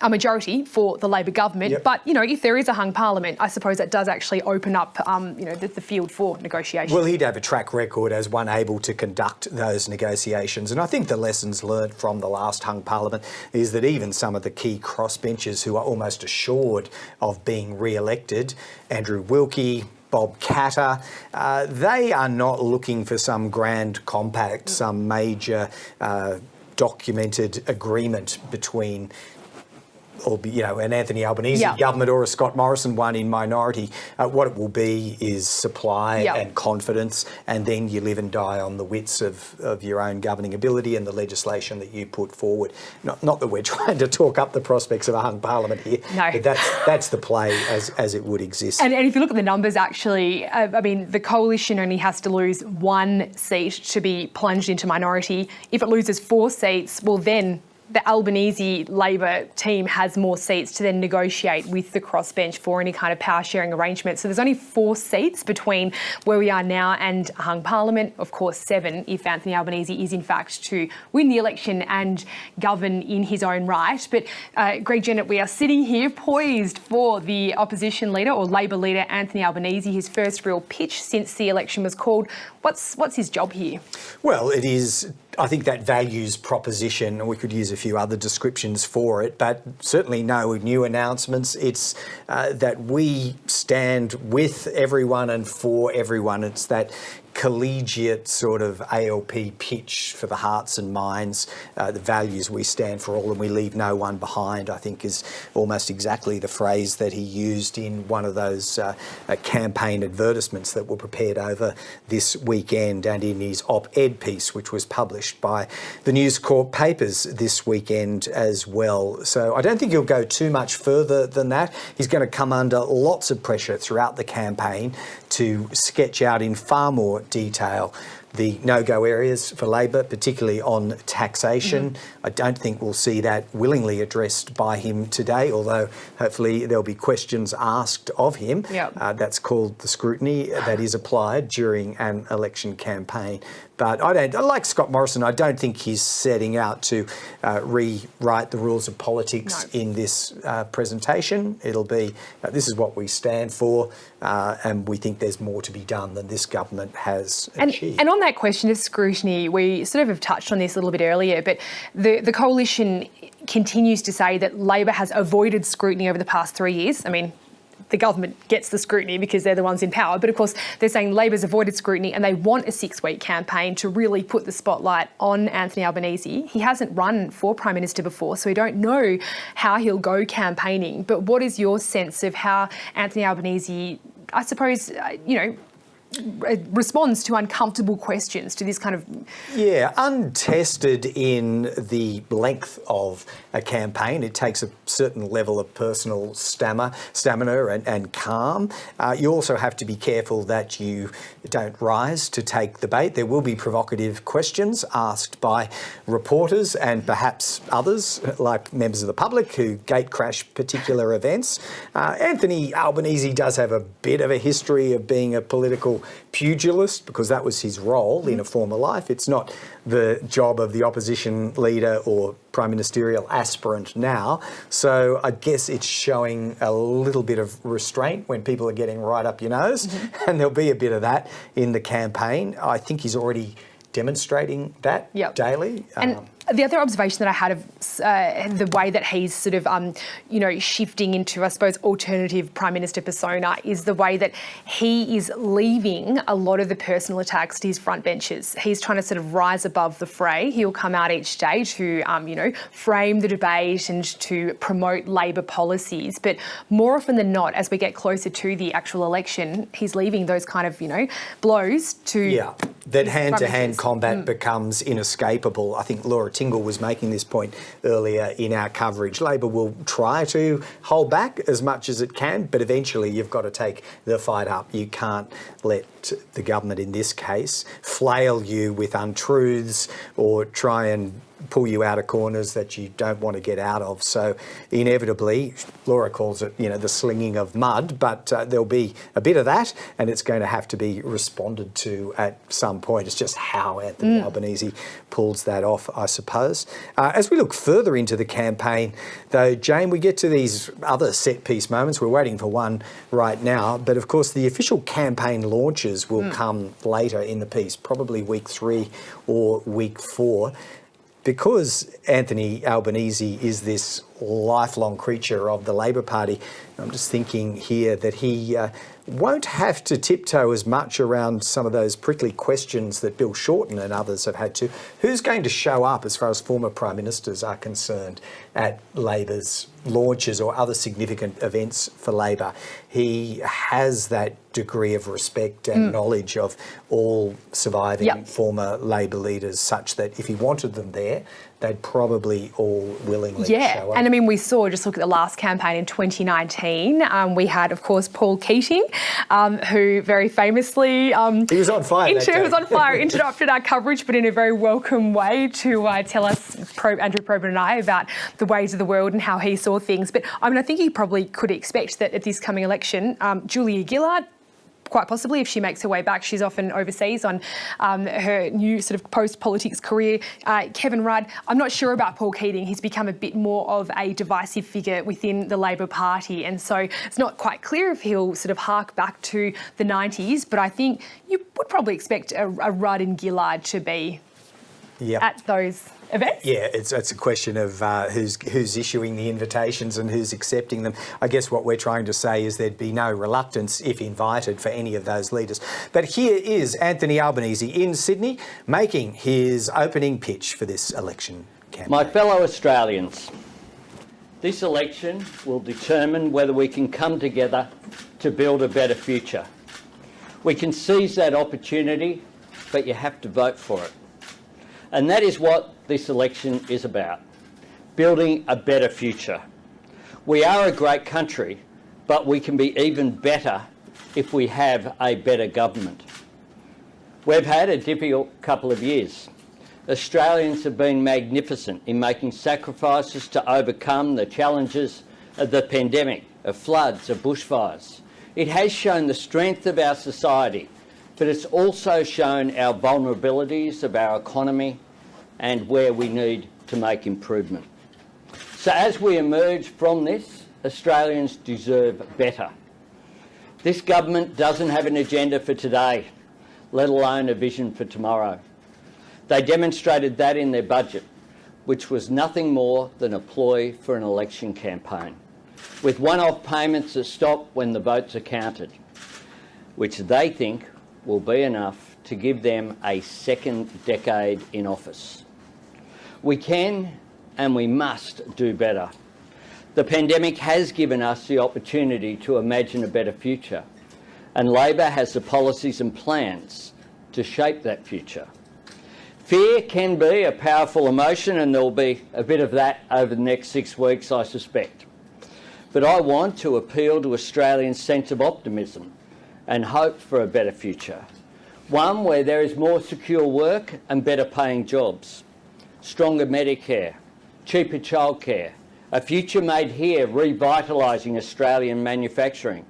Speaker 2: a majority for the Labor government. But, if there is a hung Parliament, I suppose that does actually open up, the field for negotiation.
Speaker 3: Well, he'd have a track record as one able to conduct those negotiations. And I think the lessons learned from the last hung Parliament is that even some of the key crossbenchers who are almost assured of being re-elected, Andrew Wilkie, Bob Katter. They are not looking for some grand compact, some major documented agreement between an Anthony Albanese government or a Scott Morrison one in minority. What it will be is supply and confidence, and then you live and die on the wits of your own governing ability and the legislation that you put forward. Not that we're trying to talk up the prospects of a hung parliament here, but that's the play as it would exist.
Speaker 2: And if you look at the numbers, actually, I mean, the coalition only has to lose 1 seat to be plunged into minority. If it loses 4 seats, well, then the Albanese Labor team has more seats to then negotiate with the crossbench for any kind of power sharing arrangement. So there's only 4 seats between where we are now and a hung parliament. Of course, 7 if Anthony Albanese is in fact to win the election and govern in his own right. But Greg Jennett, we are sitting here poised for the opposition leader or Labor leader Anthony Albanese, his first real pitch since the election was called. What's his job here?
Speaker 3: Well, it is, I think, that values proposition. We could use a few other descriptions for it, but certainly no new announcements. It's that we stand with everyone and for everyone. It's that collegiate sort of ALP pitch for the hearts and minds, the values we stand for all and we leave no one behind, I think is almost exactly the phrase that he used in one of those campaign advertisements that were prepared over this weekend and in his op-ed piece, which was published by the News Corp papers this weekend as well. So I don't think he'll go too much further than that. He's going to come under lots of pressure throughout the campaign to sketch out in far more detail the no-go areas for Labor, particularly on taxation. I don't think we'll see that willingly addressed by him today, although hopefully there'll be questions asked of him. That's called the scrutiny that is applied during an election campaign. But like Scott Morrison, I don't think he's setting out to rewrite the rules of politics in this presentation. It'll be, this is what we stand for, and we think there's more to be done than this government has achieved.
Speaker 2: And on that question of scrutiny, we sort of have touched on this a little bit earlier, but the coalition continues to say that Labor has avoided scrutiny over the past 3 years. I mean, the government gets the scrutiny because they're the ones in power. But of course, they're saying Labor's avoided scrutiny and they want a 6-week campaign to really put the spotlight on Anthony Albanese. He hasn't run for Prime Minister before, so we don't know how he'll go campaigning. But what is your sense of how Anthony Albanese, I suppose, responds to uncomfortable questions, to this kind of...
Speaker 3: Yeah, untested in the length of a campaign. It takes a certain level of personal stamina and calm. You also have to be careful that you don't rise to take the bait. There will be provocative questions asked by reporters and perhaps others, like members of the public who gate crash particular events. Anthony Albanese does have a bit of a history of being a political pugilist because that was his role in a former life. It's not the job of the opposition leader or prime ministerial aspirant now. So I guess it's showing a little bit of restraint when people are getting right up your nose, and there'll be a bit of that in the campaign. I think he's already demonstrating that daily.
Speaker 2: And the other observation that I had of the way that he's sort of, shifting into, I suppose, alternative Prime Minister persona is the way that he is leaving a lot of the personal attacks to his front benches. He's trying to sort of rise above the fray. He'll come out each day to, frame the debate and to promote Labor policies. But more often than not, as we get closer to the actual election, he's leaving those kind of, blows to...
Speaker 3: Yeah, that hand-to-hand combat becomes inescapable. I think Laura Tingle was making this point earlier in our coverage. Labor will try to hold back as much as it can, but eventually you've got to take the fight up. You can't let the government, in this case, flail you with untruths or try and pull you out of corners that you don't want to get out of. So inevitably, Laura calls it, the slinging of mud, but there'll be a bit of that, and it's going to have to be responded to at some point. It's just how Anthony Albanese pulls that off, I suppose. As we look further into the campaign, though, Jane, we get to these other set-piece moments. We're waiting for one right now, but of course the official campaign launches will come later in the piece, probably week 3 or week 4. Because Anthony Albanese is this lifelong creature of the Labor Party. I'm just thinking here that he won't have to tiptoe as much around some of those prickly questions that Bill Shorten and others have had to. Who's going to show up as far as former Prime Ministers are concerned at Labor's launches or other significant events for Labor? He has that degree of respect and knowledge of all surviving former Labor leaders, such that if he wanted them there, they'd probably all willingly show up.
Speaker 2: And I mean, we saw, just look at the last campaign in 2019, we had, of course, Paul Keating, who very famously...
Speaker 3: he was on fire that day.
Speaker 2: He was on fire, interrupted our coverage, but in a very welcome way to tell us, Andrew Probert and I, about the ways of the world and how he saw things. But I mean, I think he probably could expect that at this coming election, Julia Gillard, quite possibly, if she makes her way back, she's often overseas on her new sort of post-politics career. Kevin Rudd, I'm not sure about Paul Keating. He's become a bit more of a divisive figure within the Labor Party, and so it's not quite clear if he'll sort of hark back to the 90s, but I think you would probably expect a Rudd and Gillard to be at those events?
Speaker 3: Yeah, it's a question of who's issuing the invitations and who's accepting them. I guess what we're trying to say is there'd be no reluctance, if invited, for any of those leaders. But here is Anthony Albanese in Sydney making his opening pitch for this election campaign.
Speaker 13: My fellow Australians, this election will determine whether we can come together to build a better future. We can seize that opportunity, but you have to vote for it. And that is what this election is about, building a better future. We are a great country, but we can be even better if we have a better government. We've had a difficult couple of years. Australians have been magnificent in making sacrifices to overcome the challenges of the pandemic, of floods, of bushfires. It has shown the strength of our society, but it's also shown our vulnerabilities of our economy and where we need to make improvement. So as we emerge from this, Australians deserve better. This government doesn't have an agenda for today, let alone a vision for tomorrow. They demonstrated that in their budget, which was nothing more than a ploy for an election campaign, with one-off payments that stop when the votes are counted, which they think will be enough to give them a second decade in office. We can and we must do better. The pandemic has given us the opportunity to imagine a better future, and Labor has the policies and plans to shape that future. Fear can be a powerful emotion, and there'll be a bit of that over the next 6 weeks, I suspect. But I want to appeal to Australians' sense of optimism and hope for a better future. One where there is more secure work and better paying jobs, stronger Medicare, cheaper childcare, a future made here revitalising Australian manufacturing.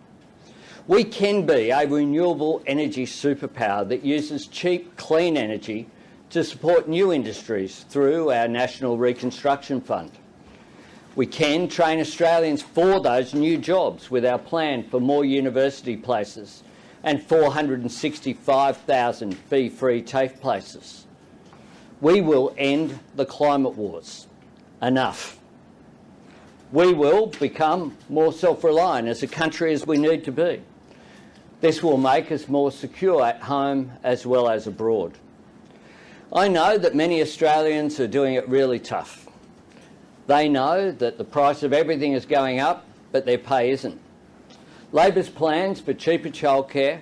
Speaker 13: We can be a renewable energy superpower that uses cheap, clean energy to support new industries through our National Reconstruction Fund. We can train Australians for those new jobs with our plan for more university places and 465,000 fee-free TAFE places. We will end the climate wars. Enough. We will become more self-reliant as a country as we need to be. This will make us more secure at home as well as abroad. I know that many Australians are doing it really tough. They know that the price of everything is going up, but their pay isn't. Labor's plans for cheaper childcare,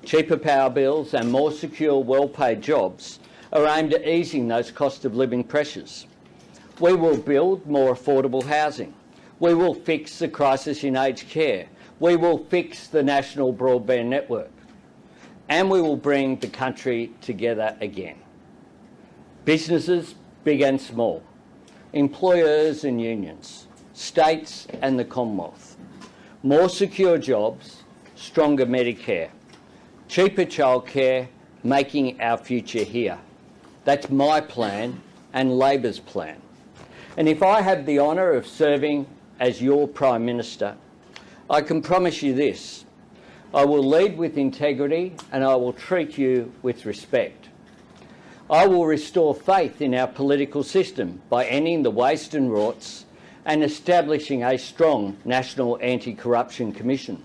Speaker 13: cheaper power bills and more secure, well-paid jobs are aimed at easing those cost of living pressures. We will build more affordable housing. We will fix the crisis in aged care. We will fix the national broadband network. And we will bring the country together again. Businesses, big and small, employers and unions, states and the Commonwealth. More secure jobs, stronger Medicare, cheaper childcare, making our future here. That's my plan and Labor's plan. And if I have the honour of serving as your Prime Minister, I can promise you this: I will lead with integrity and I will treat you with respect. I will restore faith in our political system by ending the waste and rorts and establishing a strong National Anti-Corruption Commission.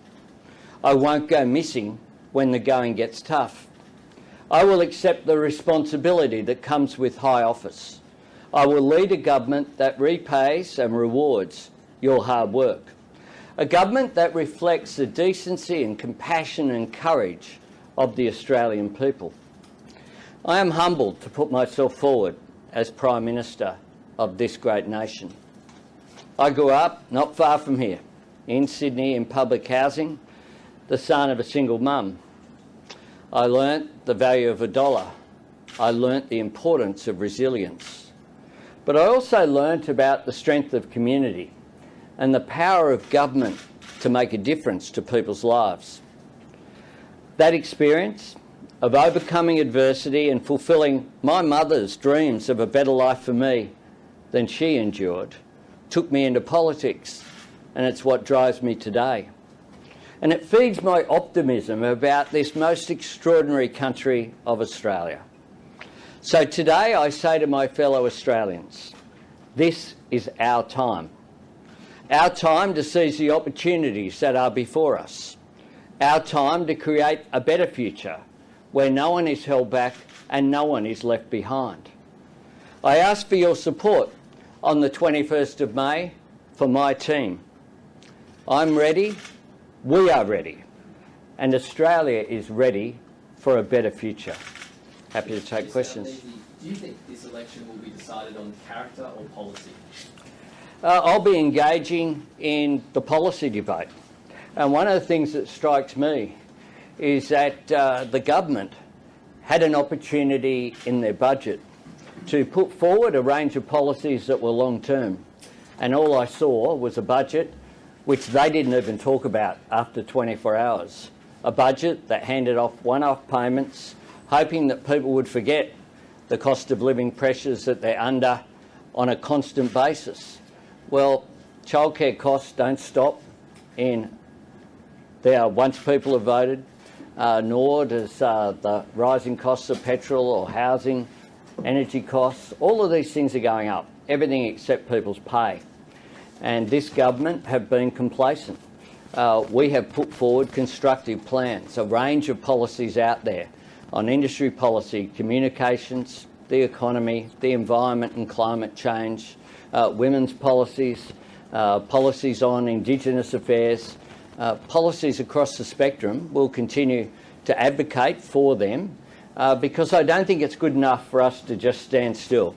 Speaker 13: I won't go missing when the going gets tough. I will accept the responsibility that comes with high office. I will lead a government that repays and rewards your hard work. A government that reflects the decency and compassion and courage of the Australian people. I am humbled to put myself forward as Prime Minister of this great nation. I grew up not far from here, in Sydney, in public housing, the son of a single mum. I learnt the value of $1. I learnt the importance of resilience. But I also learnt about the strength of community and the power of government to make a difference to people's lives. That experience of overcoming adversity and fulfilling my mother's dreams of a better life for me than she endured took me into politics, and it's what drives me today. And it feeds my optimism about this most extraordinary country of Australia. So today I say to my fellow Australians, this is our time. Our time to seize the opportunities that are before us. Our time to create a better future where no one is held back and no one is left behind. I ask for your support on the 21st of May for my team. I'm ready, we are ready, and Australia is ready for a better future. Happy to take questions.
Speaker 6: Do you think this election will be decided on character or policy?
Speaker 13: I'll be engaging in the policy debate. And one of the things that strikes me is that the government had an opportunity in their budget to put forward a range of policies that were long-term. And all I saw was a budget which they didn't even talk about after 24 hours. A budget that handed off one-off payments, hoping that people would forget the cost of living pressures that they're under on a constant basis. Well, childcare costs don't stop once people have voted, nor does the rising costs of petrol or housing, energy costs. All of these things are going up, everything except people's pay. And this government have been complacent. We have put forward constructive plans, a range of policies out there on industry policy, communications, the economy, the environment and climate change, women's policies, policies on Indigenous affairs, policies across the spectrum. We'll continue to advocate for them because I don't think it's good enough for us to just stand still.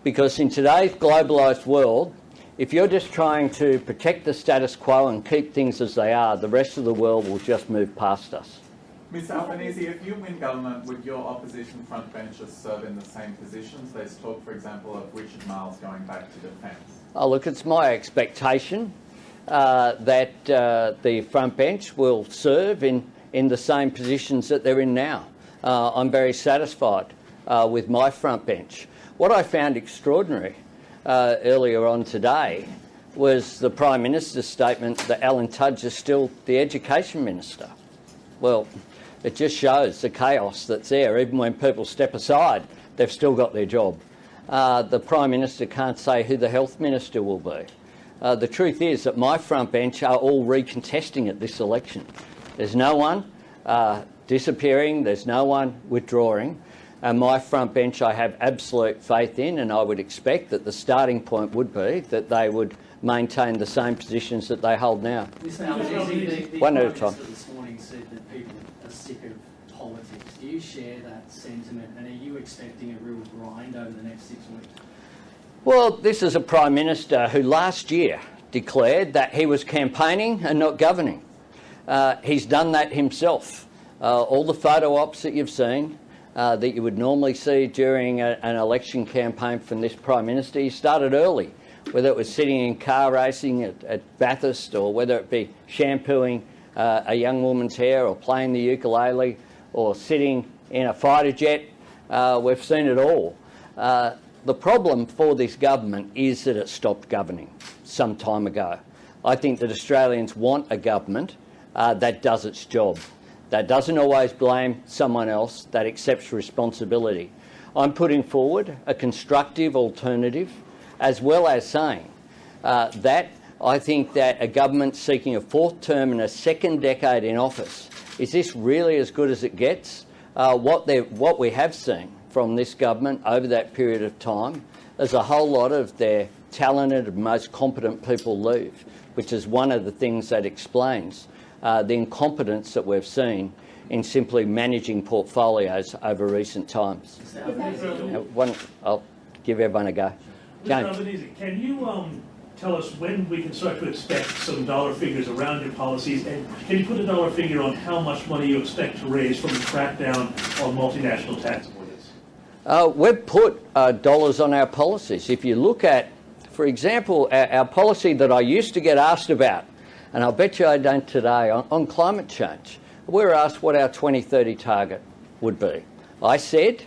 Speaker 13: Because in today's globalised world, if you're just trying to protect the status quo and keep things as they are, the rest of the world will just move past us.
Speaker 7: Mr Albanese, if you win government, would your opposition frontbenchers serve in the same positions? There's talk, for example, of Richard Marles going back to defence.
Speaker 13: Oh, look, it's my expectation that the frontbench will serve in the same positions that they're in now. I'm very satisfied with my frontbench. What I found extraordinary earlier on today was the Prime Minister's statement that Alan Tudge is still the Education Minister. Well, it just shows the chaos that's there. Even when people step aside, they've still got their job. The Prime Minister can't say who the Health Minister will be. The truth is that my front bench are all recontesting at this election. There's no one disappearing, there's no one withdrawing. And my front bench I have absolute faith in, and I would expect that the starting point would be that they would maintain the same positions that they hold now. One at a time.
Speaker 6: This morning said that people are sick of politics. Do you share that sentiment, and are you expecting a real grind over the next 6 weeks?
Speaker 13: Well, this is a Prime Minister who last year declared that he was campaigning and not governing. He's done that himself. All the photo ops that you've seen, that you would normally see during an election campaign from this Prime Minister, he started early, whether it was sitting in car racing at Bathurst, or whether it be shampooing a young woman's hair, or playing the ukulele, or sitting in a fighter jet. We've seen it all. The problem for this government is that it stopped governing some time ago. I think that Australians want a government that does its job, that doesn't always blame someone else, that accepts responsibility. I'm putting forward a constructive alternative, as well as saying I think that a government seeking a fourth term and a second decade in office, is this really as good as it gets? What we have seen from this government over that period of time, there's a whole lot of their talented and most competent people leave, which is one of the things that explains the incompetence that we've seen in simply managing portfolios over recent times. I'll give everyone a go.
Speaker 8: Mr. Albanese, can you tell us when we can start to expect some dollar figures around your policies, and can you put a dollar figure on how much money you expect to raise from the crackdown on multinational tax avoidance?
Speaker 13: We've put dollars on our policies. If you look at, for example, our policy that I used to get asked about, and I'll bet you I don't today, on climate change. We were asked what our 2030 target would be. I said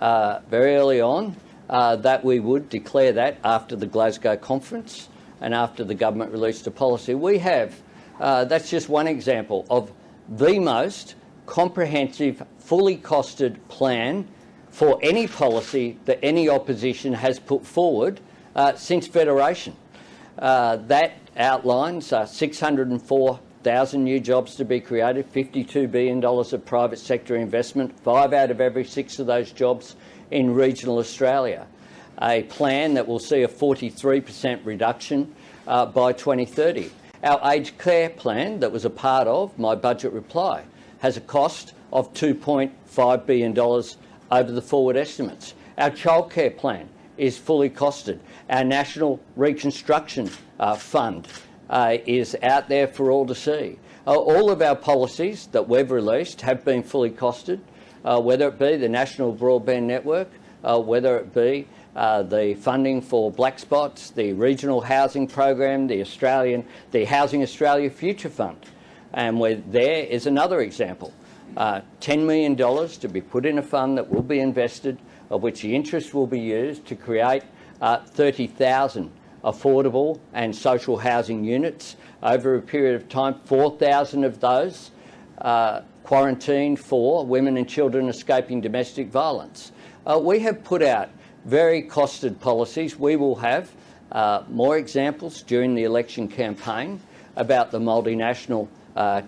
Speaker 13: very early on that we would declare that after the Glasgow conference and after the government released a policy. We have, that's just one example of the most comprehensive, fully costed plan for any policy that any opposition has put forward since Federation. That outlines 604,000 new jobs to be created, $52 billion of private sector investment, 5 out of every 6 of those jobs in regional Australia. A plan that will see a 43% reduction by 2030. Our aged care plan that was a part of my budget reply has a cost of $2.5 billion over the forward estimates. Our childcare plan is fully costed. Our National Reconstruction Fund is out there for all to see. All of our policies that we've released have been fully costed, whether it be the National Broadband Network, whether it be the funding for black spots, the regional housing program, the Housing Australia Future Fund. And there is another example. $10 million to be put in a fund that will be invested, of which the interest will be used to create 30,000 affordable and social housing units over a period of time, 4,000 of those quarantined for women and children escaping domestic violence. We have put out very costed policies. We will have more examples during the election campaign about the multinational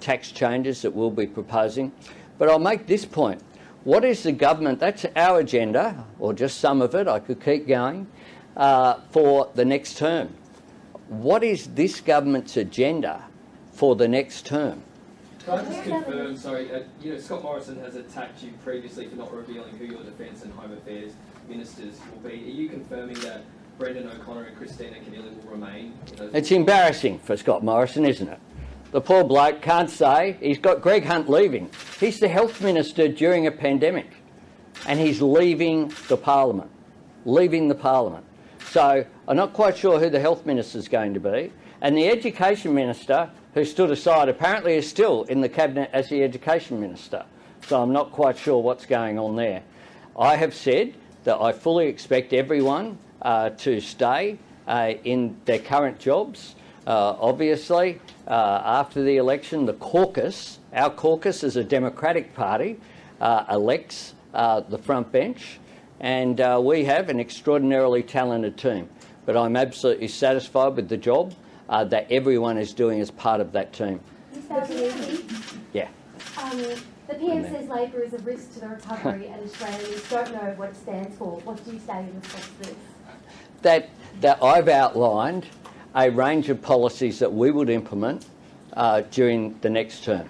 Speaker 13: tax changes that we'll be proposing. But I'll make this point. What is the government, that's our agenda, or just some of it, I could keep going, for the next term. What is this government's agenda for the next term?
Speaker 9: Can I just confirm, sorry, Scott Morrison has attacked you previously for not revealing who your Defence and Home Affairs ministers will be. Are you confirming that Brendan O'Connor and Christina Keneally will remain?
Speaker 13: It's embarrassing for Scott Morrison, isn't it? The poor bloke can't say. He's got Greg Hunt leaving. He's the health minister during a pandemic, and he's leaving the parliament. So I'm not quite sure who the health minister is going to be. And the education minister, who stood aside, apparently is still in the cabinet as the education minister. So I'm not quite sure what's going on there. I have said that I fully expect everyone to stay in their current jobs. Obviously, after the election, the caucus, our caucus as a Democratic Party, elects the front bench, and we have an extraordinarily talented team. But I'm absolutely satisfied with the job that everyone is doing as part of that team.
Speaker 11: Mr. Albanese?
Speaker 13: Yeah.
Speaker 11: The PM says Labor is a risk to the recovery and Australians don't know what it stands for. What do you say in response to this?
Speaker 13: That I've outlined a range of policies that we would implement during the next term.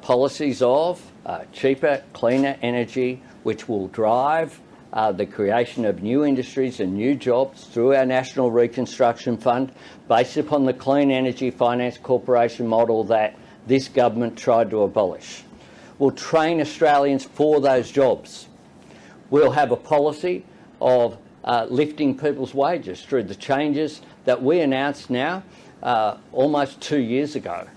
Speaker 13: Policies of cheaper, cleaner energy, which will drive the creation of new industries and new jobs through our National Reconstruction Fund, based upon the Clean Energy Finance Corporation model that this government tried to abolish. We'll train Australians for those jobs. We'll have a policy of lifting people's wages through the changes that we announced now almost 2 years ago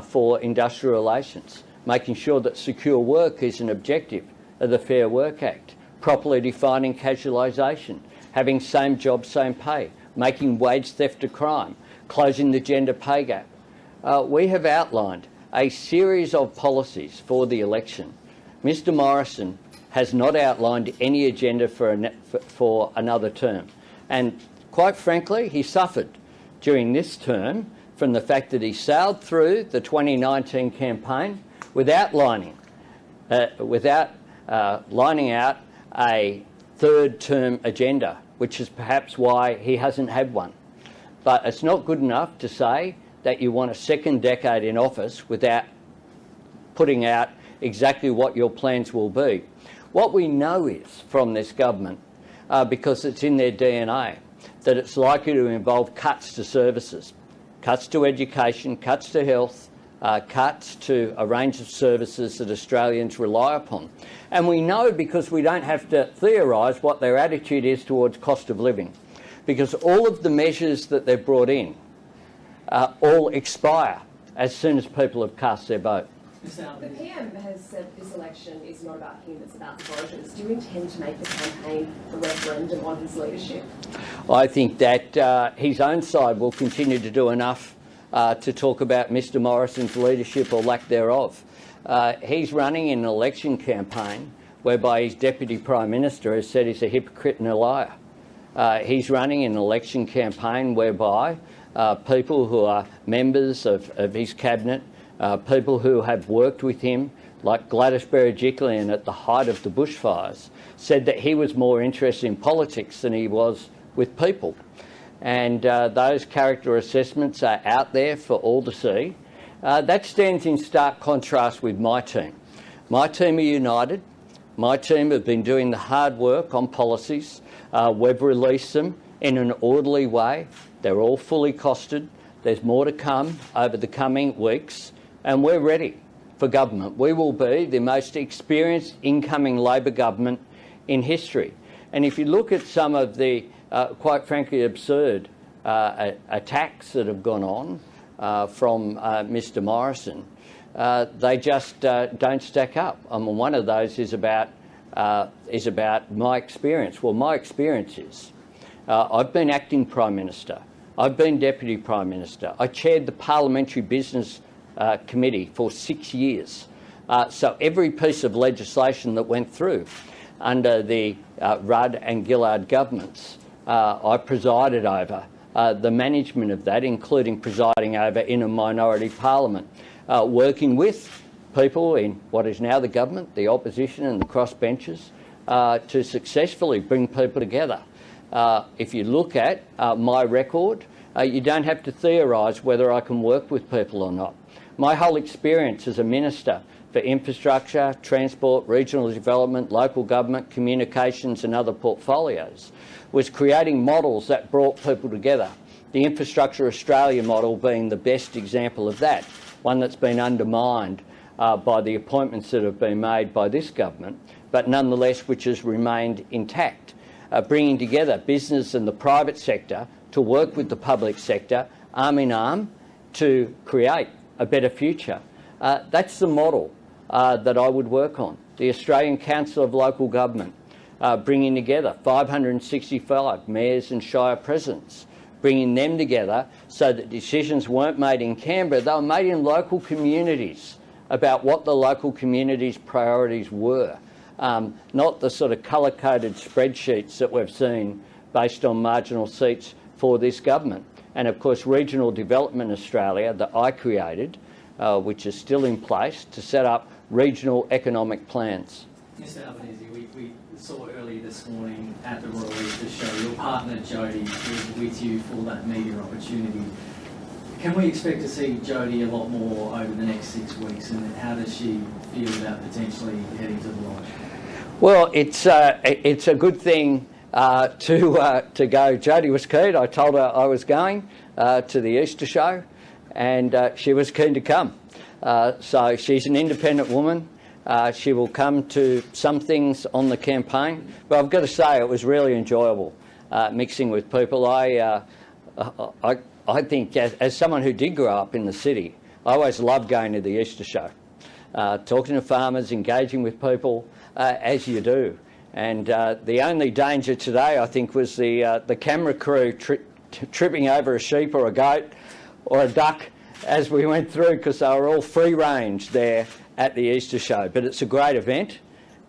Speaker 13: for industrial relations, making sure that secure work is an objective of the Fair Work Act, properly defining casualisation, having same job, same pay, making wage theft a crime, closing the gender pay gap. We have outlined a series of policies for the election. Mr Morrison has not outlined any agenda for another term. And quite frankly, he suffered during this term from the fact that he sailed through the 2019 campaign without lining out a third-term agenda, which is perhaps why he hasn't had one. But it's not good enough to say that you want a second decade in office without putting out exactly what your plans will be. What we know is from this government, because it's in their DNA, that it's likely to involve cuts to services, cuts to education, cuts to health, cuts to a range of services that Australians rely upon. And we know because we don't have to theorise what their attitude is towards cost of living, because all of the measures that they've brought in all expire as soon as people have cast their vote.
Speaker 12: The PM has said this election is not about him, it's about the voters. Do you intend to make the campaign a referendum on his leadership?
Speaker 13: I think that his own side will continue to do enough to talk about Mr Morrison's leadership or lack thereof. He's running an election campaign whereby his Deputy Prime Minister has said he's a hypocrite and a liar. He's running an election campaign whereby people who are members of his cabinet, people who have worked with him, like Gladys Berejiklian at the height of the bushfires, said that he was more interested in politics than he was with people. And those character assessments are out there for all to see. That stands in stark contrast with my team. My team are united. My team have been doing the hard work on policies. We've released them in an orderly way. They're all fully costed. There's more to come over the coming weeks. And we're ready for government. We will be the most experienced incoming Labor government in history. And if you look at some of the, quite frankly, absurd attacks that have gone on from Mr Morrison, they just don't stack up. I mean, one of those is about my experience. Well, my experience is I've been acting Prime Minister. I've been Deputy Prime Minister. I chaired the Parliamentary Business Committee for 6 years. So every piece of legislation that went through under the Rudd and Gillard governments, I presided over the management of that, including presiding over in a minority parliament, working with people in what is now the government, the opposition and the crossbenchers, to successfully bring people together. If you look at my record, you don't have to theorise whether I can work with people or not. My whole experience as a minister for infrastructure, transport, regional development, local government, communications and other portfolios was creating models that brought people together. The Infrastructure Australia model being the best example of that, one that's been undermined by the appointments that have been made by this government, but nonetheless which has remained intact, bringing together business and the private sector to work with the public sector, arm in arm, to create a better future. That's the model that I would work on. The Australian Council of Local Government, bringing together 565 mayors and shire presidents, bringing them together so that decisions weren't made in Canberra, they were made in local communities about what the local communities' priorities were, not the sort of colour-coded spreadsheets that we've seen based on marginal seats for this government. And of course Regional Development Australia that I created, which is still in place to set up regional economic plans.
Speaker 6: Mr Albanese, we saw earlier this morning at the Royal Easter Show, your partner Jodie was with you for that media opportunity. Can we expect to see Jodie a lot more over the next 6 weeks, and how does she feel about potentially heading to the lodge?
Speaker 13: Well, it's a good thing to go. Jodie was keen. I told her I was going to the Easter Show, and she was keen to come. So she's an independent woman. She will come to some things on the campaign, but I've got to say it was really enjoyable mixing with people. I think as someone who did grow up in the city, I always loved going to the Easter Show, talking to farmers, engaging with people as you do. And the only danger today, I think, was the camera crew tripping over a sheep or a goat or a duck as we went through, because they were all free range there at the Easter Show. But it's a great event,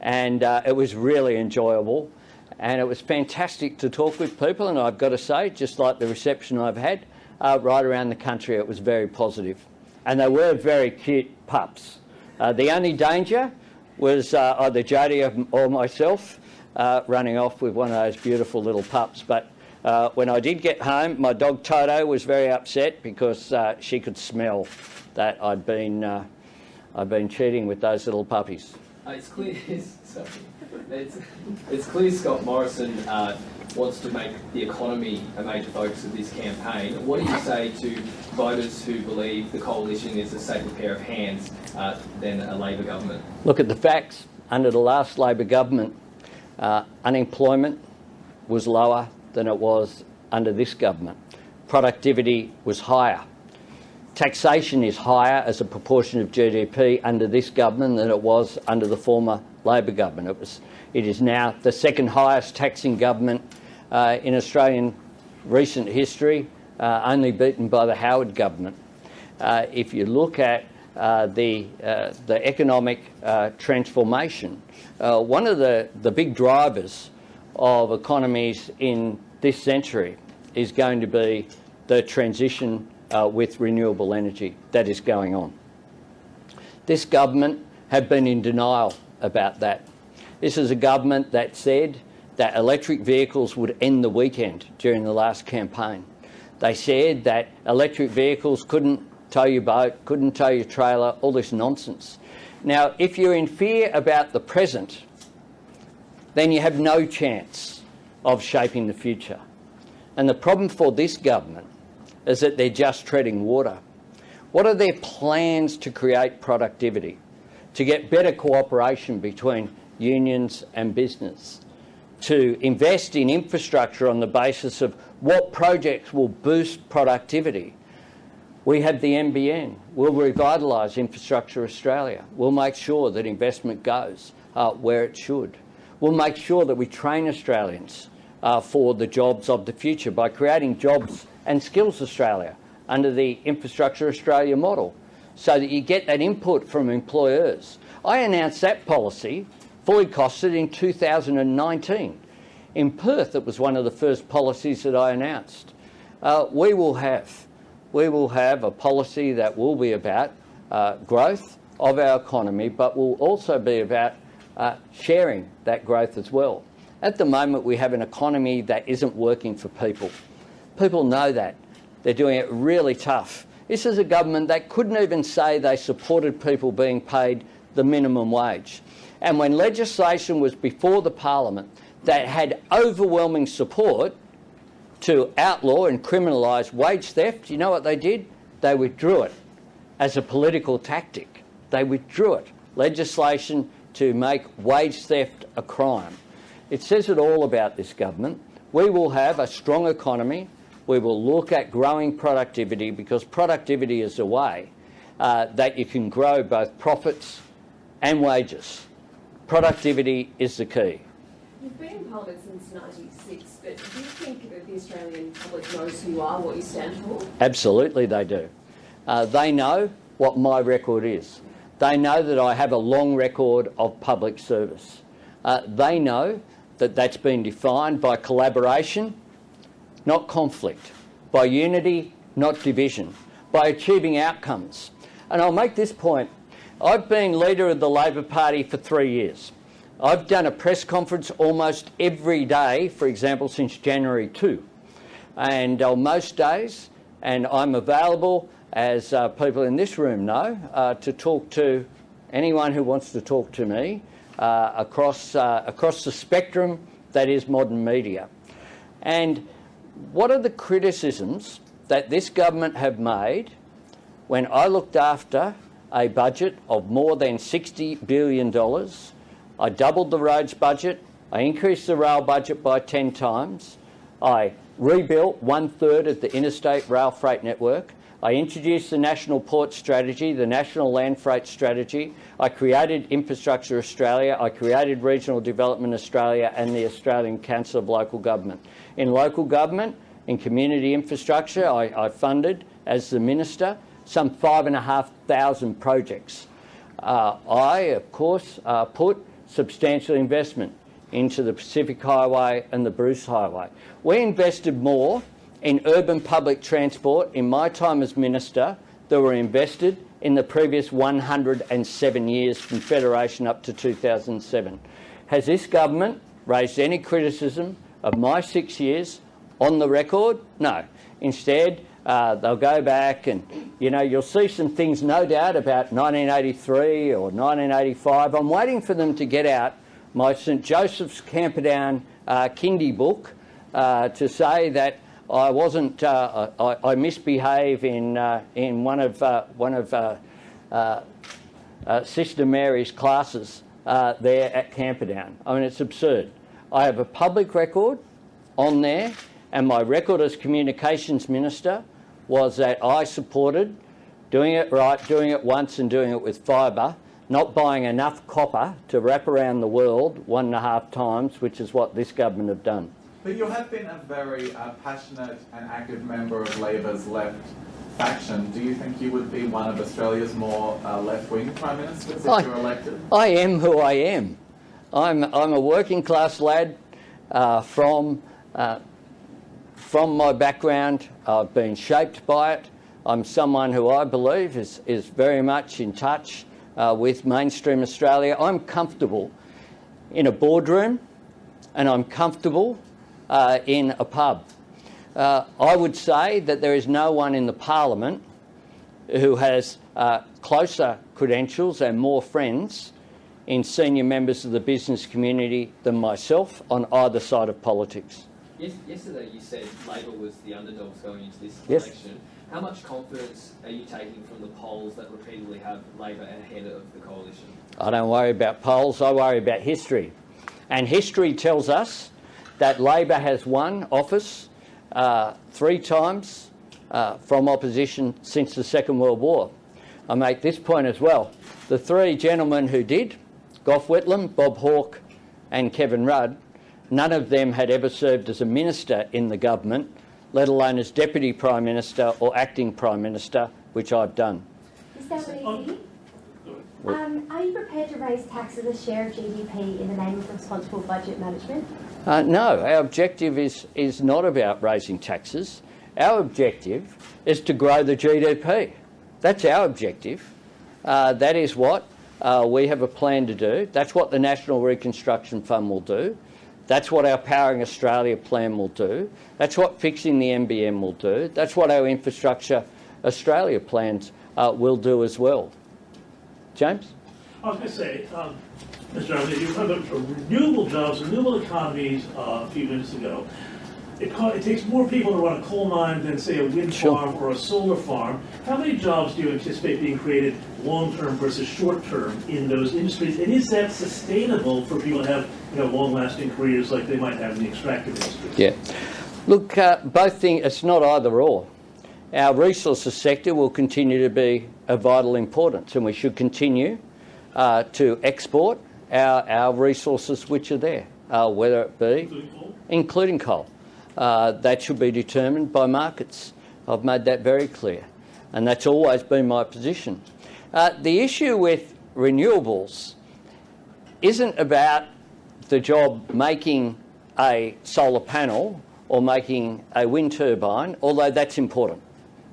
Speaker 13: and it was really enjoyable, and it was fantastic to talk with people. And I've got to say, just like the reception I've had, right around the country, it was very positive. And they were very cute pups. The only danger was either Jodie or myself running off with one of those beautiful little pups. But when I did get home, my dog Toto was very upset because she could smell that I'd been cheating with those little puppies.
Speaker 9: It's clear. Sorry. It's clear Scott Morrison wants to make the economy a major focus of this campaign. What do you say to voters who believe the coalition is a safer pair of hands than a Labor government?
Speaker 13: Look at the facts. Under the last Labor government, unemployment was lower than it was under this government. Productivity was higher. Taxation is higher as a proportion of GDP under this government than it was under the former Labor government. It is now the second highest taxing government in Australian recent history, only beaten by the Howard government. If you look at the economic transformation, one of the big drivers of economies in this century is going to be the transition with renewable energy that is going on. This government have been in denial about that. This is a government that said that electric vehicles would end the weekend during the last campaign. They said that electric vehicles couldn't tow your boat, couldn't tow your trailer, all this nonsense. Now, if you're in fear about the present, then you have no chance of shaping the future. And the problem for this government is that they're just treading water. What are their plans to create productivity, to get better cooperation between unions and business, to invest in infrastructure on the basis of what projects will boost productivity? We have the NBN. We'll revitalise Infrastructure Australia. We'll make sure that investment goes where it should. We'll make sure that we train Australians for the jobs of the future by creating Jobs and Skills Australia under the Infrastructure Australia model, so that you get that input from employers. I announced that policy, fully costed, in 2019. In Perth, it was one of the first policies that I announced. We will have a policy that will be about growth of our economy, but will also be about sharing that growth as well. At the moment, we have an economy that isn't working for people. People know that. They're doing it really tough. This is a government that couldn't even say they supported people being paid the minimum wage. And when legislation was before the Parliament that had overwhelming support to outlaw and criminalise wage theft, you know what they did? They withdrew it as a political tactic. They withdrew it. Legislation to make wage theft a crime. It says it all about this government. We will have a strong economy. We will look at growing productivity, because productivity is a way that you can grow both profits and wages. Productivity is the key.
Speaker 12: You've been in Parliament since '96, but do you think that the Australian public knows who you are, what you stand for?
Speaker 13: Absolutely they do. They know what my record is. They know that I have a long record of public service. They know that that's been defined by collaboration, not conflict, by unity, not division, by achieving outcomes. And I'll make this point. I've been leader of the Labor Party for 3 years. I've done a press conference almost every day, for example, since January 2. And on most days, and I'm available, as people in this room know, to talk to anyone who wants to talk to me across the spectrum that is modern media. And what are the criticisms that this government have made when I looked after a budget of more than $60 billion? I doubled the roads budget. I increased the rail budget by 10 times. I rebuilt 1/3 of the interstate rail freight network. I introduced the National Port Strategy, the National Land Freight Strategy. I created Infrastructure Australia. I created Regional Development Australia and the Australian Council of Local Government. In local government, in community infrastructure, I funded, as the Minister, some 5,500 projects. I, of course, put substantial investment into the Pacific Highway and the Bruce Highway. We invested more in urban public transport in my time as minister that were invested in the previous 107 years from Federation up to 2007. Has this government raised any criticism of my 6 years on the record? No. Instead, they'll go back and, you know, you'll see some things no doubt about 1983 or 1985. I'm waiting for them to get out my St Joseph's Camperdown kindy book to say that I wasn't. I misbehave in one of Sister Mary's classes there at Camperdown. I mean, it's absurd. I have a public record on there, and my record as Communications Minister was that I supported doing it right, doing it once, and doing it with fibre, not buying enough copper to wrap around the world 1.5 times, which is what this government have done.
Speaker 7: But you have been a very passionate and active member of Labor's left faction. Do you think you would be one of Australia's more left-wing Prime Ministers if you're elected?
Speaker 13: I am who I am. I'm a working class lad from my background. I've been shaped by it. I'm someone who I believe is very much in touch with mainstream Australia. I'm comfortable in a boardroom and I'm comfortable in a pub. I would say that there is no one in the Parliament who has closer credentials and more friends in senior members of the business community than myself on either side of politics.
Speaker 9: Yesterday you said Labor was the underdogs going into this
Speaker 13: Yes.
Speaker 9: election. How much confidence are you taking from the polls that repeatedly have Labor ahead of the coalition?
Speaker 13: I don't worry about polls, I worry about history. And history tells us that Labor has won office 3 times from opposition since the Second World War. I make this point as well. The 3 gentlemen who did, Gough Whitlam, Bob Hawke and Kevin Rudd, none of them had ever served as a minister in the government, let alone as Deputy Prime Minister or Acting Prime Minister, which I've done.
Speaker 11: Mr. Albanese, are you prepared to raise taxes as a share of GDP in the name of responsible budget management?
Speaker 13: No, our objective is not about raising taxes. Our objective is to grow the GDP. That's our objective. That is what we have a plan to do. That's what the National Reconstruction Fund will do. That's what our Powering Australia plan will do. That's what fixing the NBN will do. That's what our Infrastructure Australia plans will do as well. James?
Speaker 8: I was going to say, Mr. Albanese, you were talking about renewable jobs, renewable economies a few minutes ago. It takes more people to run a coal mine than, say, a wind farm or a solar farm. How many jobs do you anticipate being created long-term versus short-term in those industries? And is that sustainable for people to have, long-lasting careers like they might have in the extractive industry?
Speaker 13: Yeah. Look, both things, it's not either or. Our resources sector will continue to be of vital importance, and we should continue to export our resources which are there, whether it be including coal. That should be determined by markets. I've made that very clear, and that's always been my position. The issue with renewables isn't about the job making a solar panel or making a wind turbine, although that's important,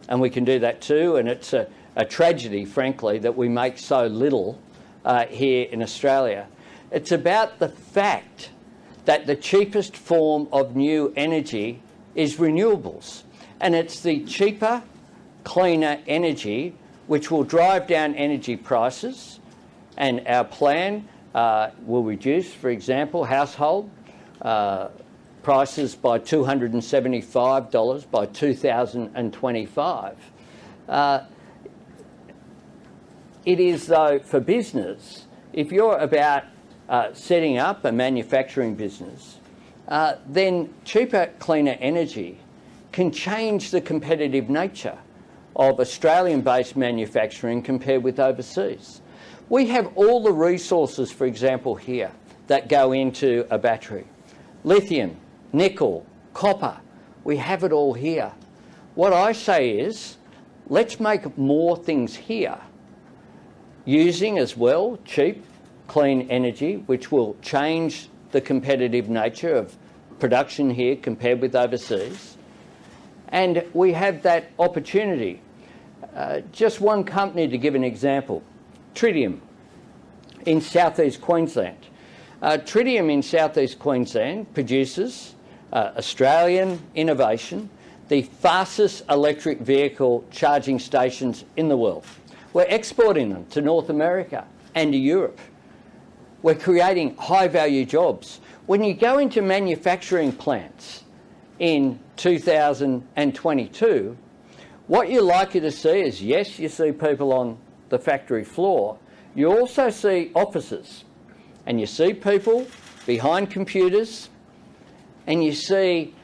Speaker 13: and we can do that too, and it's a tragedy, frankly, that we make so little here in Australia. It's about the fact that the cheapest form of new energy is renewables. And it's the cheaper, cleaner energy which will drive down energy prices, and our plan will reduce, for example, household prices by $275 by 2025. It is, though, for business, if you're about setting up a manufacturing business, then cheaper, cleaner energy can change the competitive nature of Australian-based manufacturing compared with overseas. We have all the resources, for example, here that go into a battery. Lithium, nickel, copper, we have it all here. What I say is, let's make more things here, using as well cheap, clean energy, which will change the competitive nature of production here compared with overseas. And we have that opportunity. Just one company to give an example, Tritium in southeast Queensland. Tritium in southeast Queensland produces Australian innovation, the fastest electric vehicle charging stations in the world. We're exporting them to North America and to Europe. We're creating high-value jobs. When you go into manufacturing plants in 2022, what you're likely to see is, yes, you see people on the factory floor, you also see offices, and you see people behind computers, and you see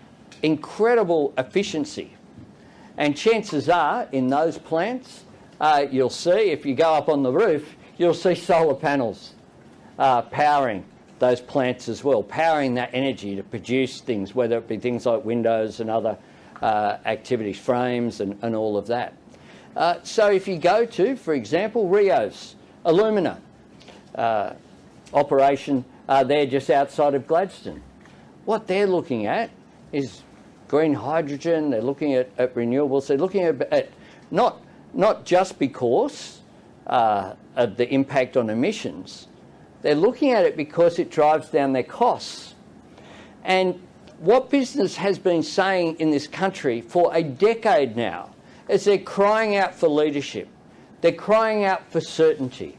Speaker 13: incredible efficiency. And chances are, in those plants, you'll see, if you go up on the roof, you'll see solar panels powering those plants as well, powering that energy to produce things, whether it be things like windows and other activities, frames and all of that. So if you go to, for example, Rio's alumina operation there just outside of Gladstone, what they're looking at is green hydrogen, they're looking at renewables, they're looking at not just because of the impact on emissions, they're looking at it because it drives down their costs. And what business has been saying in this country for a decade now is they're crying out for leadership. They're crying out for certainty.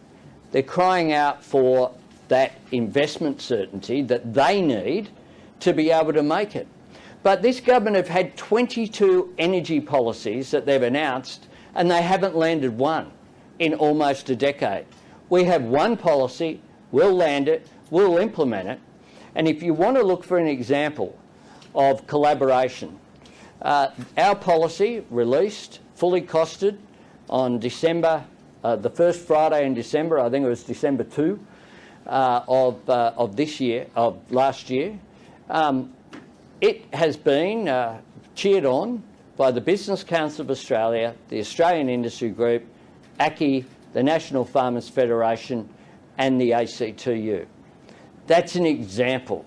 Speaker 13: They're crying out for that investment certainty that they need to be able to make it. But this government have had 22 energy policies that they've announced, and they haven't landed one in almost a decade. We have one policy, we'll land it, we'll implement it. And if you want to look for an example of collaboration, our policy released, fully costed on December, the first Friday in December, I think it was December 2 of this year, of last year. It has been cheered on by the Business Council of Australia, the Australian Industry Group, ACCI, the National Farmers Federation and the ACTU. That's an example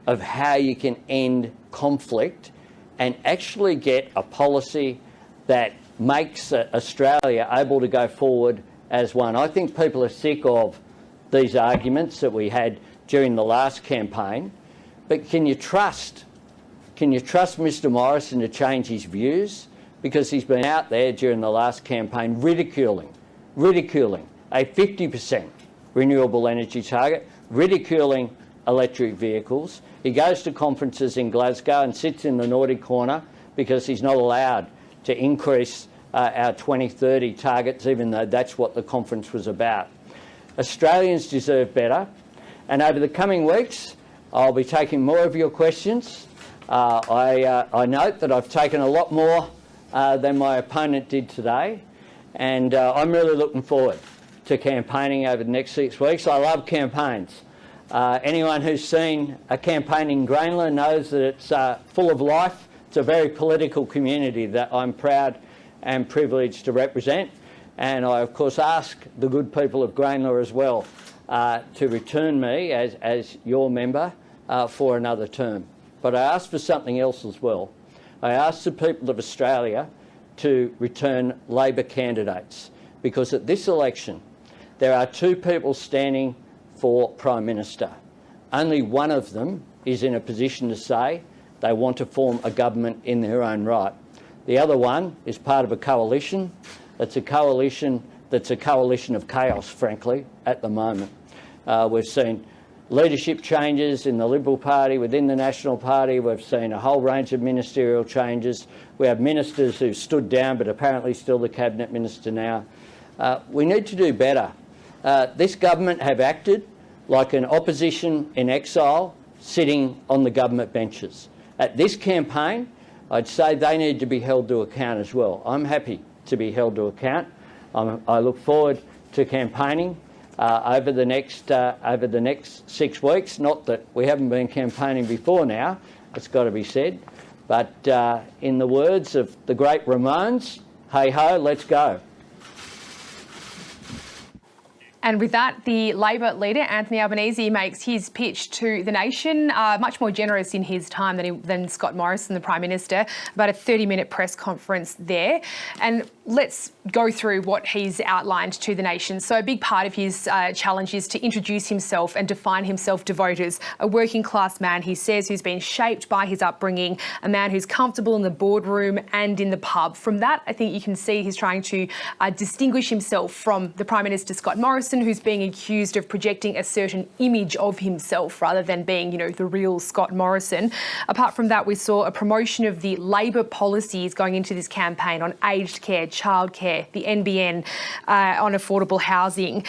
Speaker 13: of how you can end conflict and actually get a policy that makes Australia able to go forward as one. I think people are sick of these arguments that we had during the last campaign, but can you trust Mr Morrison to change his views? Because he's been out there during the last campaign ridiculing a 50% renewable energy target, ridiculing electric vehicles. He goes to conferences in Glasgow and sits in the Nordic corner because he's not allowed to increase our 2030 targets, even though that's what the conference was about. Australians deserve better, and over the coming weeks I'll be taking more of your questions. I note that I've taken a lot more than my opponent did today, and I'm really looking forward to campaigning over the next 6 weeks. I love campaigns. Anyone who's seen a campaign in Greenlaw knows that it's full of life. It's a very political community that I'm proud and privileged to represent, and I of course ask the good people of Greenlaw as well to return me as your member for another term. But I ask for something else as well. I ask the people of Australia to return Labor candidates, because at this election there are two people standing for Prime Minister. Only one of them is in a position to say they want to form a government in their own right. The other one is part of a coalition. It's a coalition that's a coalition of chaos, frankly, at the moment. We've seen leadership changes in the Liberal Party, within the National Party. We've seen a whole range of ministerial changes. We have ministers who've stood down but apparently still the Cabinet Minister now. We need to do better. This government have acted like an opposition in exile sitting on the government benches. At this campaign, I'd say they need to be held to account as well. I'm happy to be held to account. I look forward to campaigning over the next 6 weeks. Not that we haven't been campaigning before now, it's got to be said. But in the words of the great Ramones, hey ho, let's go.
Speaker 2: And with that, the Labor leader, Anthony Albanese, makes his pitch to the nation, much more generous in his time than Scott Morrison, the Prime Minister, about a 30-minute press conference there. And let's go through what he's outlined to the nation. So a big part of his challenge is to introduce himself and define himself to voters. A working-class man, he says, who's been shaped by his upbringing, a man who's comfortable in the boardroom and in the pub. From that, I think you can see he's trying to distinguish himself from the Prime Minister, Scott Morrison, who's being accused of projecting a certain image of himself rather than being, the real Scott Morrison. Apart from that, we saw a promotion of the Labor policies going into this campaign on aged care, childcare, the NBN, on affordable housing.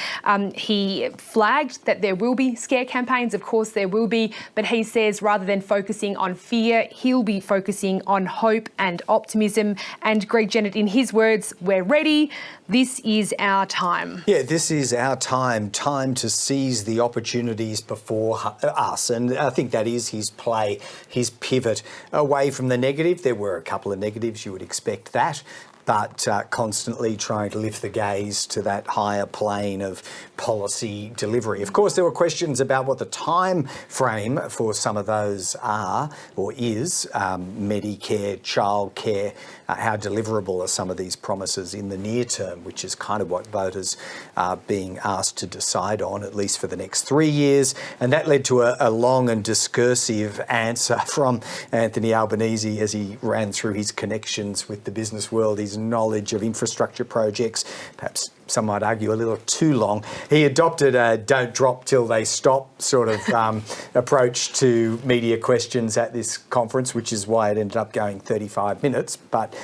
Speaker 2: He flagged that there will be scare campaigns. Of course, there will be, but he says rather than focusing on fear, he'll be focusing on hope and optimism. And Greg Jennett, in his words, we're ready. This is our time.
Speaker 3: Yeah, this is our time to seize the opportunities before us. And I think that is his play, his pivot away from the negative. There were a couple of negatives, you would expect that, but constantly trying to lift the gaze to that higher plane of policy delivery. Of course, there were questions about what the time frame for some of those are or is. Medicare, childcare, how deliverable are some of these promises in the near term, which is kind of what voters are being asked to decide on, at least for the next 3 years. And that led to a long and discursive answer from Anthony Albanese as he ran through his connections with the business world, his knowledge of infrastructure projects, perhaps some might argue a little too long. He adopted a don't drop till they stop sort of approach to media questions at this conference, which is why it ended up going 35 minutes. But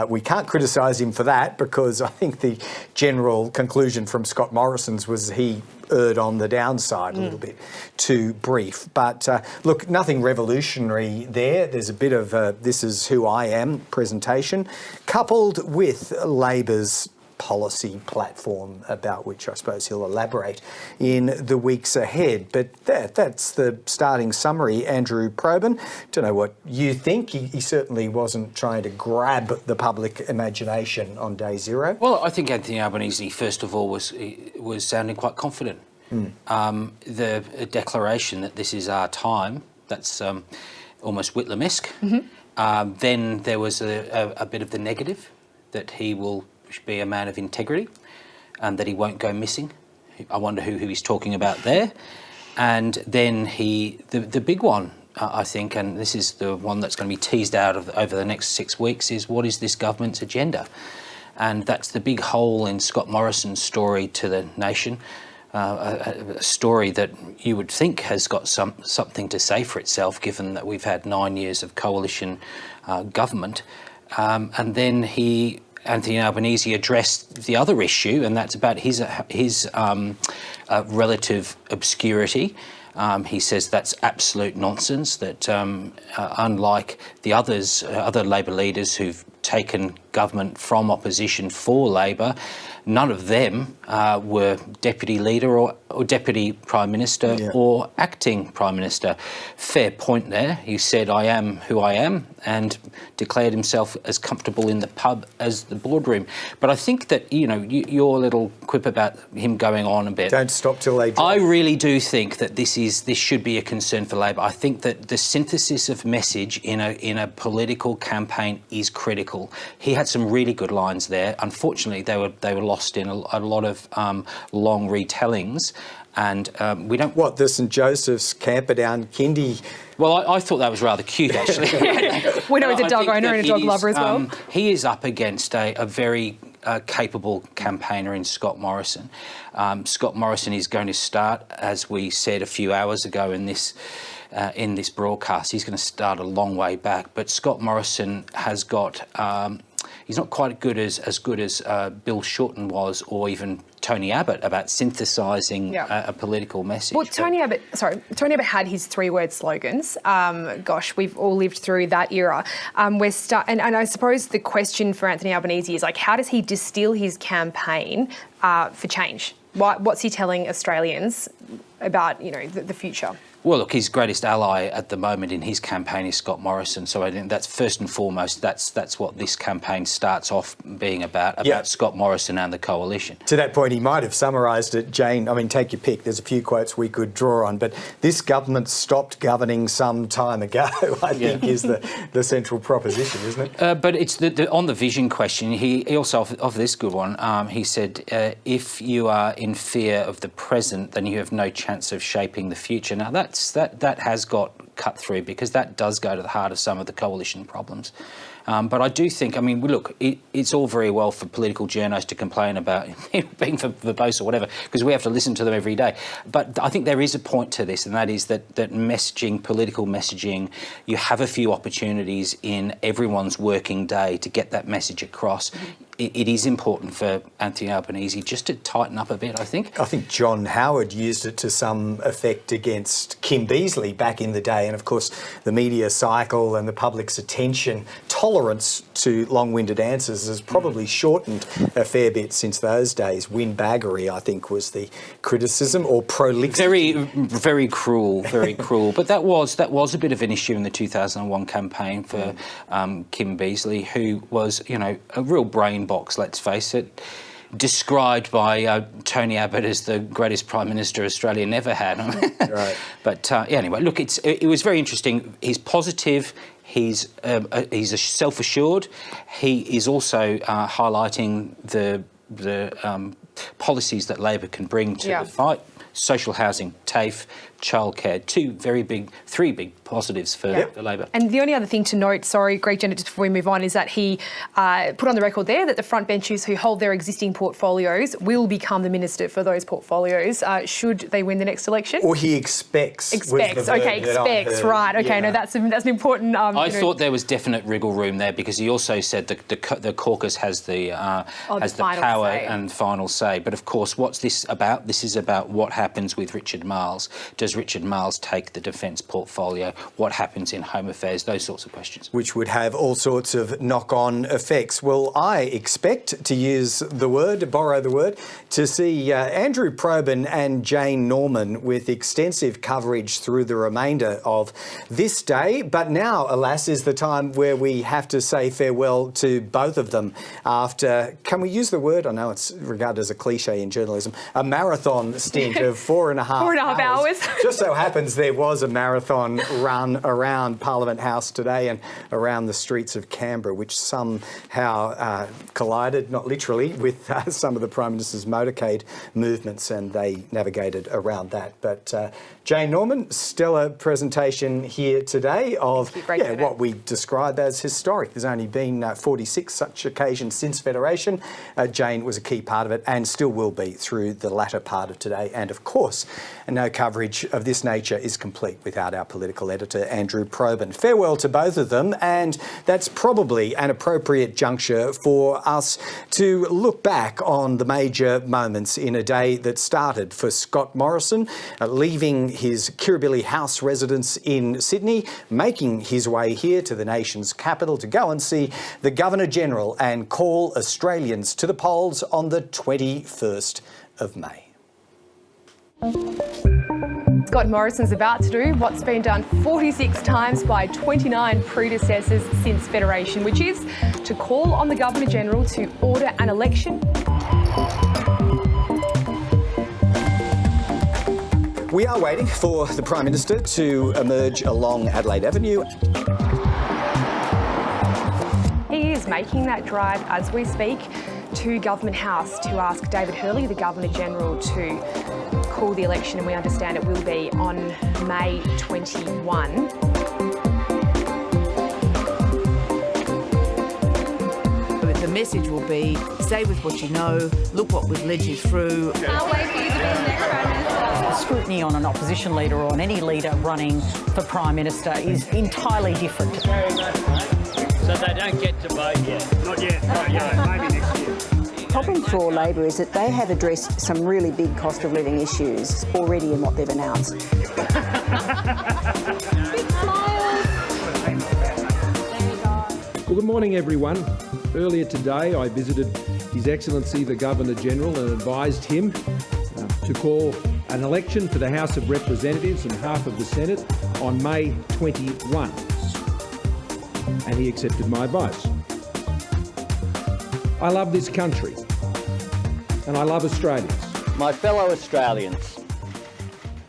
Speaker 3: we can't criticise him for that, because I think the general conclusion from Scott Morrison's was he erred on the downside, a little bit too brief. But look, nothing revolutionary there. There's a bit of this is who I am presentation, coupled with Labor's policy platform, about which I suppose he'll elaborate in the weeks ahead. But that's the starting summary. Andrew Probyn, don't know what you think. He certainly wasn't trying to grab the public imagination on day zero.
Speaker 14: Well, I think Anthony Albanese, first of all, was sounding quite confident. The declaration that this is our time, that's almost Whitlam-esque. Then there was a bit of the negative, that he will be a man of integrity and that he won't go missing. I wonder who he's talking about there. And then the big one, I think, and this is the one that's going to be teased out over the next 6 weeks, is what is this government's agenda? And that's the big hole in Scott Morrison's story to the nation, a story that you would think has got something to say for itself, given that we've had 9 years of coalition government. And then Anthony Albanese addressed the other issue, and that's about his relative obscurity. He says that's absolute nonsense, that unlike the other Labor leaders who've taken government from opposition for Labor, none of them were deputy leader or deputy prime minister or acting prime minister. Fair point there. He said, I am who I am, and declared himself as comfortable in the pub as the boardroom. But I think that, your little quip about him going on a bit.
Speaker 3: Don't stop till they drop.
Speaker 14: I really do think that this should be a concern for Labor. I think that the synthesis of message in a political campaign is critical. He had some really good lines there. Unfortunately, they were lost in a lot of long retellings, and we don't.
Speaker 3: What, the St Joseph's Camperdown Kindy?
Speaker 14: Well, I thought that was rather cute, actually.
Speaker 2: We know he's a dog owner and a dog lover as well.
Speaker 14: He is up against a very capable campaigner in Scott Morrison. Scott Morrison is going to start, as we said a few hours ago in this broadcast, he's going to start a long way back. But Scott Morrison has got. He's not quite as good as Bill Shorten was, or even Tony Abbott, about synthesising a political message.
Speaker 2: Well, Tony Abbott had his 3-word slogans. Gosh, we've all lived through that era. And I suppose the question for Anthony Albanese is, how does he distill his campaign for change? What's he telling Australians about, the future?
Speaker 14: Well, look, his greatest ally at the moment in his campaign is Scott Morrison. So I think that's first and foremost, that's what this campaign starts off being about Scott Morrison and the coalition.
Speaker 3: To that point, he might have summarised it, Jane. I mean, take your pick. There's a few quotes we could draw on, but this government stopped governing some time ago, I think, is the central proposition, isn't it?
Speaker 14: But it's on the vision question. He also, of this good one, he said, if you are in fear of the present, then you have no chance of shaping the future. Now, that has got cut through, because that does go to the heart of some of the coalition problems. But I do think, I mean, look, it's all very well for political journalists to complain about being verbose or whatever, because we have to listen to them every day. But I think there is a point to this, and that is that messaging, political messaging, you have a few opportunities in everyone's working day to get that message across. It is important for Anthony Albanese just to tighten up a bit, I think.
Speaker 3: I think John Howard used it to some effect against Kim Beazley back in the day. And of course, the media cycle and the public's attention tolerance to long-winded answers has probably shortened a fair bit since those days. Windbaggery, I think, was the criticism, or prolixity.
Speaker 14: Very cruel, very cruel. But that was a bit of an issue in the 2001 campaign for Kim Beazley, who was, you know, a real brain box, let's face it, described by Tony Abbott as the greatest Prime Minister Australia never had.
Speaker 3: Right.
Speaker 14: But anyway, look, it was very interesting. He's positive. He's self-assured. He is also highlighting the policies that Labor can bring to the fight. Social housing, TAFE, childcare, three big positives for Labor.
Speaker 2: And the only other thing to note, sorry, Greg Jenner, just before we move on, is that he put on the record there that the frontbenchers who hold their existing portfolios will become the minister for those portfolios should they win the next election.
Speaker 3: Or he expects.
Speaker 2: Expects, right. Okay, no, that's an important...
Speaker 14: I thought there was definite wriggle room there, because he also said that the caucus has the power and final say. But of course, what's this about? This is about what happens with Richard Marles. Does Richard Marles take the defence portfolio? What happens in Home Affairs? Those sorts of questions.
Speaker 3: Which would have all sorts of knock-on effects. Well, I expect, to use the word, to borrow the word, to see Andrew Probyn and Jane Norman with extensive coverage through the remainder of this day. But now, alas, is the time where we have to say farewell to both of them after, can we use the word? I know it's regarded as a cliche in journalism, a marathon stint of 4.5 hours. Just so happens there was a marathon run around Parliament House today and around the streets of Canberra, which somehow collided, not literally, with some of the Prime Minister's motorcade movements, and they navigated around that. But Jane Norman, stellar presentation here today of what we describe as historic. There's only been 46 such occasions since Federation. Jane was a key part of it and still will be through the latter part of today. And of course, no coverage of this nature is complete without our political editor, Andrew Probyn. Farewell to both of them, and that's probably an appropriate juncture for us to look back on the major moments in a day that started for Scott Morrison, leaving his Kirribilli House residence in Sydney, making his way here to the nation's capital to go and see the Governor-General and call Australians to the polls on the 21st of May.
Speaker 2: Scott Morrison's about to do what's been done 46 times by 29 predecessors since Federation, which is to call on the Governor-General to order an election.
Speaker 3: We are waiting for the Prime Minister to emerge along Adelaide Avenue.
Speaker 2: He is making that drive as we speak to Government House to ask David Hurley, the Governor-General, to call the election, and we understand it will be on May 21.
Speaker 17: The message will be, stay with what you know, look what we've led you through.
Speaker 18: Can't wait for you to be the next Prime Minister.
Speaker 19: The scrutiny on an opposition leader or on any leader running for Prime Minister is entirely different.
Speaker 20: Very much, mate. So they don't get to vote yet? Not yet, maybe next year.
Speaker 21: The problem for Labor is that they have addressed some really big cost of living issues already in what they've announced.
Speaker 10: Well, good morning, everyone. Earlier today, I visited His Excellency the Governor-General and advised him to call an election for the House of Representatives and half of the Senate on May 21. And he accepted my advice. I love this country and I love Australians.
Speaker 13: My fellow Australians,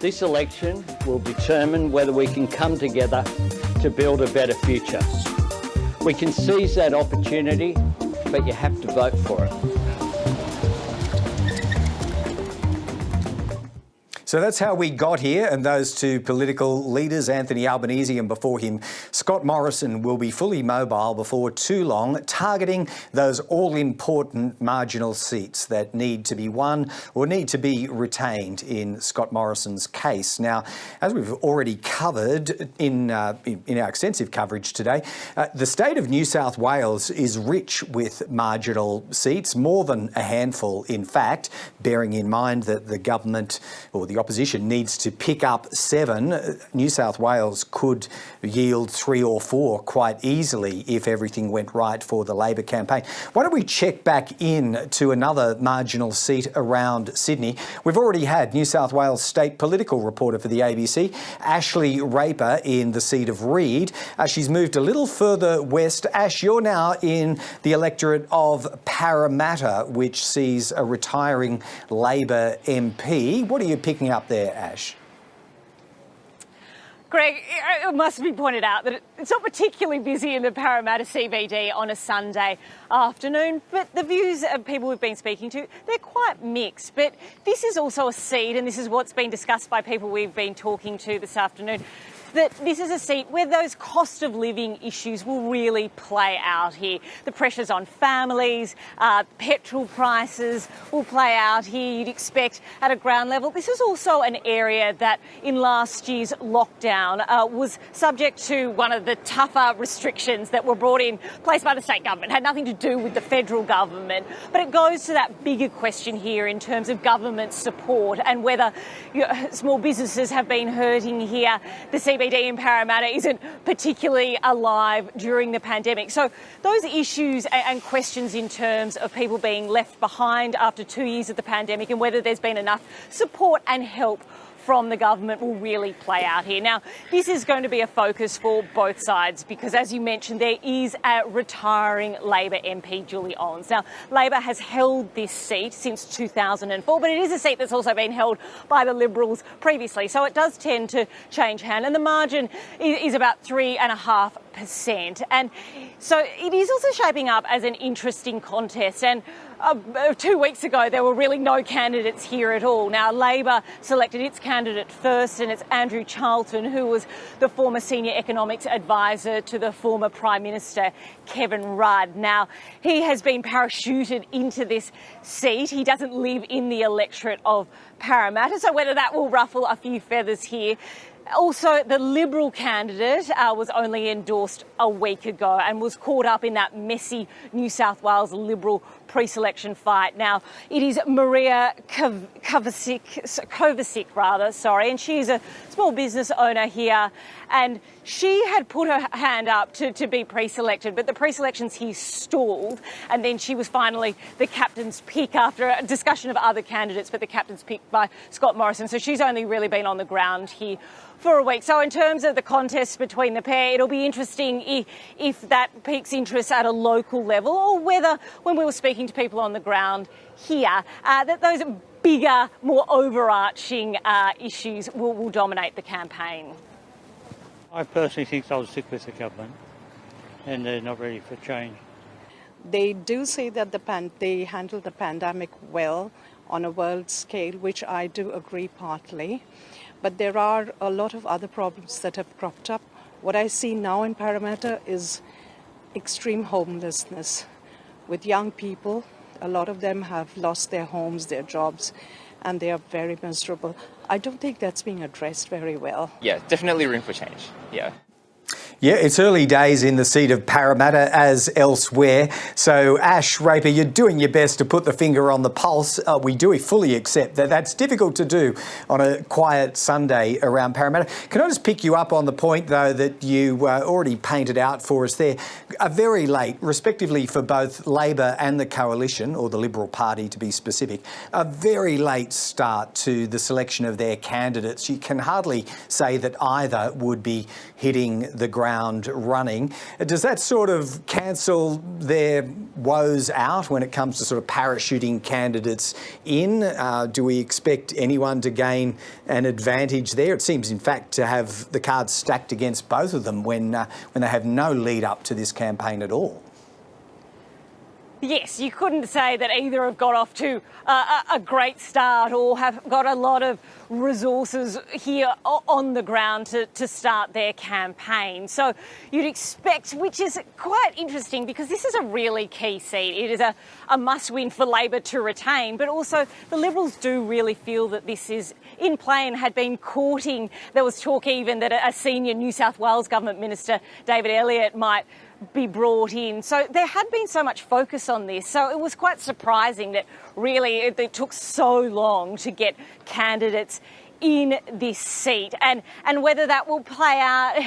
Speaker 13: this election will determine whether we can come together to build a better future. We can seize that opportunity, but you have to vote for it.
Speaker 3: So that's how we got here, and those two political leaders, Anthony Albanese and before him Scott Morrison, will be fully mobile before too long, targeting those all-important marginal seats that need to be won or need to be retained in Scott Morrison's case. Now, as we've already covered in our extensive coverage today, the state of New South Wales is rich with marginal seats, more than a handful in fact, bearing in mind that the government or the opposition needs to pick up 7. New South Wales could yield 3 or 4 quite easily if everything went right for the Labor campaign. Why don't we check back in to another marginal seat around Sydney? We've already had New South Wales state political reporter for the ABC, Ashley Raper, in the seat of Reid. She's moved a little further west. Ash, you're now in the electorate of Parramatta, which sees a retiring Labor MP. What are you picking up there, Ash?
Speaker 1: Greg, it must be pointed out that it's not particularly busy in the Parramatta CBD on a Sunday afternoon, but the views of people we've been speaking to, they're quite mixed. But this is also a seat, and this is what's been discussed by people we've been talking to this afternoon, that this is a seat where those cost of living issues will really play out here. The pressures on families, petrol prices will play out here, you'd expect, at a ground level. This is also an area that in last year's lockdown was subject to one of the tougher restrictions that were brought in place by the state government. It had nothing to do with the federal government, but it goes to that bigger question here in terms of government support and whether small businesses have been hurting here. The CBD in Parramatta isn't particularly alive during the pandemic. So those issues and questions in terms of people being left behind after 2 years of the pandemic and whether there's been enough support and help from the government will really play out here. Now, this is going to be a focus for both sides because, as you mentioned, there is a retiring Labor MP, Julie Owens. Now, Labor has held this seat since 2004, but it is a seat that's also been held by the Liberals previously, so it does tend to change hand, and the margin is about 3.5%. And so it is also shaping up as an interesting contest, and 2 weeks ago, there were really no candidates here at all. Now, Labor selected its candidate first, and it's Andrew Charlton, who was the former senior economics advisor to the former Prime Minister, Kevin Rudd. Now, he has been parachuted into this seat. He doesn't live in the electorate of Parramatta, so whether that will ruffle a few feathers here. Also, the Liberal candidate was only endorsed a week ago and was caught up in that messy New South Wales Liberal pre-selection fight. Now, it is Maria Kovacic, and she's a small business owner here, and she had put her hand up to be pre-selected, but the pre-selections here stalled, and then she was finally the captain's pick after a discussion of other candidates, but the captain's pick by Scott Morrison. So she's only really been on the ground here for a week. So in terms of the contest between the pair, it'll be interesting if that piques interest at a local level, or whether, when we were speaking to people on the ground here, that those bigger, more overarching issues will dominate the campaign.
Speaker 20: I personally think they'll stick with the government, and they're not ready for change.
Speaker 4: They do say that they handled the pandemic well on a world scale, which I do agree partly. But there are a lot of other problems that have cropped up. What I see now in Parramatta is extreme homelessness with young people. A lot of them have lost their homes, their jobs, and they are very miserable. I don't think that's being addressed very well.
Speaker 15: Yeah, definitely room for change. Yeah.
Speaker 3: Yeah, it's early days in the seat of Parramatta as elsewhere. So, Ash Raper, you're doing your best to put the finger on the pulse. We do fully accept that that's difficult to do on a quiet Sunday around Parramatta. Can I just pick you up on the point, though, that you already painted out for us there? A very late, respectively for both Labor and the Coalition, or the Liberal Party to be specific, a very late start to the selection of their candidates. You can hardly say that either would be hitting the ground running. Does that sort of cancel their woes out when it comes to sort of parachuting candidates in? Do we expect anyone to gain an advantage there? It seems, in fact, to have the cards stacked against both of them when they have no lead up to this campaign at all.
Speaker 1: Yes, you couldn't say that either have got off to a great start or have got a lot of resources here on the ground to start their campaign. So you'd expect, which is quite interesting because this is a really key seat. It is a must-win for Labor to retain, but also the Liberals do really feel that this is in play and had been courting. There was talk even that a senior New South Wales Government Minister, David Elliott, might be brought in. So there had been so much focus on this. So it was quite surprising that really it took so long to get candidates in this seat. And whether that will play out,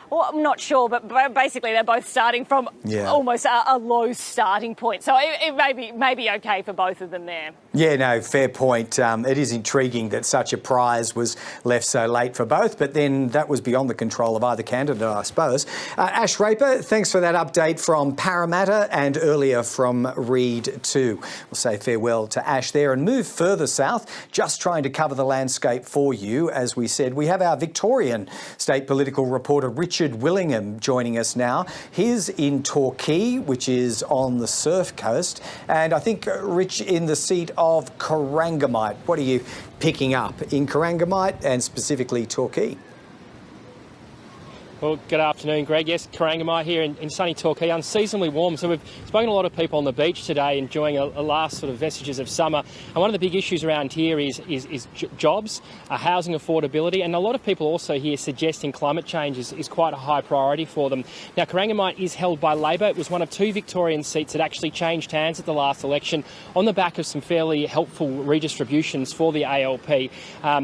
Speaker 1: well, I'm not sure, but basically they're both starting from almost a low starting point. So it may be okay for both of them there.
Speaker 3: Yeah, no, fair point. It is intriguing that such a prize was left so late for both, but then that was beyond the control of either candidate, I suppose. Ash Raper, thanks for that update from Parramatta and earlier from Reed too. We'll say farewell to Ash there and move further south, just trying to cover the landscape for you. As we said, we have our Victorian state political reporter Richard Willingham joining us now. He's in Torquay, which is on the Surf Coast, and I think, Rich, in the seat of Corangamite. What are you picking up in Corangamite and specifically Torquay?
Speaker 15: Well, good afternoon, Greg. Yes, Corangamite here in sunny Torquay, unseasonably warm. So we've spoken to a lot of people on the beach today, enjoying a last sort of vestiges of summer. And one of the big issues around here is jobs, housing affordability, and a lot of people also here suggesting climate change is quite a high priority for them. Now, Corangamite is held by Labor. It was one of two Victorian seats that actually changed hands at the last election on the back of some fairly helpful redistributions for the ALP.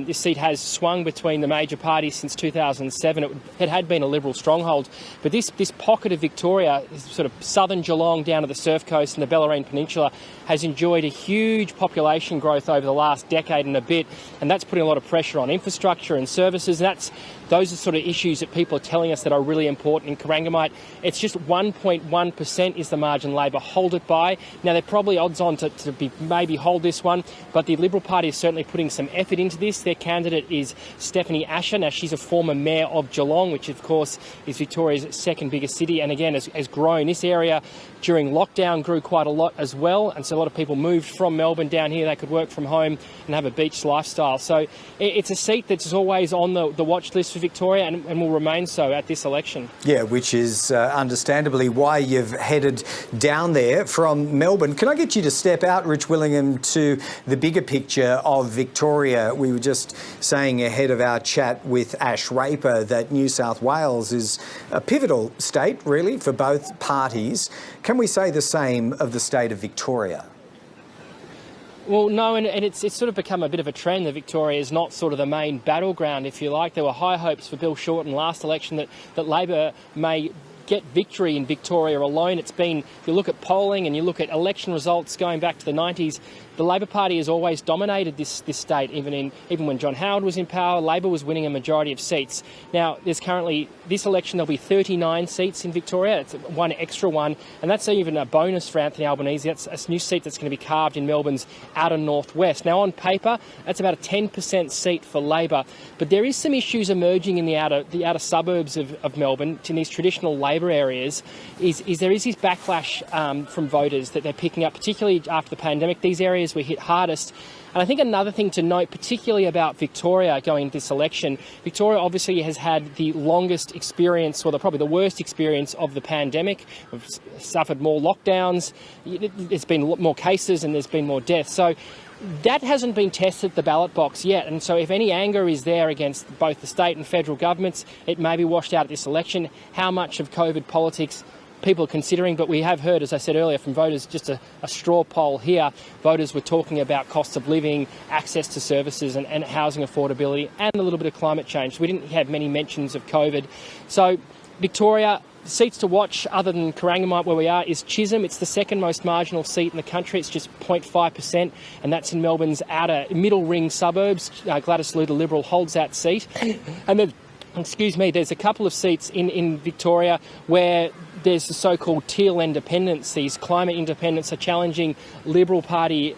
Speaker 15: This seat has swung between the major parties since 2007. It had been a Liberal stronghold, but this pocket of Victoria, sort of southern Geelong down to the Surf Coast and the Bellarine Peninsula, has enjoyed a huge population growth over the last decade and a bit, and that's putting a lot of pressure on infrastructure and services. And those are sort of issues that people are telling us that are really important in Corangamite. It's just 1.1% is the margin Labor hold it by. Now, they're probably odds on to maybe hold this one, but the Liberal Party is certainly putting some effort into this. Their candidate is Stephanie Asher. Now, she's a former mayor of Geelong, which of course is Victoria's second biggest city, and again has grown. This area during lockdown grew quite a lot as well, and so a lot of people moved from Melbourne down here. They could work from home and have a beach lifestyle. So it's a seat that's always on the watch list for Victoria and will remain so at this election. Yeah, which is understandably why you've headed down there from Melbourne. Can I get you to step out, Rich Willingham, to the bigger picture of Victoria? We were just saying ahead of our chat with Ash Raper that New South Wales is a pivotal state, really, for both parties. Can we say the same of the state of Victoria? Well, no, and it's sort of become a bit of a trend that Victoria is not sort of the main battleground, if you like. There were high hopes for Bill Shorten last election that Labor may get victory in Victoria alone. It's been, if you look at polling and you look at election results going back to the 90s, the Labor Party has always dominated this state. Even when John Howard was in power, Labor was winning a majority of seats. Now, there's currently, this election, there'll be 39 seats in Victoria. It's one extra one, and that's even a bonus for Anthony Albanese. That's a new seat that's going to be carved in Melbourne's outer northwest. Now, on paper, that's about a 10% seat for Labor, but there is some issues emerging in the outer suburbs of Melbourne, in these traditional Labor areas. There is this backlash from voters that they're picking up, particularly after the pandemic. These areas areas were hit hardest. And I think another thing to note, particularly about Victoria going into this election, Victoria obviously has had the longest experience, or probably the worst experience of the pandemic. We've suffered more lockdowns, there's been more cases and there's been more deaths. So that hasn't been tested at the ballot box yet. And so if any anger is there against both the state and federal governments, it may be washed out at this election. How much of COVID politics people are considering, but we have heard, as I said earlier, from voters, just a straw poll here, voters were talking about cost of living, access to services and housing affordability, and a little bit of climate change. We didn't have many mentions of COVID. So Victoria, seats to watch other than Corangamite where we are is Chisholm. It's the second most marginal seat in the country. It's just 0.5%, and that's in Melbourne's outer middle ring suburbs. Gladys Liu, the Liberal, holds that seat. And then, there's a couple of seats in Victoria where there's the so-called teal independents. These climate independents are challenging Liberal Party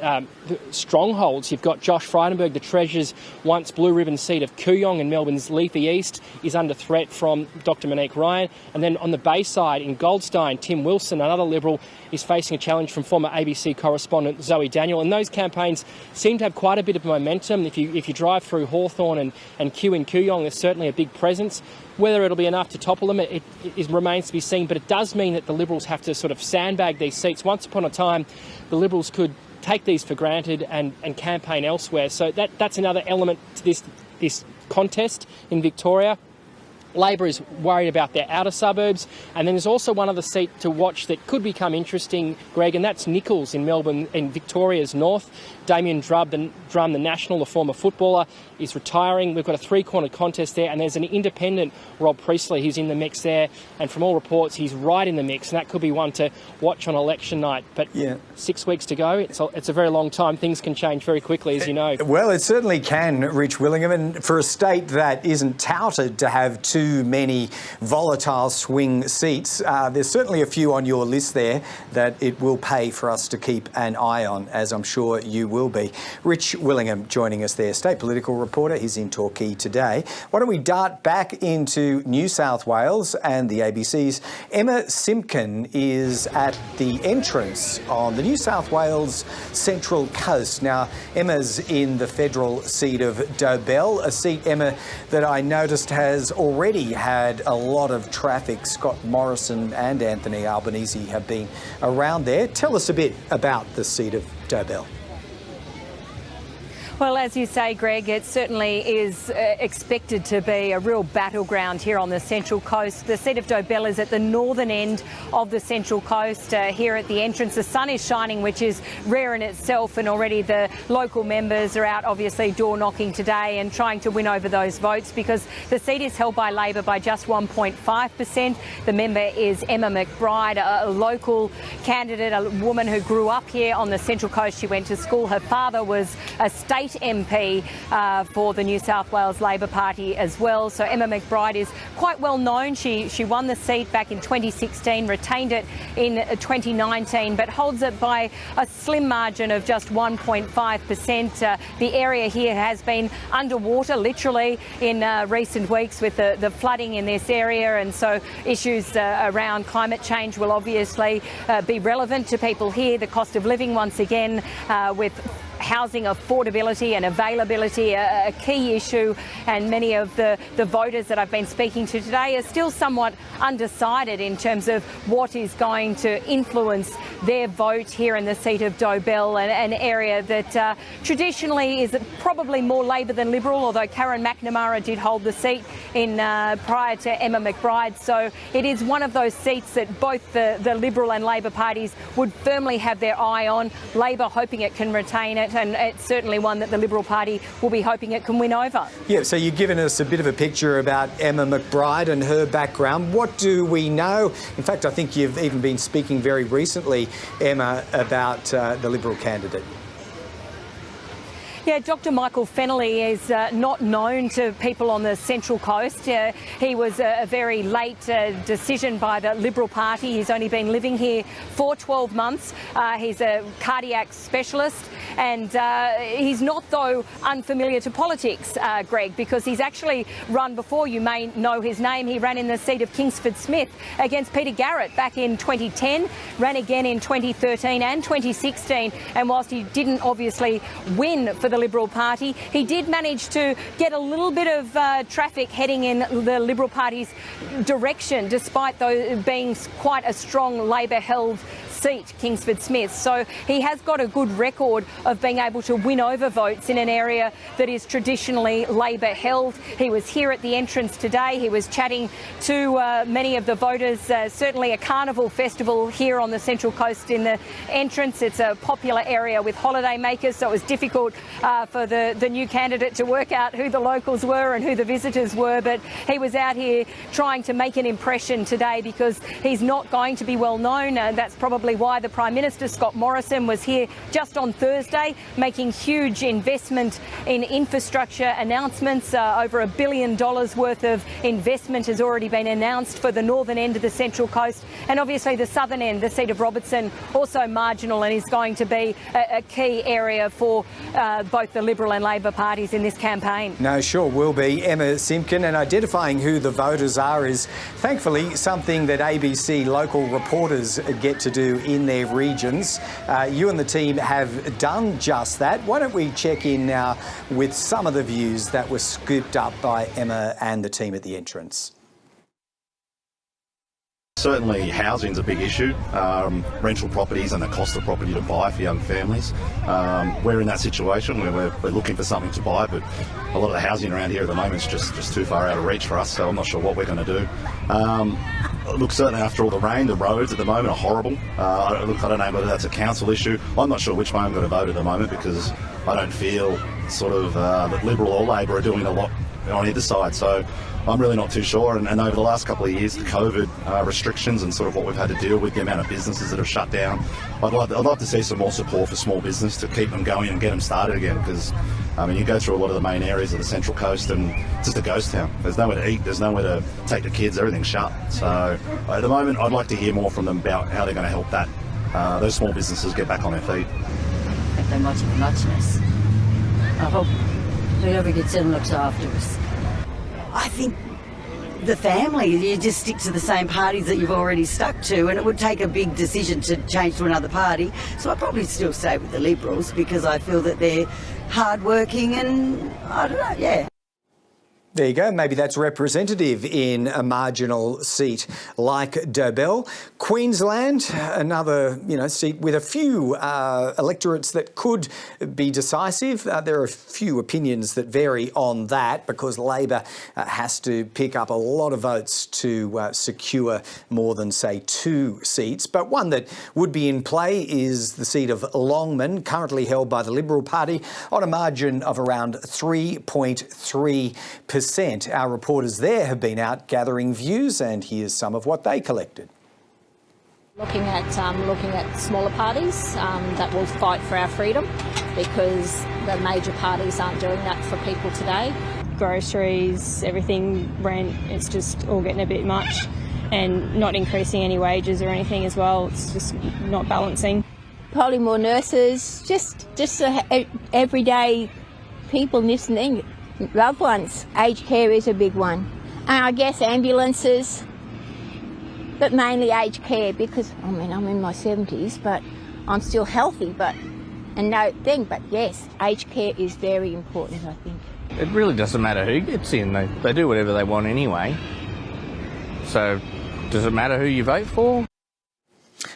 Speaker 15: strongholds. You've got Josh Frydenberg, the Treasurer's once blue ribbon seat of Kooyong in Melbourne's Leafy East, is under threat from Dr Monique Ryan. And then on the Bayside in Goldstein, Tim Wilson, another Liberal, is facing a challenge from former ABC correspondent Zoe Daniel. And those campaigns seem to have quite a bit of momentum. If you drive through Hawthorn and Kew in Kooyong, there's certainly a big presence. Whether it'll be enough to topple them, it remains to be seen, but it does mean that the Liberals have to sort of sandbag these seats. Once upon a time, the Liberals could take these for granted and campaign elsewhere. So that's another element to this contest in Victoria. Labor is worried about their outer suburbs. And then there's also one other seat to watch that could become interesting, Greg, and that's Nichols in Melbourne, in Victoria's north. Damien Drum, the national, the former footballer, is retiring. We've got a three-cornered contest there, and there's an independent, Rob Priestley, who's in the mix there. And from all reports, he's right in the mix, and that could be one to watch on election night. But 6 weeks to go, it's a very long time. Things can change very quickly, as you know.
Speaker 3: Well, it certainly can, Rich Willingham. And for a state that isn't touted to have too many volatile swing seats, there's certainly a few on your list there that it will pay for us to keep an eye on, as I'm sure you will be. Rich Willingham joining us there, state political reporter. He's in Torquay today. Why don't we dart back into New South Wales, and the ABC's Emma Simpkin is at the entrance on the New South Wales Central Coast. Now, Emma's in the federal seat of Dobell, a seat, Emma, that I noticed has already had a lot of traffic. Scott Morrison and Anthony Albanese have been around there. Tell us a bit about the seat of Dobell.
Speaker 1: Well, as you say, Greg, it certainly is expected to be a real battleground here on the Central Coast. The seat of Dobell is at the northern end of the Central Coast. Here at the entrance, the sun is shining, which is rare in itself, and already the local members are out, obviously, door knocking today and trying to win over those votes, because the seat is held by Labor by just 1.5%. The member is Emma McBride, a local candidate, a woman who grew up here on the Central Coast. She went to school. Her father was a state MP for the New South Wales Labor Party as well. So Emma McBride is quite well known. She won the seat back in 2016, retained it in 2019, but holds it by a slim margin of just 1.5%. The area here has been underwater, literally, in recent weeks with the flooding in this area, and so issues around climate change will obviously be relevant to people here. The cost of living, once again, with housing affordability and availability, a key issue, and many of the voters that I've been speaking to today are still somewhat undecided in terms of what is going to influence their vote here in the seat of Dobell, an area that traditionally is probably more Labor than Liberal, although Karen McNamara did hold the seat in prior to Emma McBride. So it is one of those seats that both the Liberal and Labor parties would firmly have their eye on. Labor hoping it can retain it, and it's certainly one that the Liberal Party will be hoping it can win over. Yeah, so you've given us a bit of a picture about Emma McBride and her background. What do we know? In fact, I think you've even been speaking very recently, Emma, about the Liberal candidate. Yeah, Dr Michael Fennelly is not known to people on the Central Coast. He was a very late decision by the Liberal Party. He's only been living here for 12 months. He's a cardiac specialist, and he's not, though, unfamiliar to politics, Greg, because he's actually run before. You may know his name. He ran in the seat of Kingsford Smith against Peter Garrett back in 2010, ran again in 2013 and 2016, and whilst he didn't obviously win for the Liberal Party, he did manage to get a little bit of traffic heading in the Liberal Party's direction, despite those being quite a strong Labor-held seat, Kingsford Smith. So he has got a good record of being able to win over votes in an area that is traditionally Labor held. He was here at the entrance today. He was chatting to many of the voters. Certainly a carnival festival here on the Central Coast in the entrance. It's a popular area with holiday makers, so it was difficult for the new candidate to work out who the locals were and who the visitors were. But he was out here trying to make an impression today because he's not going to be well known. That's probably why the Prime Minister, Scott Morrison, was here just on Thursday making huge investment in infrastructure announcements. Over $1 billion worth of investment has already been announced for the northern end of the Central Coast, and obviously the southern end, the seat of Robertson, also marginal and is going to be a key area for both the Liberal and Labor parties in this campaign.
Speaker 3: No, sure will be. Emma Simpkin, and identifying who the voters are is thankfully something that ABC local reporters get to do in their regions. You and the team have done just that. Why don't we check in now with some of the views that were scooped up by Emma and the team at the entrance.
Speaker 16: Certainly housing's a big issue, rental properties and the cost of property to buy for young families. We're in that situation where we're looking for something to buy, but a lot of the housing around here at the moment is just too far out of reach for us, so I'm not sure what we're going to do. Look, certainly after all the rain, the roads at the moment are horrible. I don't know whether that's a council issue. I'm not sure which way I'm going to vote at the moment because I don't feel sort of that Liberal or Labor are doing a lot on either side, so I'm really not too sure. And over the last couple of years, the COVID restrictions and sort of what we've had to deal with, the amount of businesses that have shut down, I'd love to see some more support for small business to keep them going and get them started again, because I mean, you go through a lot of the main areas of the Central Coast and it's just a ghost town. There's nowhere to eat, there's nowhere to take the kids, everything's shut. So at the moment, I'd like to hear more from them about how they're going to help those small businesses get back on their feet.
Speaker 22: I think they're much of a muchness. I hope whoever gets in looks after us.
Speaker 23: I think the family, you just stick to the same parties that you've already stuck to, and it would take a big decision to change to another party. So I'd probably still stay with the Liberals because I feel that they're hardworking and, I don't know, yeah.
Speaker 3: There you go. Maybe that's representative in a marginal seat like Dobell. Queensland, another seat with a few electorates that could be decisive. There are a few opinions that vary on that because Labor has to pick up a lot of votes to secure more than, say, 2 seats. But one that would be in play is the seat of Longman, currently held by the Liberal Party on a margin of around 3.3%. Our reporters there have been out gathering views, and here's some of what they collected.
Speaker 24: Looking at smaller parties that will fight for our freedom, because the major parties aren't doing that for people today.
Speaker 25: Groceries, everything, rent, it's just all getting a bit much, and not increasing any wages or anything as well. It's just not balancing.
Speaker 26: Probably more nurses, just everyday people listening. Loved ones. Aged care is a big one. And I guess ambulances, but mainly aged care because, I mean, I'm in my 70s, but I'm still healthy, but yes, aged care is very important, I think.
Speaker 27: It really doesn't matter who gets in. They do whatever they want anyway. So does it matter who you vote for?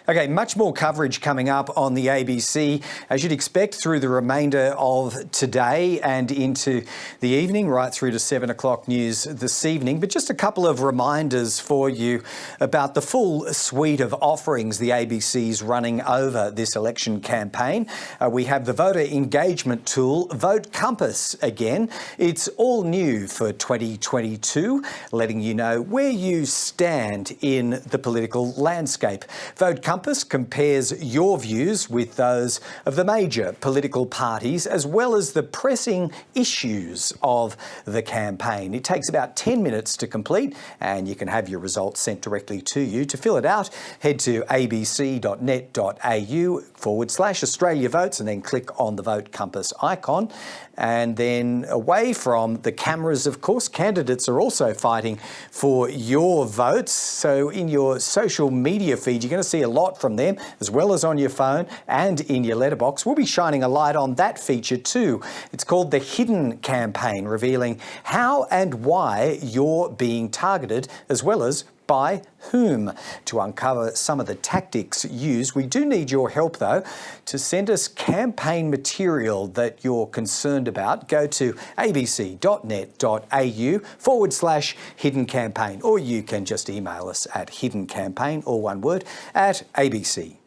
Speaker 3: Okay, much more coverage coming up on the ABC, as you'd expect, through the remainder of today and into the evening, right through to 7 o'clock news this evening. But just a couple of reminders for you about the full suite of offerings the ABC's running over this election campaign. We have the voter engagement tool, Vote Compass, again. It's all new for 2022, letting you know where you stand in the political landscape. Vote Compass Compass compares your views with those of the major political parties, as well as the pressing issues of the campaign. It takes about 10 minutes to complete, and you can have your results sent directly to you. To fill it out, head to abc.net.au/Australia Votes and then click on the Vote Compass icon. And then away from the cameras, of course, candidates are also fighting for your votes. So in your social media feed, you're going to see a lot from them, as well as on your phone and in your letterbox. We'll be shining a light on that feature too. It's called the Hidden Campaign, revealing how and why you're being targeted, as well as by whom. To uncover some of the tactics used, we do need your help though. To send us campaign material that you're concerned about, go to abc.net.au/hidden campaign, or you can just email us at hidden campaign, all one word, at abc.net.au.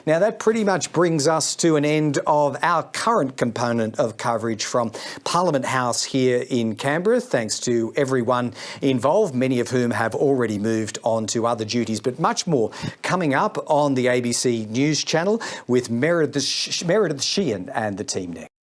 Speaker 3: Now that pretty much brings us to an end of our current component of coverage from Parliament House here in Canberra. Thanks to everyone involved, many of whom have already moved on to other duties, but much more coming up on the ABC News channel with Meredith Sheehan and the team next.